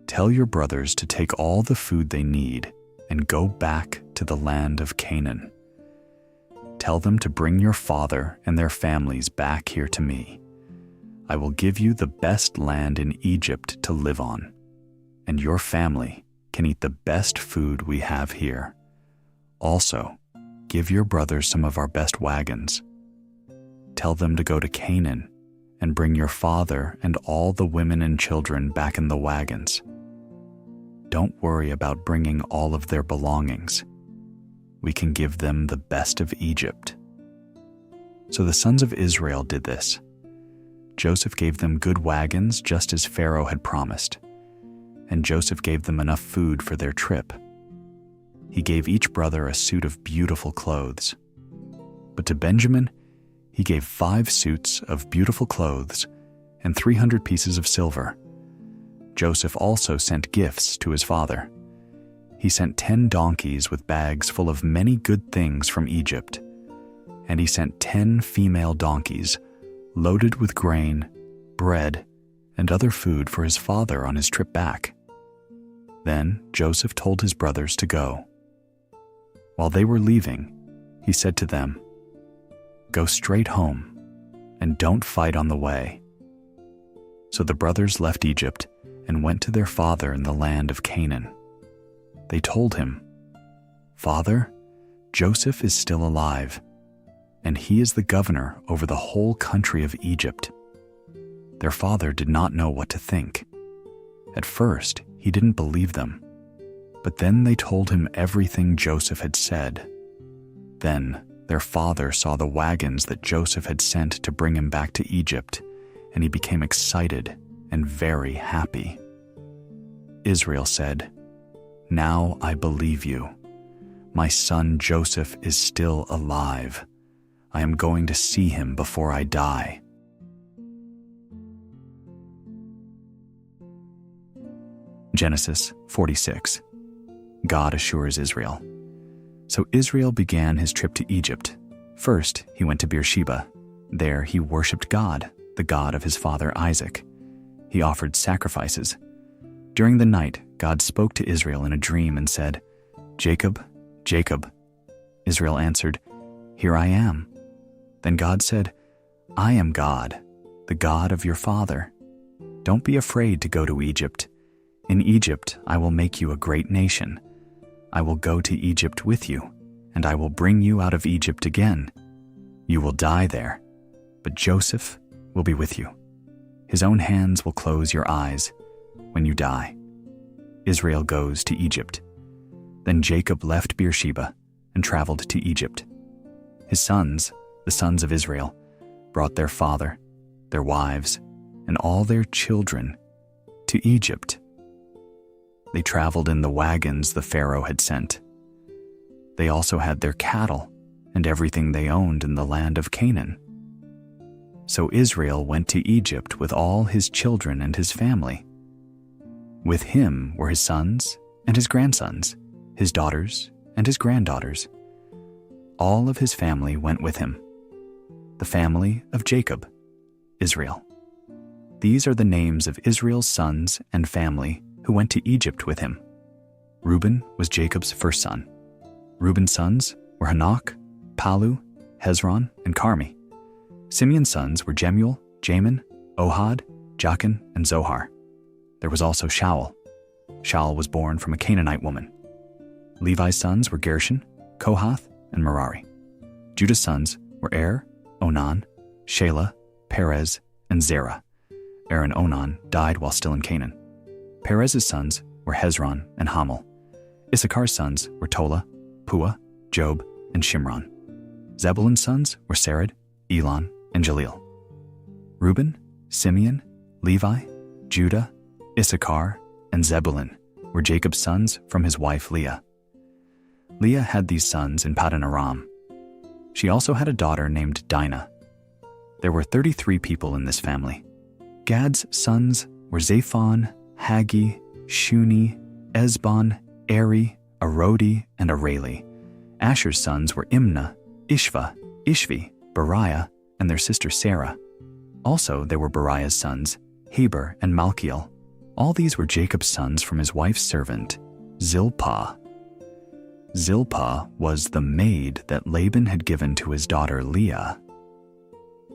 "Tell your brothers to take all the food they need and go back to the land of Canaan. Tell them to bring your father and their families back here to me. I will give you the best land in Egypt to live on, and your family can eat the best food we have here. Also, give your brothers some of our best wagons. Tell them to go to Canaan and bring your father and all the women and children back in the wagons. Don't worry about bringing all of their belongings. We can give them the best of Egypt." So the sons of Israel did this. Joseph gave them good wagons just as Pharaoh had promised, and Joseph gave them enough food for their trip. He gave each brother a suit of beautiful clothes. But to Benjamin, he gave 5 suits of beautiful clothes and 300 pieces of silver. Joseph also sent gifts to his father. He sent 10 donkeys with bags full of many good things from Egypt, and he sent 10 female donkeys loaded with grain, bread, and other food for his father on his trip back. Then Joseph told his brothers to go. While they were leaving, he said to them, "Go straight home, and don't fight on the way." So the brothers left Egypt and went to their father in the land of Canaan. They told him, "Father, Joseph is still alive, and he is the governor over the whole country of Egypt." Their father did not know what to think. At first, he didn't believe them, but then they told him everything Joseph had said. Then their father saw the wagons that Joseph had sent to bring him back to Egypt, and he became excited and very happy. Israel said, "Now I believe you. My son Joseph is still alive. I am going to see him before I die." Genesis 46. God assures Israel. So Israel began his trip to Egypt. First, he went to Beersheba. There he worshipped God, the God of his father Isaac. He offered sacrifices. During the night, God spoke to Israel in a dream and said, "Jacob, Jacob." Israel answered, "Here I am." Then God said, "I am God, the God of your father. Don't be afraid to go to Egypt. In Egypt I will make you a great nation. I will go to Egypt with you, and I will bring you out of Egypt again. You will die there, but Joseph will be with you. His own hands will close your eyes when you die." Israel goes to Egypt. Then Jacob left Beersheba and traveled to Egypt. His sons, the sons of Israel, brought their father, their wives, and all their children to Egypt. They traveled in the wagons the Pharaoh had sent. They also had their cattle and everything they owned in the land of Canaan. So Israel went to Egypt with all his children and his family. With him were his sons and his grandsons, his daughters and his granddaughters. All of his family went with him. The family of Jacob, Israel. These are the names of Israel's sons and family who went to Egypt with him. Reuben was Jacob's first son. Reuben's sons were Hanok, Palu, Hezron, and Carmi. Simeon's sons were Jemuel, Jamin, Ohad, Jachin, and Zohar. There was also Shaul. Shaul was born from a Canaanite woman. Levi's sons were Gershon, Kohath, and Merari. Judah's sons were Er, Onan, Shelah, Perez, and Zerah. Er and Onan died while still in Canaan. Perez's sons were Hezron and Hamel. Issachar's sons were Tola, Pua, Job, and Shimron. Zebulun's sons were Sered, Elon, and Jaleel. Reuben, Simeon, Levi, Judah, Issachar, and Zebulun were Jacob's sons from his wife Leah. Leah had these sons in Paddan Aram. She also had a daughter named Dinah. There were 33 people in this family. Gad's sons were Zaphon, Hagi, Shuni, Ezbon, Eri, Arodi, and Areli. Asher's sons were Imnah, Ishva, Ishvi, Beriah, and their sister Sarah. Also there were Beriah's sons, Heber and Malkiel. All these were Jacob's sons from his wife's servant, Zilpah. Zilpah was the maid that Laban had given to his daughter Leah.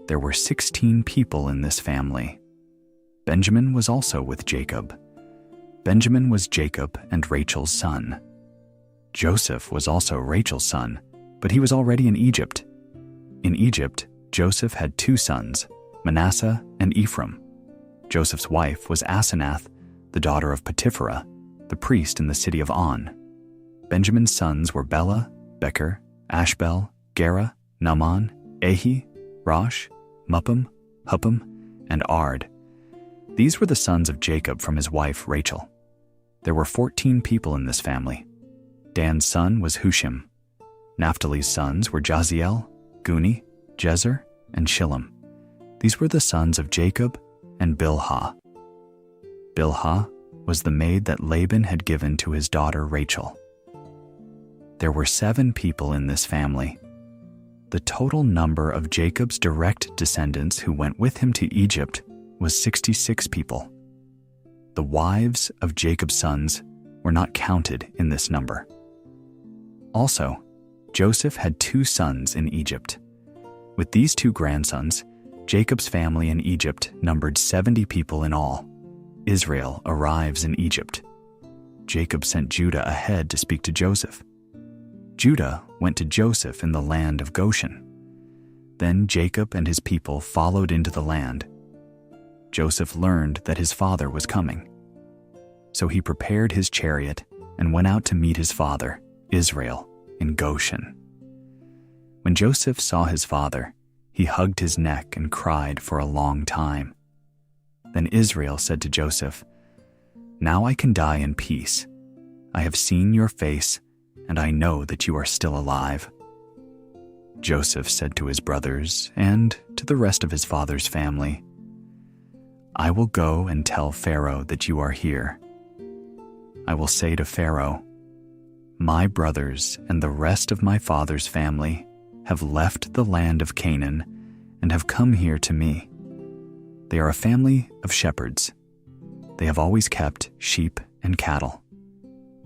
There were 16 people in this family. Benjamin was also with Jacob. Benjamin was Jacob and Rachel's son. Joseph was also Rachel's son, but he was already in Egypt. In Egypt, Joseph had 2 sons, Manasseh and Ephraim. Joseph's wife was Asenath, the daughter of Potipharah, the priest in the city of On. Benjamin's sons were Bela, Becher, Ashbel, Gera, Naaman, Ahi, Rosh, Muppim, Huppim, and Ard. These were the sons of Jacob from his wife Rachel. There were 14 people in this family. Dan's son was Hushim. Naphtali's sons were Jaziel, Guni, Jezer, and Shillem. These were the sons of Jacob and Bilhah. Bilhah was the maid that Laban had given to his daughter Rachel. There were 7 people in this family. The total number of Jacob's direct descendants who went with him to Egypt was 66 people. The wives of Jacob's sons were not counted in this number. Also, Joseph had 2 sons in Egypt. With these 2 grandsons, Jacob's family in Egypt numbered 70 people in all. Israel arrives in Egypt. Jacob sent Judah ahead to speak to Joseph. Judah went to Joseph in the land of Goshen. Then Jacob and his people followed into the land. Joseph learned that his father was coming. So he prepared his chariot and went out to meet his father, Israel, in Goshen. When Joseph saw his father, he hugged his neck and cried for a long time. Then Israel said to Joseph, "Now I can die in peace. I have seen your face, and I know that you are still alive." Joseph said to his brothers and to the rest of his father's family, "I will go and tell Pharaoh that you are here. I will say to Pharaoh, 'My brothers and the rest of my father's family have left the land of Canaan and have come here to me. They are a family of shepherds. They have always kept sheep and cattle.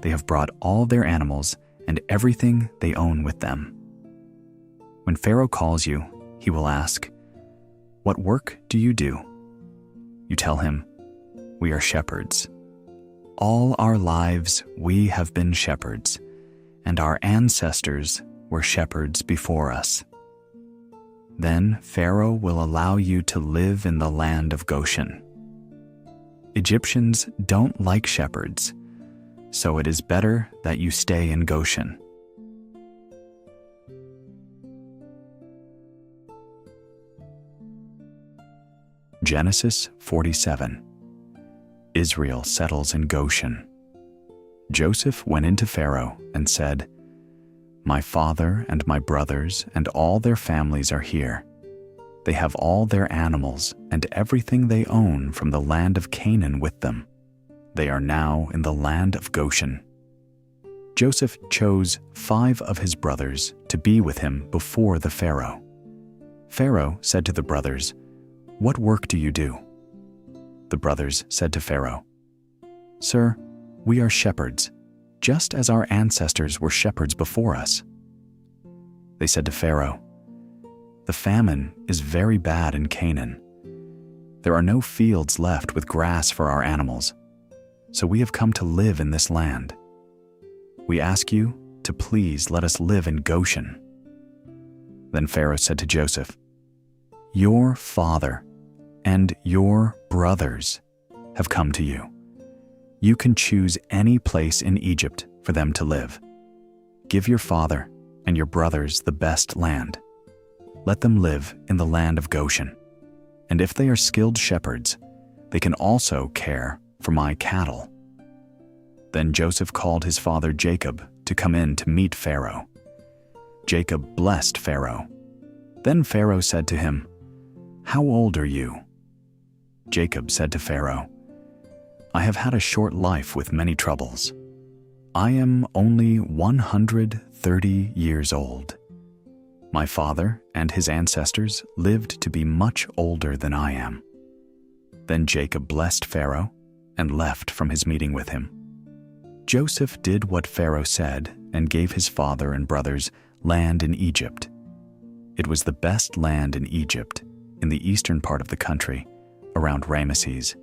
They have brought all their animals and everything they own with them. When Pharaoh calls you, he will ask, 'What work do you do?' You tell him, 'We are shepherds. All our lives we have been shepherds, and our ancestors were shepherds before us.' Then Pharaoh will allow you to live in the land of Goshen. Egyptians don't like shepherds, so it is better that you stay in Goshen." Genesis 47. Israel settles in Goshen. Joseph went into Pharaoh and said, "My father and my brothers and all their families are here. They have all their animals and everything they own from the land of Canaan with them. They are now in the land of Goshen." Joseph chose 5 of his brothers to be with him before the Pharaoh. Pharaoh said to the brothers, "What work do you do?" The brothers said to Pharaoh, "Sir, we are shepherds, just as our ancestors were shepherds before us." They said to Pharaoh, "The famine is very bad in Canaan. There are no fields left with grass for our animals, so we have come to live in this land. We ask you to please let us live in Goshen." Then Pharaoh said to Joseph, "Your father and your brothers have come to you. You can choose any place in Egypt for them to live. Give your father and your brothers the best land. Let them live in the land of Goshen. And if they are skilled shepherds, they can also care for my cattle." Then Joseph called his father Jacob to come in to meet Pharaoh. Jacob blessed Pharaoh. Then Pharaoh said to him, "How old are you?" Jacob said to Pharaoh, "I have had a short life with many troubles. I am only 130 years old. My father and his ancestors lived to be much older than I am." Then Jacob blessed Pharaoh and left from his meeting with him. Joseph did what Pharaoh said and gave his father and brothers land in Egypt. It was the best land in Egypt, in the eastern part of the country, around Ramesses.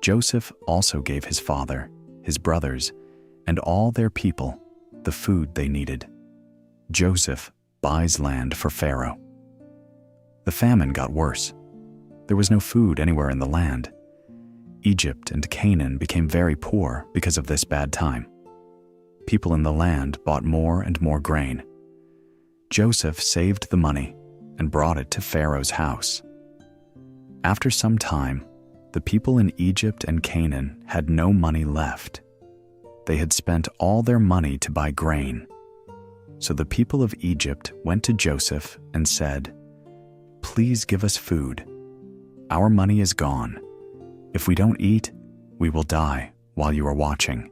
Joseph also gave his father, his brothers, and all their people the food they needed. Joseph buys land for Pharaoh. The famine got worse. There was no food anywhere in the land. Egypt and Canaan became very poor because of this bad time. People in the land bought more and more grain. Joseph saved the money and brought it to Pharaoh's house. After some time, the people in Egypt and Canaan had no money left. They had spent all their money to buy grain. So the people of Egypt went to Joseph and said, "Please give us food. Our money is gone. If we don't eat, we will die while you are watching."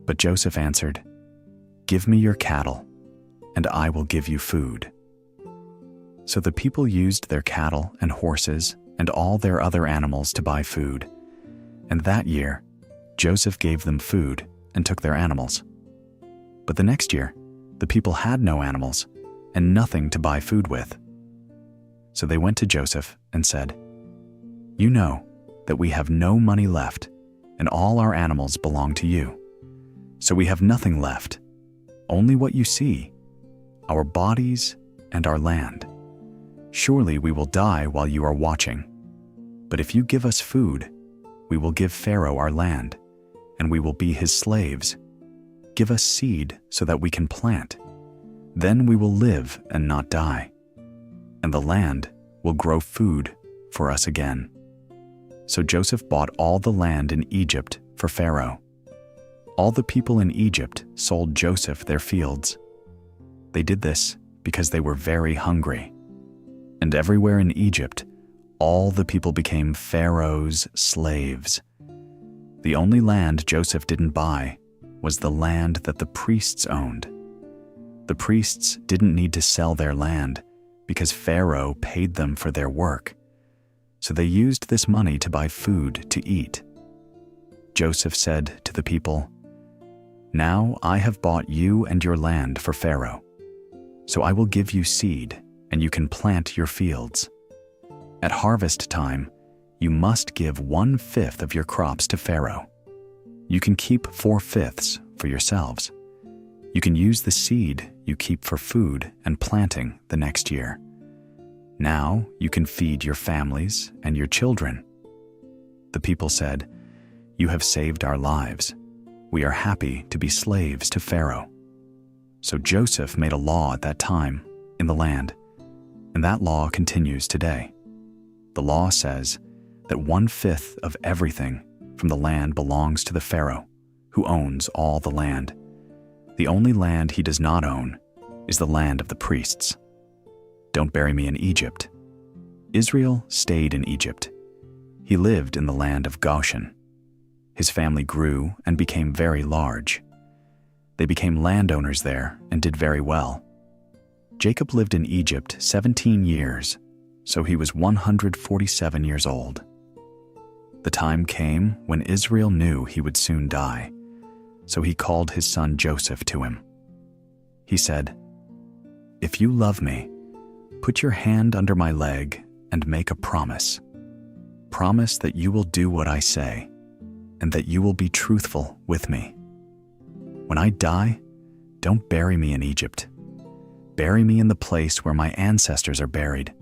But Joseph answered, "Give me your cattle, and I will give you food." So the people used their cattle and horses and all their other animals to buy food. And that year, Joseph gave them food and took their animals. But the next year, the people had no animals and nothing to buy food with. So they went to Joseph and said, "You know that we have no money left, and all our animals belong to you. So we have nothing left, only what you see, our bodies and our land. Surely we will die while you are watching. But if you give us food, we will give Pharaoh our land, and we will be his slaves. Give us seed so that we can plant. Then we will live and not die, and the land will grow food for us again." So Joseph bought all the land in Egypt for Pharaoh. All the people in Egypt sold Joseph their fields. They did this because they were very hungry. And everywhere in Egypt, all the people became Pharaoh's slaves. The only land Joseph didn't buy was the land that the priests owned. The priests didn't need to sell their land because Pharaoh paid them for their work. So they used this money to buy food to eat. Joseph said to the people, "Now I have bought you and your land for Pharaoh. So I will give you seed, and you can plant your fields. At harvest time, you must give 1/5 of your crops to Pharaoh. You can keep 4/5 for yourselves. You can use the seed you keep for food and planting the next year. Now you can feed your families and your children." The people said, "You have saved our lives. We are happy to be slaves to Pharaoh." So Joseph made a law at that time in the land, and that law continues today. The law says that 1/5 of everything from the land belongs to the Pharaoh, who owns all the land. The only land he does not own is the land of the priests. Don't bury me in Egypt. Israel stayed in Egypt. He lived in the land of Goshen. His family grew and became very large. They became landowners there and did very well. Jacob lived in Egypt 17 years, so he was 147 years old. The time came when Israel knew he would soon die, so he called his son Joseph to him. He said, "If you love me, put your hand under my leg and make a promise. Promise that you will do what I say, and that you will be truthful with me. When I die, don't bury me in Egypt. Bury me in the place where my ancestors are buried.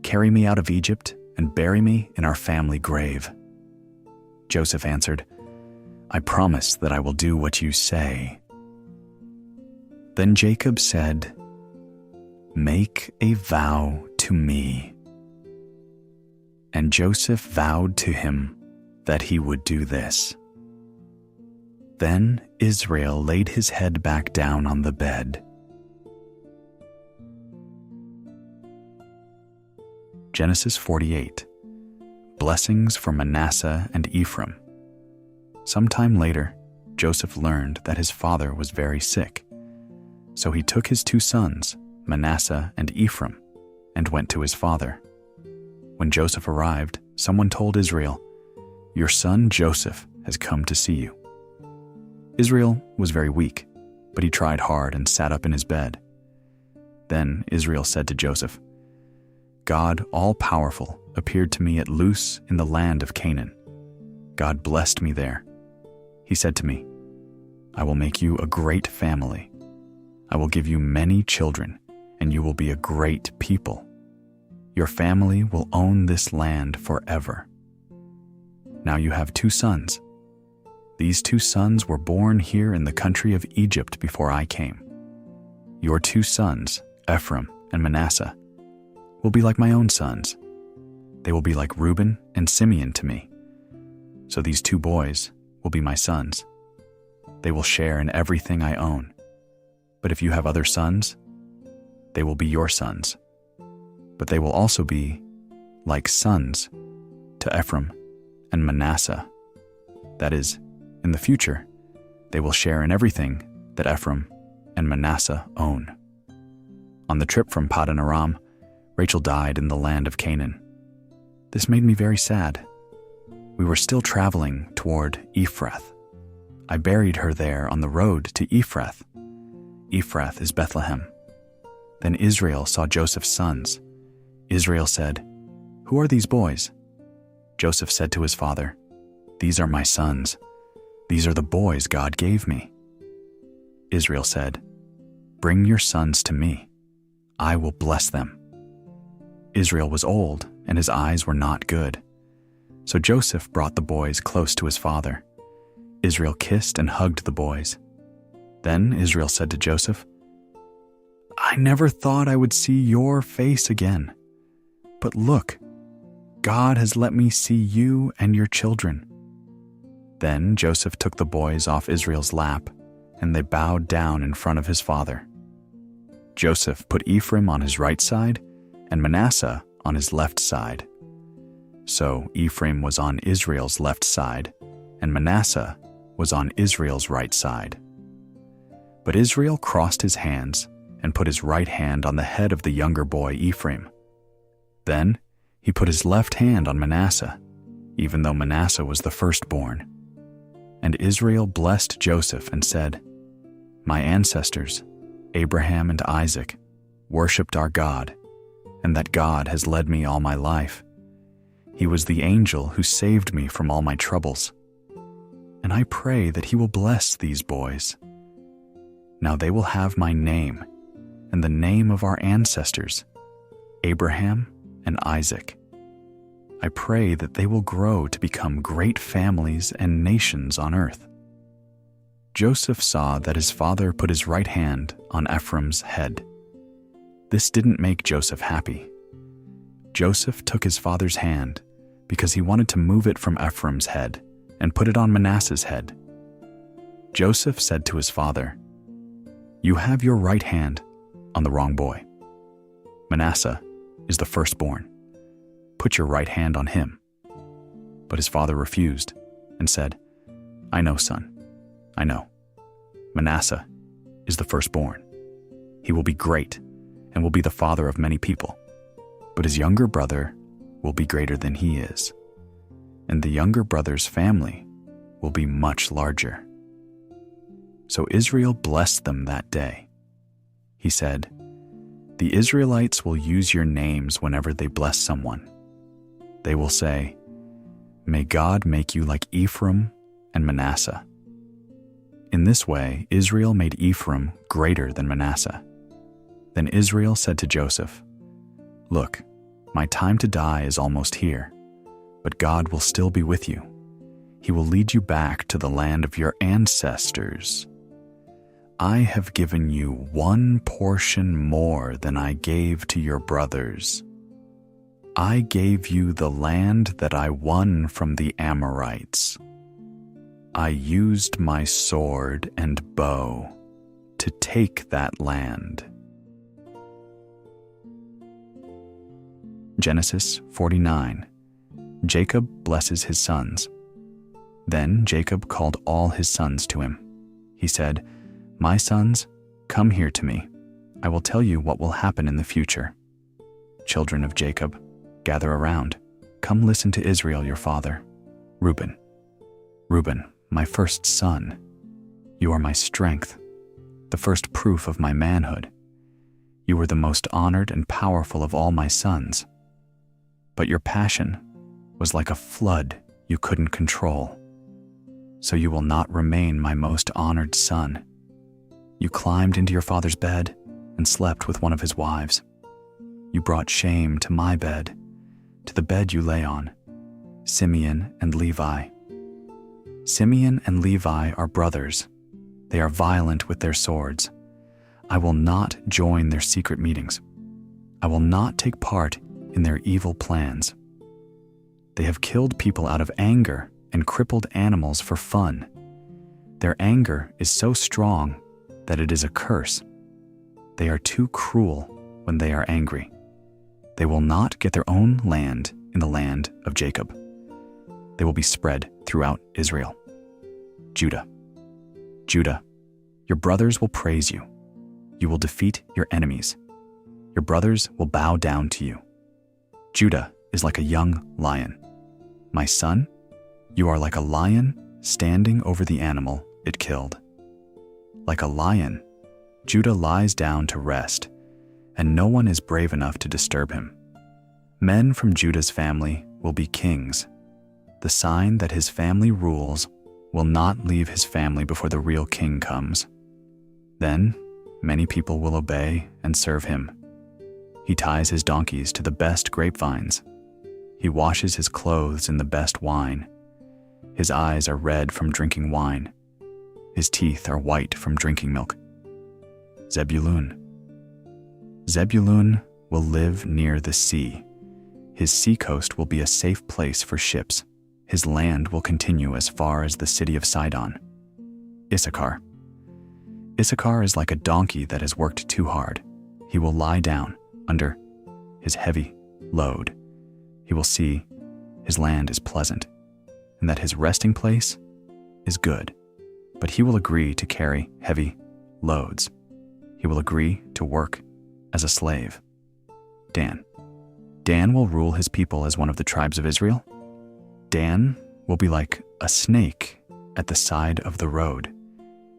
Carry me out of Egypt and bury me in our family grave." Joseph answered, "I promise that I will do what you say." Then Jacob said, "Make a vow to me." And Joseph vowed to him that he would do this. Then Israel laid his head back down on the bed. Genesis 48. Blessings for Manasseh and Ephraim. Sometime later, Joseph learned that his father was very sick. So he took his 2 sons, Manasseh and Ephraim, and went to his father. When Joseph arrived, someone told Israel, "Your son Joseph has come to see you." Israel was very weak, but he tried hard and sat up in his bed. Then Israel said to Joseph, "God all-powerful appeared to me at Luz in the land of Canaan. God blessed me there. He said to me, 'I will make you a great family. I will give you many children, and you will be a great people. Your family will own this land forever.' Now you have 2 sons. These 2 sons were born here in the country of Egypt before I came. Your 2 sons, Ephraim and Manasseh, will be like my own sons. They will be like Reuben and Simeon to me. So these 2 boys will be my sons. They will share in everything I own. But if you have other sons, they will be your sons. But they will also be like sons to Ephraim and Manasseh. That is, in the future, they will share in everything that Ephraim and Manasseh own." On the trip from Paddan Aram, Rachel died in the land of Canaan. This made me very sad. We were still traveling toward Ephrath. I buried her there on the road to Ephrath. Ephrath is Bethlehem. Then Israel saw Joseph's sons. Israel said, "Who are these boys?" Joseph said to his father, "These are my sons. These are the boys God gave me." Israel said, "Bring your sons to me. I will bless them." Israel was old, and his eyes were not good. So Joseph brought the boys close to his father. Israel kissed and hugged the boys. Then Israel said to Joseph, "I never thought I would see your face again. But look, God has let me see you and your children." Then Joseph took the boys off Israel's lap, and they bowed down in front of his father. Joseph put Ephraim on his right side and Manasseh on his left side. So Ephraim was on Israel's left side, and Manasseh was on Israel's right side. But Israel crossed his hands and put his right hand on the head of the younger boy Ephraim. Then He put his left hand on Manasseh, even though Manasseh was the firstborn. And Israel blessed Joseph and said, "My ancestors, Abraham and Isaac, worshipped our God, and that God has led me all my life. He was the angel who saved me from all my troubles. And I pray that he will bless these boys. Now they will have my name and the name of our ancestors, Abraham and Isaac. I pray that they will grow to become great families and nations on earth." Joseph saw that his father put his right hand on Ephraim's head. This didn't make Joseph happy. Joseph took his father's hand because he wanted to move it from Ephraim's head and put it on Manasseh's head. Joseph said to his father, "You have your right hand on the wrong boy. Manasseh is the firstborn. Put your right hand on him." But his father refused and said, "I know, son, I know. Manasseh is the firstborn. He will be great and will be the father of many people. But his younger brother will be greater than he is, and the younger brother's family will be much larger." So Israel blessed them that day. He said, "The Israelites will use your names whenever they bless someone. They will say, 'May God make you like Ephraim and Manasseh.'" In this way, Israel made Ephraim greater than Manasseh. Then Israel said to Joseph, "Look, my time to die is almost here, but God will still be with you. He will lead you back to the land of your ancestors. I have given you one portion more than I gave to your brothers. I gave you the land that I won from the Amorites. I used my sword and bow to take that land." Genesis 49. Jacob blesses his sons. Then Jacob called all his sons to him. He said, "My sons, come here to me. I will tell you what will happen in the future. Children of Jacob, gather around. Come listen to Israel, your father. Reuben, my first son. You are my strength, the first proof of my manhood. You were the most honored and powerful of all my sons. But your passion was like a flood you couldn't control. So you will not remain my most honored son. You climbed into your father's bed and slept with one of his wives. You brought shame to my bed, to the bed you lay on, Simeon and Levi. Simeon and Levi are brothers. They are violent with their swords. I will not join their secret meetings. I will not take part in their evil plans. They have killed people out of anger and crippled animals for fun. Their anger is so strong that it is a curse. They are too cruel when they are angry. They will not get their own land in the land of Jacob. They will be spread throughout Israel. Judah, your brothers will praise you. You will defeat your enemies. Your brothers will bow down to you. Judah is like a young lion. My son, you are like a lion standing over the animal it killed. Like a lion, Judah lies down to rest, and no one is brave enough to disturb him. Men from Judah's family will be kings. The sign that his family rules will not leave his family before the real king comes. Then many people will obey and serve him. He ties his donkeys to the best grapevines. He washes his clothes in the best wine. His eyes are red from drinking wine. His teeth are white from drinking milk. Zebulun will live near the sea. His seacoast will be a safe place for ships. His land will continue as far as the city of Sidon. Issachar is like a donkey that has worked too hard. He will lie down under his heavy load. He will see his land is pleasant, and that his resting place is good. But he will agree to carry heavy loads. He will agree to work as a slave. Dan, Dan will rule his people as one of the tribes of Israel. Dan will be like a snake at the side of the road.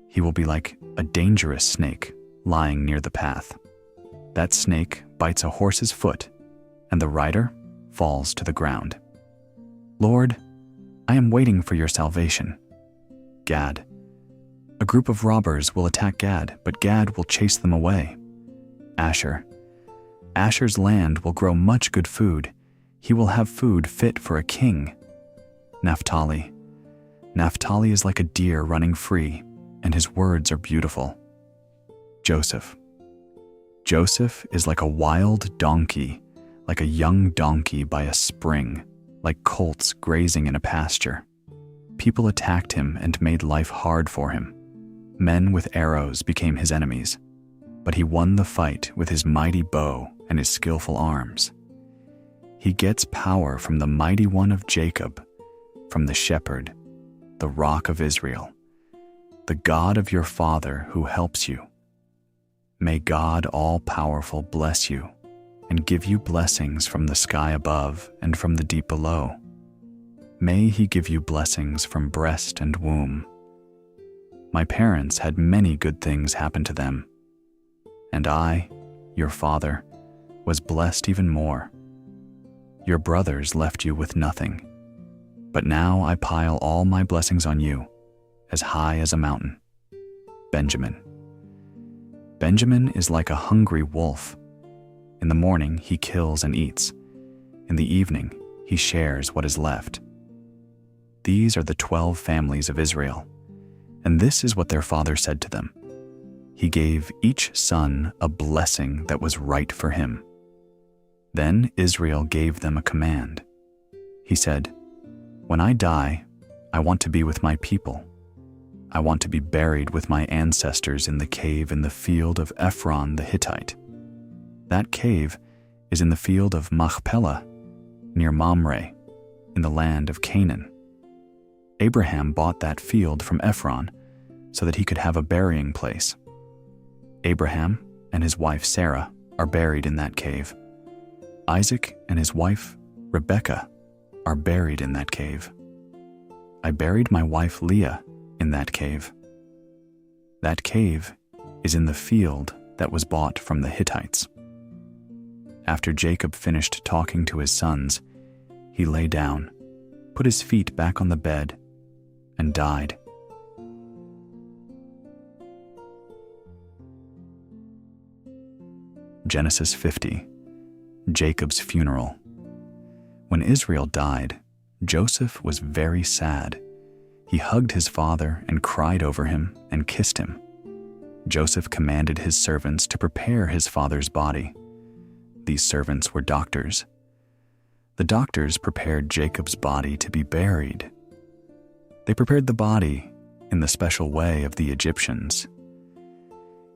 He will be like a dangerous snake lying near the path. That snake bites a horse's foot, and the rider falls to the ground. Lord, I am waiting for your salvation. Gad. A group of robbers will attack Gad, but Gad will chase them away. Asher. Asher's land will grow much good food. He will have food fit for a king. Naphtali. Naphtali is like a deer running free, and his words are beautiful. Joseph. Joseph is like a wild donkey, like a young donkey by a spring, like colts grazing in a pasture. People attacked him and made life hard for him. Men with arrows became his enemies, but he won the fight with his mighty bow and his skillful arms. He gets power from the mighty one of Jacob, from the shepherd, the rock of Israel, the God of your father who helps you. May God all-powerful bless you and give you blessings from the sky above and from the deep below. May he give you blessings from breast and womb. My parents had many good things happen to them, and I, your father, was blessed even more. Your brothers left you with nothing, but now I pile all my blessings on you, as high as a mountain. Benjamin. Benjamin is like a hungry wolf. In the morning he kills and eats. In the evening he shares what is left. These are the 12 families of Israel, and this is what their father said to them. He gave each son a blessing that was right for him. Then Israel gave them a command. He said, "When I die, I want to be with my people. I want to be buried with my ancestors in the cave in the field of Ephron the Hittite." That cave is in the field of Machpelah, near Mamre, in the land of Canaan. Abraham bought that field from Ephron so that he could have a burying place. Abraham and his wife Sarah are buried in that cave. Isaac and his wife Rebekah are buried in that cave. I buried my wife Leah in that cave. That cave is in the field that was bought from the Hittites. After Jacob finished talking to his sons, he lay down, put his feet back on the bed, and died. Genesis 50. Jacob's funeral. When Israel died, Joseph was very sad. He hugged his father and cried over him and kissed him. Joseph commanded his servants to prepare his father's body. These servants were doctors. The doctors prepared Jacob's body to be buried. They prepared the body in the special way of the Egyptians.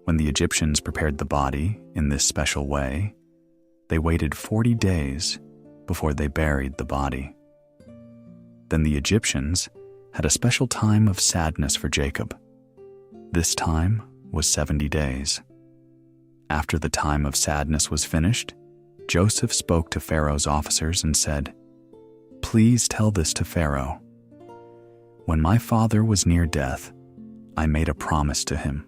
When the Egyptians prepared the body in this special way, they waited 40 days before they buried the body. Then the Egyptians had a special time of sadness for Jacob. This time was 70 days. After the time of sadness was finished, Joseph spoke to Pharaoh's officers and said, "Please tell this to Pharaoh. When my father was near death, I made a promise to him.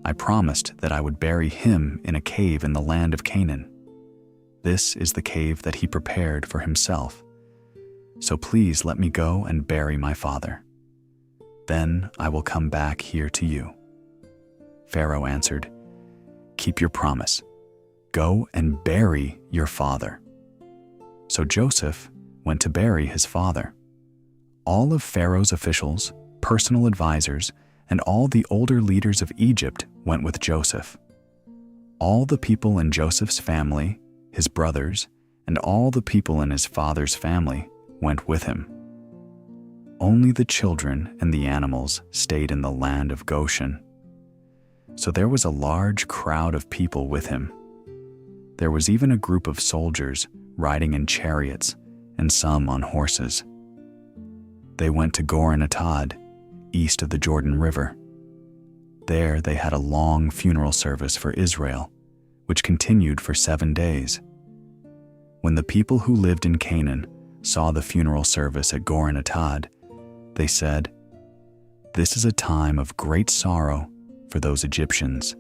I promised that I would bury him in a cave in the land of Canaan. This is the cave that he prepared for himself. So please let me go and bury my father. Then I will come back here to you." Pharaoh answered, "Keep your promise. Go and bury your father." So Joseph went to bury his father. All of Pharaoh's officials, personal advisors, and all the older leaders of Egypt went with Joseph. All the people in Joseph's family, his brothers, and all the people in his father's family went with him. Only the children and the animals stayed in the land of Goshen. So there was a large crowd of people with him. There was even a group of soldiers riding in chariots and some on horses. They went to Gor-Atad, east of the Jordan River. There they had a long funeral service for Israel, which continued for 7 days. When the people who lived in Canaan saw the funeral service at Gor and Atad, they said, "This is a time of great sorrow for those Egyptians."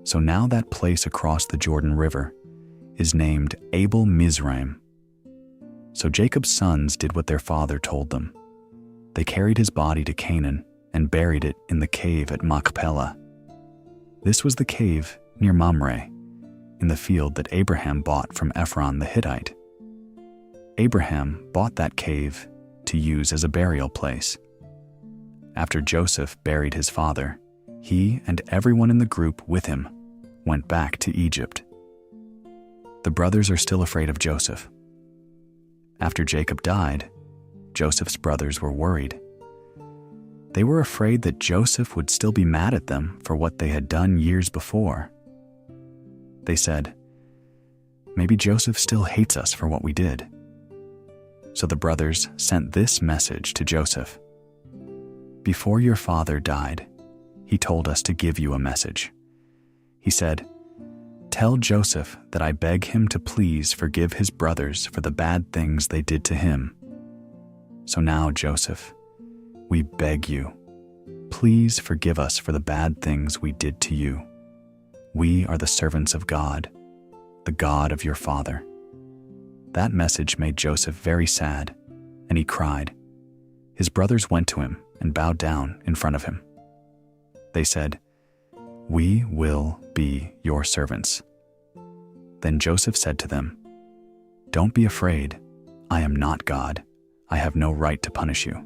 So now that place across the Jordan River is named Abel Mizraim. So Jacob's sons did what their father told them. They carried his body to Canaan and buried it in the cave at Machpelah. This was the cave near Mamre, in the field that Abraham bought from Ephron the Hittite. Abraham bought that cave to use as a burial place. After Joseph buried his father, he and everyone in the group with him went back to Egypt. The brothers are still afraid of Joseph. After Jacob died, Joseph's brothers were worried. They were afraid that Joseph would still be mad at them for what they had done years before. They said, "Maybe Joseph still hates us for what we did." So the brothers sent this message to Joseph. "Before your father died, he told us to give you a message. He said, 'Tell Joseph that I beg him to please forgive his brothers for the bad things they did to him.' So now, Joseph, we beg you, please forgive us for the bad things we did to you. We are the servants of God, the God of your father." That message made Joseph very sad, and he cried. His brothers went to him and bowed down in front of him. They said, "We will be your servants." Then Joseph said to them, "Don't be afraid. I am not God. I have no right to punish you.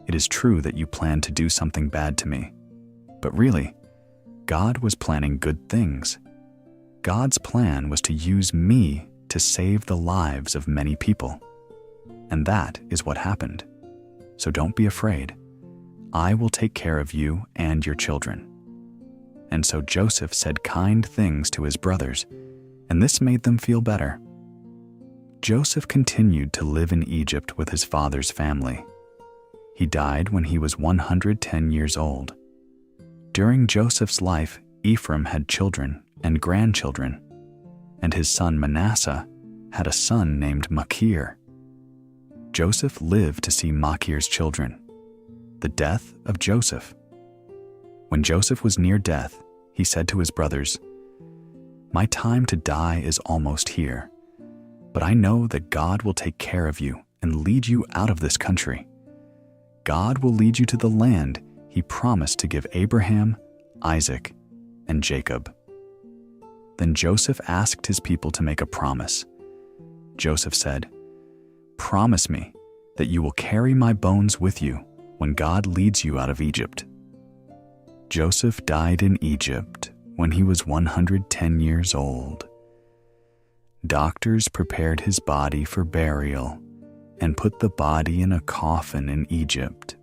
It is true that you planned to do something bad to me, but really, God was planning good things. God's plan was to use me to save the lives of many people. And that is what happened. So don't be afraid. I will take care of you and your children." And so Joseph said kind things to his brothers, and this made them feel better. Joseph continued to live in Egypt with his father's family. He died when he was 110 years old. During Joseph's life, Ephraim had children and grandchildren, and his son Manasseh had a son named Machir. Joseph lived to see Machir's children. The death of Joseph. When Joseph was near death, he said to his brothers, "My time to die is almost here, but I know that God will take care of you and lead you out of this country. God will lead you to the land he promised to give Abraham, Isaac, and Jacob." Then Joseph asked his people to make a promise. Joseph said, "Promise me that you will carry my bones with you when God leads you out of Egypt." Joseph died in Egypt when he was 110 years old. Doctors prepared his body for burial and put the body in a coffin in Egypt.